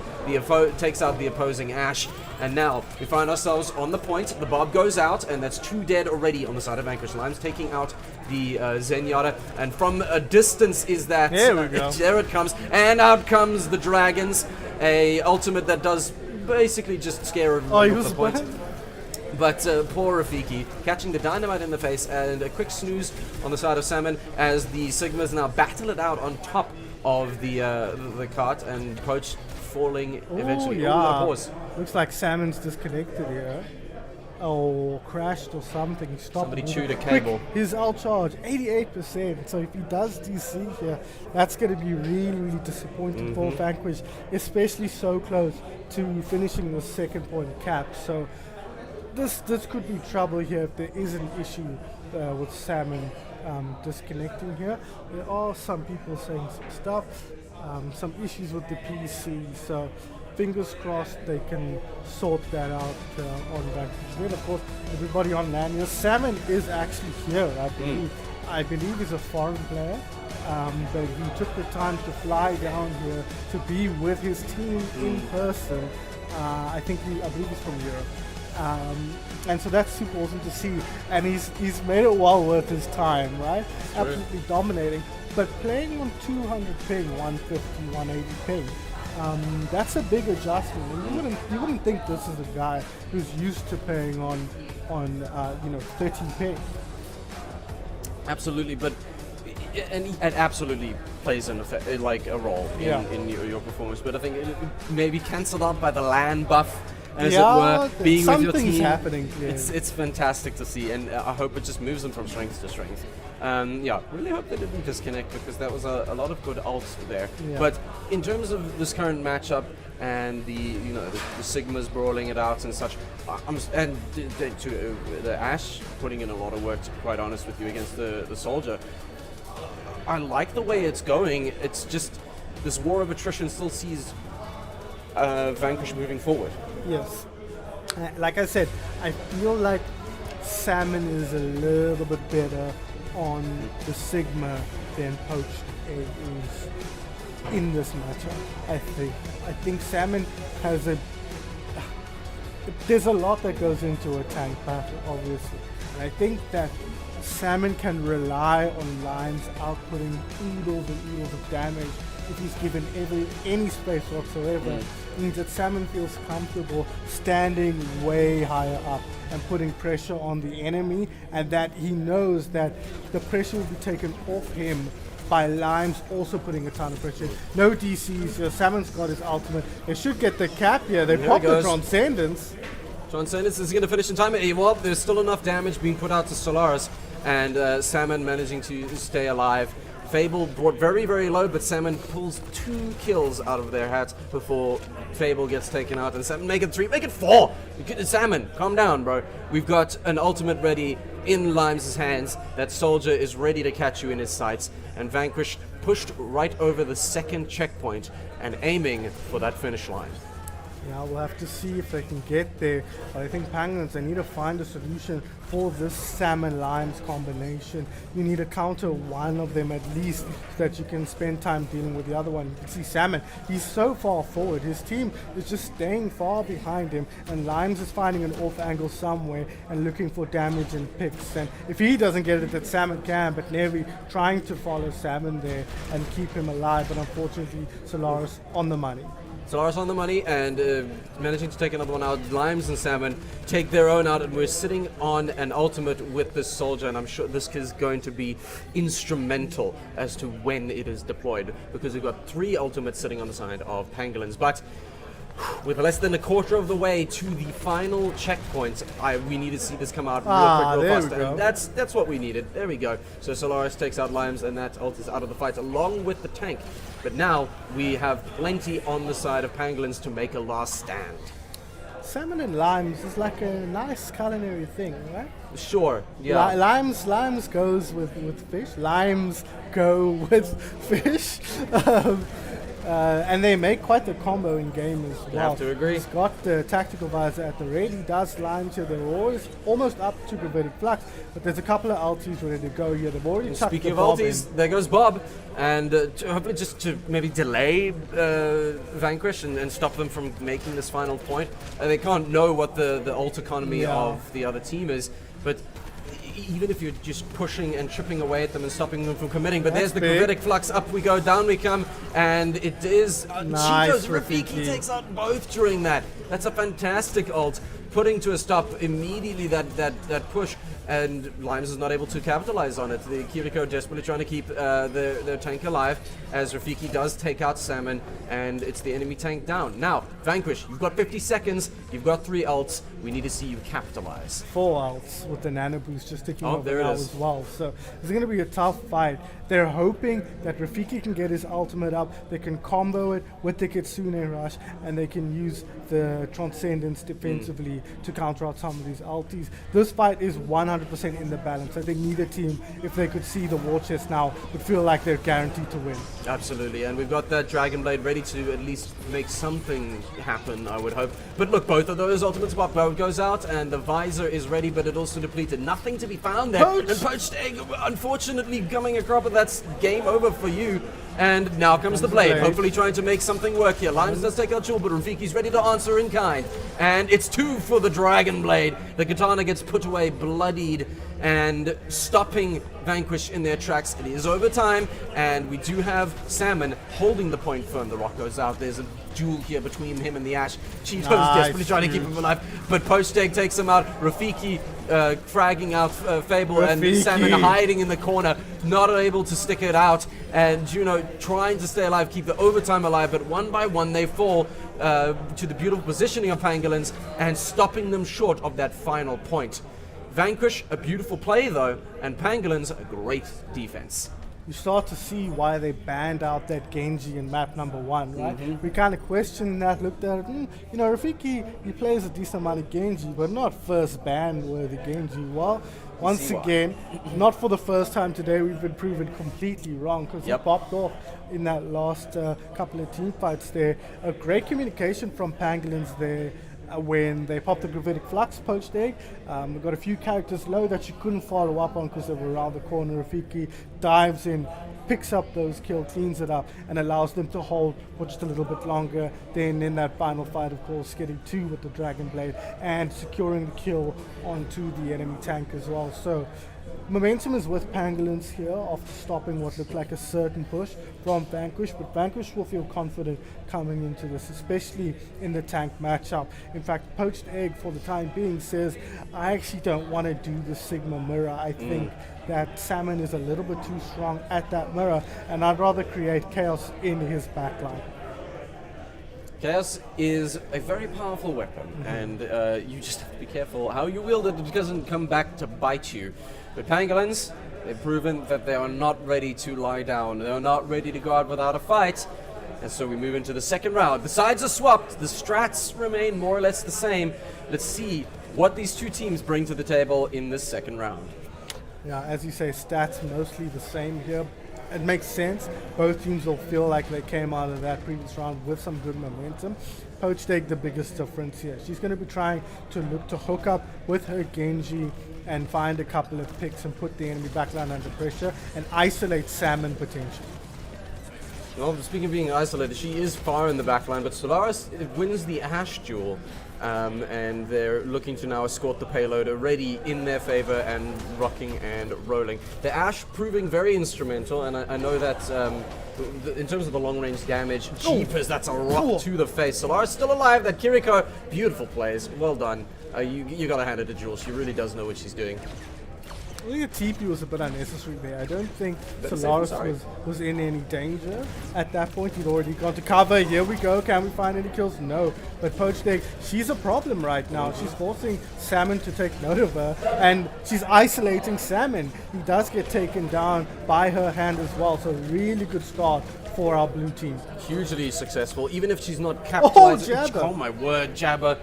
takes out the opposing Ashe. And now we find ourselves on the point. The Bob goes out, and that's 2 dead already on the side of Vanquish. Lime's taking out the Zenyatta, and from a distance is that... There we go. There it comes, and out comes the Dragons. A ultimate that does basically just scare everyone off the point. But poor Rafiki catching the dynamite in the face, and a quick snooze on the side of Salmon as the Sigmas now battle it out on top of the cart, and Poach falling eventually. Yeah. Pause. Looks like Salmon's disconnected here. Oh, crashed or something. Stopped. Somebody chewed a cable. Quick, his ult charge, 88%. So if he does DC here, that's going to be really, really disappointing for Vanquish, especially so close to finishing the second point cap. So this could be trouble here if there is an issue with Salmon disconnecting here. There are some people saying some stuff, some issues with the PC. So fingers crossed they can sort that out on Vanquish. Then, of course, everybody on LAN here. Salmon is actually here, I believe. I believe he's a foreign player, but he took the time to fly down here to be with his team in person. I believe he's from Europe. And so that's super awesome to see. And he's made it well worth his time, right? Absolutely dominating. But playing on 200 ping, 150, 180 ping, that's a big adjustment, and you wouldn't think this is a guy who's used to playing on 30 ping. Absolutely, but it absolutely plays a role in your performance. But I think it may be cancelled out by the LAN buff, as it were, being with your team. Something's happening. It's fantastic to see, and I hope it just moves them from strength to strength. Really hope they didn't disconnect, because that was a lot of good ults there. Yeah. But in terms of this current matchup and the Sigmas brawling it out and such, the Ashe putting in a lot of work, to be quite honest with you, against the Soldier. I like the way it's going. It's just this war of attrition still sees Vanquish moving forward. Yes. Like I said, I feel like Salmon is a little bit better on the Sigma than Poached is in this matchup. I think Salmon has there's a lot that goes into a tank battle, obviously. And I think that Salmon can rely on Limes outputting oodles and oodles of damage if he's given any space whatsoever. Means that Salmon feels comfortable standing way higher up and putting pressure on the enemy, and that he knows that the pressure will be taken off him by Limes also putting a ton of pressure. No DCs, Salmon's got his ultimate. They should get the cap here. They popped the Transcendence. Transcendence is going to finish in time. Well, there's still enough damage being put out to Solaris, and Salmon managing to stay alive. Fable brought very, very low, but Salmon pulls 2 kills out of their hats before Fable gets taken out, and Salmon make it 3, make it 4! Salmon, calm down, bro. We've got an ultimate ready in Limes' hands. That Soldier is ready to catch you in his sights, and Vanquish pushed right over the second checkpoint and aiming for that finish line. Yeah, we'll have to see if they can get there. But I think Penguins, they need to find a solution for this Salmon-Limes combination. You need to counter one of them at least, so that you can spend time dealing with the other one. You can see Salmon, he's so far forward. His team is just staying far behind him, and Limes is finding an off angle somewhere and looking for damage and picks. And if he doesn't get it, that Salmon can, but Nevi trying to follow Salmon there and keep him alive. But unfortunately, Solaris on the money. Solaris on the money and managing to take another one out. Limes and Salmon take their own out, and we're sitting on an ultimate with this Soldier, and I'm sure this is going to be instrumental as to when it is deployed, because we've got 3 ultimates sitting on the side of Pangolins. But with less than a quarter of the way to the final checkpoint, we need to see this come out real fast, and that's what we needed. There we go. So Solaris takes out Limes, and that ult is out of the fight along with the tank. But now we have plenty on the side of Pangolins to make a last stand. Salmon and Limes is like a nice culinary thing, right? Sure, yeah. Limes goes with fish. Limes go with fish. And they make quite the combo in game as well. have to agree. He's got the tactical visor at the ready, does lines here. They're always almost up to Gravitic Flux, but there's a couple of ultis ready to go here. They've already chucked Speaking the of Bob ultis, in. there goes Bob, and hopefully just to maybe delay Vanquish and stop them from making this final point. They can't know what the ult economy of the other team is, but even if you're just pushing and chipping away at them and stopping them from committing, but That's there's the big. Gravitic Flux, up we go, down we come, and it is Nice, Cheetos Rafiki Rafiki. takes out both during that. That's a fantastic ult, putting to a stop immediately that push, and Limes is not able to capitalize on it. The Kiriko desperately trying to keep their tank alive, as Rafiki does take out Salmon, and it's the enemy tank down. Now, Vanquish, you've got 50 seconds, you've got 3 ults, we need to see you capitalize. 4 ults with the nano boost just ticking Oh, over there it now is. as well. So it's going to be a tough fight. They're hoping that Rafiki can get his ultimate up. They can combo it with the Kitsune Rush, and they can use the Transcendence defensively to counter out some of these ultis. This fight is 100% in the balance. I think neither team, if they could see the war chest now, would feel like they're guaranteed to win. Absolutely, and we've got that Dragon Blade ready to at least make something happen, I would hope. But look, both of those ultimates pop. Bow goes out, and the visor is ready, but it also depleted. Nothing to be found there. Poached! And Poached Egg, unfortunately, coming across, but that's game over for you. And now comes the blade, hopefully trying to make something work here. Limes does take out Jewel, but Rafiki's ready to answer in kind. And it's 2 for the Dragon Blade. The katana gets put away, bloodied, and stopping Vanquish in their tracks. It is overtime, and we do have Salmon holding the point firm. The rock goes out. There's a duel here between him and the Ash. Cheeto's desperately trying to keep him alive, but Poached Egg takes him out. Rafiki fragging out Fable, and Rafiki. Salmon hiding in the corner, not able to stick it out, and Juno trying to stay alive, keep the overtime alive, but one by one they fall to the beautiful positioning of Pangolins and stopping them short of that final point. Vanquish, a beautiful play though, and Pangolins, a great defense. You start to see why they banned out that Genji in map number 1, right? We kind of questioned that, looked at it, you know, Rafiki, he plays a decent amount of Genji, but not first ban worthy Genji. Well, once again, not for the first time today, we've been proven completely wrong, because he popped off in that last couple of team fights there. A great communication from Pangolins there. When they popped the Gravitic Flux Poached Egg. We've got a few characters low that you couldn't follow up on because they were around the corner. Rafiki dives in, picks up those kills, cleans it up, and allows them to hold for just a little bit longer. Then in that final fight, of course, getting 2 with the Dragon Blade and securing the kill onto the enemy tank as well. So momentum is with Pangolins here after stopping what looked like a certain push from Vanquish, but Vanquish will feel confident coming into this, especially in the tank matchup. In fact, Poached Egg for the time being says, I actually don't want to do the Sigma mirror. I think that Salmon is a little bit too strong at that mirror, and I'd rather create chaos in his backline. Chaos is a very powerful weapon, and you just have to be careful how you wield it. It doesn't come back to bite you. But Pangolins, they've proven that they are not ready to lie down. They are not ready to go out without a fight. And so we move into the second round. The sides are swapped. The strats remain more or less the same. Let's see what these two teams bring to the table in this second round. Yeah, as you say, stats mostly the same here. It makes sense. Both teams will feel like they came out of that previous round with some good momentum. Poached Egg, the biggest difference here. She's going to be trying to look to hook up with her Genji and find a couple of picks and put the enemy backline under pressure and isolate Salmon potentially. Well, speaking of being isolated, she is far in the backline, but Solaris wins the Ash duel, and they're looking to now escort the payload already in their favor and rocking and rolling. The Ash proving very instrumental, and I know that in terms of the long-range damage, jeepers, that's a rock to the face. Solaris still alive, that Kiriko, beautiful plays, well done. You gotta hand it to Jules, she really does know what she's doing. I think the TP was a bit unnecessary there. I don't think Solaris was in any danger at that point. He'd already gone to cover. Here we go. Can we find any kills? No. But Poached Egg, she's a problem right now. She's forcing Salmon to take note of her, and she's isolating Salmon. He does get taken down by her hand as well. So really good start for our blue team. Hugely successful, even if she's not capitalized. Jabba. Oh my word, Jabba.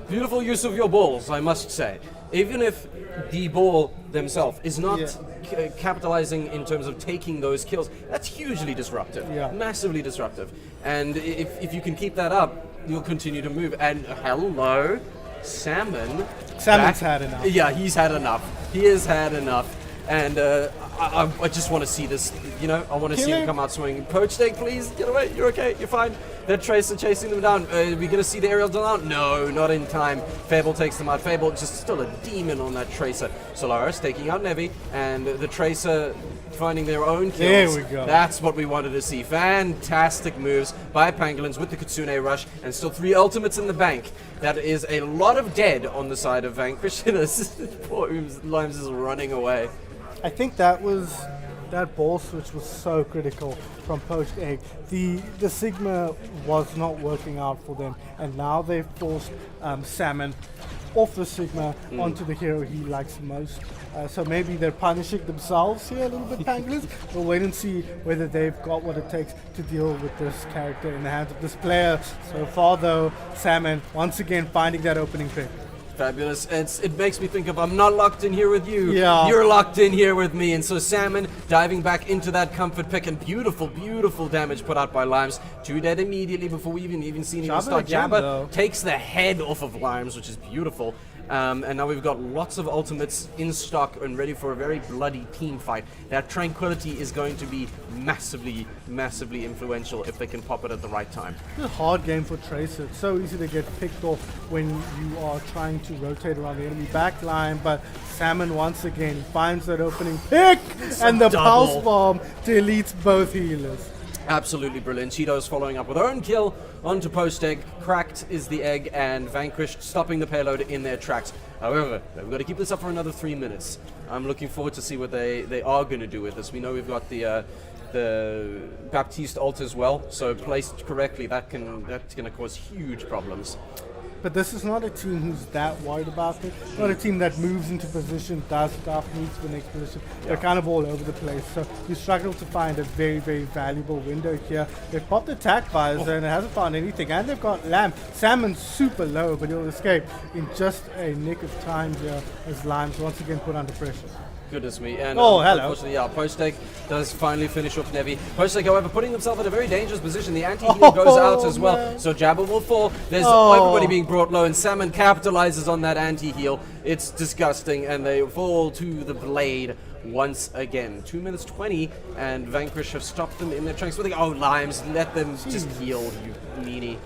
Beautiful use of your balls, I must say. even if the ball themselves is not Yeah. capitalizing in terms of taking those kills, that's hugely disruptive, Yeah. massively disruptive. And if you can keep that up, you'll continue to move. And hello, Salmon. Salmon's had enough. Yeah, he's had enough. He has had enough. And I just want to see this, you know, I want to see him Killing. come out swinging. Poached egg, please, get away, you're okay, you're fine. That Tracer chasing them down. Are we going to see the aerial down? No, not in time. Fable takes them out. Fable just still a demon on that Tracer. Solaris taking out Nevi, and the Tracer finding their own kills. There we go. That's what we wanted to see. Fantastic moves by Pangolins with the Kitsune Rush, and still 3 ultimates in the bank. That is a lot of dead on the side of Vanquish. Poor Limes is running away. I think that ball switch was so critical from Poached Egg. The Sigma was not working out for them, and now they've forced Salmon off the Sigma onto the hero he likes most. So maybe they're punishing themselves here a little bit, Pangolins. We'll wait and see whether they've got what it takes to deal with this character in the hands of this player. So far, though, Salmon once again finding that opening pick. Fabulous. It makes me think of I'm not locked in here with you. Yeah. You're locked in here with me. And so Salmon diving back into that comfort pick, and beautiful, beautiful damage put out by Limes. 2 dead immediately before we even seen him Jabba start. again, Jabba though. takes the head off of Limes, which is beautiful. And now we've got lots of ultimates in stock and ready for a very bloody team fight. That Tranquility is going to be massively, massively influential if they can pop it at the right time. It's a hard game for Tracer. It's so easy to get picked off when you are trying to rotate around the enemy backline, but Salmon once again finds that opening pick, and the double. pulse bomb deletes both healers. Absolutely brilliant. Cheeto's following up with her own kill onto Poached Egg. Cracked is the egg, and Vanquished stopping the payload in their tracks. However, we've got to keep this up for another 3 minutes. I'm looking forward to see what they are going to do with this. We know we've got the Baptiste ult as well, so placed correctly, that's going to cause huge problems. But this is not a team who's that worried about it. Not a team that moves into position, does stuff, moves to the next position. They're kind of all over the place. So you struggle to find a very, very valuable window here. They've popped attack visor and it hasn't found anything. And they've got Lamb. Salmon's super low, but he'll escape in just a nick of time here as Lime's once again put under pressure. Goodness me. And Oh, hello. unfortunately, yeah, Poached Egg does finally finish off Nevi. Poached Egg, however, putting himself in a very dangerous position. The anti-heal goes out as well. man. So Jabba will fall. There's Oh. everybody being brought low, and Salmon capitalizes on that anti-heal. It's disgusting, and they fall to the blade once again. 2 minutes 20, and Vanquish have stopped them in their tracks. Oh, Limes, let them just heal, you meanie.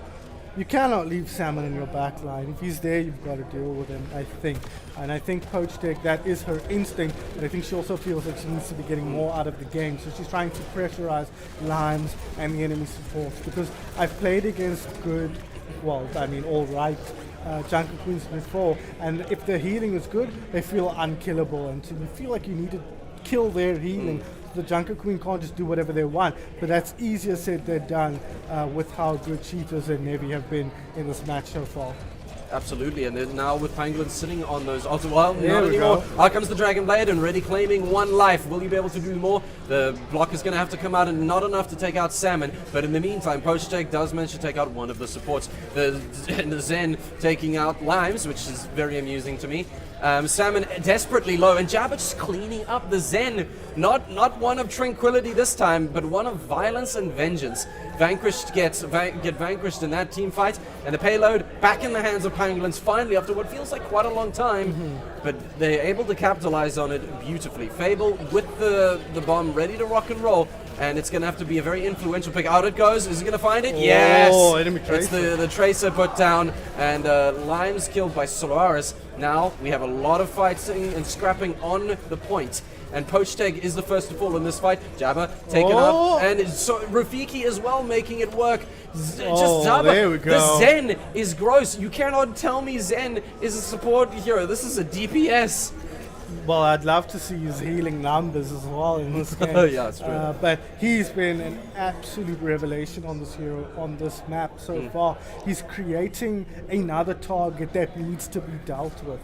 You cannot leave Salmon in your back line. If he's there, you've got to deal with him, I think. And I think Poached Egg, that is her instinct, but I think she also feels that she needs to be getting more out of the game. So she's trying to pressurize Limes and the enemy supports. Because I've played against good, all right, Junker Queens before, and if their healing is good, they feel unkillable. And so you feel like you need to kill their healing. The Junker Queen can't just do whatever they want, but that's easier said than done with how good Cheetahs and Nevi have been in this match so far. Absolutely, and then now with Pangolin sitting on those ultimate, well, There not we anymore. go. Out comes the Dragon Blade and ready claiming 1 life. Will you be able to do more? The block is going to have to come out, and not enough to take out Salmon, but in the meantime, Poached Egg does manage to take out one of the supports. The Zen taking out Limes, which is very amusing to me. Salmon desperately low, and Jabba just cleaning up the Zen. Not one of tranquility this time, but one of violence and vengeance. Vanquished get vanquished in that team fight, and the payload back in the hands of Pangolins finally after what feels like quite a long time. But they're able to capitalize on it beautifully. Fable with the bomb ready to rock and roll, and it's going to have to be a very influential pick. Out it goes. Is he going to find it? Yes! Enemy It's Tracer. the Tracer put down, and Limes killed by Solaris. Now we have a lot of fighting and scrapping on the point. And Poached Egg is the first to fall in this fight. Jabba taken up, and so Rafiki as well making it work. Just Jabba. There we go. The Zen is gross. You cannot tell me Zen is a support hero. This is a DPS. Well, I'd love to see his healing numbers as well in this game. Yeah, that's true. But he's been an absolute revelation on this hero, on this map so far. He's creating another target that needs to be dealt with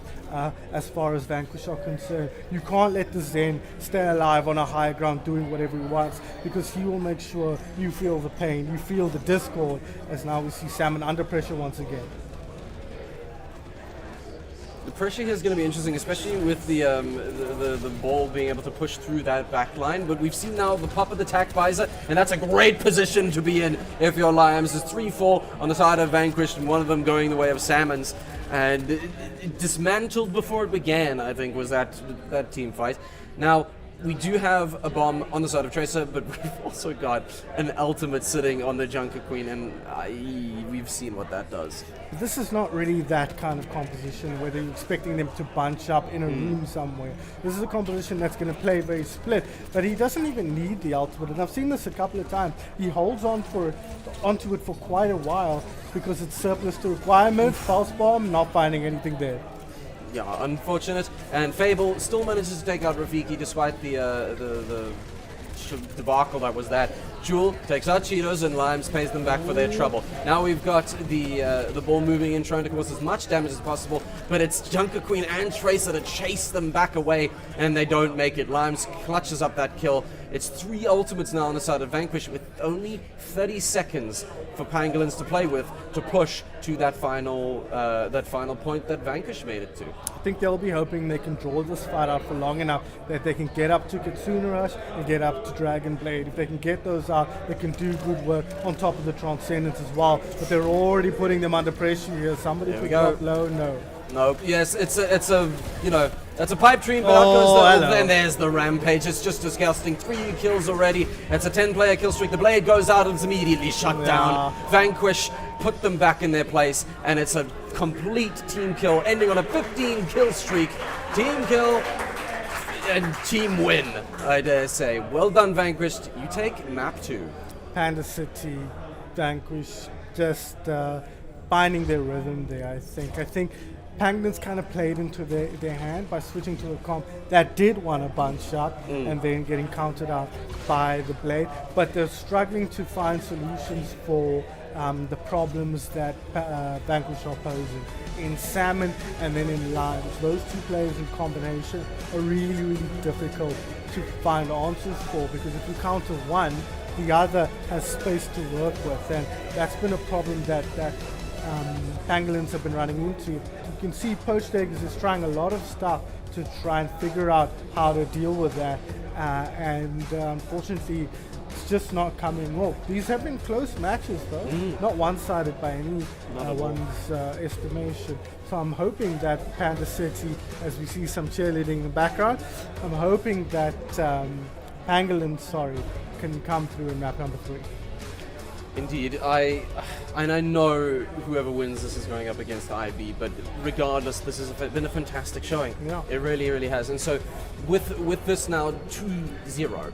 as far as Vanquish are concerned. You can't let the Zen stay alive on a high ground doing whatever he wants, because he will make sure you feel the pain, you feel the discord, as now we see Salmon under pressure once again. The pressure here is going to be interesting, especially with the ball being able to push through that back line. But we've seen now the pop of the tack visor, and that's a great position to be in if you're Lions. There's 3-4 on the side of Vanquished, and one of them going the way of Salmons. And it dismantled before it began, I think, was that team fight. Now, we do have a bomb on the side of Tracer, but we've also got an ultimate sitting on the Junker Queen, and we've seen what that does. This is not really that kind of composition where you're expecting them to bunch up in a room somewhere. This is a composition that's going to play very split, but he doesn't even need the ultimate. And I've seen this a couple of times. He holds onto it for quite a while because it's surplus to requirements. Pulse bomb, not finding anything there. Yeah, unfortunate. And Fable still manages to take out Rafiki despite the debacle that was that. Jewel takes out Cheetos and Limes pays them back for their trouble. Now we've got the ball moving in, trying to cause as much damage as possible, but it's Junker Queen and Tracer to chase them back away, and they don't make it. Limes clutches up that kill. It's 3 ultimates now on the side of Vanquish with only 30 seconds for Pangolins to play with to push to that final point that Vanquish made it to. I think they'll be hoping they can draw this fight out for long enough that they can get up to Kitsune Rush and get up to Dragon Blade. If they can get those out, they can do good work on top of the Transcendence as well. But they're already putting them under pressure here. Somebody pick up low, no. Nope. Yes, it's a that's a pipe dream, but out goes the and there's the Rampage. It's just disgusting. 3 kills already. It's a 10-player kill streak. The Blade goes out and it's immediately shut down. Vanquish put them back in their place, and it's a complete team kill, ending on a 15 kill streak. Team kill and team win, I dare say. Well done, Vanquished. You take map 2. Panda City, Vanquish, just finding their rhythm there, I think Pangolins kind of played into their hand by switching to a comp that did want a bunch up and then getting countered out by the Blade. But they're struggling to find solutions for the problems that Vanquish are posing in Salmon and then in Lions. Those 2 players in combination are really, really difficult to find answers for, because if you counter one, the other has space to work with, and that's been a problem that Pangolins have been running into. You can see Poached Eggs is trying a lot of stuff to try and figure out how to deal with that, and unfortunately it's just not coming off. These have been close matches though, not one-sided by anyone's estimation. So I'm hoping that Panda City, as we see some cheerleading in the background, I'm hoping that Pangolins, can come through in map number 3. Indeed, I know whoever wins this is going up against IB, but regardless, this has been a fantastic showing. Yeah. It really, really has. And so, with this now 2-0,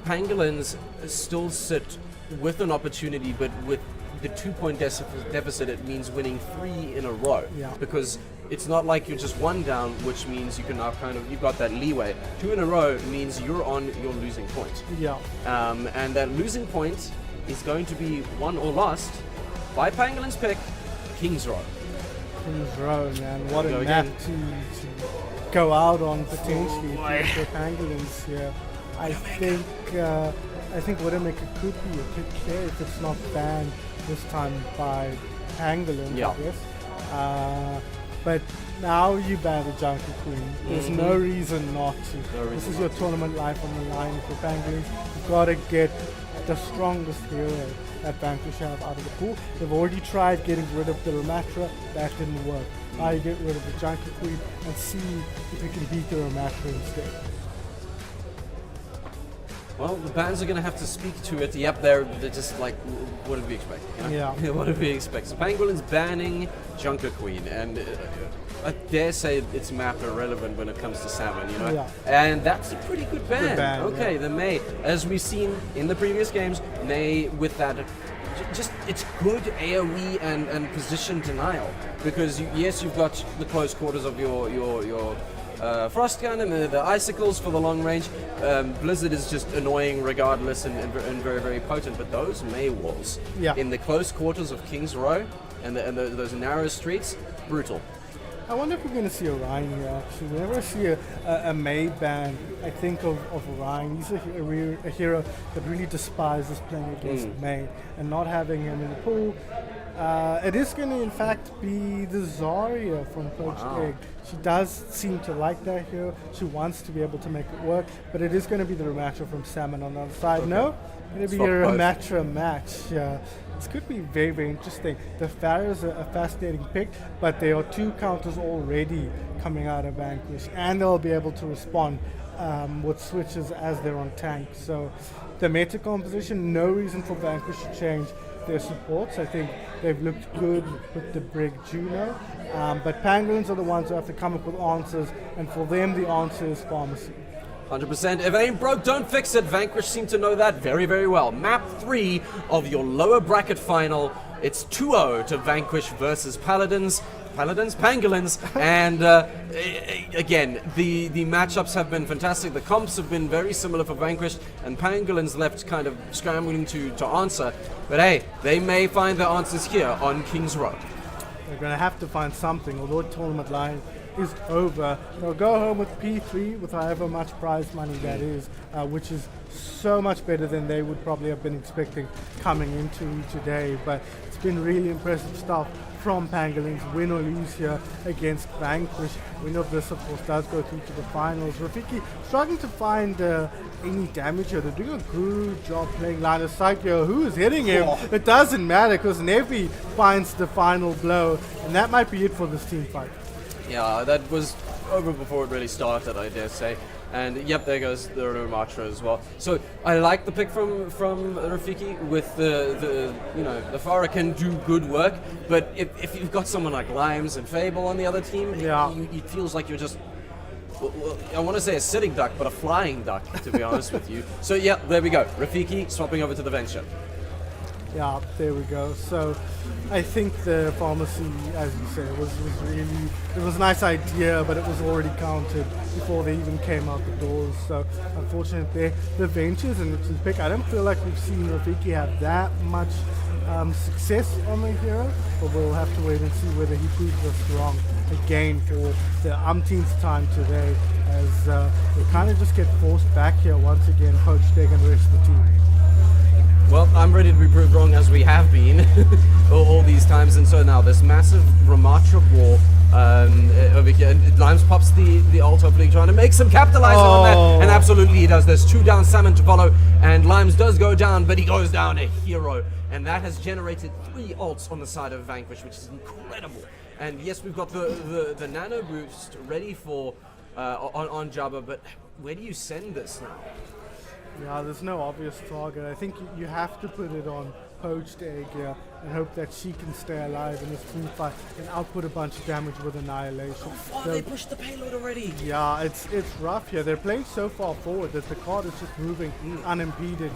Pangolins still sit with an opportunity, but with the 2-point deficit, it means winning 3 in a row. Yeah. Because it's not like you're just 1 down, which means you can now you've got that leeway. 2 in a row means you're on your losing point. Yeah. And that losing point is going to be won or lost by Pangolin's pick, King's Row. King's Row, man. What Go a map again. to go out on potentially for Pangolins here. I think Widowmaker could be a pick here if it's not banned this time by Pangolins, Yeah. I guess. But now you ban the Junker Queen. There's no reason not to. This is your tournament life on the line for Pangolins. You've got to get the strongest hero that Vanquish have out of the pool. They've already tried getting rid of the Ramatra. That didn't work. Now you get rid of the Junker Queen and see if you can beat the Ramatra instead. Well, the bands are going to have to speak to it. Yep, they're just like, what did we expect? You know? Yeah. What did we expect? So Pangolins banning Junker Queen, and I dare say it's map irrelevant when it comes to Salmon, you know? Yeah. And that's a pretty good ban. Good ban, Okay, yeah. the May, as we've seen in the previous games, May with that, just it's good AoE and position denial, because yes, you've got the close quarters of your Frost Gun and the icicles for the long range. Blizzard is just annoying regardless and very, very potent, but those May walls in the close quarters of King's Row and those narrow streets, brutal. I wonder if we're going to see Orion here actually. Whenever I see a May ban, I think of Orion. He's a hero that really despises playing against May, and not having him in the pool It is going to, in fact, be the Zarya from Poached Wow. Egg. She does seem to like that hero. She wants to be able to make it work, but it is going to be the Ramatra from Salmon on the other side. Okay. No, going to be Swap a both. Ramatra match. This could be very, very interesting. The Pharah is a fascinating pick, but there are 2 counters already coming out of Vanquish, and they'll be able to respond with switches as they're on tank. So the meta composition, no reason for Vanquish to change their supports. I think they've looked good with the Brig Juno, but Pangolins are the ones who have to come up with answers, and for them the answer is Pharmacy. 100%. If it ain't broke, don't fix it. Vanquish seem to know that very, very well. Map 3 of your lower bracket final. It's 2-0 to Vanquish versus Paladins. Pangolins, and again, the matchups have been fantastic. The comps have been very similar for Vanquish, and Pangolins left kind of scrambling to answer. But hey, they may find their answers here on King's Road. They're going to have to find something, although tournament line is over. They'll go home with P3 with however much prize money that is, which is so much better than they would probably have been expecting coming into today. But it's been really impressive stuff from Pangolins, win or lose here against Vanquish. Winner of this, of course, does go through to the finals. Rafiki struggling to find any damage here. They're doing a good job playing line of sight here. Who is hitting him? It doesn't matter because Nevi finds the final blow, and that might be it for this team fight. Yeah, that was over before it really started, I dare say. And yep, there goes the Ramatra as well. So I like the pick from Rafiki with the Pharah can do good work, but if you've got someone like Limes and Fable on the other team, it feels like you're just, well, I want to say a sitting duck, but a flying duck, to be honest with you. So yeah, there we go. Rafiki swapping over to the Venture. Yeah, there we go. So I think the Pharmacy, as you said, was really, it was a nice idea, but it was already counted before they even came out the doors. So unfortunately, the Ventures and the pick, I don't feel like we've seen Rafiki have that much success on the hero, but we'll have to wait and see whether he proves us wrong again for the umpteenth time today, as we kind of just get forced back here once again, Poached Egg and the rest of the team. Well, I'm ready to be proved wrong, as we have been all these times, and so now this massive Ramatra war over here. And Limes pops the ult, hopefully trying to make some capitalizing on that, and absolutely he does. There's 2 down, Salmon to follow, and Limes does go down, but he goes down a hero, and that has generated 3 ults on the side of Vanquish, which is incredible. And yes, we've got the nano boost ready for on Jabba, but where do you send this now? Yeah, there's no obvious target. I think you have to put it on Poached Egg here and hope that she can stay alive in this team fight and output a bunch of damage with Annihilation. Oh, they pushed the payload already. Yeah, it's rough here. They're playing so far forward that the card is just moving unimpeded here.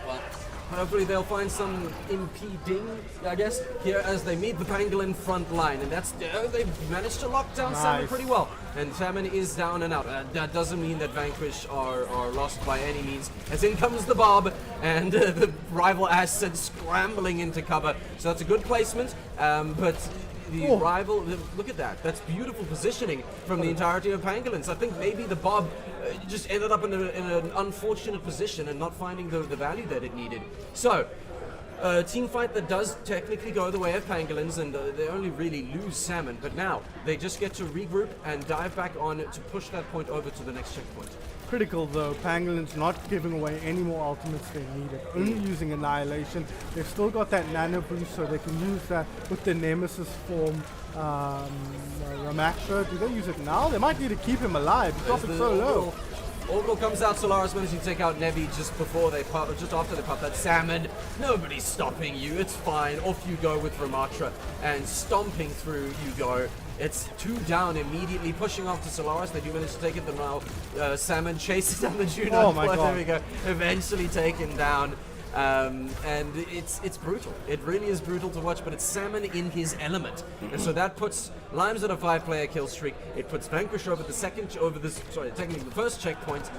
Well, hopefully they'll find some impeding, I guess, here as they meet the Pangolin front line. And that's, they've managed to lock down Salmon pretty well. And Salmon is down and out. That doesn't mean that Vanquish are lost by any means, as in comes the Bob and the rival Ascent scrambling into cover. So that's a good placement, but the rival, look at that. That's beautiful positioning from the entirety of Pangolins. I think maybe the Bob just ended up in an unfortunate position and not finding the value that it needed. So, team fight that does technically go the way of Pangolins, and they only really lose Salmon, but now they just get to regroup and dive back on to push that point over to the next checkpoint. Critical though, Pangolins not giving away any more ultimates they needed, only using Annihilation. They've still got that nano boost, so they can use that with the Nemesis form. Ramatra, do they use it now? They might need to keep him alive. He's dropping so low. Orbital comes out, Solaris managing to take out Nevi just before they pop, just after they pop that Salmon. Nobody's stopping you, it's fine. Off you go with Ramatra, and stomping through you go. It's 2 down immediately, pushing off to Solaris. They do manage to take it, but now Salmon chases down the Juno. Oh my God. There we go. Eventually taken down. And it's brutal. It really is brutal to watch, but it's Salmon in his element. And so that puts Limes at a 5-player kill streak. It puts Vanquish over technically the first checkpoint,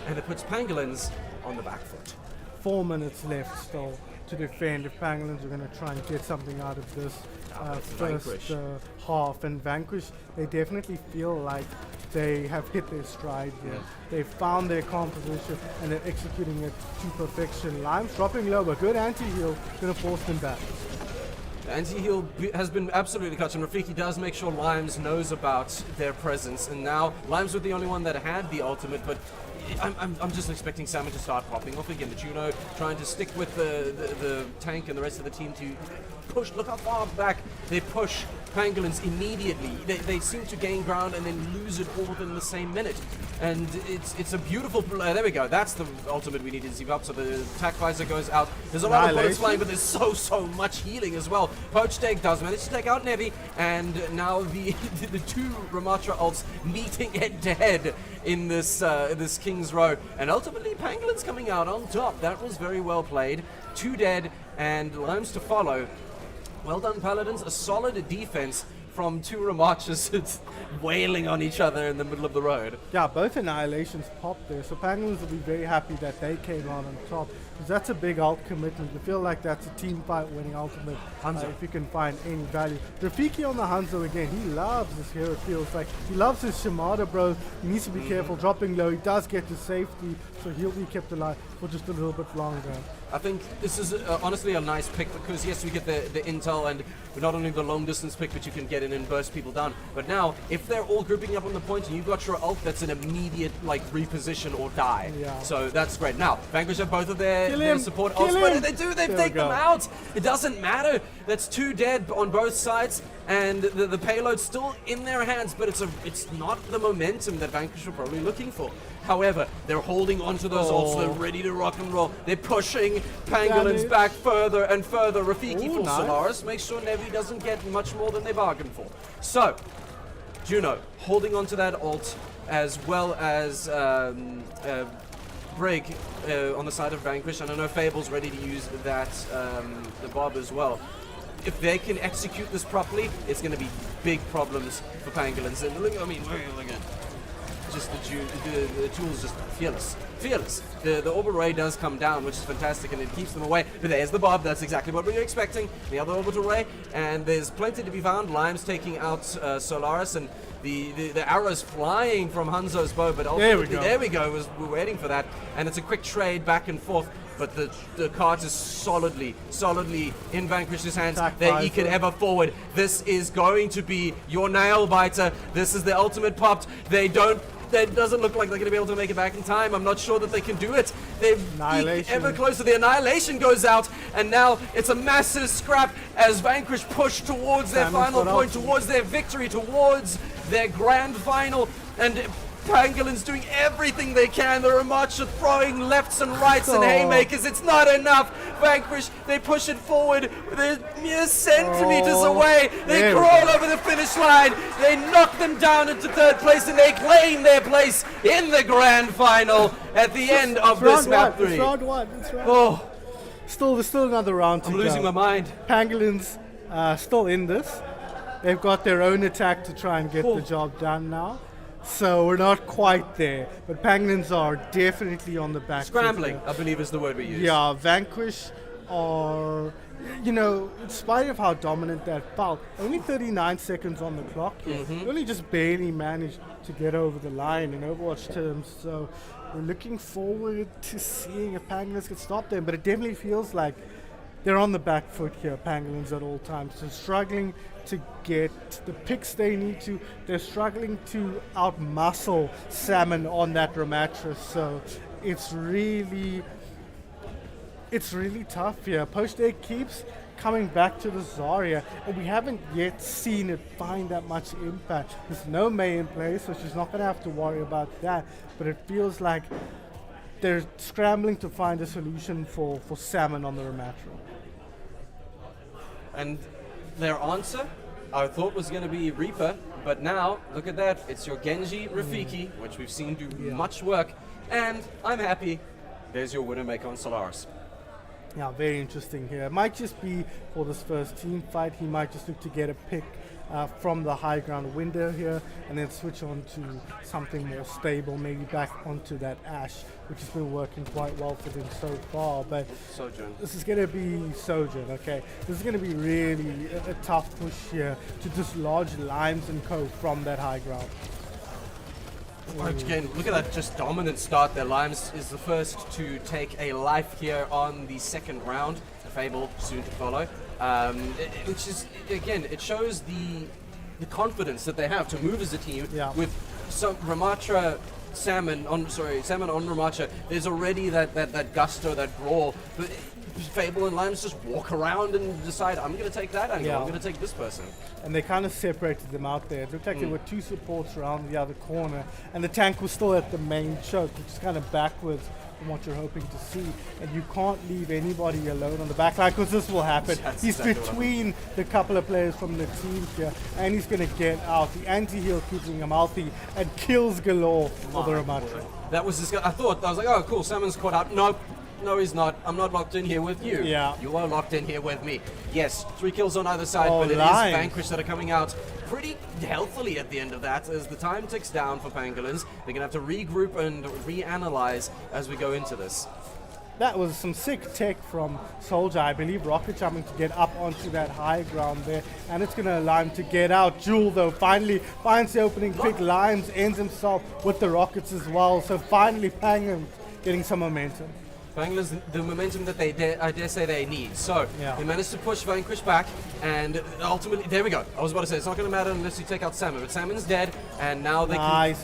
and it puts Pangolins on the back foot. 4 minutes left still to defend if Pangolins are going to try and get something out of this first half. And Vanquish, they definitely feel like they have hit their stride here. They've found their composition and they're executing it to perfection. Lime's dropping low, but good anti-heal, gonna force them back. Anti-heal has been absolutely clutch, and Rafiki does make sure Limes knows about their presence, and now Limes was the only one that had the ultimate, but I'm just expecting Salmon to start popping off again. The Juno trying to stick with the tank and the rest of the team to push. Look how far back they push Pangolins immediately. They seem to gain ground and then lose it all within the same minute. And it's a beautiful... there we go. That's the ultimate we needed to see up. So the attack visor goes out. There's a lot of bullets flying, but there's so much healing as well. Poached Egg does manage to take out Nevi, and now the two Ramatra ults meeting head to head in this King's Row, and ultimately Pangolins coming out on top. That was very well played. 2 dead and Limes to follow. Well done, Paladins. A solid defense from 2 Ramachas wailing on each other in the middle of the road. Yeah, both Annihilations popped there, so Pangolins will be very happy that they came out on top, because that's a big ult commitment. You feel like that's a team fight winning ultimate if you can find any value. Rafiki on the Hanzo again, he loves this hero, it feels like. He loves his Shimada, bro. He needs to be careful, dropping low. He does get to safety, so he'll be kept alive for just a little bit longer. I think this is honestly a nice pick, because yes, we get the intel and not only the long distance pick, but you can get in and burst people down. But now, if they're all grouping up on the point and you've got your ult, that's an immediate like reposition or die. Yeah. So that's great. Now, Vanquish have both of their support ults, Kill but him. they take them out. It doesn't matter. That's 2 dead on both sides, and the payload's still in their hands, but it's not the momentum that Vanquish were probably looking for. However, they're holding onto those ults, they're ready to rock and roll. They're pushing Pangolins back further and further. Rafiki for nice. Solaris makes sure Nevi doesn't get much more than they bargained for. So, Juno holding onto that ult, as well as Brig on the side of Vanquish, and I know Fable's ready to use that the Bob as well. If they can execute this properly, it's going to be big problems for Pangolins. And look, I mean, look at just the Jewel's just fearless. The Orbital Ray does come down, which is fantastic, and it keeps them away. But there's the Bob. That's exactly what we were expecting. The other Orbital Ray, and there's plenty to be found. Lime's taking out Solaris, and the arrows flying from Hanzo's bow. But ultimately, there we go. We're waiting for that, and it's a quick trade back and forth. But the cart is solidly in Vanquish's hands. They eke it ever forward. This is going to be your nail biter. This is the ultimate popped. It doesn't look like they're going to be able to make it back in time. I'm not sure that they can do it. They've eked ever closer. The Annihilation goes out, and now it's a massive scrap as Vanquish push towards their final point, towards their victory, towards their grand final, and Pangolins doing everything they can. The Ramach are throwing lefts and rights and haymakers. It's not enough. Vanquish, they push it forward. They're mere centimeters away. They crawl over the finish line. They knock them down into 3rd place, and they claim their place in the grand final at the end of this map 3. It's round 1. It's round There's still another round to go. I'm losing my mind. Pangolins still in this. They've got their own attack to try and get the job done now. So we're not quite there, but Pangolins are definitely on the back. Scrambling, I believe is the word we use. Yeah, Vanquish are, in spite of how dominant that felt, only 39 seconds on the clock here. They only just barely managed to get over the line in Overwatch terms. So we're looking forward to seeing if Pangolins can stop them, but it definitely feels like they're on the back foot here, Pangolins at all times. They're struggling to get the picks they need to. They're struggling to outmuscle Salmon on that Ramatra. So it's really tough here. Poached Egg keeps coming back to the Zarya, and we haven't yet seen it find that much impact. There's no Mei in play, so she's not going to have to worry about that. But it feels like they're scrambling to find a solution for Salmon on the Ramatra. And their answer, I thought was going to be Reaper, but now, look at that, it's your Genji Rafiki, which we've seen do much work, and I'm happy, there's your Widowmaker on Solaris. Yeah, very interesting here. It might just be for this first team fight, he might just look to get a pick from the high ground window here, and then switch on to something more stable, maybe back onto that Ashe, which has been working quite well for them so far. But Sojourn. This is going to be Sojourn, okay? This is going to be really a tough push here to dislodge Limes and Co. from that high ground. Again, look at that just dominant start there. Limes is the first to take a life here on the second round. Fable soon to follow. Which is, again, it shows the confidence that they have to move as a team with some Ramatra Salmon on Ramatra. There's already that gusto, that brawl. But Fable and Limes just walk around and decide, I'm going to take that angle, I'm going to take this person. And they kind of separated them out there. It looked like there were two supports around the other corner, and the tank was still at the main choke, which is kind of backwards from what you're hoping to see. And you can't leave anybody alone on the back line, because this will happen. He's between the couple of players from the team here, and he's going to get out. The anti-heal keeping him healthy, and kills galore for the Ramatra. That was this guy. I was like, oh cool, Salmon's caught up. Nope. No, he's not. I'm not locked in here with you. Yeah. You are locked in here with me. Yes, 3 kills on either side, but it is Vanquish that are coming out pretty healthily at the end of that. As the time ticks down for Pangolins, they're going to have to regroup and reanalyze as we go into this. That was some sick tech from Soldier. I believe rocket jumping to get up onto that high ground there, and it's going to allow him to get out. Jewel, though, finally finds the opening pick. Limes ends himself with the rockets as well, so finally Pangolins getting some momentum. Pangolins, the momentum that I dare say they need. So, they managed to push Vanquish back, and ultimately, there we go. I was about to say, it's not going to matter unless you take out Salmon, but Salmon's dead, and now they can,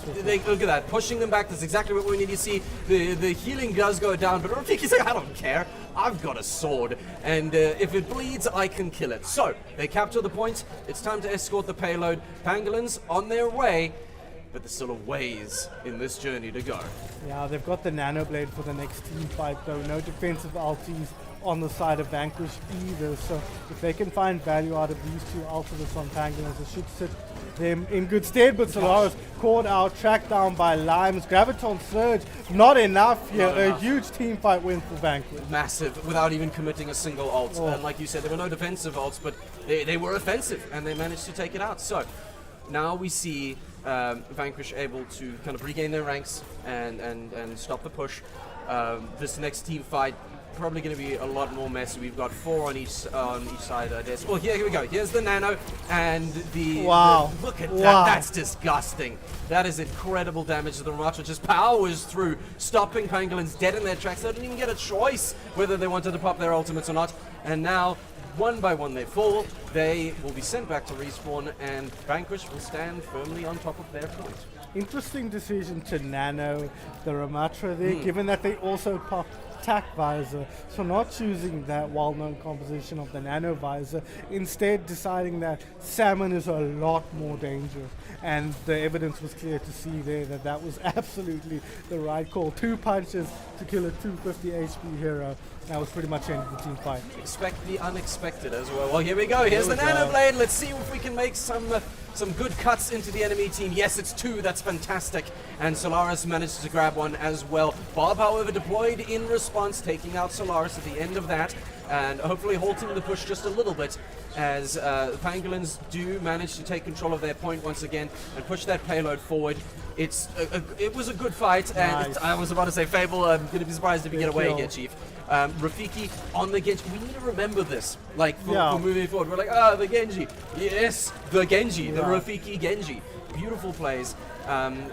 look at that, pushing them back. That's exactly what we need to see. The healing does go down, but Rafiki's like, I don't care. I've got a sword, and if it bleeds, I can kill it. So, they capture the point. It's time to escort the payload. Pangolins on their way, but there's still a ways in this journey to go. Yeah, they've got the Nano Blade for the next team fight, though. No defensive ultis on the side of Vanquish either. So if they can find value out of these two ultimates on Pangolins, it should sit them in good stead. But Solaris caught out, tracked down by Limes. Graviton Surge, not enough here. A huge team fight win for Vanquish. Massive, without even committing a single ult. And like you said, there were no defensive ults, but they were offensive, and they managed to take it out. So now we see Vanquish able to kind of regain their ranks and stop the push. This next team fight probably going to be a lot more messy. We've got 4 on each side. Well, here we go. Here's the Nano and the look at that. That's disgusting. That is incredible damage to the Ramatra. Just powers through, stopping Pangolins dead in their tracks. They didn't even get a choice whether they wanted to pop their ultimates or not. And now, one by one they fall, they will be sent back to respawn, and Vanquish will stand firmly on top of their point. Interesting decision to nano the Ramatra there, given that they also popped attack visor, so not choosing that well-known composition of the nano visor, instead deciding that Salmon is a lot more dangerous, and the evidence was clear to see there that that was absolutely the right call. 2 punches to kill a 250 HP hero. That was pretty much the end of the team fight. Expect the unexpected as well. Well, here we go. Here's the Nano Blade. Let's see if we can make some good cuts into the enemy team. Yes, it's 2. That's fantastic. And Solaris managed to grab one as well. Bob, however, deployed in response, taking out Solaris at the end of that, and hopefully halting the push just a little bit, as Pangolins do manage to take control of their point once again and push that payload forward. It was a good fight, and I was about to say, Fable, I'm going to be surprised if you get away here, Chief. Rafiki on the Genji. We need to remember this, like, for moving forward. We're like, the Genji. Yes, the Genji, the Rafiki Genji. Beautiful plays.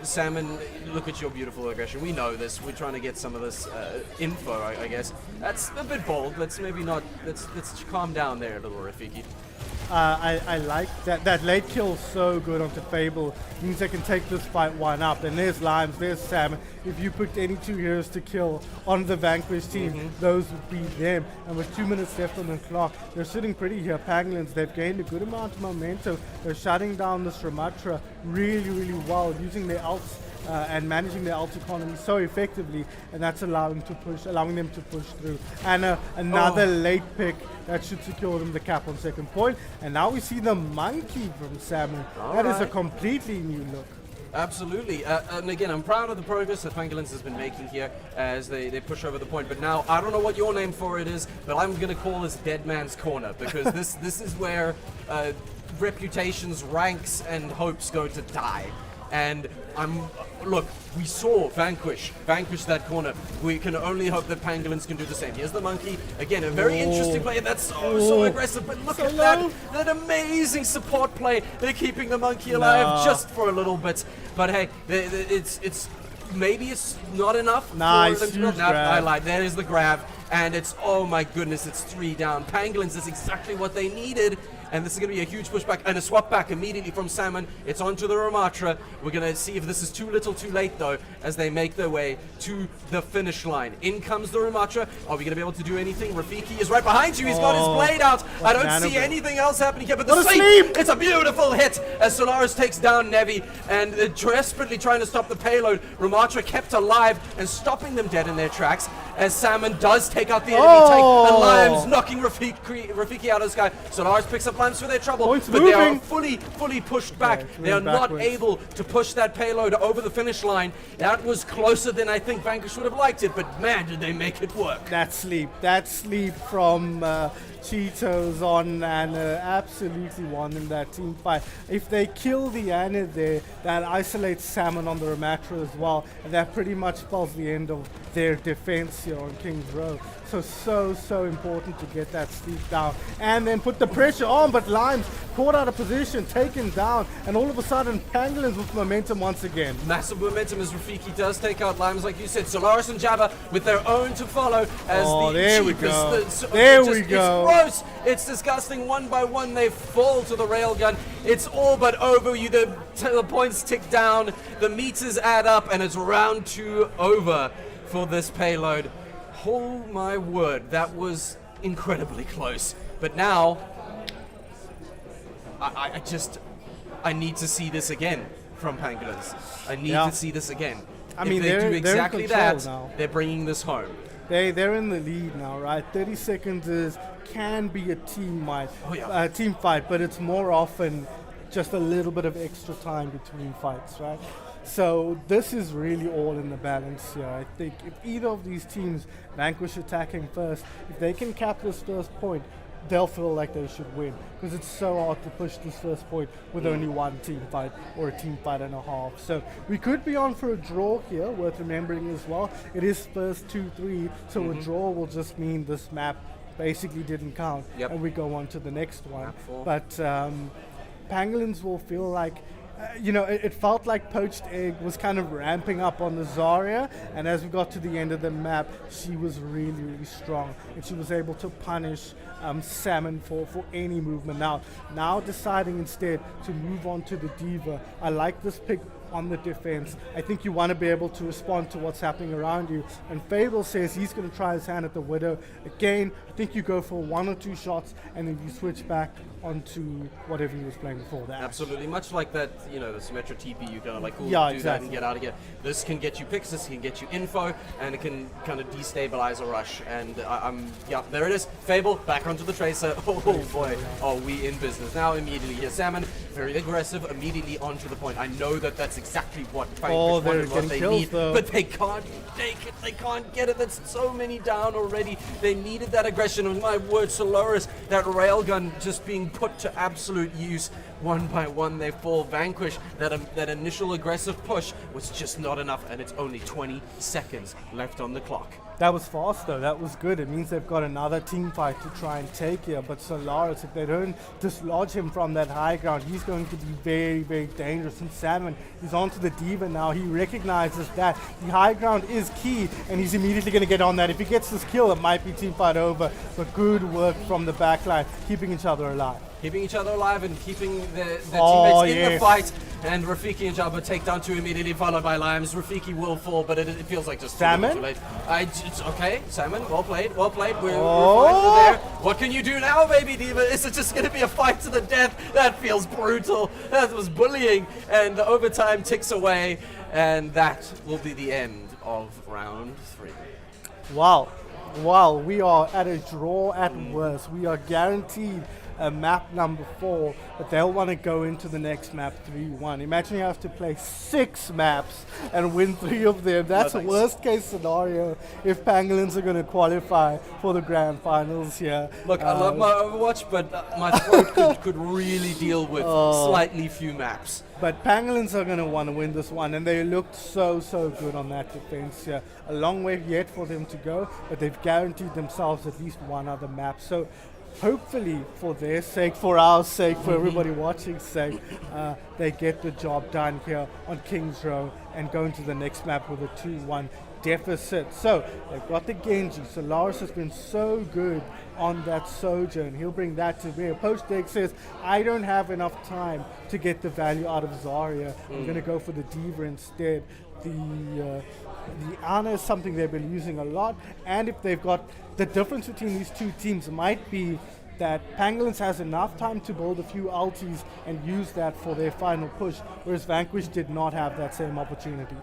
Salmon, look at your beautiful aggression. We know this. We're trying to get some of this info, I guess. That's a bit bold. Let's maybe not. Let's calm down there, little Rafiki. I like that late kill so good onto Fable. Means they can take this fight 1 up. And there's Limes, there's Salmon. If you picked any 2 heroes to kill on the Vanquish team, those would be them. And with 2 minutes left on the clock, they're sitting pretty here. Pangolins, they've gained a good amount of momentum. They're shutting down this Ramatra really, really well, using their ults and managing their ult economy so effectively, and that's allowing them to push through. And another late pick that should secure them the cap on second point. And now we see the monkey from Salmon. That is a completely new look. Absolutely. And again, I'm proud of the progress that Pangolins has been making here as they push over the point. But now, I don't know what your name for it is, but I'm going to call this Dead Man's Corner, because this is where reputations, ranks, and hopes go to die. And look, we saw Vanquish that corner. We can only hope that Pangolins can do the same. Here's the monkey. Again, a very interesting play. That's so aggressive. But look at that amazing support play. They're keeping the monkey alive just for a little bit. But hey, it's maybe it's not enough. Nice, for them huge to grab. I lied. There is the grab. And it's, oh my goodness, it's 3 down. Pangolins is exactly what they needed. And this is going to be a huge pushback and a swap back immediately from Salmon. It's onto the Ramatra. We're going to see if this is too little too late, though, as they make their way to the finish line. In comes the Ramatra. Are we going to be able to do anything? Rafiki is right behind you. He's got his blade out. I don't see anything else happening here, but the sleep! It's a beautiful hit as Solaris takes down Nevi, and they're desperately trying to stop the payload. Ramatra kept alive and stopping them dead in their tracks as Salmon does take out the enemy tank, and Limes knocking Rafiki out of the sky. Solaris picks up Limes for their trouble, but they are fully pushed back. They are not able to push that payload over the finish line. That was closer than I think Vanquish would have liked it, but man, did they make it work. That sleep from Cheetos on Anna absolutely won in that team fight. If they kill the Anna there, that isolates Salmon on the Ramatra as well, and that pretty much spells the end of their defense here on King's Row. So important to get that sleep down and then put the pressure on, but Limes caught out of position, taken down, and all of a sudden Pangolins with momentum once again. Massive momentum as Rafiki does take out Limes, like you said. Solaris and Jabba with their own to follow as there we go. We go. It's gross. It's disgusting. One by one they fall to the railgun. It's all but over. The points tick down, the meters add up, and it's round 2 over for this payload. Oh my word, that was incredibly close. But now, I need to see this again from Pangolins. I need to see this again. I mean, they do exactly that, now. they're bringing this home. They're in the lead now, right? 30 seconds can be a team fight, but it's more often just a little bit of extra time between fights, right? So this is really all in the balance here. I think if either of these teams, Vanquish attacking first, if they can cap this first point, they'll feel like they should win, because it's so hard to push this first point with only one team fight or a team fight and a half. So we could be on for a draw here, worth remembering as well. It is first 2-3, so a draw will just mean this map basically didn't count, and we go on to the next one. But Pangolins will feel like, it felt like Poached Egg was kind of ramping up on the Zarya, and as we got to the end of the map, she was really strong, and she was able to punish Salmon for any movement. Now deciding instead to move on to the Diva. I like this pick on the defense. I think you want to be able to respond to what's happening around you, and Fable says he's going to try his hand at the Widow. Again, I think you go for 1 or 2 shots and then you switch back onto whatever he was playing before that. Absolutely, much like that, the Symmetra TP, you kind of like, do that and get out of here. This can get you picks, this can get you info, and it can kind of destabilize a rush. And there it is. Fable back onto the Tracer. Oh boy, are we in business now immediately here. Salmon, very aggressive, immediately onto the point. I know that's exactly what they need, but they can't take it. They can't get it. There's so many down already. They needed that aggression. And my word, Solaris, that railgun just being put to absolute use. One by one they fall. Vanquish, that initial aggressive push was just not enough, and it's only 20 seconds left on the clock. That was fast though, that was good. It means they've got another team fight to try and take here, but Solaris, if they don't dislodge him from that high ground, he's going to be very dangerous. And Salmon, he's onto the Diva now. He recognizes that the high ground is key, and he's immediately going to get on that. If he gets this kill, it might be team fight over, but good work from the backline, keeping each other alive. Keeping each other alive and keeping the teammates in the fight. And Rafiki and Jabba take down 2 immediately, followed by Limes. Rafiki will fall, but it feels like just Salmon? too late. It's okay, Salmon, well played. We're fine, we're there. What can you do now, baby Diva? Is it just going to be a fight to the death? That feels brutal. That was bullying, and the overtime ticks away, and that will be the end of round 3. Wow, we are at a draw at worst. We are guaranteed map number 4, but they'll want to go into the next map 3-1. Imagine you have to play 6 maps and win 3 of them. That's a thanks. worst case scenario if Pangolins are going to qualify for the grand finals here. Look, I love my Overwatch, but my throat could really deal with slightly few maps. But Pangolins are going to want to win this one, and they looked so good on that defense here. A long way yet for them to go, but they've guaranteed themselves at least one other map. So hopefully for their sake, for our sake, for everybody watching's sake, they get the job done here on King's Row and go into the next map with a 2-1 deficit. So they've got the Genji. Solaris has been so good on that Sojourn. He'll bring that to bear. Post Deck says, I don't have enough time to get the value out of Zarya. I'm going to go for the Diva instead. The Ana is something they've been using a lot, and if they've got the difference between these two teams might be that Pangolins has enough time to build a few ultis and use that for their final push, whereas Vanquish did not have that same opportunity.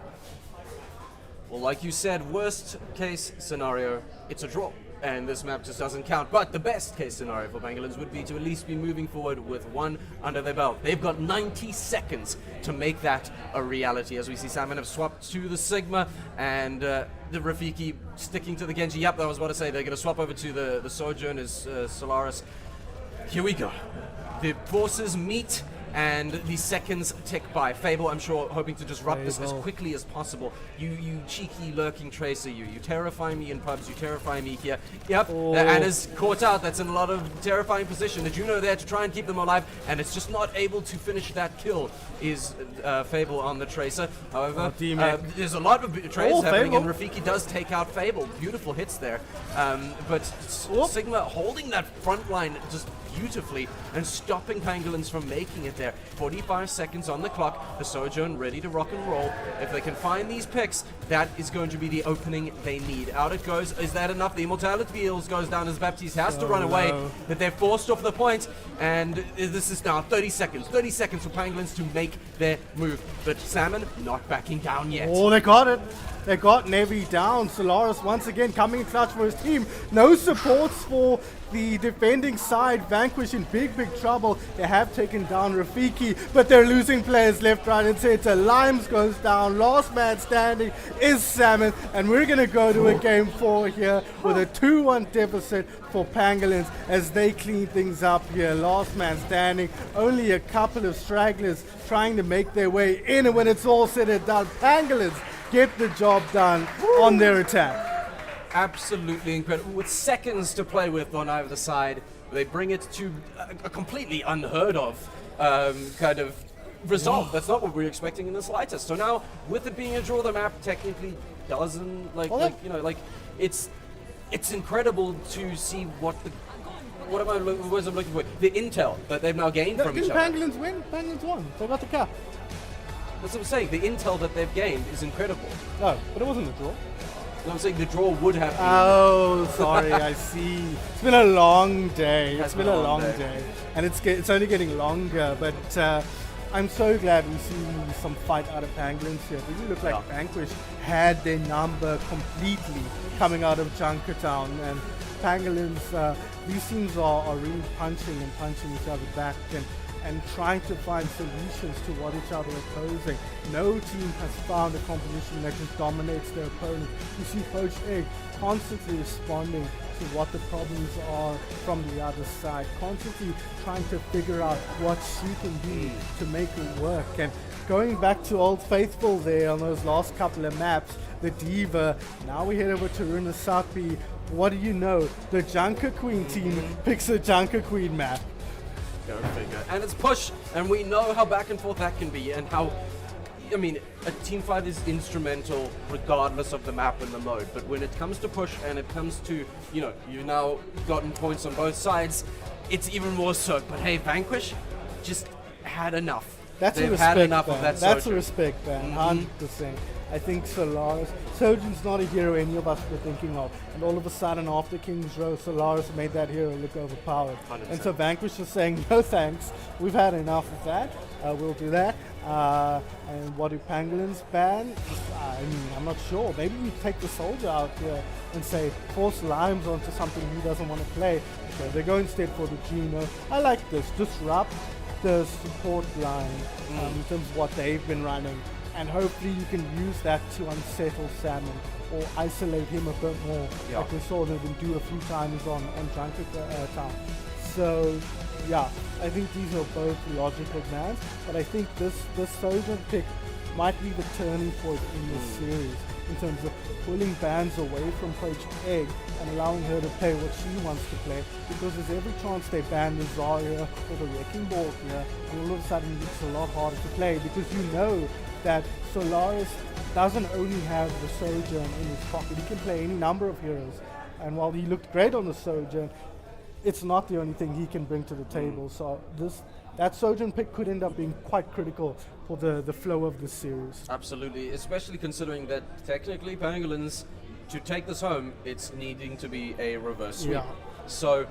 Well, like you said, worst case scenario, it's a draw. And this map just doesn't count. But the best case scenario for Pangolins would be to at least be moving forward with 1 under their belt. They've got 90 seconds to make that a reality. As we see, Salmon have swapped to the Sigma, and the Rafiki sticking to the Genji. Yep, I was about to say they're going to swap over to the Sojourn as Solaris. Here we go. The forces meet, and the seconds tick by. Fable, I'm sure, hoping to disrupt this as quickly as possible. You cheeky lurking Tracer, you terrify me in pubs, you terrify me here. Yep, Anna's caught out. That's in a lot of terrifying position. The Juno there to try and keep them alive, and it's just not able to finish that kill, is Fable on the Tracer. However, there's a lot of trades happening, Fable. and Rafiki does take out Fable. Beautiful hits there. But Sigma holding that front line just beautifully and stopping Pangolins from making it there. 45 seconds on the clock. The Sojourn ready to rock and roll. If they can find these picks, that is going to be the opening they need. Out it goes. Is that enough? The Immortality Heals goes down as Baptiste has to run away, but they're forced off the point, and this is now 30 seconds. 30 seconds for Pangolins to make their move, but Salmon not backing down yet. Oh, they got it. They got Nevi down. Solaris once again coming in clutch for his team. No supports for the defending side. Vanquish in big trouble. They have taken down Rafiki, but they're losing players left, right, and center. Limes goes down. Last man standing is Salmon, and we're going to go to a game 4 here with a 2-1 deficit for Pangolins as they clean things up here. Last man standing. Only a couple of stragglers trying to make their way in, and when it's all said and done, Pangolins get the job done on their attack. Absolutely incredible. With seconds to play with on either side, they bring it to a completely unheard of kind of result. That's not what we were expecting in the slightest. So now, with it being a draw, the map technically doesn't it's incredible to see what am I looking for? The intel that they've now gained from each other. Didn't Pangolins win? Pangolins won. They got the cap. That's what I'm saying. The intel that they've gained is incredible. No, but it wasn't a draw. And I'm saying the draw would have been. Oh, sorry, I see. It's been a long day. It's been a long day. And it's only getting longer, but I'm so glad we see some fight out of Pangolins here. It really looked like Vanquish had their number completely coming out of Junkertown, and Pangolins, these teams are really punching each other back and trying to find solutions to what each other are posing. No team has found a composition that just dominates their opponent. You see Coach Egg constantly responding to what the problems are from the other side, constantly trying to figure out what she can do to make it work. And going back to Old Faithful there on those last couple of maps, the Diva, now we head over to Runasapi. What do you know? The Junker Queen team picks a Junker Queen map. Go figure. And it's push, and we know how back and forth that can be, and how, I mean, a team fight is instrumental regardless of the map and the mode, but when it comes to push and it comes to, you've now gotten points on both sides, it's even more so. But hey, Vanquish just had enough. That's They've a respect had enough ban. of that That's Sojourn. a respect ban, 100%. I think Solaris, Sojourn's not a hero any of us were thinking of. And all of a sudden, after King's Row, Solaris made that hero look overpowered. 100%. And so Vanquish is saying, no thanks, we've had enough of that. We'll do that. And what do pangolins ban? I mean, I'm not sure. Maybe you take the soldier out here and say, force Limes onto something he doesn't want to play. Okay, they go instead for the Juno. I like this. Disrupt the support line in terms of what they've been running. And hopefully you can use that to unsettle Salmon or isolate him a bit more, like we saw them do a few times on Junket Town. So, yeah, I think these are both logical bans, but I think this Sojourn pick might be the turning point in this series in terms of pulling bans away from Poached Egg and allowing her to play what she wants to play, because there's every chance they ban the Zarya or the Wrecking Ball here, and all of a sudden it's a lot harder to play, because you know that Solaris doesn't only have the Sojourn in his pocket, he can play any number of heroes, and while he looked great on the Sojourn, it's not the only thing he can bring to the table. So that Sojourn pick could end up being quite critical for the flow of this series. Absolutely, especially considering that technically Pangolins, to take this home, it's needing to be a reverse sweep. Yeah. So,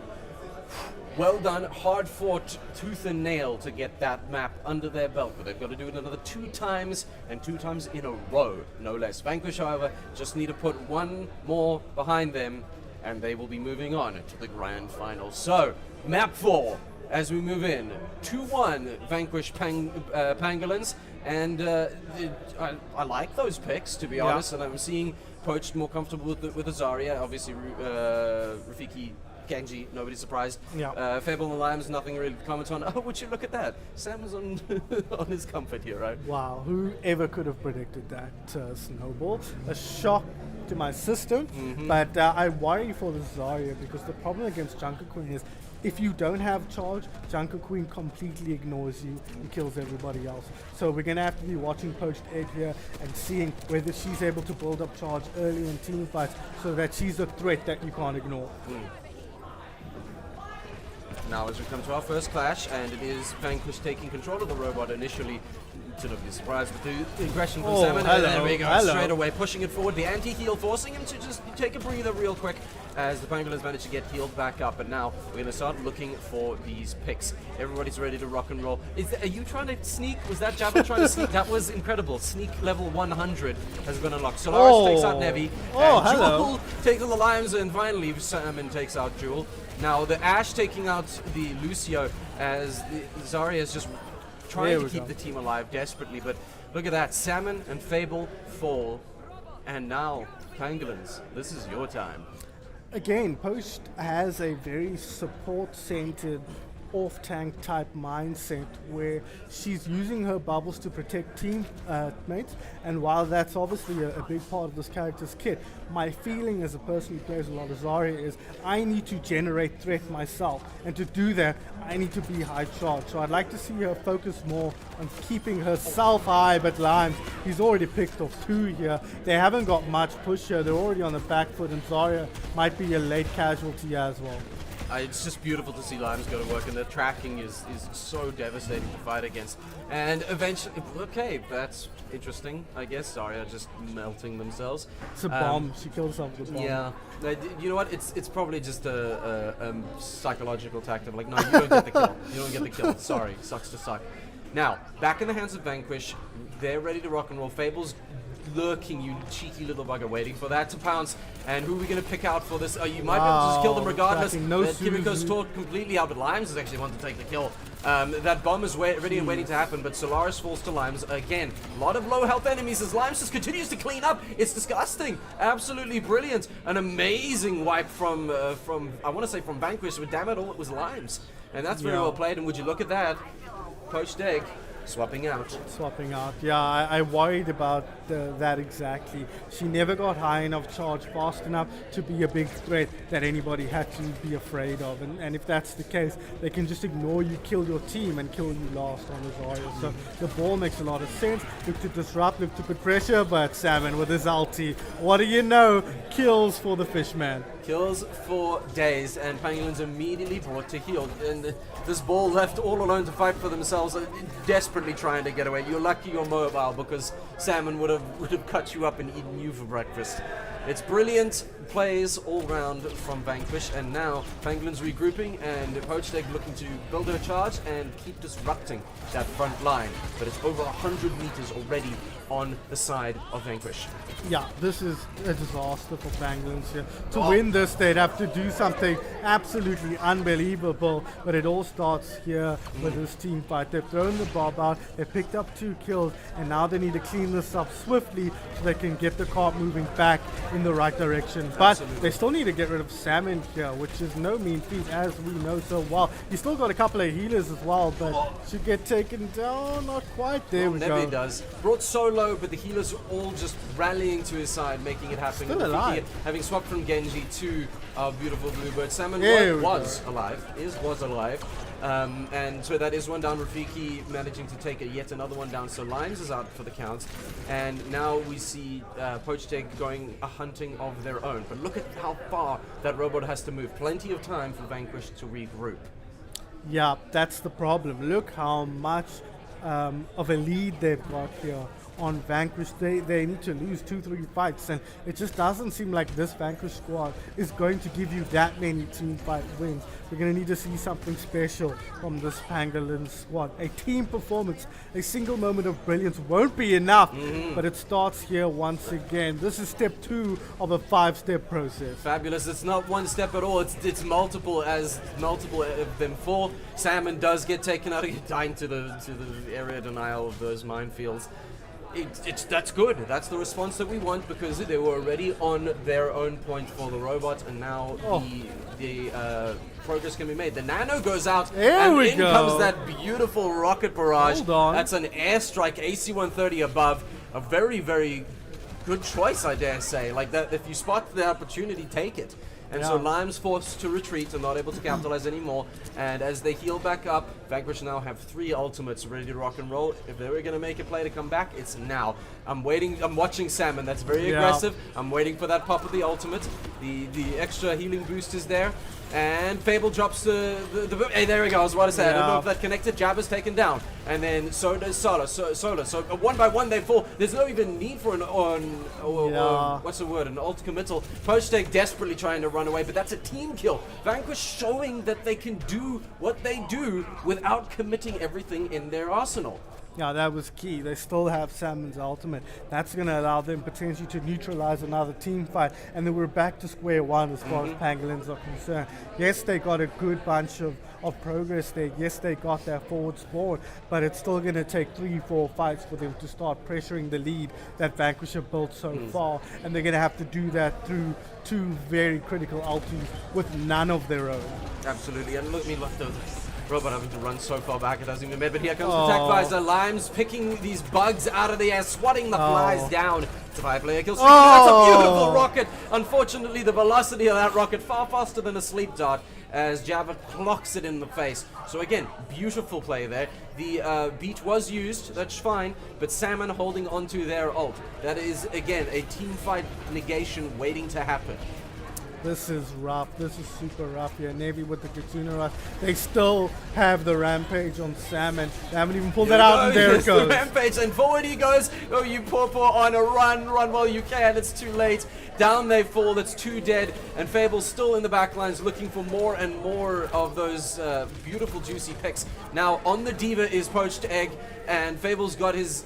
well done, hard fought, tooth and nail to get that map under their belt, but they've got to do it another 2 times, and 2 times in a row, no less. Vanquish, however, just need to put one more behind them, and they will be moving on to the grand final. So, map 4, as we move in, 2-1 Vanquish Pangolins, and I like those picks, to be honest, and I'm seeing Poached more comfortable with Azaria, obviously Rafiki, Genji, nobody's surprised. Yeah. Fable and Limes, nothing really to comment on. Oh, would you look at that? Sam is on on his comfort here, right? Wow, whoever could have predicted that snowball? A shock to my system, but I worry for the Zarya, because the problem against Junker Queen is if you don't have charge, Junker Queen completely ignores you and kills everybody else. So we're going to have to be watching Poached Egg here and seeing whether she's able to build up charge early in team fights so that she's a threat that you can't ignore. Now, as we come to our first clash, and it is Vanquish taking control of the robot initially, to nobody's surprise, with the aggression from Salmon. hello, There we go, hello. straight away, pushing it forward. The anti-heal, forcing him to just take a breather real quick, as the Pangolins manage to get healed back up. And now we're going to start looking for these picks. Everybody's ready to rock and roll. Are you trying to sneak? Was that Jabba trying to sneak? That was incredible. Sneak level 100 has been unlocked. Solaris takes out Nevi, and hello. Jewel takes out the Limes, and finally Salmon takes out Jewel. Now the Ashe taking out the Lucio, as the Zarya is just trying to keep the team alive desperately. But look at that, Salmon and Fable fall, and now Pangolins, this is your time. Again, Poached has a very support-centered, off-tank type mindset where she's using her bubbles to protect teammates, and while that's obviously a big part of this character's kit, my feeling as a person who plays a lot of Zarya is I need to generate threat myself, and to do that I need to be high charge. So I'd like to see her focus more on keeping herself high, but Limes, he's already picked off 2 here. They haven't got much push here, they're already on the back foot, and Zarya might be a late casualty as well. It's just beautiful to see Limes go to work, and the tracking is so devastating to fight against. And eventually, okay, that's interesting, I guess. Zarya just melting themselves. It's a bomb. She killed herself with a bomb. Yeah. You know what? It's probably just a psychological tactic. Like, no, you don't get the kill. You don't get the kill. Sorry. Sucks to suck. Now, back in the hands of Vanquish. They're ready to rock and roll. Fable's lurking, you cheeky little bugger, waiting for that to pounce. And who are we going to pick out for this? You might be able to just kill them regardless. Kimiko's taught completely out, but Limes is actually one to take the kill. That bomb is ready and waiting to happen, but Solaris falls to Limes again. A lot of low health enemies as Limes just continues to clean up. It's disgusting. Absolutely brilliant. An amazing wipe from I want to say from Vanquish, but damn it all, it was Limes. And that's very well played, and would you look at that? Poached Egg. Swapping out. Yeah, I worried about that exactly. She never got high enough charge fast enough to be a big threat that anybody had to be afraid of. And if that's the case, they can just ignore you, kill your team, and kill you last on the Zarya. So the ball makes a lot of sense. Look to disrupt, look to put pressure, but Salmon with his ulti, what do you know? Kills for the Fishman. Kills for days, and Pangolins immediately brought to heel. And this ball left all alone to fight for themselves, desperately trying to get away. You're lucky you're mobile, because Salmon would have cut you up and eaten you for breakfast. It's brilliant plays all round from Vanquish, and now Pangolins regrouping, and Poached Egg looking to build her charge and keep disrupting that front line. But it's over 100 meters already on the side of Vanquish. Yeah, this is a disaster for Pangolins here. To win this, they'd have to do something absolutely unbelievable, but it all starts here with this team fight. They've thrown the bomb out, they've picked up 2 kills, and now they need to clean this up swiftly so they can get the cart moving back in the right direction. But Absolutely. they still need to get rid of Salmon here, which is no mean feat, as we know so well. He's still got a couple of healers as well, but should get taken down. Not quite. There we Never go. does. Brought so low, but the healers all just rallying to his side, making it happen. Still Rafiki alive. having swapped from Genji to our beautiful Bluebird. Salmon There we was alive. Was alive. And so that is one down. Rafiki managing to take yet another one down. So Lions is out for the count. And now we see Poached Egg going a hunting of their own. But look at how far that robot has to move. Plenty of time for Vanquish to regroup. Yeah, that's the problem. Look how much of a lead they've got here on Vanquish. They need to lose 2-3 fights, and it just doesn't seem like this Vanquish squad is going to give you that many team fight wins. We're going to need to see something special from this Pangolin squad. A team performance, a single moment of brilliance won't be enough, but it starts here once again. This is step 2 of a 5-step process. Fabulous. It's not one step at all. It's multiple of them fall. Salmon does get taken out, dying to the area denial of those minefields. That's good. That's the response that we want, because they were already on their own point for the robot, and now the progress can be made. The nano goes out, There and we in go. comes that beautiful rocket barrage. Hold on. That's an airstrike AC-130 above. A very, very good choice, I dare say. Like that, if you spot the opportunity, take it. And so Yeah. Lime's forced to retreat and not able to capitalize anymore. And as they heal back up, Vanquish now have 3 ultimates ready to rock and roll. If they were going to make a play to come back, it's now. I'm watching Salmon. That's very Yeah. aggressive. I'm waiting for that pop of the ultimate. The extra healing boost is there. And Fable drops the hey, there we go. I was about to say, I don't know Yeah. if that connected. Jabba's taken down. And then so does Solar. So one by one they fall. There's no even need for an what's the word? An ult committal. Poached Egg desperately trying to run away, but that's a team kill. Vanquish showing that they can do what they do without committing everything in their arsenal. Yeah, that was key. They still have Salmon's ultimate. That's going to allow them potentially to neutralize another team fight. And then we're back to square one as far as Pangolins are concerned. Yes, they got a good bunch of progress there. Yes, they got their forward spawn. But it's still going to take 3-4 fights for them to start pressuring the lead that Vanquish have built so far. And they're going to have to do that through 2 very critical ultis with none of their own. Absolutely. And look at the robot having to run so far back it doesn't even matter. But here comes the attack visor. Limes picking these bugs out of the air, swatting the flies down. It's a 5-player kill streak. That's a beautiful rocket. Unfortunately, the velocity of that rocket far faster than a sleep dart, as Java clocks it in the face. So again, beautiful play there. The beat was used, that's fine, but Salmon holding onto their ult. That is, again, a team fight negation waiting to happen. This is rough. This is super rough here. Navy with the Kitsuna Rush. They still have the Rampage on Salmon. They haven't even pulled that out, and there it Yes, the goes. Rampage, and forward he goes. Oh, you poor on a run while you can. It's too late. Down they fall. It's 2 dead, and Fable's still in the backlines looking for more and more of those beautiful juicy picks. Now on the Diva is Poached Egg, and Fable's got his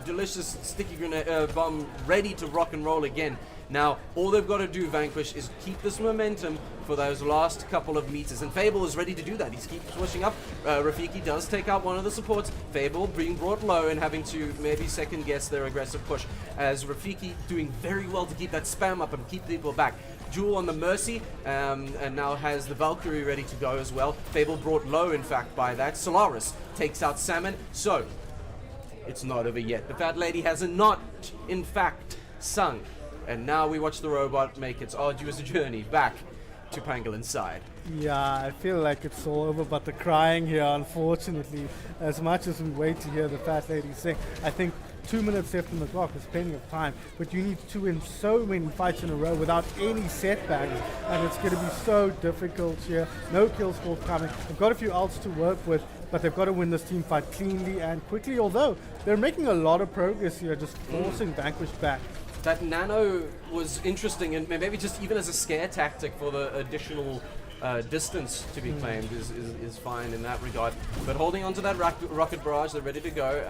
delicious sticky grenade bomb ready to rock and roll again. Now, all they've got to do, Vanquish, is keep this momentum for those last couple of meters. And Fable is ready to do that. He keeps pushing up. Rafiki does take out one of the supports. Fable being brought low and having to maybe second guess their aggressive push. As Rafiki doing very well to keep that spam up and keep people back. Jewel on the Mercy, and now has the Valkyrie ready to go as well. Fable brought low, in fact, by that. Solaris takes out Salmon. So, it's not over yet. The Fat Lady has not, in fact, sung. And now we watch the robot make its arduous journey back to Pangolin's side. Yeah, I feel like it's all over, but the crying here, unfortunately, as much as we wait to hear the Fat Lady sing, I think 2 minutes left on the clock. There's plenty of time, but you need to win so many fights in a row without any setbacks, and it's going to be so difficult here. No kills forthcoming. They've got a few ults to work with, but they've got to win this team fight cleanly and quickly, although they're making a lot of progress here, just forcing Vanquish back. That nano was interesting, and maybe just even as a scare tactic for the additional distance to be claimed is fine in that regard. But holding on to that rocket barrage, they're ready to go.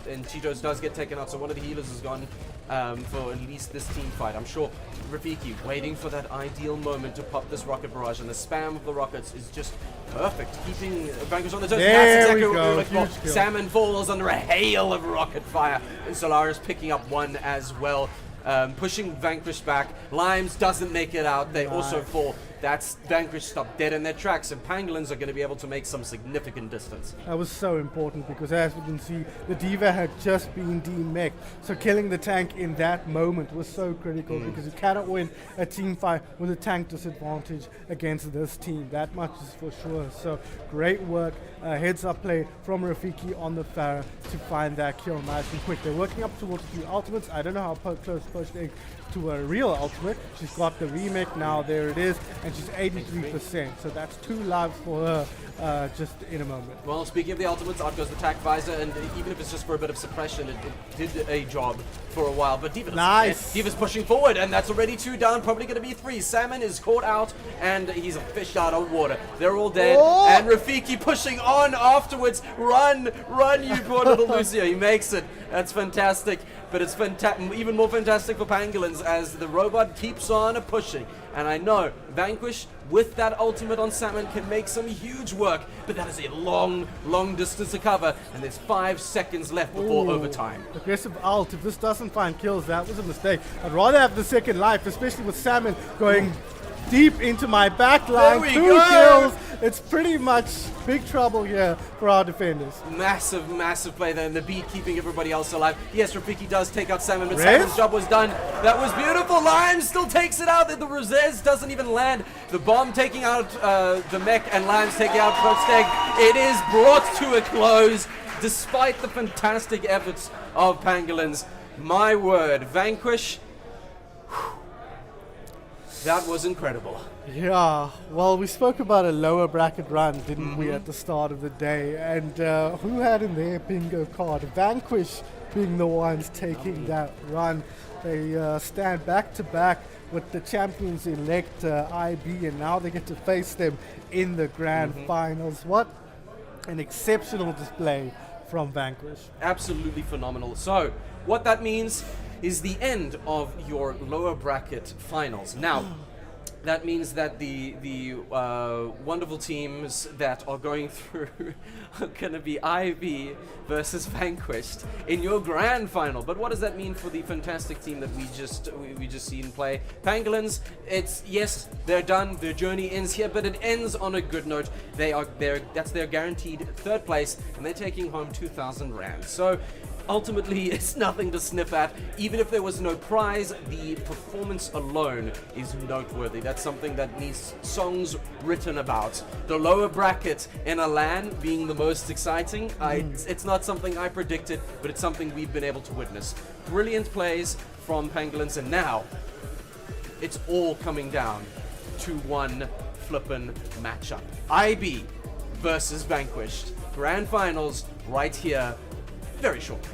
And Cheetos does get taken out, so one of the healers is gone for at least this team fight. I'm sure Rafiki waiting for that ideal moment to pop this rocket barrage, and the spam of the rockets is just perfect, keeping Vanquish on the toes. That's exactly what we were looking for. Salmon falls under a hail of rocket fire, and Solaris picking up one as well. Pushing Vanquish back. Limes doesn't make it out. They also fall. That's Vanquish stopped dead in their tracks, and Pangolins are going to be able to make some significant distance. That was so important because, as we can see, the Diva had just been demech'd. So killing the tank in that moment was so critical because you cannot win a team fight with a tank disadvantage against this team. That much is for sure. So great work. Heads up play from Rafiki on the Pharah to find that kill nice and quick. They're working up towards the ultimates. I don't know how close Poached Egg to a real ultimate. She's got the remake now. There it is. And she's 83%. So that's 2 lives for her just in a moment. Well, speaking of the ultimates, out goes the attack visor, and even if it's just for a bit of suppression, it did a job for a while. But Diva's pushing forward, and that's already 2 down, probably going to be 3. Salmon is caught out, and he's a fish out of water. They're all dead, and Rafiki pushing on afterwards. Run, you poor little Lucio. He makes it. That's fantastic. But it's even more fantastic for Pangolins as the robot keeps on pushing. And I know Vanquish with that ultimate on Salmon can make some huge work, but that is a long distance to cover, and there's 5 seconds left before overtime. Aggressive ult. If this doesn't find kills, that was a mistake. I'd rather have the second life, especially with Salmon going deep into my back line. 2 kills. It's pretty much big trouble here for our defenders. Massive play there, and the beat keeping everybody else alive. Yes, Rafiki does take out Salmon, but Salmon's job was done. That was beautiful. Limes still takes it out. The Rosez doesn't even land. The bomb taking out the mech, and Limes taking out Poached Egg. It is brought to a close, despite the fantastic efforts of Pangolins. My word, Vanquish. That was incredible. Yeah, well, we spoke about a lower bracket run, didn't we, at the start of the day? And who had in their bingo card? Vanquish being the ones taking that run. They stand back to back with the champions-elect IB, and now they get to face them in the grand finals. What an exceptional display from Vanquish. Absolutely phenomenal. So, what that means is the end of your lower bracket finals. Now, that means that the wonderful teams that are going through are going to be IB versus Vanquished in your grand final. But what does that mean for the fantastic team that we just seen play? Pangolins, yes, they're done. Their journey ends here, but it ends on a good note. That's their guaranteed 3rd place, and they're taking home 2,000 rand. So ultimately, it's nothing to sniff at. Even if there was no prize, the performance alone is noteworthy. That's something that needs songs written about. The lower bracket in a LAN being the most exciting, it's not something I predicted, but it's something we've been able to witness. Brilliant plays from Pangolins, and now it's all coming down to one flippin' matchup. IB versus Vanquished. Grand finals right here, very shortly.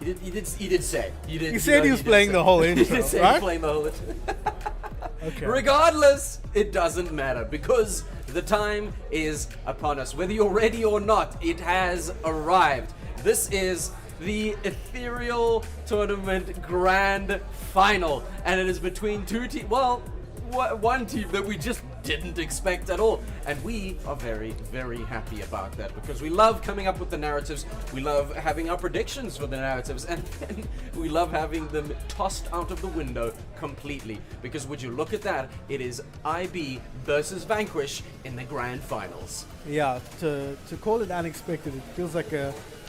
He did say. He said he was playing the whole He intro, did say he right? was playing the whole intro. Okay. Regardless, it doesn't matter because the time is upon us. Whether you're ready or not, it has arrived. This is the Ethereal Tournament Grand Final, and it is between two teams. Well, one team that we just didn't expect at all, and we are very, very happy about that because we love coming up with the narratives, we love having our predictions for the narratives, and then we love having them tossed out of the window completely, because would you look at that, it is IB versus Vanquish in the grand finals. Yeah, to call it unexpected, it feels like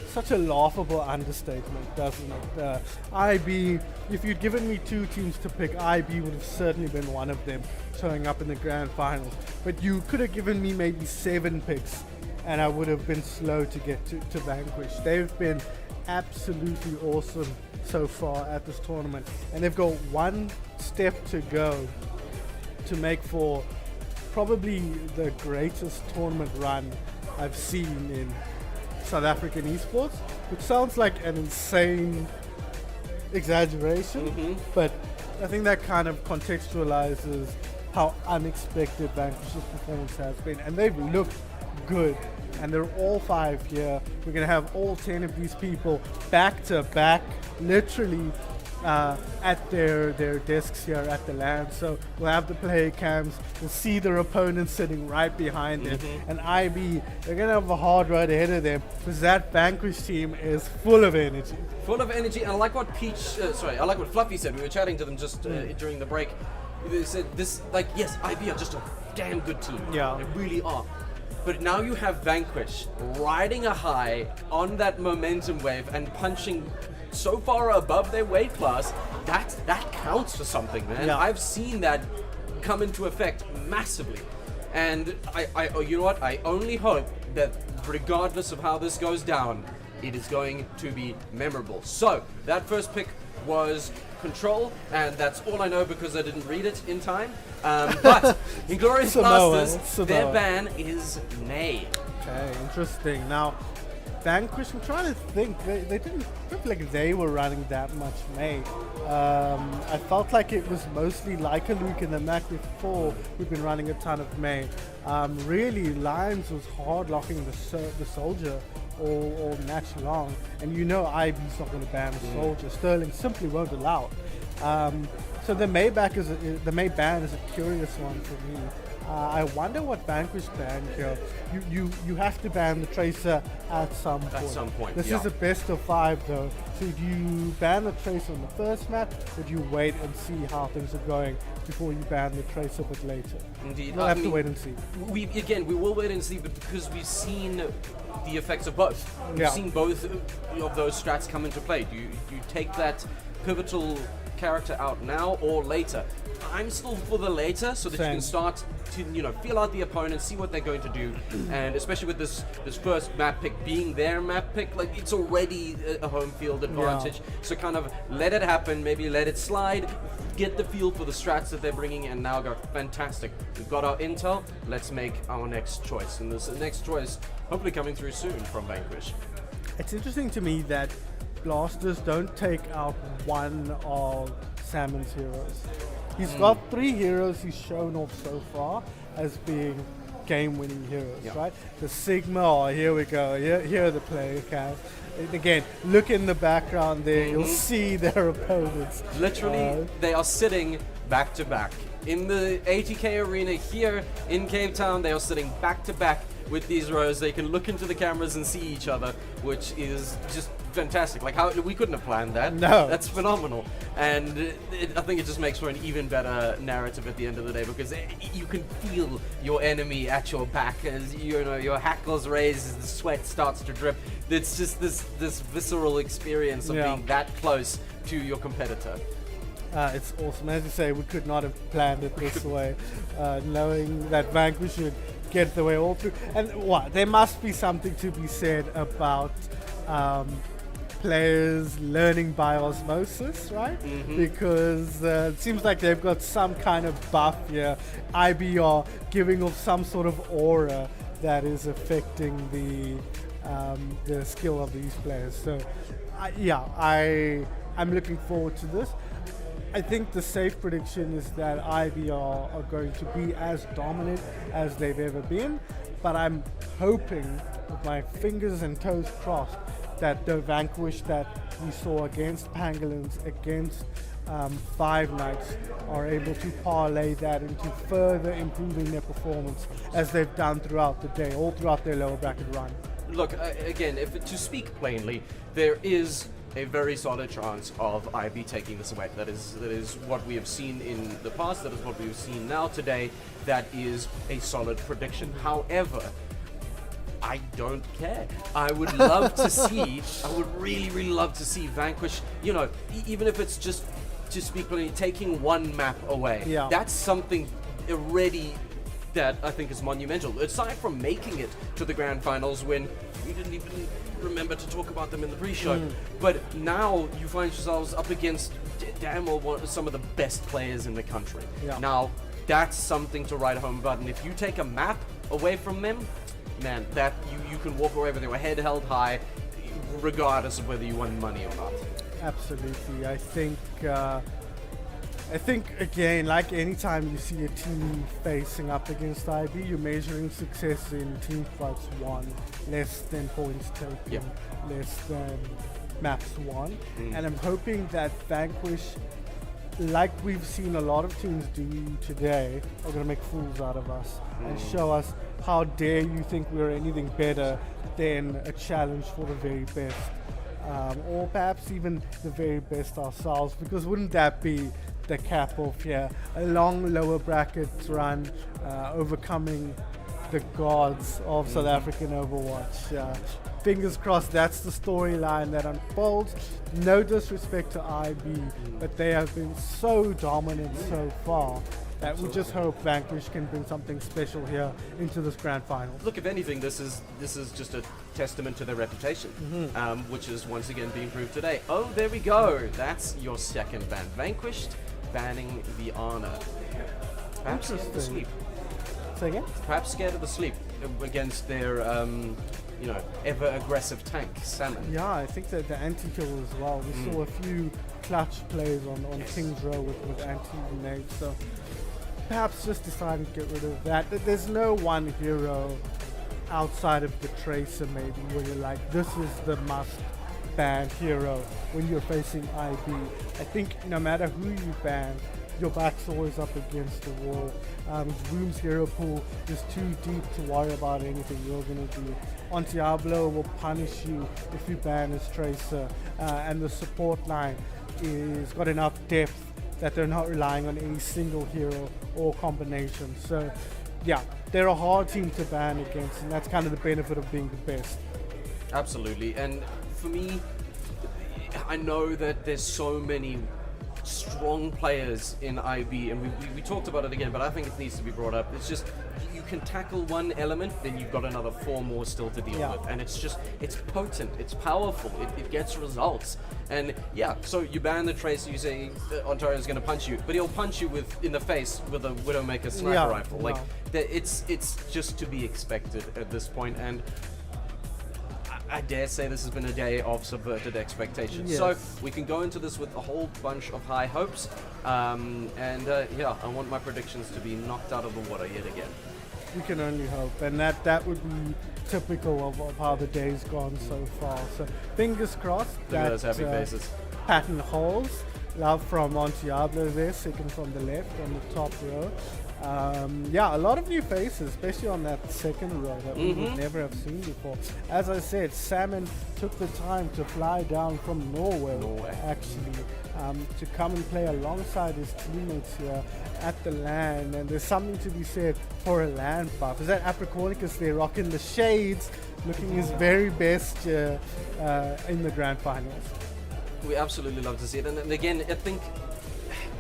such a laughable understatement, doesn't it? IB, if you'd given me two teams to pick, IB would have certainly been one of them showing up in the grand finals. But you could have given me maybe 7 picks and I would have been slow to get to Vanquish. They've been absolutely awesome so far at this tournament, and they've got one step to go to make for probably the greatest tournament run I've seen in South African esports, which sounds like an insane exaggeration, but I think that kind of contextualizes how unexpected Vanquish's performance has been, and they've looked good, and they're all 5 here. We're going to have all 10 of these people back to back, literally at their desks here at the LAN. So we'll have the player cams, we'll see their opponents sitting right behind them, and IB, they're going to have a hard road ahead of them because that Vanquish team is full of energy. Full of energy, and I like what I like what Fluffy said. We were chatting to them just during the break. They said this, like, yes, IB are just a damn good team. Yeah. They really are. But now you have Vanquish riding a high on that momentum wave and punching so far above their weight class. That counts for something, man. Yeah. I've seen that come into effect massively. And I you know what? I only hope that regardless of how this goes down, it is going to be memorable. So that first pick was Control, and that's all I know because I didn't read it in time. But Inglorious Blasters, their ban is Nay. Okay, interesting. Now, Vanquish, I'm trying to think, they didn't look like they were running that much May. I felt like it was mostly like a Luke in the match before we've been running a ton of May. Really, Lions was hard locking the Soldier all match long, and you know IB's not going to ban a Soldier. Sterling simply won't allow it. So the May ban is a curious one for me. I wonder what Vanquish banned here. You have to ban the Tracer at some point. At some point, This yeah. is a best of 5 though. So do you ban the Tracer on the first map, or do you wait and see how things are going before you ban the Tracer a bit later? Indeed. We'll have to wait and see. We will wait and see, but because we've seen the effects of both. We've Yeah. seen both of those strats come into play. Do you take that pivotal character out now or later? I'm still for the later, so that you Same. can start to feel out the opponent, see what they're going to do, and especially with this first map pick being their map pick, like it's already a home field advantage. So kind of let it happen, maybe let it slide, get the feel for the strats that they're bringing, and now go fantastic. We've got our intel. Let's make our next choice, and this next choice hopefully coming through soon from Vanquish. It's interesting to me that Blasters don't take out one of Salmon's heroes. He's got 3 heroes he's shown off so far as being game-winning heroes, Yeah. right? The Sigma, here we go, here are the player cams. And again, look in the background there, you'll see their opponents. Literally, they are sitting back to back. In the 80k arena here in Cape Town, they are sitting back to back with these rows. They can look into the cameras and see each other, which is just fantastic. Like, how we couldn't have planned that. No. That's phenomenal. And I think it just makes for an even better narrative at the end of the day, because you can feel your enemy at your back as your hackles raise, as the sweat starts to drip. It's just this visceral experience of being that close to your competitor. It's awesome. As you say, we could not have planned it this way, knowing that Vanquish would get the way all through. And there must be something to be said about players learning by osmosis, right? Because it seems like they've got some kind of buff here. IBR giving off some sort of aura that is affecting the the skill of these players. So, I'm looking forward to this. I think the safe prediction is that IB are going to be as dominant as they've ever been, but I'm hoping, with my fingers and toes crossed, that the vanquish that we saw against Pangolins, against Five Nights, are able to parlay that into further improving their performance as they've done throughout the day, all throughout their lower bracket run. Look, again, to speak plainly, there is a very solid chance of IB taking this away. That is what we have seen in the past. That is what we've seen now today. That is a solid prediction. However, I don't care. I would love to see. I would really, really love to see Vanquish. You know, even if it's just to speak plainly, taking one map away. Yeah. That's something already that I think is monumental. Aside from making it to the grand finals when we didn't even remember to talk about them in the pre-show, but now you find yourselves up against damn well some of the best players in the country. Yeah. Now that's something to write home about, and if you take a map away from them, man, that you can walk away with your head held high, regardless of whether you won money or not. Absolutely. I think again, like any time you see a team facing up against IB, you're measuring success in team fights won, less than points taken, Yep. less than maps won. And I'm hoping that Vanquish, like we've seen a lot of teams do today, are going to make fools out of us and show us how dare you think we're anything better than a challenge for the very best. Or perhaps even the very best ourselves, because wouldn't that be the cap of a long lower bracket run, overcoming the gods of South African Overwatch. Fingers crossed that's the storyline that unfolds. No disrespect to IB, but they have been so dominant so far that we just hope Vanquish can bring something special here into this grand final. Look, if anything, this is just a testament to their reputation, which is once again being proved today. Oh, there we go. That's your second ban. Vanquished, banning the honor. Perhaps scared of the sweep. Say again? Perhaps scared of the sleep against their, ever aggressive tank, Salmon. Yeah, I think that the anti-kill as well. We saw a few clutch plays on King's Row with anti-nades, so perhaps just deciding to get rid of that. There's no one hero outside of the Tracer maybe where you're like, this is the must-ban hero when you're facing IB. I think no matter who you ban, your back's always up against the wall. Zoom's hero pool is too deep to worry about anything you're going to do. On Diablo will punish you if you ban his Tracer, and the support line is got enough depth that they're not relying on any single hero or combination. So yeah, they're a hard team to ban against, and that's kind of the benefit of being the best. Absolutely, and for me, I know that there's so many strong players in IB, and we talked about it again, but I think it needs to be brought up. It's just, you can tackle one element, then you've got another 4 more still to deal with, and it's potent, it's powerful, it gets results. And yeah, so you ban the Tracer, you say Ontario's going to punch you, but he'll punch you in the face with a Widowmaker sniper rifle. Like, it's just to be expected at this point, and I dare say this has been a day of subverted expectations. Yes. So we can go into this with a whole bunch of high hopes. I want my predictions to be knocked out of the water yet again. We can only hope, and that would be typical of how the day's gone so far. So fingers crossed Look at that those happy faces. pattern holds. Love from Montiablo there, second from the left on the top row. A lot of new faces, especially on that second row that we would never have seen before. As I said, Salmon took the time to fly down from Norway. Actually, to come and play alongside his teammates here at the LAN, and there's something to be said for a LAN buff. Is that Apricornicus there rocking the shades, looking his very best in the grand finals? We absolutely love to see it, and again, I think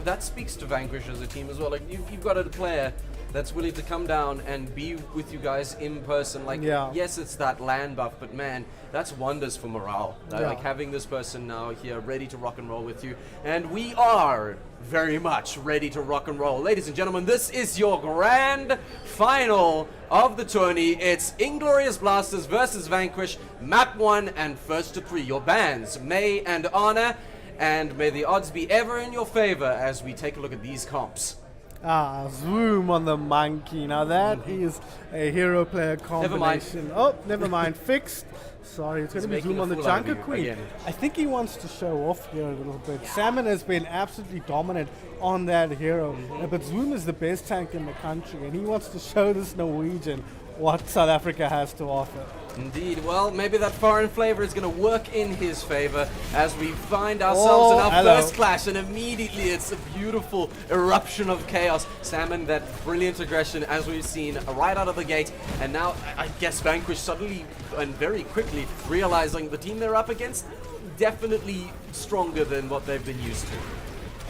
that speaks to Vanquish as a team as well. Like, you've got a player that's willing to come down and be with you guys in person. Like, Yeah. yes, it's that LAN buff, but man, that's wonders for morale. Yeah. Like having this person now here ready to rock and roll with you. And we are very much ready to rock and roll. Ladies and gentlemen, this is your grand final of the tourney. It's Inglorious Blasters versus Vanquish, map 1 and first to 3. Your bands, May and Anna, and may the odds be ever in your favor as we take a look at these comps. Zoom on the monkey. Now that is a hero player combination. Never mind. Fixed. Sorry, it's going to be making Zoom a on the fool out of Junker you Queen. again. I think he wants to show off here a little bit. Salmon has been absolutely dominant on that hero, but Zoom is the best tank in the country, and he wants to show this Norwegian what South Africa has to offer. Indeed. Well, maybe that foreign flavor is going to work in his favor as we find ourselves in our first clash, and immediately it's a beautiful eruption of chaos. Salmon, that brilliant aggression as we've seen right out of the gate, and now I guess Vanquish suddenly and very quickly realizing the team they're up against definitely stronger than what they've been used to.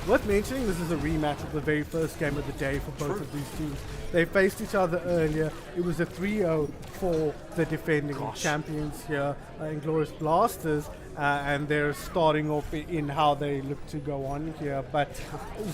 Worth mentioning, this is a rematch of the very first game of the day for both of these teams. They faced each other earlier. It was a 3-0 for the defending champions here, Inglorious Blasters, and they're starting off in how they look to go on here. But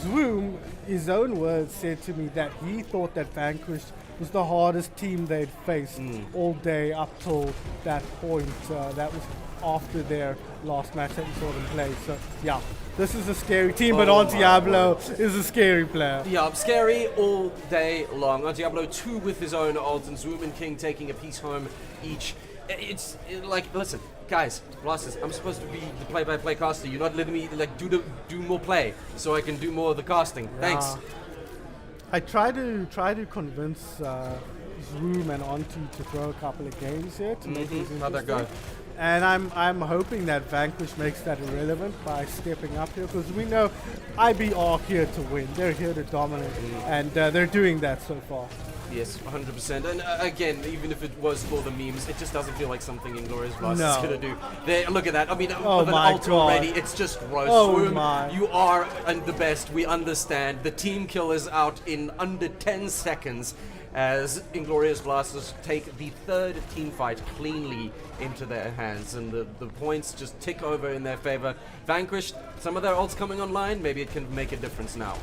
Zoom, his own words, said to me that he thought that Vanquish was the hardest team they'd faced all day up till that point. That was after their last match that we saw them play. So, yeah, this is a scary team, but Diablo is a scary player. Yeah, scary all day long. Diablo 2 with his own ult, and Zoom and King taking a piece home each. It's like, listen, guys, Blasters, I'm supposed to be the play-by-play caster. You're not letting me like do more play so I can do more of the casting. Thanks. I try to convince Zoom and Auntie to throw a couple of games here to make things How'd that go? And I'm hoping that Vanquish makes that irrelevant by stepping up here, because we know IB are here to win. They're here to dominate, and they're doing that so far. Yes, 100%. And again, even if it was for the memes, it just doesn't feel like something Inglorious Blasters is going to do. Look at that. I mean, with an ult already, it's just gross. Swoon, you are the best. We understand. The team kill is out in under 10 seconds as Inglorious Blasters take the third team fight cleanly into their hands, and the points just tick over in their favor. Vanquished, some of their ults coming online, maybe it can make a difference now.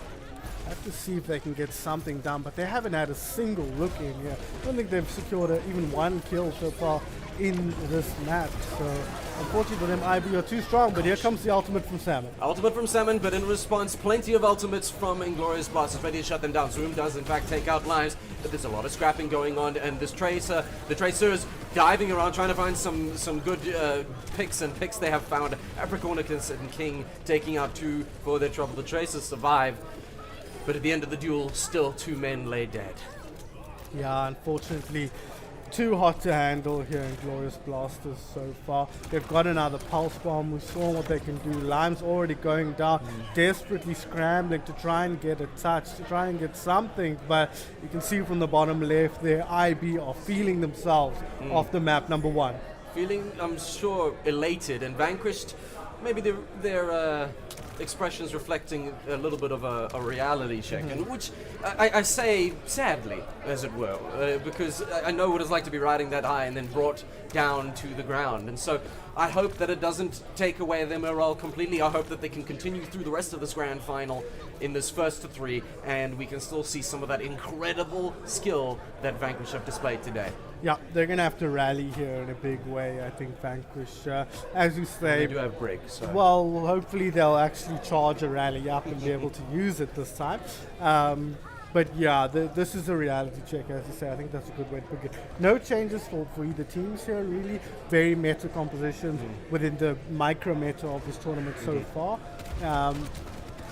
I have to see if they can get something done, but they haven't had a single look in here. I don't think they've secured even one kill so far in this match. So unfortunately for them, IB are too strong, but here comes the ultimate from Salmon. Ultimate from Salmon, but in response, plenty of ultimates from Inglorious Blasters ready to shut them down. Zoom does in fact take out lives, but there's a lot of scrapping going on, and this Tracer, the Tracer is diving around trying to find some good picks they have found. Apricornicus and King taking out 2 for their trouble. The Tracers survive, but at the end of the duel, still 2 men lay dead. Yeah, unfortunately, too hot to handle here in Glorious Blasters so far. They've got another Pulse Bomb. We saw what they can do. Lime's already going down, desperately scrambling to try and get a touch, to try and get something. But you can see from the bottom left there, IB are feeling themselves off the map, number 1. Feeling, I'm sure, elated and Vanquished. Maybe their expressions reflecting a little bit of a reality check, and which I say sadly, as it were, because I know what it's like to be riding that high and then brought down to the ground. And so I hope that it doesn't take away their morale completely. I hope that they can continue through the rest of this grand final in this first to 3, and we can still see some of that incredible skill that Vanquish have displayed today. Yeah, they're going to have to rally here in a big way, I think, Vanquish. As you say, They do have breaks. So. well, hopefully they'll actually charge a rally up and be able to use it this time. But yeah, this is a reality check, as you say. I think that's a good way to put it. No changes for either teams here, really. Very meta compositions within the micro meta of this tournament so far.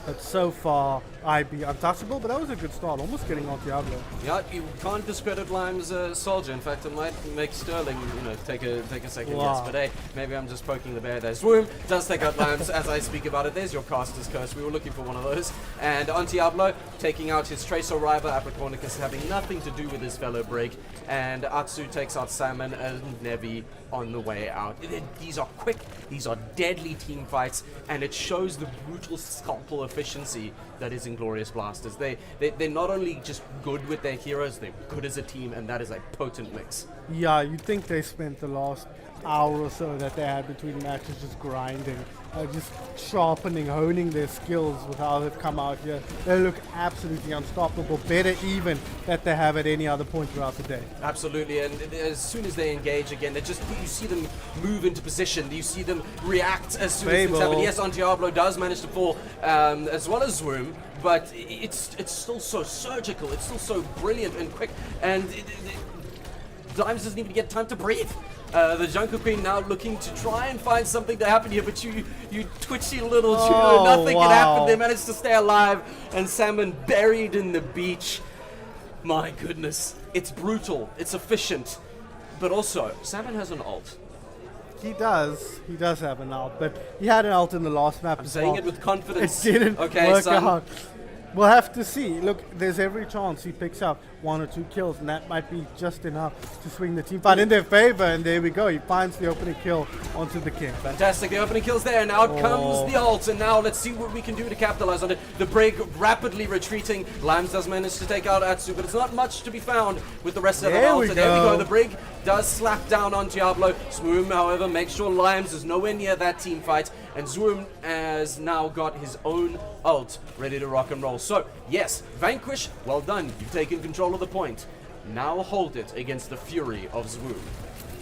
But so far, IB untouchable, but that was a good start, almost getting on Diablo. Yeah, you can't discredit Lime's soldier. In fact, it might make Sterling, take a second guess. But hey, maybe I'm just poking the bear there. Swoom does take out Lime's as I speak about it. There's your caster's curse. We were looking for one of those. And on Diablo, taking out his Tracer rival, Apricornicus having nothing to do with his fellow break. And Atsu takes out Salmon and Nevi on the way out. These are quick, these are deadly team fights, and it shows the brutal scalpel of efficiency that is Inglorious Blasters. They're not only just good with their heroes, they're good as a team, and that is a potent mix. Yeah, you'd think they spent the last hour or so that they had between matches just grinding, just sharpening, honing their skills with how they've come out here. They look absolutely unstoppable, better even that they have at any other point throughout the day. Absolutely, and as soon as they engage again, you see them move into position. You see them react as soon as things happen. Yes, on Diablo does manage to fall, as well as Zwoom, but it's still so surgical. It's still so brilliant and quick, and Dimes doesn't even get time to breathe. The Jungle Queen now looking to try and find something to happen here, but you twitchy little Juno, nothing can happen. They managed to stay alive, and Salmon buried in the beach. My goodness, it's brutal, it's efficient, but also Salmon has an ult. He does have an ult, but he had an ult in the last map as well. I'm saying it with confidence. It didn't okay, work son. out. We'll have to see. Look, there's every chance he picks up 1 or 2 kills, and that might be just enough to swing the team fight in their favor. And there we go. He finds the opening kill onto the king. Fantastic. The opening kill's there. Now out comes the ult, and now let's see what we can do to capitalize on it. The Brig rapidly retreating. Limes does manage to take out Atsu, but it's not much to be found with the rest of the ult. And there we go. The Brig does slap down on Diablo. Zwoom, however, makes sure Limes is nowhere near that team fight, and Zwoom has now got his own ult ready to rock and roll. So, yes, Vanquish, well done. You've taken control of the point. Now hold it against the fury of Zwoom.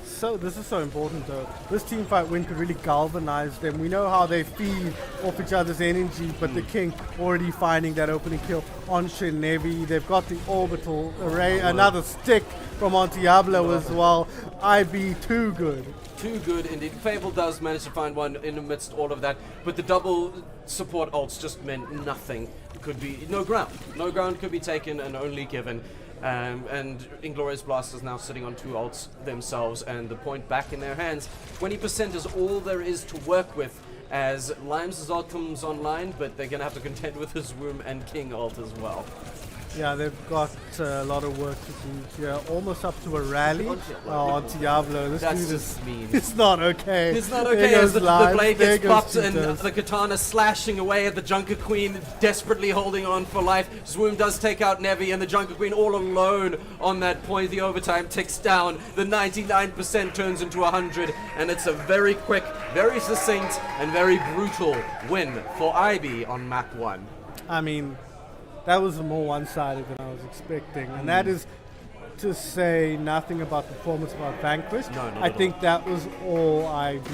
So this is so important though. This team fight win could really galvanize them. We know how they feed off each other's energy, but the king already finding that opening kill on Shinevi. They've got the orbital array, another stick from on Diablo as well. IB too good. Too good indeed. Fable does manage to find one in amidst all of that, but the double support ults just meant nothing. Could be no ground. No ground could be taken and only given. And Inglorious Blasters now sitting on 2 ults themselves, and the point back in their hands. 20% is all there is to work with as Limes' ult comes online, but they're going to have to contend with his Zwoom and King ult as well. Yeah, they've got a lot of work to do here. Almost up to a rally on Diablo. This That's dude just is mean. It's not okay. It's not There okay goes as the Limes, blade there gets goes popped and Cheetos. the katana slashing away at the Junker Queen, desperately holding on for life. Zwoom does take out Nevi, and the Junker Queen all alone on that point. The overtime ticks down. The 99% turns into 100, and it's a very quick, very succinct, and very brutal win for IB on map 1. I mean, that was more one-sided than I was expecting, and that is to say nothing about the performance about Vanquish. No, not I at think that was all IB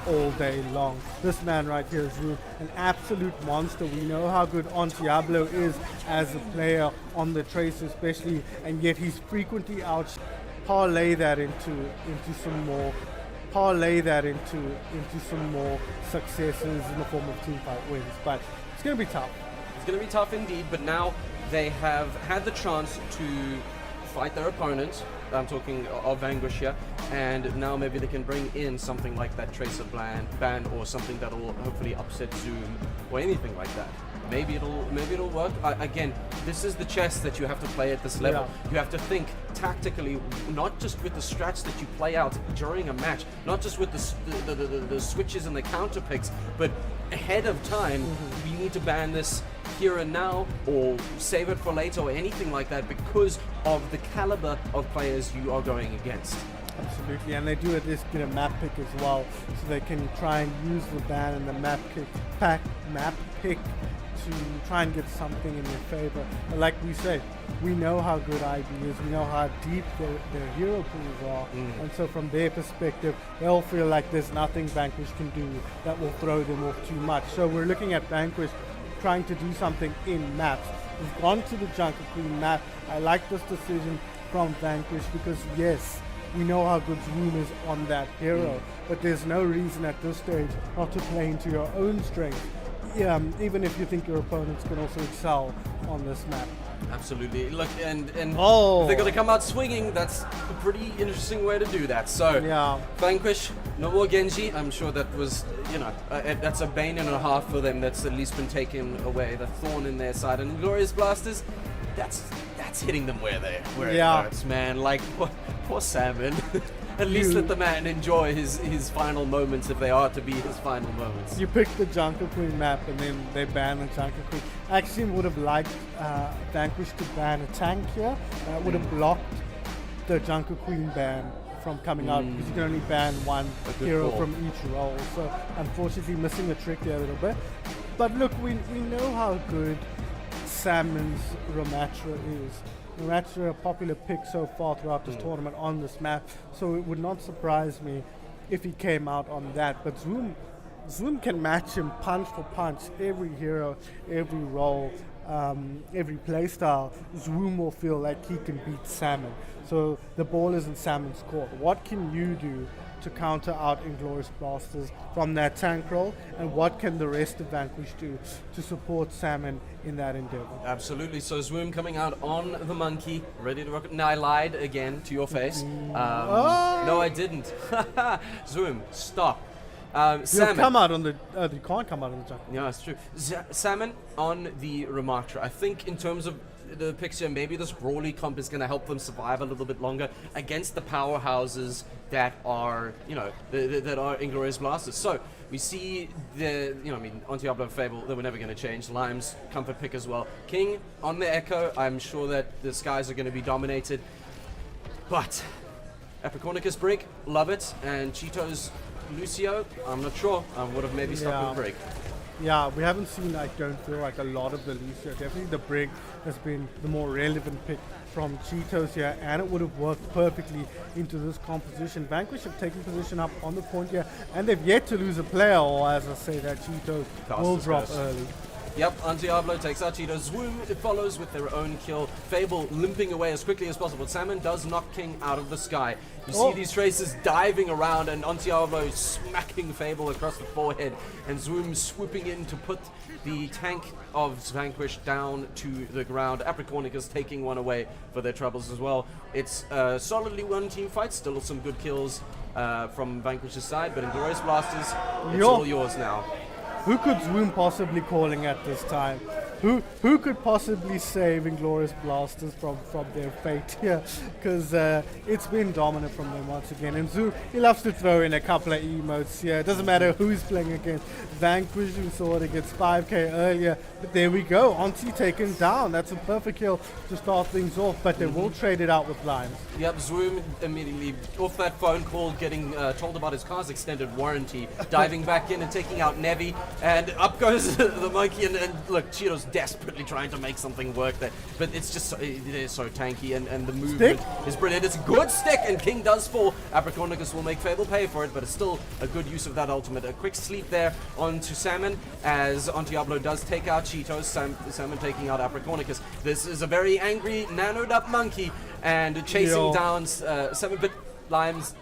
all day long. This man right here is an absolute monster. We know how good on Diablo is as a player on the Trace especially, and yet he's frequently out. Parlay that into some more successes in the form of teamfight wins, but it's going to be tough. It's going to be tough indeed, but now they have had the chance to fight their opponent. I'm talking of Vanquish here, and now maybe they can bring in something like that Tracer ban or something that will hopefully upset Zwoom or anything like that. Maybe it'll work. Again, this is the chess that you have to play at this level. Yeah. You have to think tactically, not just with the strats that you play out during a match, not just with the switches and the counter picks, but ahead of time. We need to ban this here and now, or save it for later, or anything like that, because of the caliber of players you are going against. Absolutely, and they do at least get a map pick as well, so they can try and use the ban and the map pick to try and get something in their favor. But like we say, we know how good IB is, we know how deep their hero pools are, and so from their perspective, they'll feel like there's nothing Vanquish can do that will throw them off too much. So we're looking at Vanquish trying to do something in maps. We've gone to the Junker Queen map. I like this decision from Vanquish because yes, we know how good Zwoom is on that hero, but there's no reason at this stage not to play into your own strength, even if you think your opponents can also excel on this map. Absolutely. Look, and if they're going to come out swinging, that's a pretty interesting way to do that. So, Yeah. Vanquish, no more Genji. I'm sure that was, that's a bane and a half for them. That's at least been taken away, the thorn in their side. And Glorious Blasters, that's hitting them where it hurts, man. Like, poor Salmon. At least You- let the man enjoy his final moments if they are to be his final moments. You picked the Junker Queen map and then they banned the Junker Queen. I actually would have liked Vanquish to ban a tank here. That would have blocked the Junker Queen ban from coming out because you can only ban one good hero call. from each role. So unfortunately missing a trick there a little bit. But look, we know how good Salmon's Ramatra is. Ramatra a popular pick so far throughout this tournament on this map, so it would not surprise me if he came out on that. But Zoom can match him punch for punch, every hero, every role, every playstyle. Zoom will feel like he can beat Salmon. So the ball is in Salmon's court. What can you do to counter out Inglorious Blasters from that tank role, and what can the rest of Vanquish do to support Salmon in that endeavor? Absolutely. So Swoom coming out on the monkey, ready to rock it. No, I lied again to your face. No, I didn't. Swoom, stop. He'll Salmon. come out on the. You can't come out on the jump. Yeah, it's true. Salmon on the Ramatra. I think in terms of the picture, maybe this Brawly comp is going to help them survive a little bit longer against the powerhouses that are, that are Inglorious Blasters. So we see on Diablo Fable, they were never going to change. Lime's comfort pick as well. King on the Echo. I'm sure that the skies are going to be dominated. But Apricornicus Brig, love it. And Cheetos Lucio, I'm not sure. I would have maybe stuck with Brig. Yeah, we haven't seen, I don't feel like, a lot of the Lucio. Definitely the Brig has been the more relevant pick from Cheetos here, and it would have worked perfectly into this composition. Vanquish have taken position up on the point here, and they've yet to lose a player, or as I say, that Cheetos will drop early. Yep, Diablo takes out Cheetos. Swoom follows with their own kill. Fable limping away as quickly as possible. Salmon does knock King out of the sky. You see these traces diving around, and Diablo smacking Fable across the forehead, and Swoom swooping in to put the tank of Vanquish down to the ground. Apricornicus taking one away for their troubles as well. It's solidly one team fight, still some good kills from Vanquish's side, but Inglorious Blasters, it's all yours now. Who could Zoom possibly calling at this time? Who could possibly save Inglorious Blasters from their fate here? Because it's been dominant from them once again. And Zoom, he loves to throw in a couple of emotes here. It doesn't matter who he's playing against. Vanquish, we saw it against 5k earlier. But there we go. Auntie taken down. That's a perfect kill to start things off. But they will trade it out with Limes. Yep, Zoom immediately off that phone call, getting told about his car's extended warranty, diving back in and taking out Nevi, and up goes the monkey, and look, Cheeto's desperately trying to make something work there, but it's just it is so tanky, and the movement is brilliant. It's a good stick, and King does fall. Apricornicus will make Fable pay for it, but it's still a good use of that ultimate. A quick sleep there onto Salmon, as Diablo does take out Cheetos. Salmon taking out Apricornicus. This is a very angry, nanoed up monkey, and chasing down 7-bit Limes.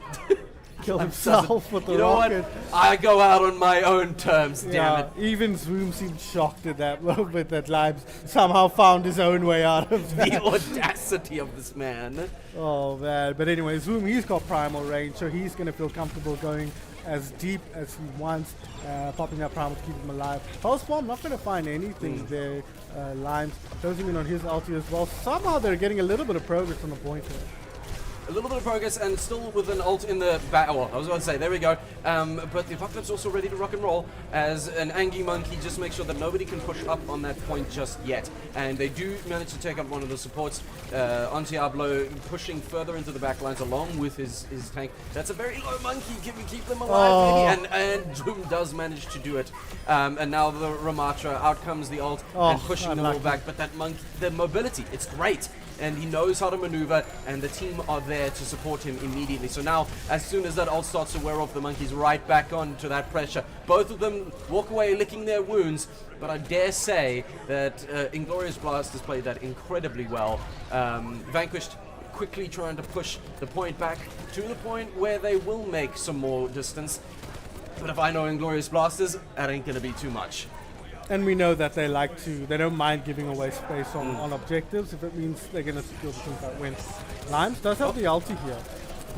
Killed himself with the rocket. What? I go out on my own terms, damn it. Even Zoom seemed shocked at that moment that Limes somehow found his own way out of that. The audacity of this man. Oh man, but anyway, Zoom, he's got primal range, so he's going to feel comfortable going as deep as he wants, popping that primal to keep him alive. Pulsebomb, not going to find anything there. Limes closing in on his ulti as well. Somehow they're getting a little bit of progress on the point here. A little bit of progress, and still with an ult in the back. Well, I was about to say, there we go. But the Apocalypse also ready to rock and roll, as an Angie Monkey just makes sure that nobody can push up on that point just yet. And they do manage to take out one of the supports. Diablo pushing further into the back lines along with his tank. That's a very low monkey. Can we keep them alive? And Zoom does manage to do it. And now the Ramatra, out comes the ult, and pushing them all back. But that monkey, the mobility, it's great. And he knows how to maneuver, and the team are there to support him immediately. So now, as soon as that ult starts to wear off, the monkey's right back onto that pressure. Both of them walk away licking their wounds, but I dare say that Inglorious Blasters played that incredibly well. Vanquished quickly trying to push the point back to the point where they will make some more distance. But if I know Inglorious Blasters, that ain't gonna be too much. And we know that they don't mind giving away space on objectives if it means they're going to secure the team that win. Limes does have the ulti here.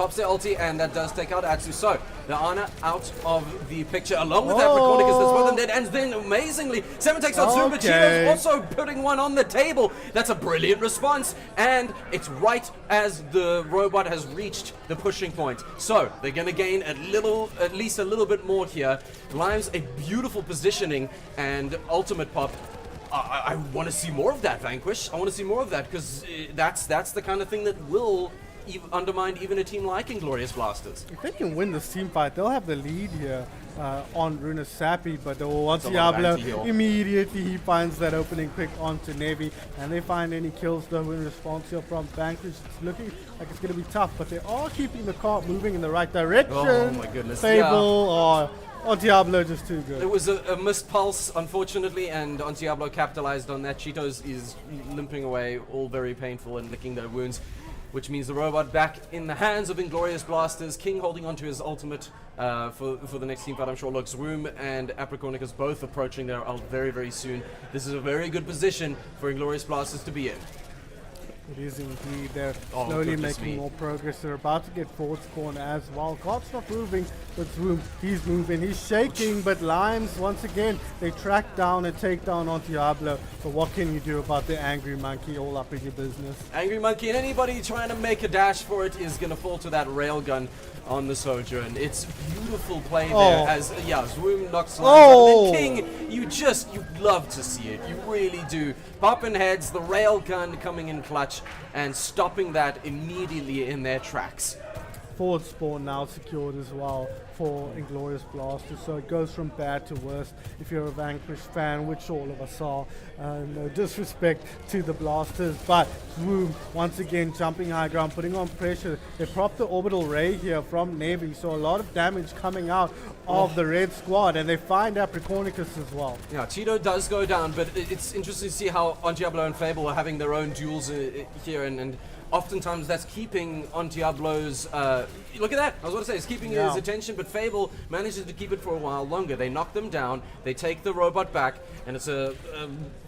pops their ulti, and that does take out Atsu. So, the Ana out of the picture, along with Apricornicus, that's both of them dead, and then amazingly, Salmon takes out Zoom, but Cheeto's also putting one on the table. That's a brilliant response, and it's right as the robot has reached the pushing point. So, they're gonna gain at least a little bit more here. Limes a beautiful positioning, and ultimate pop. I want to see more of that, Vanquish. I want to see more of that, because that's the kind of thing that will undermine even a team like Inglorious Blasters. If they can win this team fight, they'll have the lead here on Runa Sappy, but once Diablo, immediately he finds that opening quick onto Navy, and they find any kills though in response here from Vanquish. It's looking like it's going to be tough, but they are keeping the cart moving in the right direction. Oh my goodness. Fable or Diablo just too good. It was a missed pulse, unfortunately, and Diablo capitalized on that. Cheetos is limping away, all very painful and licking their wounds, which means the robot back in the hands of Inglorious Blasters. King holding onto his ultimate for the next team fight. I'm sure Lux Room and Apricornicus both approaching their ult very, very soon. This is a very good position for Inglorious Blasters to be in. It is indeed. They're slowly making more progress. They're about to get forward spawn as well. God's not moving, but Zoom, he's moving. He's shaking, but Limes, once again, they track down and take down on Diablo. So what can you do about the Angry Monkey all up in your business? Angry Monkey, and anybody trying to make a dash for it is going to fall to that railgun on the Sojourn. It's beautiful play there as, Zoom knocks Limes out. And then King, you love to see it. You really do. Popping heads, the railgun coming in clutch, and stopping that immediately in their tracks. Forward spawn now secured as well for Inglorious Blasters, so it goes from bad to worse if you're a Vanquish fan, which all of us are. No disrespect to the Blasters, but Zoom once again jumping high ground, putting on pressure. They prop the orbital ray here from Navy, so a lot of damage coming out of the red squad, and they find Apricornicus as well. Yeah, Cheeto does go down, but it's interesting to see how Diablo and Fable are having their own duels here, and oftentimes that's keeping Diablo's, look at that, I was going to say, it's keeping his attention, but Fable manages to keep it for a while longer. They knock them down, they take the robot back, and it's a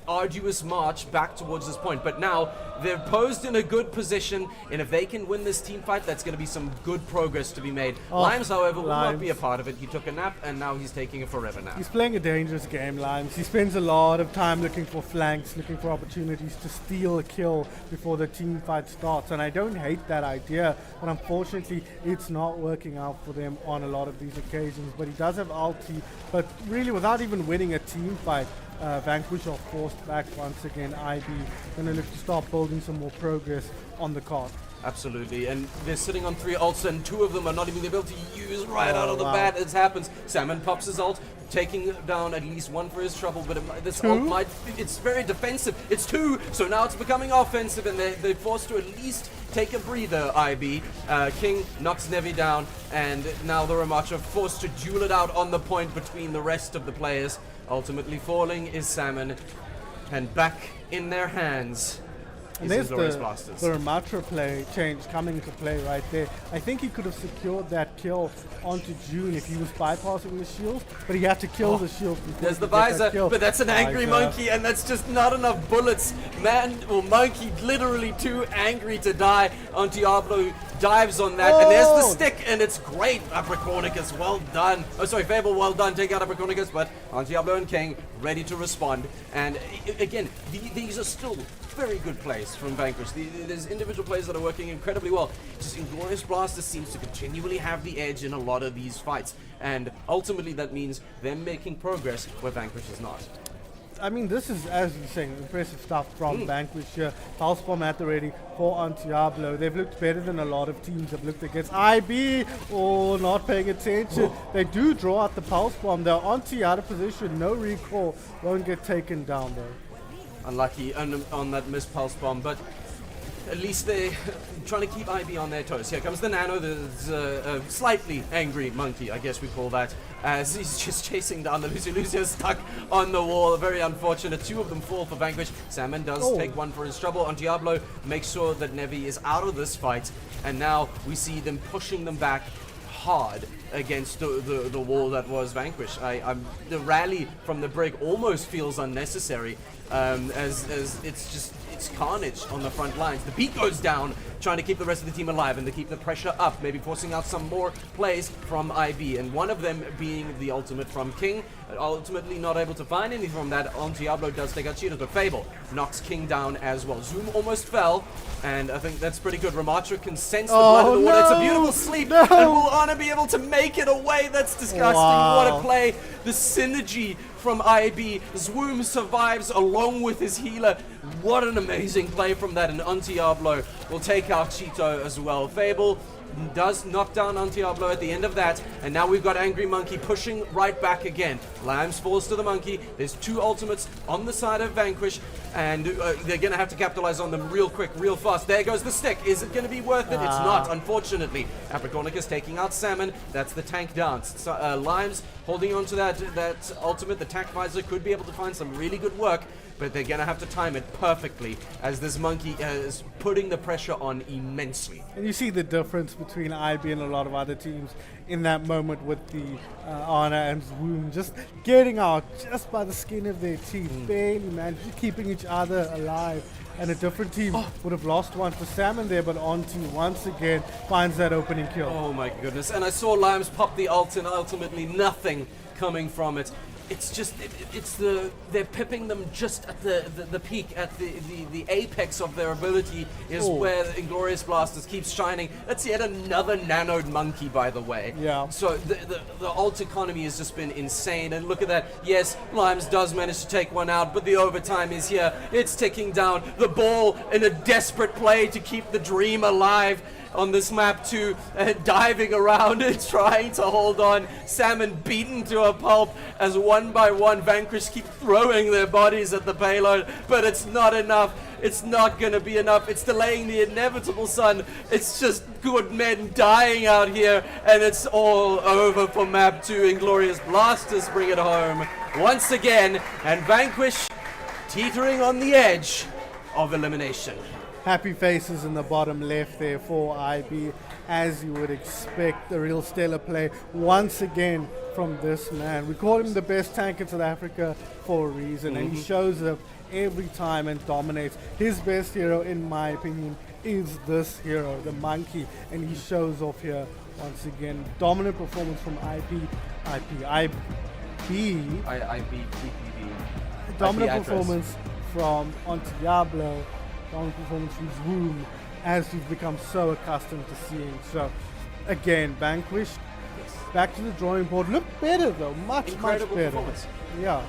arduous march back towards this point. But now they're posed in a good position, and if they can win this team fight, that's going to be some good progress to be made. Limes, however, will not be a part of it. He took a nap, and now he's taking a forever nap. He's playing a dangerous game, Limes. He spends a lot of time looking for flanks, looking for opportunities to steal a kill before the team fight starts, and I don't hate that idea, but unfortunately it's not working out for them on a lot of these occasions. But he does have ulti, but really without even winning a team fight, Vanquish are forced back once again. IB gonna look to start building some more progress on the card. Absolutely, and they're sitting on 3 ults, and 2 of them are not even able to use right out of the bat. It happens. Salmon pops his ult, taking down at least 1 for his trouble, but this ult might, it's very defensive. It's 2, so now it's becoming offensive, and they're forced to at least take a breather, IB. King knocks Nevi down, and now the Ramach are forced to duel it out on the point between the rest of the players. Ultimately falling is Salmon, and back in their hands. And there's the Ramatra play change coming into play right there. I think he could have secured that kill onto June if he was bypassing the shield, but he had to kill the shield before there's the visor, but that's an angry monkey, and that's just not enough bullets. Man or monkey literally too angry to die. Diablo dives on that, and there's the stick, and it's great. Apricornicus, well done. Oh, sorry, Fable, well done. Take out Apricornicus, but Diablo and King ready to respond. And again, these are still very good plays from Vanquish. There's individual plays that are working incredibly well. Just Inglorious Blasters seems to continually have the edge in a lot of these fights, and ultimately that means they're making progress where Vanquish is not. I mean, this is, as you're saying, impressive stuff from Vanquish here. Pulse Bomb at the ready for Diablo. They've looked better than a lot of teams have looked against. IB, not paying attention. They do draw out the Pulse Bomb. They're out of position. No recall. Won't get taken down, though. Unlucky on that missed Pulse Bomb, but at least they're trying to keep IB on their toes. Here comes the Nano. There's a slightly angry monkey, I guess we call that, as he's just chasing down the Lucio. Lucio's stuck on the wall. Very unfortunate. 2 of them fall for Vanquish. Salmon does take 1 for his trouble. Diablo makes sure that Nevi is out of this fight, and now we see them pushing them back hard against the wall that was Vanquish. The rally from the brig almost feels unnecessary, as it's carnage on the front lines. The beat goes down, trying to keep the rest of the team alive and to keep the pressure up, maybe forcing out some more plays from IB, and one of them being the ultimate from King. Ultimately not able to find anything from that. On Diablo does take out Cheetahs, but Fable knocks King down as well. Zoom almost fell, and I think that's pretty good. Ramatra can sense the blood in the water. It's a beautiful sleep, and will Honor be able to make it away? That's disgusting. Wow. What a play. The synergy from IB. Zwoom survives along with his healer. What an amazing play from that, and Diablo will take out Cheeto as well. Fable does knock down Diablo at the end of that, and now we've got Angry Monkey pushing right back again. Lambs falls to the Monkey. There's 2 ultimates on the side of Vanquish, and they're going to have to capitalize on them real quick, real fast. There goes the stick. Is it going to be worth it? It's not, unfortunately. Apricornicus taking out Salmon. That's the tank dance. So, Limes holding on to that ultimate. The tank visor could be able to find some really good work, but they're going to have to time it perfectly, as this Monkey is putting the pressure on immensely. And you see the difference between IB and a lot of other teams in that moment with the Ana and Zwoom just getting out just by the skin of their teeth, barely managing, keeping each other alive. And a different team would have lost one for Salmon there, but Onti once again finds that opening kill. Oh my goodness. And I saw Limes pop the ult, and ultimately nothing coming from it. It's just, they're pipping them just at the peak, at the apex of their ability is where the Inglorious Blasters keeps shining. That's yet another nanoed Monkey, by the way. Yeah. So the ult economy has just been insane, and look at that. Yes, Limes does manage to take one out, but the overtime is here. It's ticking down. The ball in a desperate play to keep the dream alive on this map too, diving around and trying to hold on. Salmon beaten to a pulp as one by one Vanquish keep throwing their bodies at the payload, but it's not enough. It's not going to be enough. It's delaying the inevitable, son. It's just good men dying out here, and it's all over for map 2. Inglorious Blasters bring it home once again, and Vanquish teetering on the edge of elimination. Happy faces in the bottom left there for IB, as you would expect. The real stellar play once again from this man. We call him the best tank in South Africa for a reason, and he shows up every time and dominates. His best hero, in my opinion, is this hero, the Monkey, and he shows off here once again. Dominant performance from IB. Dominant performance from Diablo. Dominant performance from Zwoom, as we've become so accustomed to seeing. So, again, Vanquish, back to the drawing board. Look better though, much better. Performance. Yeah.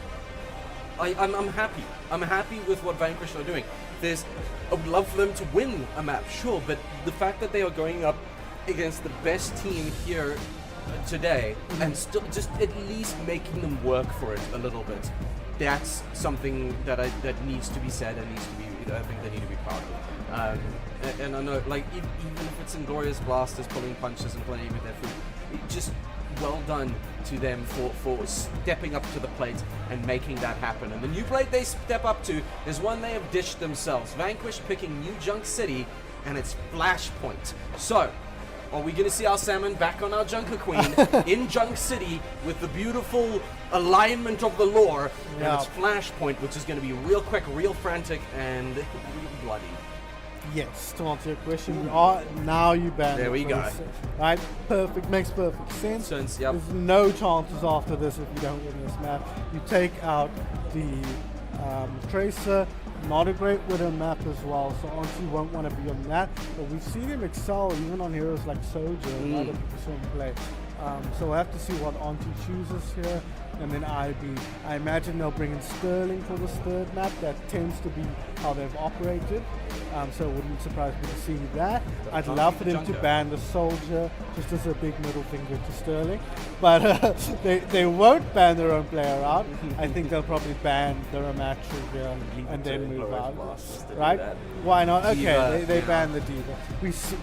I'm happy. I'm happy with what Vanquish are doing. I would love for them to win a map, sure, but the fact that they are going up against the best team here today and still just at least making them work for it a little bit, that's something that needs to be said and needs to be. I think they need to be proud of. And I know, like, even if it's Inglorious Blasters pulling punches and playing with their food, just well done to them for stepping up to the plate and making that happen. And the new plate they step up to is one they have dished themselves. Vanquish picking New Junk City, and it's Flashpoint. So, are we going to see our Salmon back on our Junker Queen in Junk City with the beautiful alignment of the lore? And it's Flashpoint, which is going to be real quick, real frantic, and real bloody. Yes, to answer your question, we are now you ban. There we go. Right, perfect, makes perfect sense. Yep. There's no chances after this if you don't win this map. You take out the Tracer. Not a great widow map as well, so Onti won't want to be on that. But we've seen him excel even on heroes like Soja and other people saw him play. So we'll have to see what Onti chooses here. And then IB. I imagine they'll bring in Sterling for this third map. That tends to be how they've operated. So it wouldn't surprise me to see that. I'd love for them to ban the Soldier just as a big middle finger to Sterling. But they won't ban their own player out. I think they'll probably ban the Ramattra here and then move out. Right? Why not? Okay, they ban the Diva.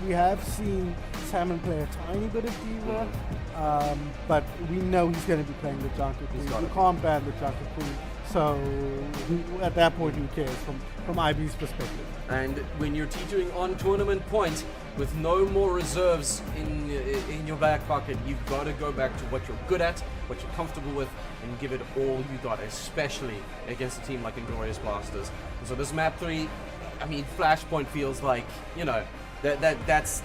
We have seen Salmon play a tiny bit of Diva, but we know he's going to be playing the Junker Queen. You can't ban the Junker Queen. So at that point, who cares from IB's perspective? And when you're teetering on tournament point with no more reserves in your back pocket, you've got to go back to what you're good at, what you're comfortable with, and give it all you got, especially against a team like Inglorious Blasters. And so this map 3, I mean, Flashpoint feels like, you know, that's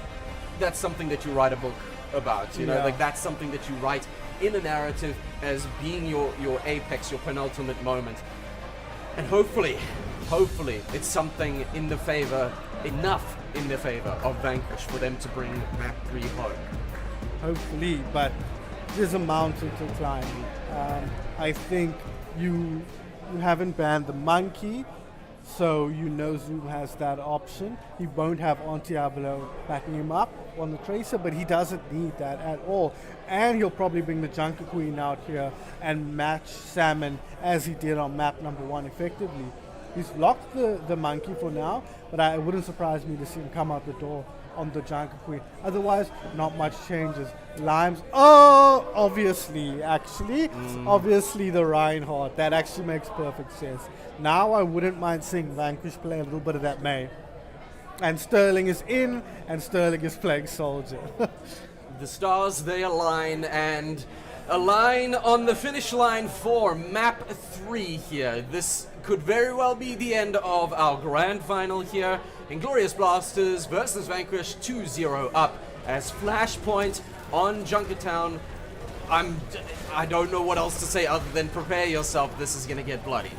something that you write a book about, you know, like that's something that you write in a narrative as being your apex, your penultimate moment. And hopefully it's something enough in the favor of Vanquish for them to bring map 3 home. Hopefully, but there's a mountain to climb. I think you haven't banned the monkey, so you know Zoom has that option. He won't have Diablo backing him up on the Tracer, but he doesn't need that at all. And he'll probably bring the Junker Queen out here and match Salmon as he did on map number 1 effectively. He's locked the monkey for now, but it wouldn't surprise me to see him come out the door on the Junker Queen. Otherwise, not much changes. Limes, obviously the Reinhardt. That actually makes perfect sense. Now I wouldn't mind seeing Vanquish play a little bit of that May. And Sterling is in, and Sterling is playing Soldier. The stars, they align, and align on the finish line for map 3 here. This could very well be the end of our grand final here. Inglorious Blasters versus Vanquish, 2-0 up as Flashpoint on Junkertown. I don't know what else to say other than prepare yourself. This is gonna get bloody.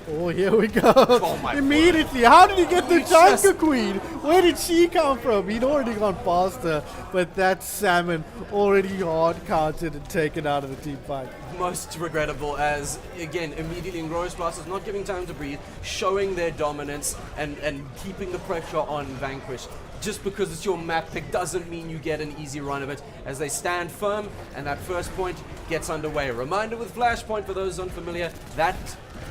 Oh, here we go. Oh my Immediately. word. How did he get the Junker Queen? Where did she come from? He'd already gone past her, but that Salmon already hard counted and taken out of the team fight. Most regrettable as, again, immediately Inglorious Blasters not giving time to breathe, showing their dominance and keeping the pressure on Vanquish. Just because it's your map pick doesn't mean you get an easy run of it as they stand firm and that first point gets underway. Reminder with Flashpoint, for those unfamiliar, that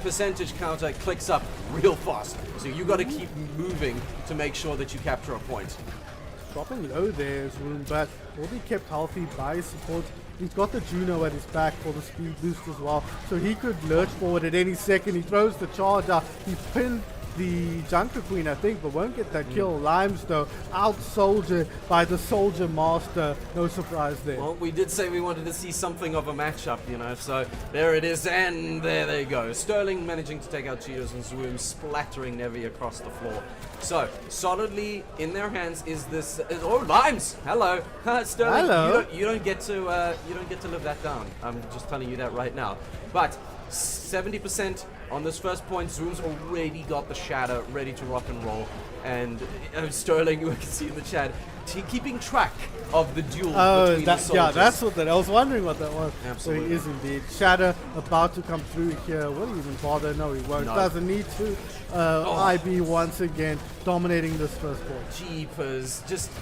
percentage counter clicks up real fast. So you got to keep moving to make sure that you capture a point. Dropping low there is Room, but will be kept healthy by his support. He's got the Juno at his back for the speed boost as well, so he could lurch forward at any second. He throws the charge out. He pinned the Junker Queen, I think, but won't get that kill. Limes, though, out-soldiered by the Soldier Master. No surprise there. Well, we did say we wanted to see something of a matchup, you know, so there it is, and there they go. Sterling managing to take out Cheetos and Zoom, splattering Nevi across the floor. So, solidly in their hands is this... oh, Limes! Hello! Sterling, hello. You don't get to live that down. I'm just telling you that right now. But 70% on this first point. Zoom's already got the Shatter ready to rock and roll. And Sterling, you can see in the chat, keeping track of the duel between the soldiers. Yeah, that's what that. I was wondering what that was. Absolutely. So he is indeed. Shatter about to come through here. Will he even bother? No, he won't. No. Doesn't need to. IB once again dominating this first point. Jeepers. Just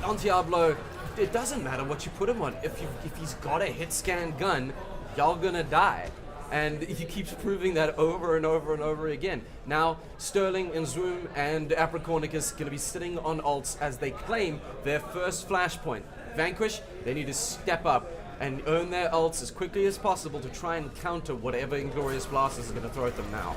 on Diablo, it doesn't matter what you put him on. If he's got a hit scan gun, y'all gonna die. And he keeps proving that over and over and over again. Now, Sterling and Zoom and Apricornicus going to be sitting on ults as they claim their first flashpoint. Vanquish, they need to step up and earn their ults as quickly as possible to try and counter whatever Inglorious Blasters are going to throw at them now.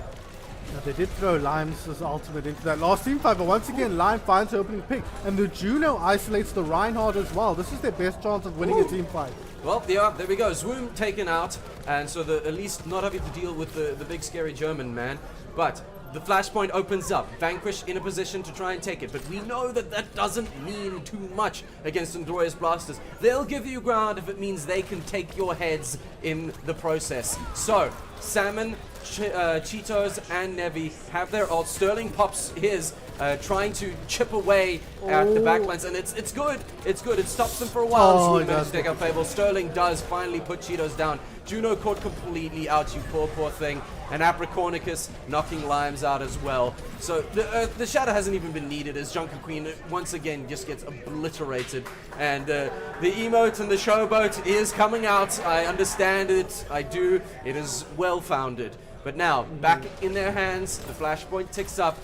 Now, they did throw Limes' ultimate into that last team fight, but once again, Lime finds the opening pick, and the Juno isolates the Reinhardt as well. This is their best chance of winning a team fight. Well, yeah, there we go. Zoom taken out, and so at least not having to deal with the big scary German man. But the flashpoint opens up. Vanquish in a position to try and take it, but we know that doesn't mean too much against Inglorious Blasters. They'll give you ground if it means they can take your heads in the process. So, Salmon, Cheetos, and Nevi have their ults. Sterling pops his, trying to chip away at the backlines, and it's good. It's good. It stops them for a while. Zoom managed to take out Fable. Sterling does finally put Cheetos down. Juno caught completely out, you poor thing. And Apricornicus knocking Limes out as well. So the Shadow hasn't even been needed as Junker Queen once again just gets obliterated. And the emote and the showboat is coming out. I understand it. I do. It is well founded. But now, back in their hands, the flashpoint ticks up.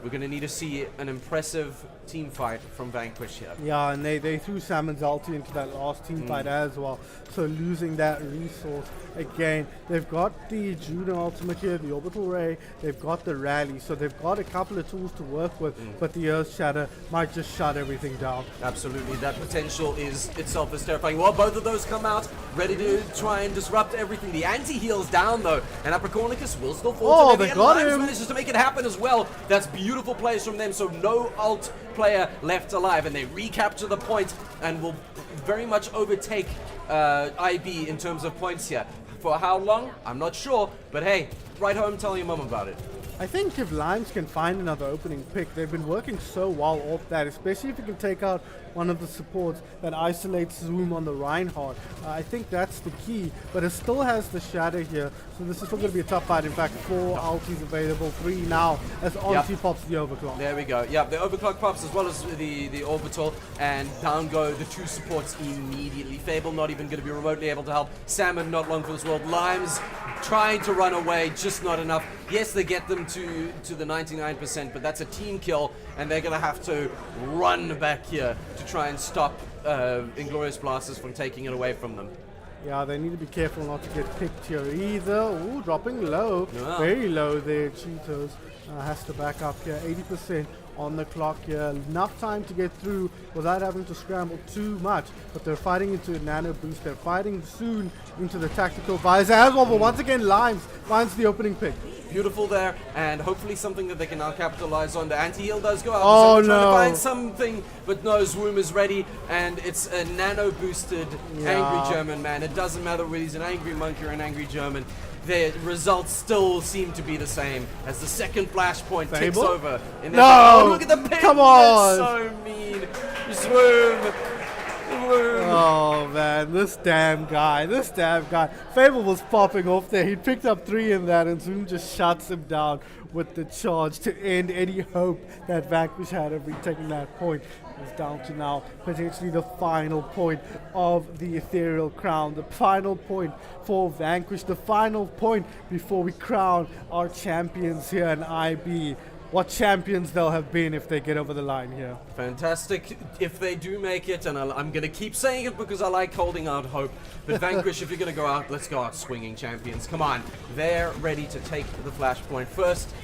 We're going to need to see an impressive team fight from Vanquish here. Yeah, and they threw Salmon's ulti into that last team fight as well. So losing that resource again. They've got the Juno ultimate here, the Orbital Ray, they've got the Rally, so they've got a couple of tools to work with, but the Earth Shatter might just shut everything down. Absolutely, that potential is itself is terrifying. Well, both of those come out, ready to try and disrupt everything. The anti-heal's down though, and Apricornicus will still fall to they Nevi, got and Limes him. manages to make it happen as well. That's beautiful plays from them, so no ult player left alive, and they recapture the point and will very much overtake IB in terms of points here. For how long? I'm not sure, but hey, write home, tell your mum about it. I think if Limes can find another opening pick, they've been working so well off that, especially if you can take out one of the supports that isolates Zoom on the Reinhardt. I think that's the key, but it still has the Shadow here, so this is still going to be a tough fight. In fact, 4 ultis available, 3 now, as Odyssey pops the overclock. There we go. Yeah, the overclock pops as well as the orbital, and down go the 2 supports immediately. Fable not even going to be remotely able to help. Salmon not long for this world. Limes trying to run away, just not enough. Yes, they get them to the 99%, but that's a team kill, and they're going to have to run back here to try and stop Inglorious Blasters from taking it away from them. Yeah, they need to be careful not to get picked here either. Ooh, dropping low. Yeah. Very low there, Cheetos. Has to back up here. 80% on the clock here. Enough time to get through without having to scramble too much. But they're fighting into a nano boost. They're fighting soon into the tactical visor as well. But once again, Limes finds the opening pick. Beautiful there, and hopefully something that they can now capitalize on. The anti-heal does go out. Oh, so trying to no. find something, but no, Zwoom is ready, and it's a nano-boosted angry German man. It doesn't matter whether he's an angry monkey or an angry German. The results still seem to be the same as the second flashpoint takes Fable? over. In No! Oh, look at the pin! Come on! That's so mean. Zwoom. Oh man, this damn guy. Fable was popping off there. He picked up 3 in that, and Zoom just shuts him down with the charge to end any hope that Vanquish had of retaking that point. It's down to now potentially the final point of the Ethereal crown, the final point for Vanquish, the final point before we crown our champions here in IB. What champions they'll have been if they get over the line here. Fantastic if they do make it, and I'm going to keep saying it because I like holding out hope. But Vanquish, if you're going to go out, let's go out swinging champions. Come on, they're ready to take the flashpoint first,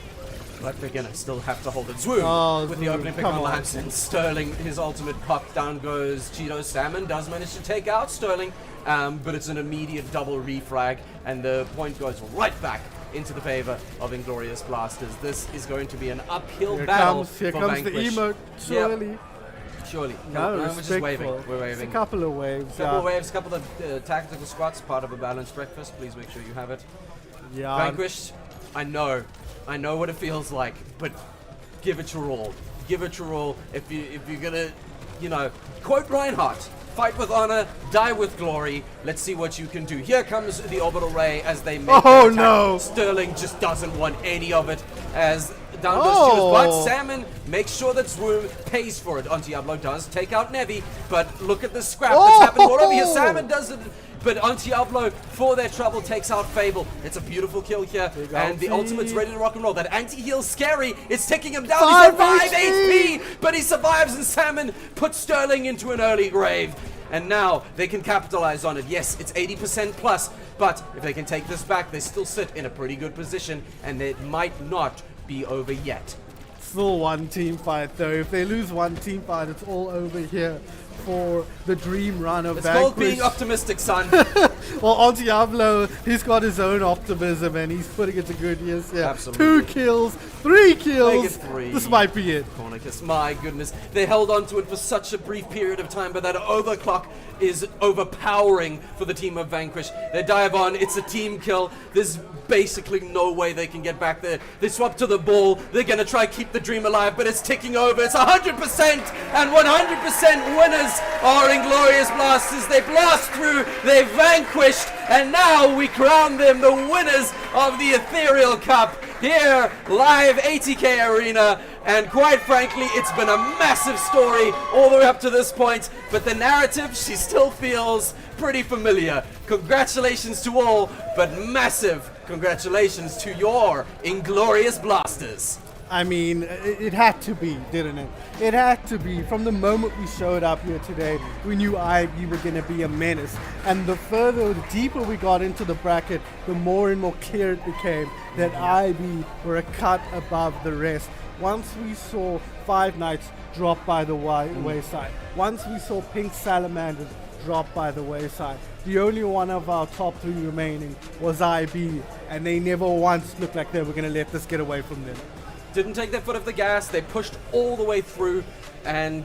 but they're going to still have to hold it. Zwoom with the Zwoom, opening pick come on on. Lance, and Sterling, his ultimate pop, down goes Cheeto. Salmon does manage to take out Sterling, but it's an immediate double refrag, and the point goes right back into the favor of Inglorious Blasters. This is going to be an uphill battle Here for comes the Vanquish. emote, surely. Yep. Surely. No, we're just waving. respectful. We're It's waving. a couple of waves. Couple of waves, couple of tactical squats, part of a balanced breakfast. Please make sure you have it. Yeah. Vanquished, I know what it feels like, but give it your all. Give it your all. If you're gonna, quote Reinhardt. Fight with honor, die with glory. Let's see what you can do. Here comes the orbital ray as they make Oh, their attack. no. Sterling just doesn't want any of it as down goes Oh. Cheetahs. But Salmon makes sure that Zwoom pays for it. Diablo does take out Nevi, but look at the scrap that's happening all over here. Salmon does it, but Diablo, for their trouble, takes out Fable. It's a beautiful kill here, and the ulti. ultimate's ready to rock and roll. That anti-heal's scary. It's taking him down. 5 He's at 5 HP. HP, but he survives, and Salmon puts Sterling into an early grave. And now they can capitalize on it. Yes, it's 80% plus, but if they can take this back, they still sit in a pretty good position, and it might not be over yet. Still one team fight though. If they lose one team fight, it's all over here for the dream run of It's called Vanquish. being optimistic, son. Well, on Diablo, he's got his own optimism and he's putting it to good use here. Absolutely. 2 kills, 3 kills. Make it 3. This might be it. Cornicus, my goodness. They held on to it for such a brief period of time, but that overclock is overpowering for the team of Vanquish. They dive on, it's a team kill. There's basically no way they can get back there. They swap to the ball, they're gonna try to keep the dream alive, but it's ticking over. It's 100%, and 100% winners are Inglorious Blasters. They blast through, they vanquished, and now we crown them the winners of the Ethereal Cup here live 80K Arena. And quite frankly, it's been a massive story all the way up to this point, but the narrative, she still feels pretty familiar. Congratulations to all, but massive congratulations to your Inglorious Blasters. I mean, it had to be, didn't it? It had to be. From the moment we showed up here today, we knew IB were going to be a menace. And the deeper we got into the bracket, the more and more clear it became that IB were a cut above the rest. Once we saw Five Nights drop by the wayside, once we saw Pink Salamanders drop by the wayside, the only one of our top 3 remaining was IB, and they never once looked like they were going to let this get away from them. Didn't take their foot off the gas. They pushed all the way through, and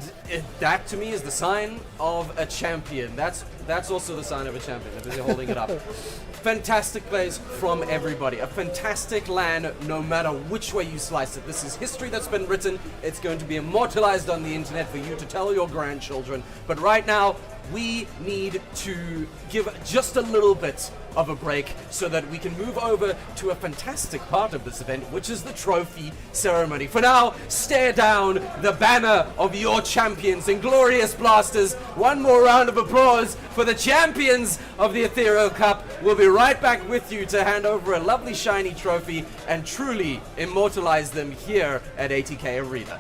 that to me is the sign of a champion. That's also the sign of a champion. They're busy holding it up. Fantastic plays from everybody. A fantastic LAN, no matter which way you slice it. This is history that's been written. It's going to be immortalized on the internet for you to tell your grandchildren. But right now, we need to give just a little bit of a break so that we can move over to a fantastic part of this event, which is the trophy ceremony. For now, stare down the banner of your champions, Inglorious Blasters. One more round of applause for the champions of the Ethereal Cup. We'll be right back with you to hand over a lovely shiny trophy and truly immortalize them here at ATK Arena.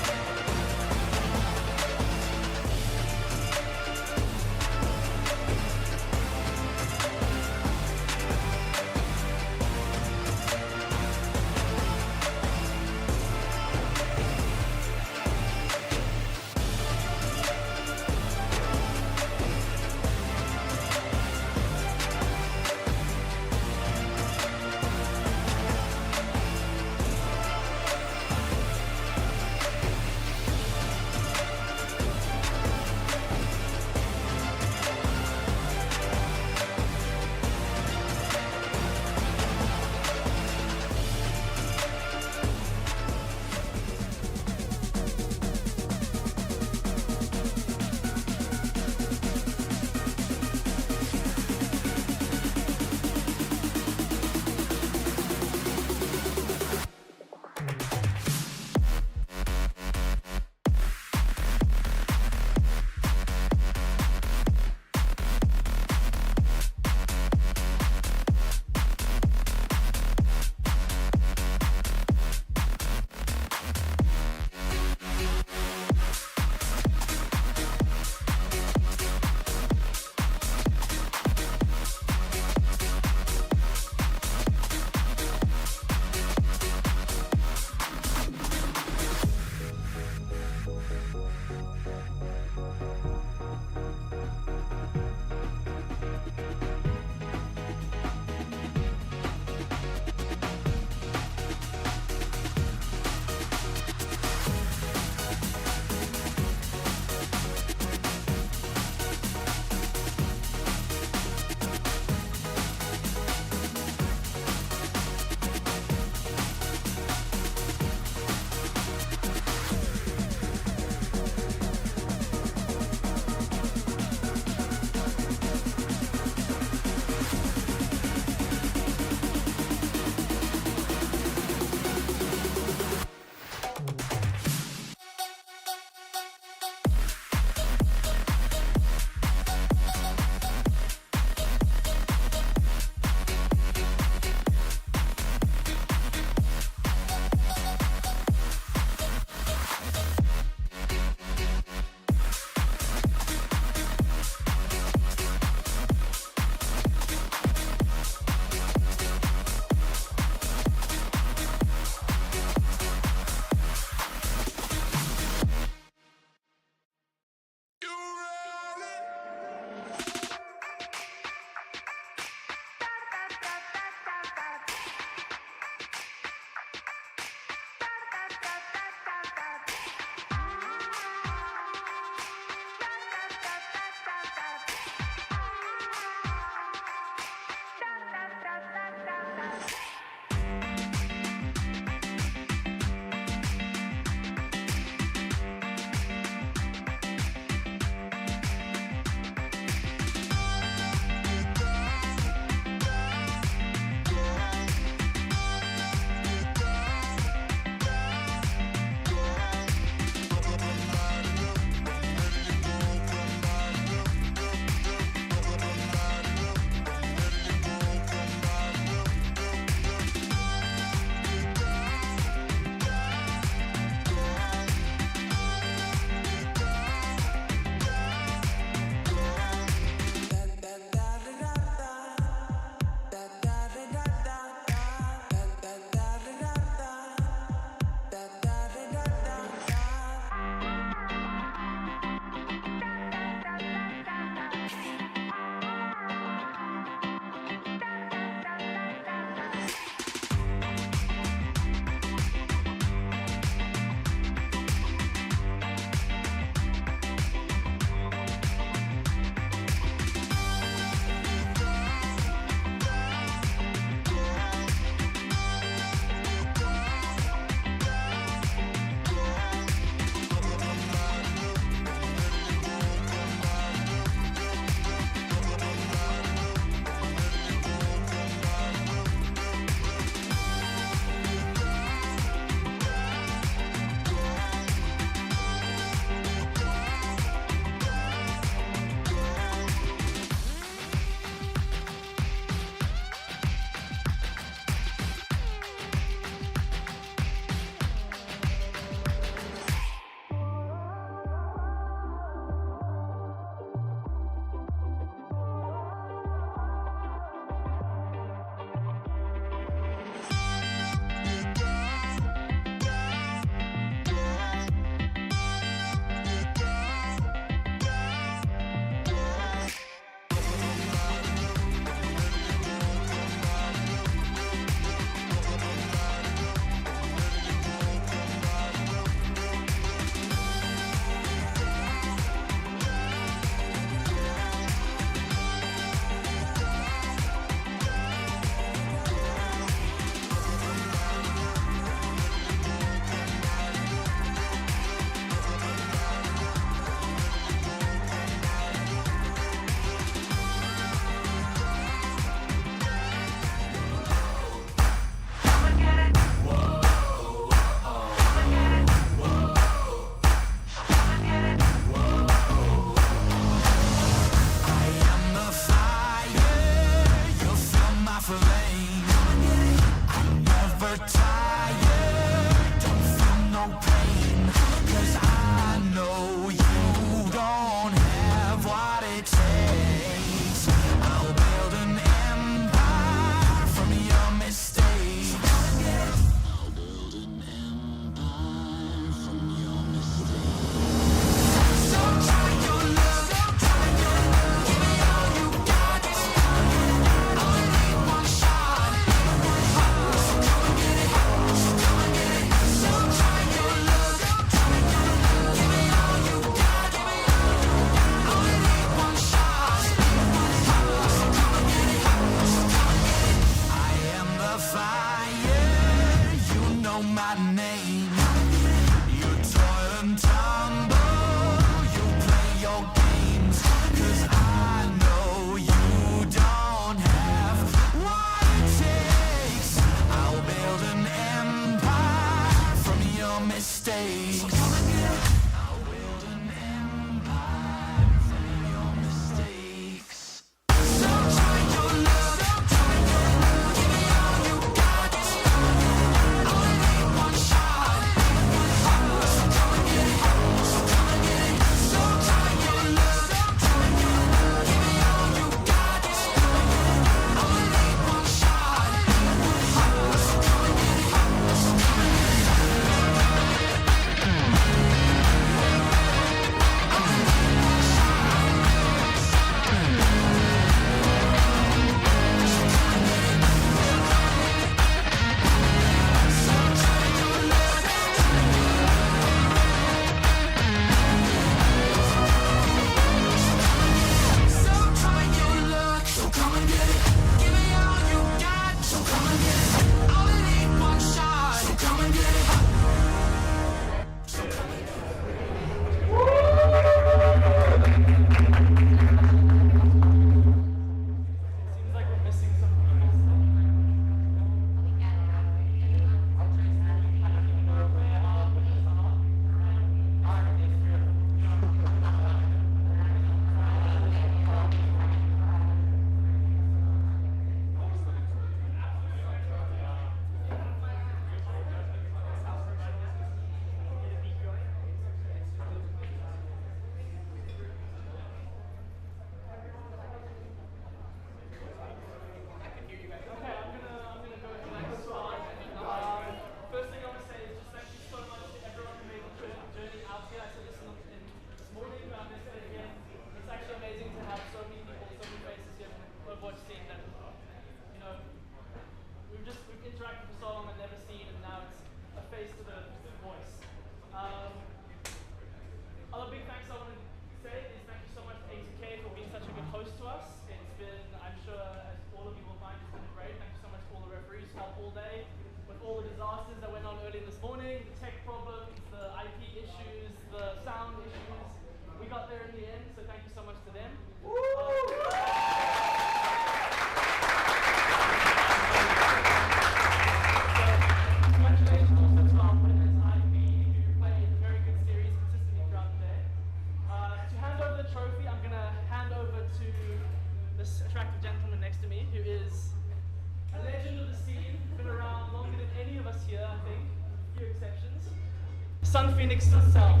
Sun Phoenix himself.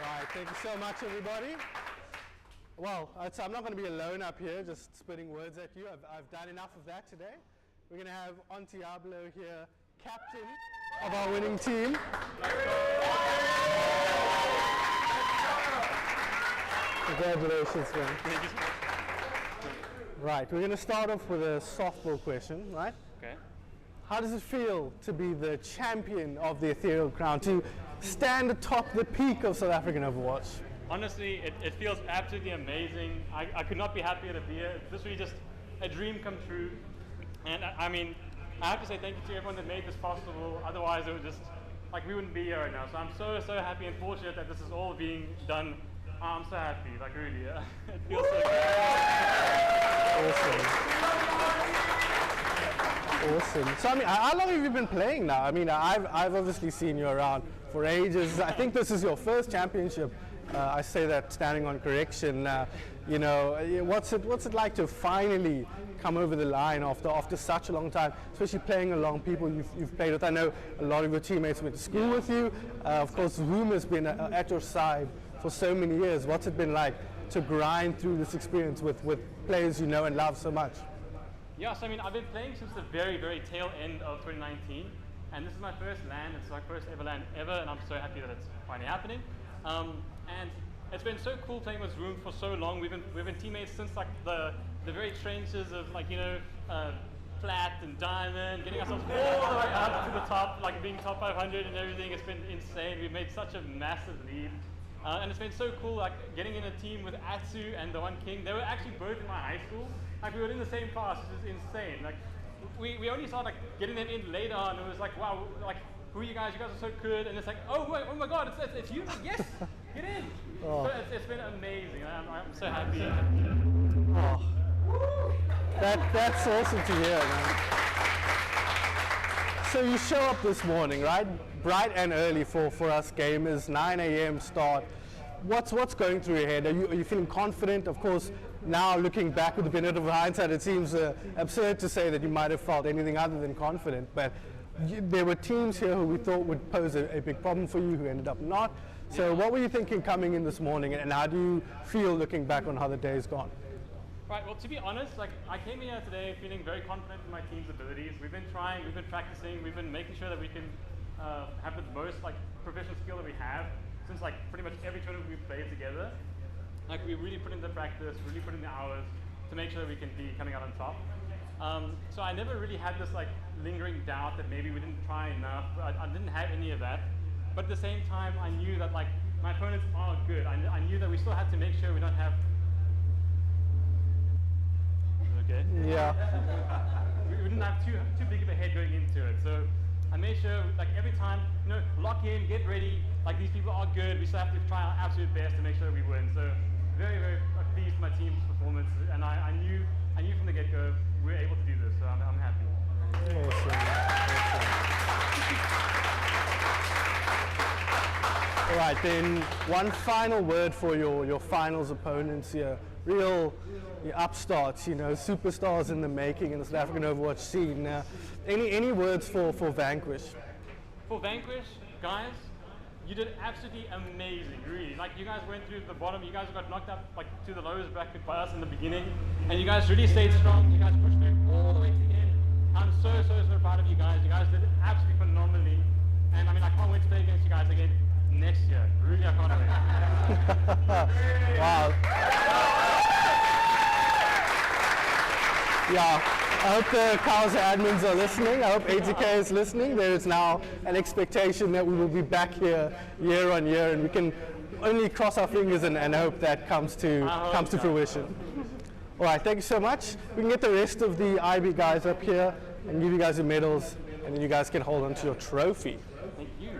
Right, thank you so much, everybody. Well, I'm not going to be alone up here just spitting words at you. I've done enough of that today. We're going to have Ontiablo here, captain of our winning team. Congratulations, man. Right, we're going to start off with a softball question, right? Okay. How does it feel to be the champion of the Ethereal crown, to stand atop the peak of South African Overwatch? Honestly, it feels absolutely amazing. I could not be happier to be here. This is really just a dream come true. And I mean, I have to say thank you to everyone that made this possible. Otherwise, it would just, like, we wouldn't be here right now. So I'm so happy and fortunate that this is all being done. I'm so happy, like really. It feels so good. Awesome. So I mean, how long have you been playing now? I mean, I've obviously seen you around for ages. I think this is your first championship. I say that standing on correction. You know, what's it like to finally come over the line after such a long time, especially playing along people you've played with? I know a lot of your teammates went to school with you. Of course, Zoom has been at your side for so many years. What's it been like to grind through this experience with players you know and love so much? Yeah, so I mean, I've been playing since the very tail end of 2019, and this is my first LAN. It's my first ever LAN ever, and I'm so happy that it's finally happening. And it's been so cool playing with Room for so long. We've been teammates since like the very trenches of, like, you know, Flat and Diamond, getting ourselves all the way up to the top, like being top 500 and everything. It's been insane. We've made such a massive lead. And it's been so cool, like, getting in a team with Atsu and the One King. They were actually both in my high school. Like, we were in the same class, which is insane. Like, we only started, like, getting them in later on. It was like, wow, like, who are you guys? You guys are so good. And it's like, oh, wait, oh my God, it's you? Yes, get in. Oh. So it's been amazing. I'm so happy. Oh. That's awesome to hear, man. So you show up this morning, right? Bright and early for us gamers, 9 a.m. start. What's going through your head? Are you feeling confident? Of course, now looking back with the benefit of hindsight, it seems absurd to say that you might have felt anything other than confident. But there were teams here who we thought would pose a big problem for you, who ended up not. So what were you thinking coming in this morning, and how do you feel looking back on how the day's gone? Right, well, to be honest, like, I came here today feeling very confident in my team's abilities. We've been trying, we've been practicing, we've been making sure that we can have the most like proficient skill that we have since like pretty much every tournament we've played together. Like, we really put in the practice, really put in the hours to make sure that we can be coming out on top. So I never really had this like lingering doubt that maybe we didn't try enough. I didn't have any of that. But at the same time, I knew that like my opponents are good. I knew that we still had to make sure we don't have. Okay. Yeah. We didn't have too big of a head going into it. So I made sure, like, every time, lock in, get ready. Like, these people are good. We still have to try our absolute best to make sure that we win. So very, very pleased with my team's performance, and I knew from the get-go we were able to do this. So I'm happy. All right, then one final word for your finals opponents here. Real upstarts, superstars in the making in the South African Overwatch scene. Any words for Vanquish? For Vanquish, guys, you did absolutely amazing, really. Like, you guys went through the bottom, you guys got knocked up like to the lowest bracket by us in the beginning, and you guys really stayed strong. You guys pushed through all the way to the end. I'm so proud of you guys. You guys did absolutely phenomenally, and I mean, I can't wait to play against you guys again next year. Really, I can't wait. Wow. Yeah, I hope the Cowser admins are listening. I hope ATK is listening. There is now an expectation that we will be back here year on year, and we can only cross our fingers and hope that comes to fruition. All right, thank you so much. We can get the rest of the IB guys up here and give you guys your medals, and then you guys can hold on to your trophy. Thank you.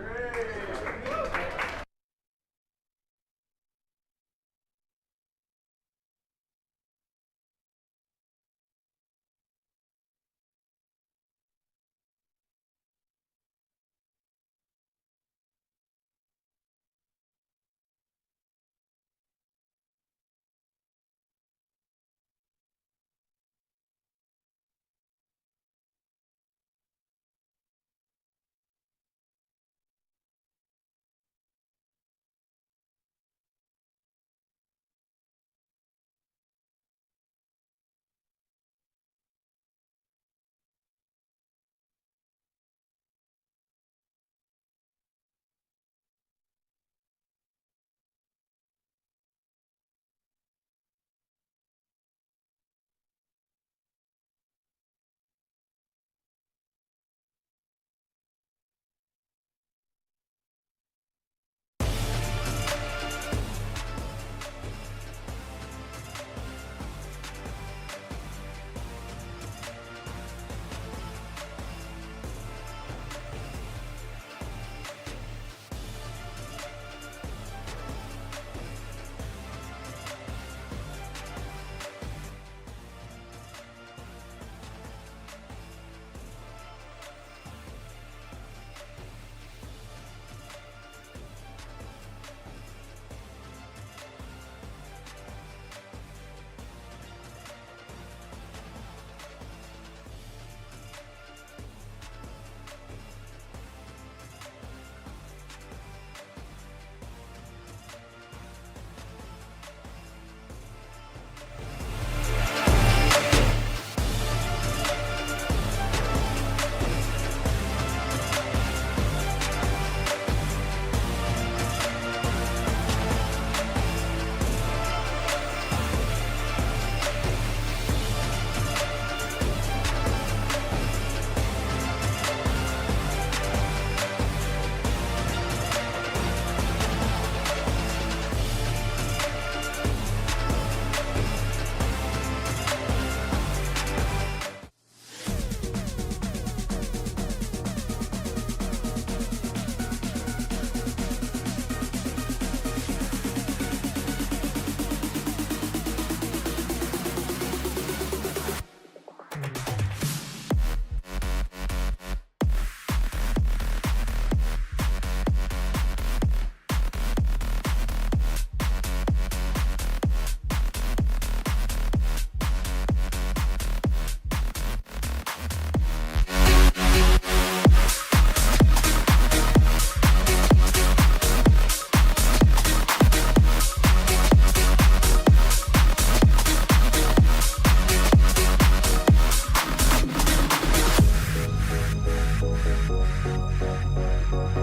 Bye.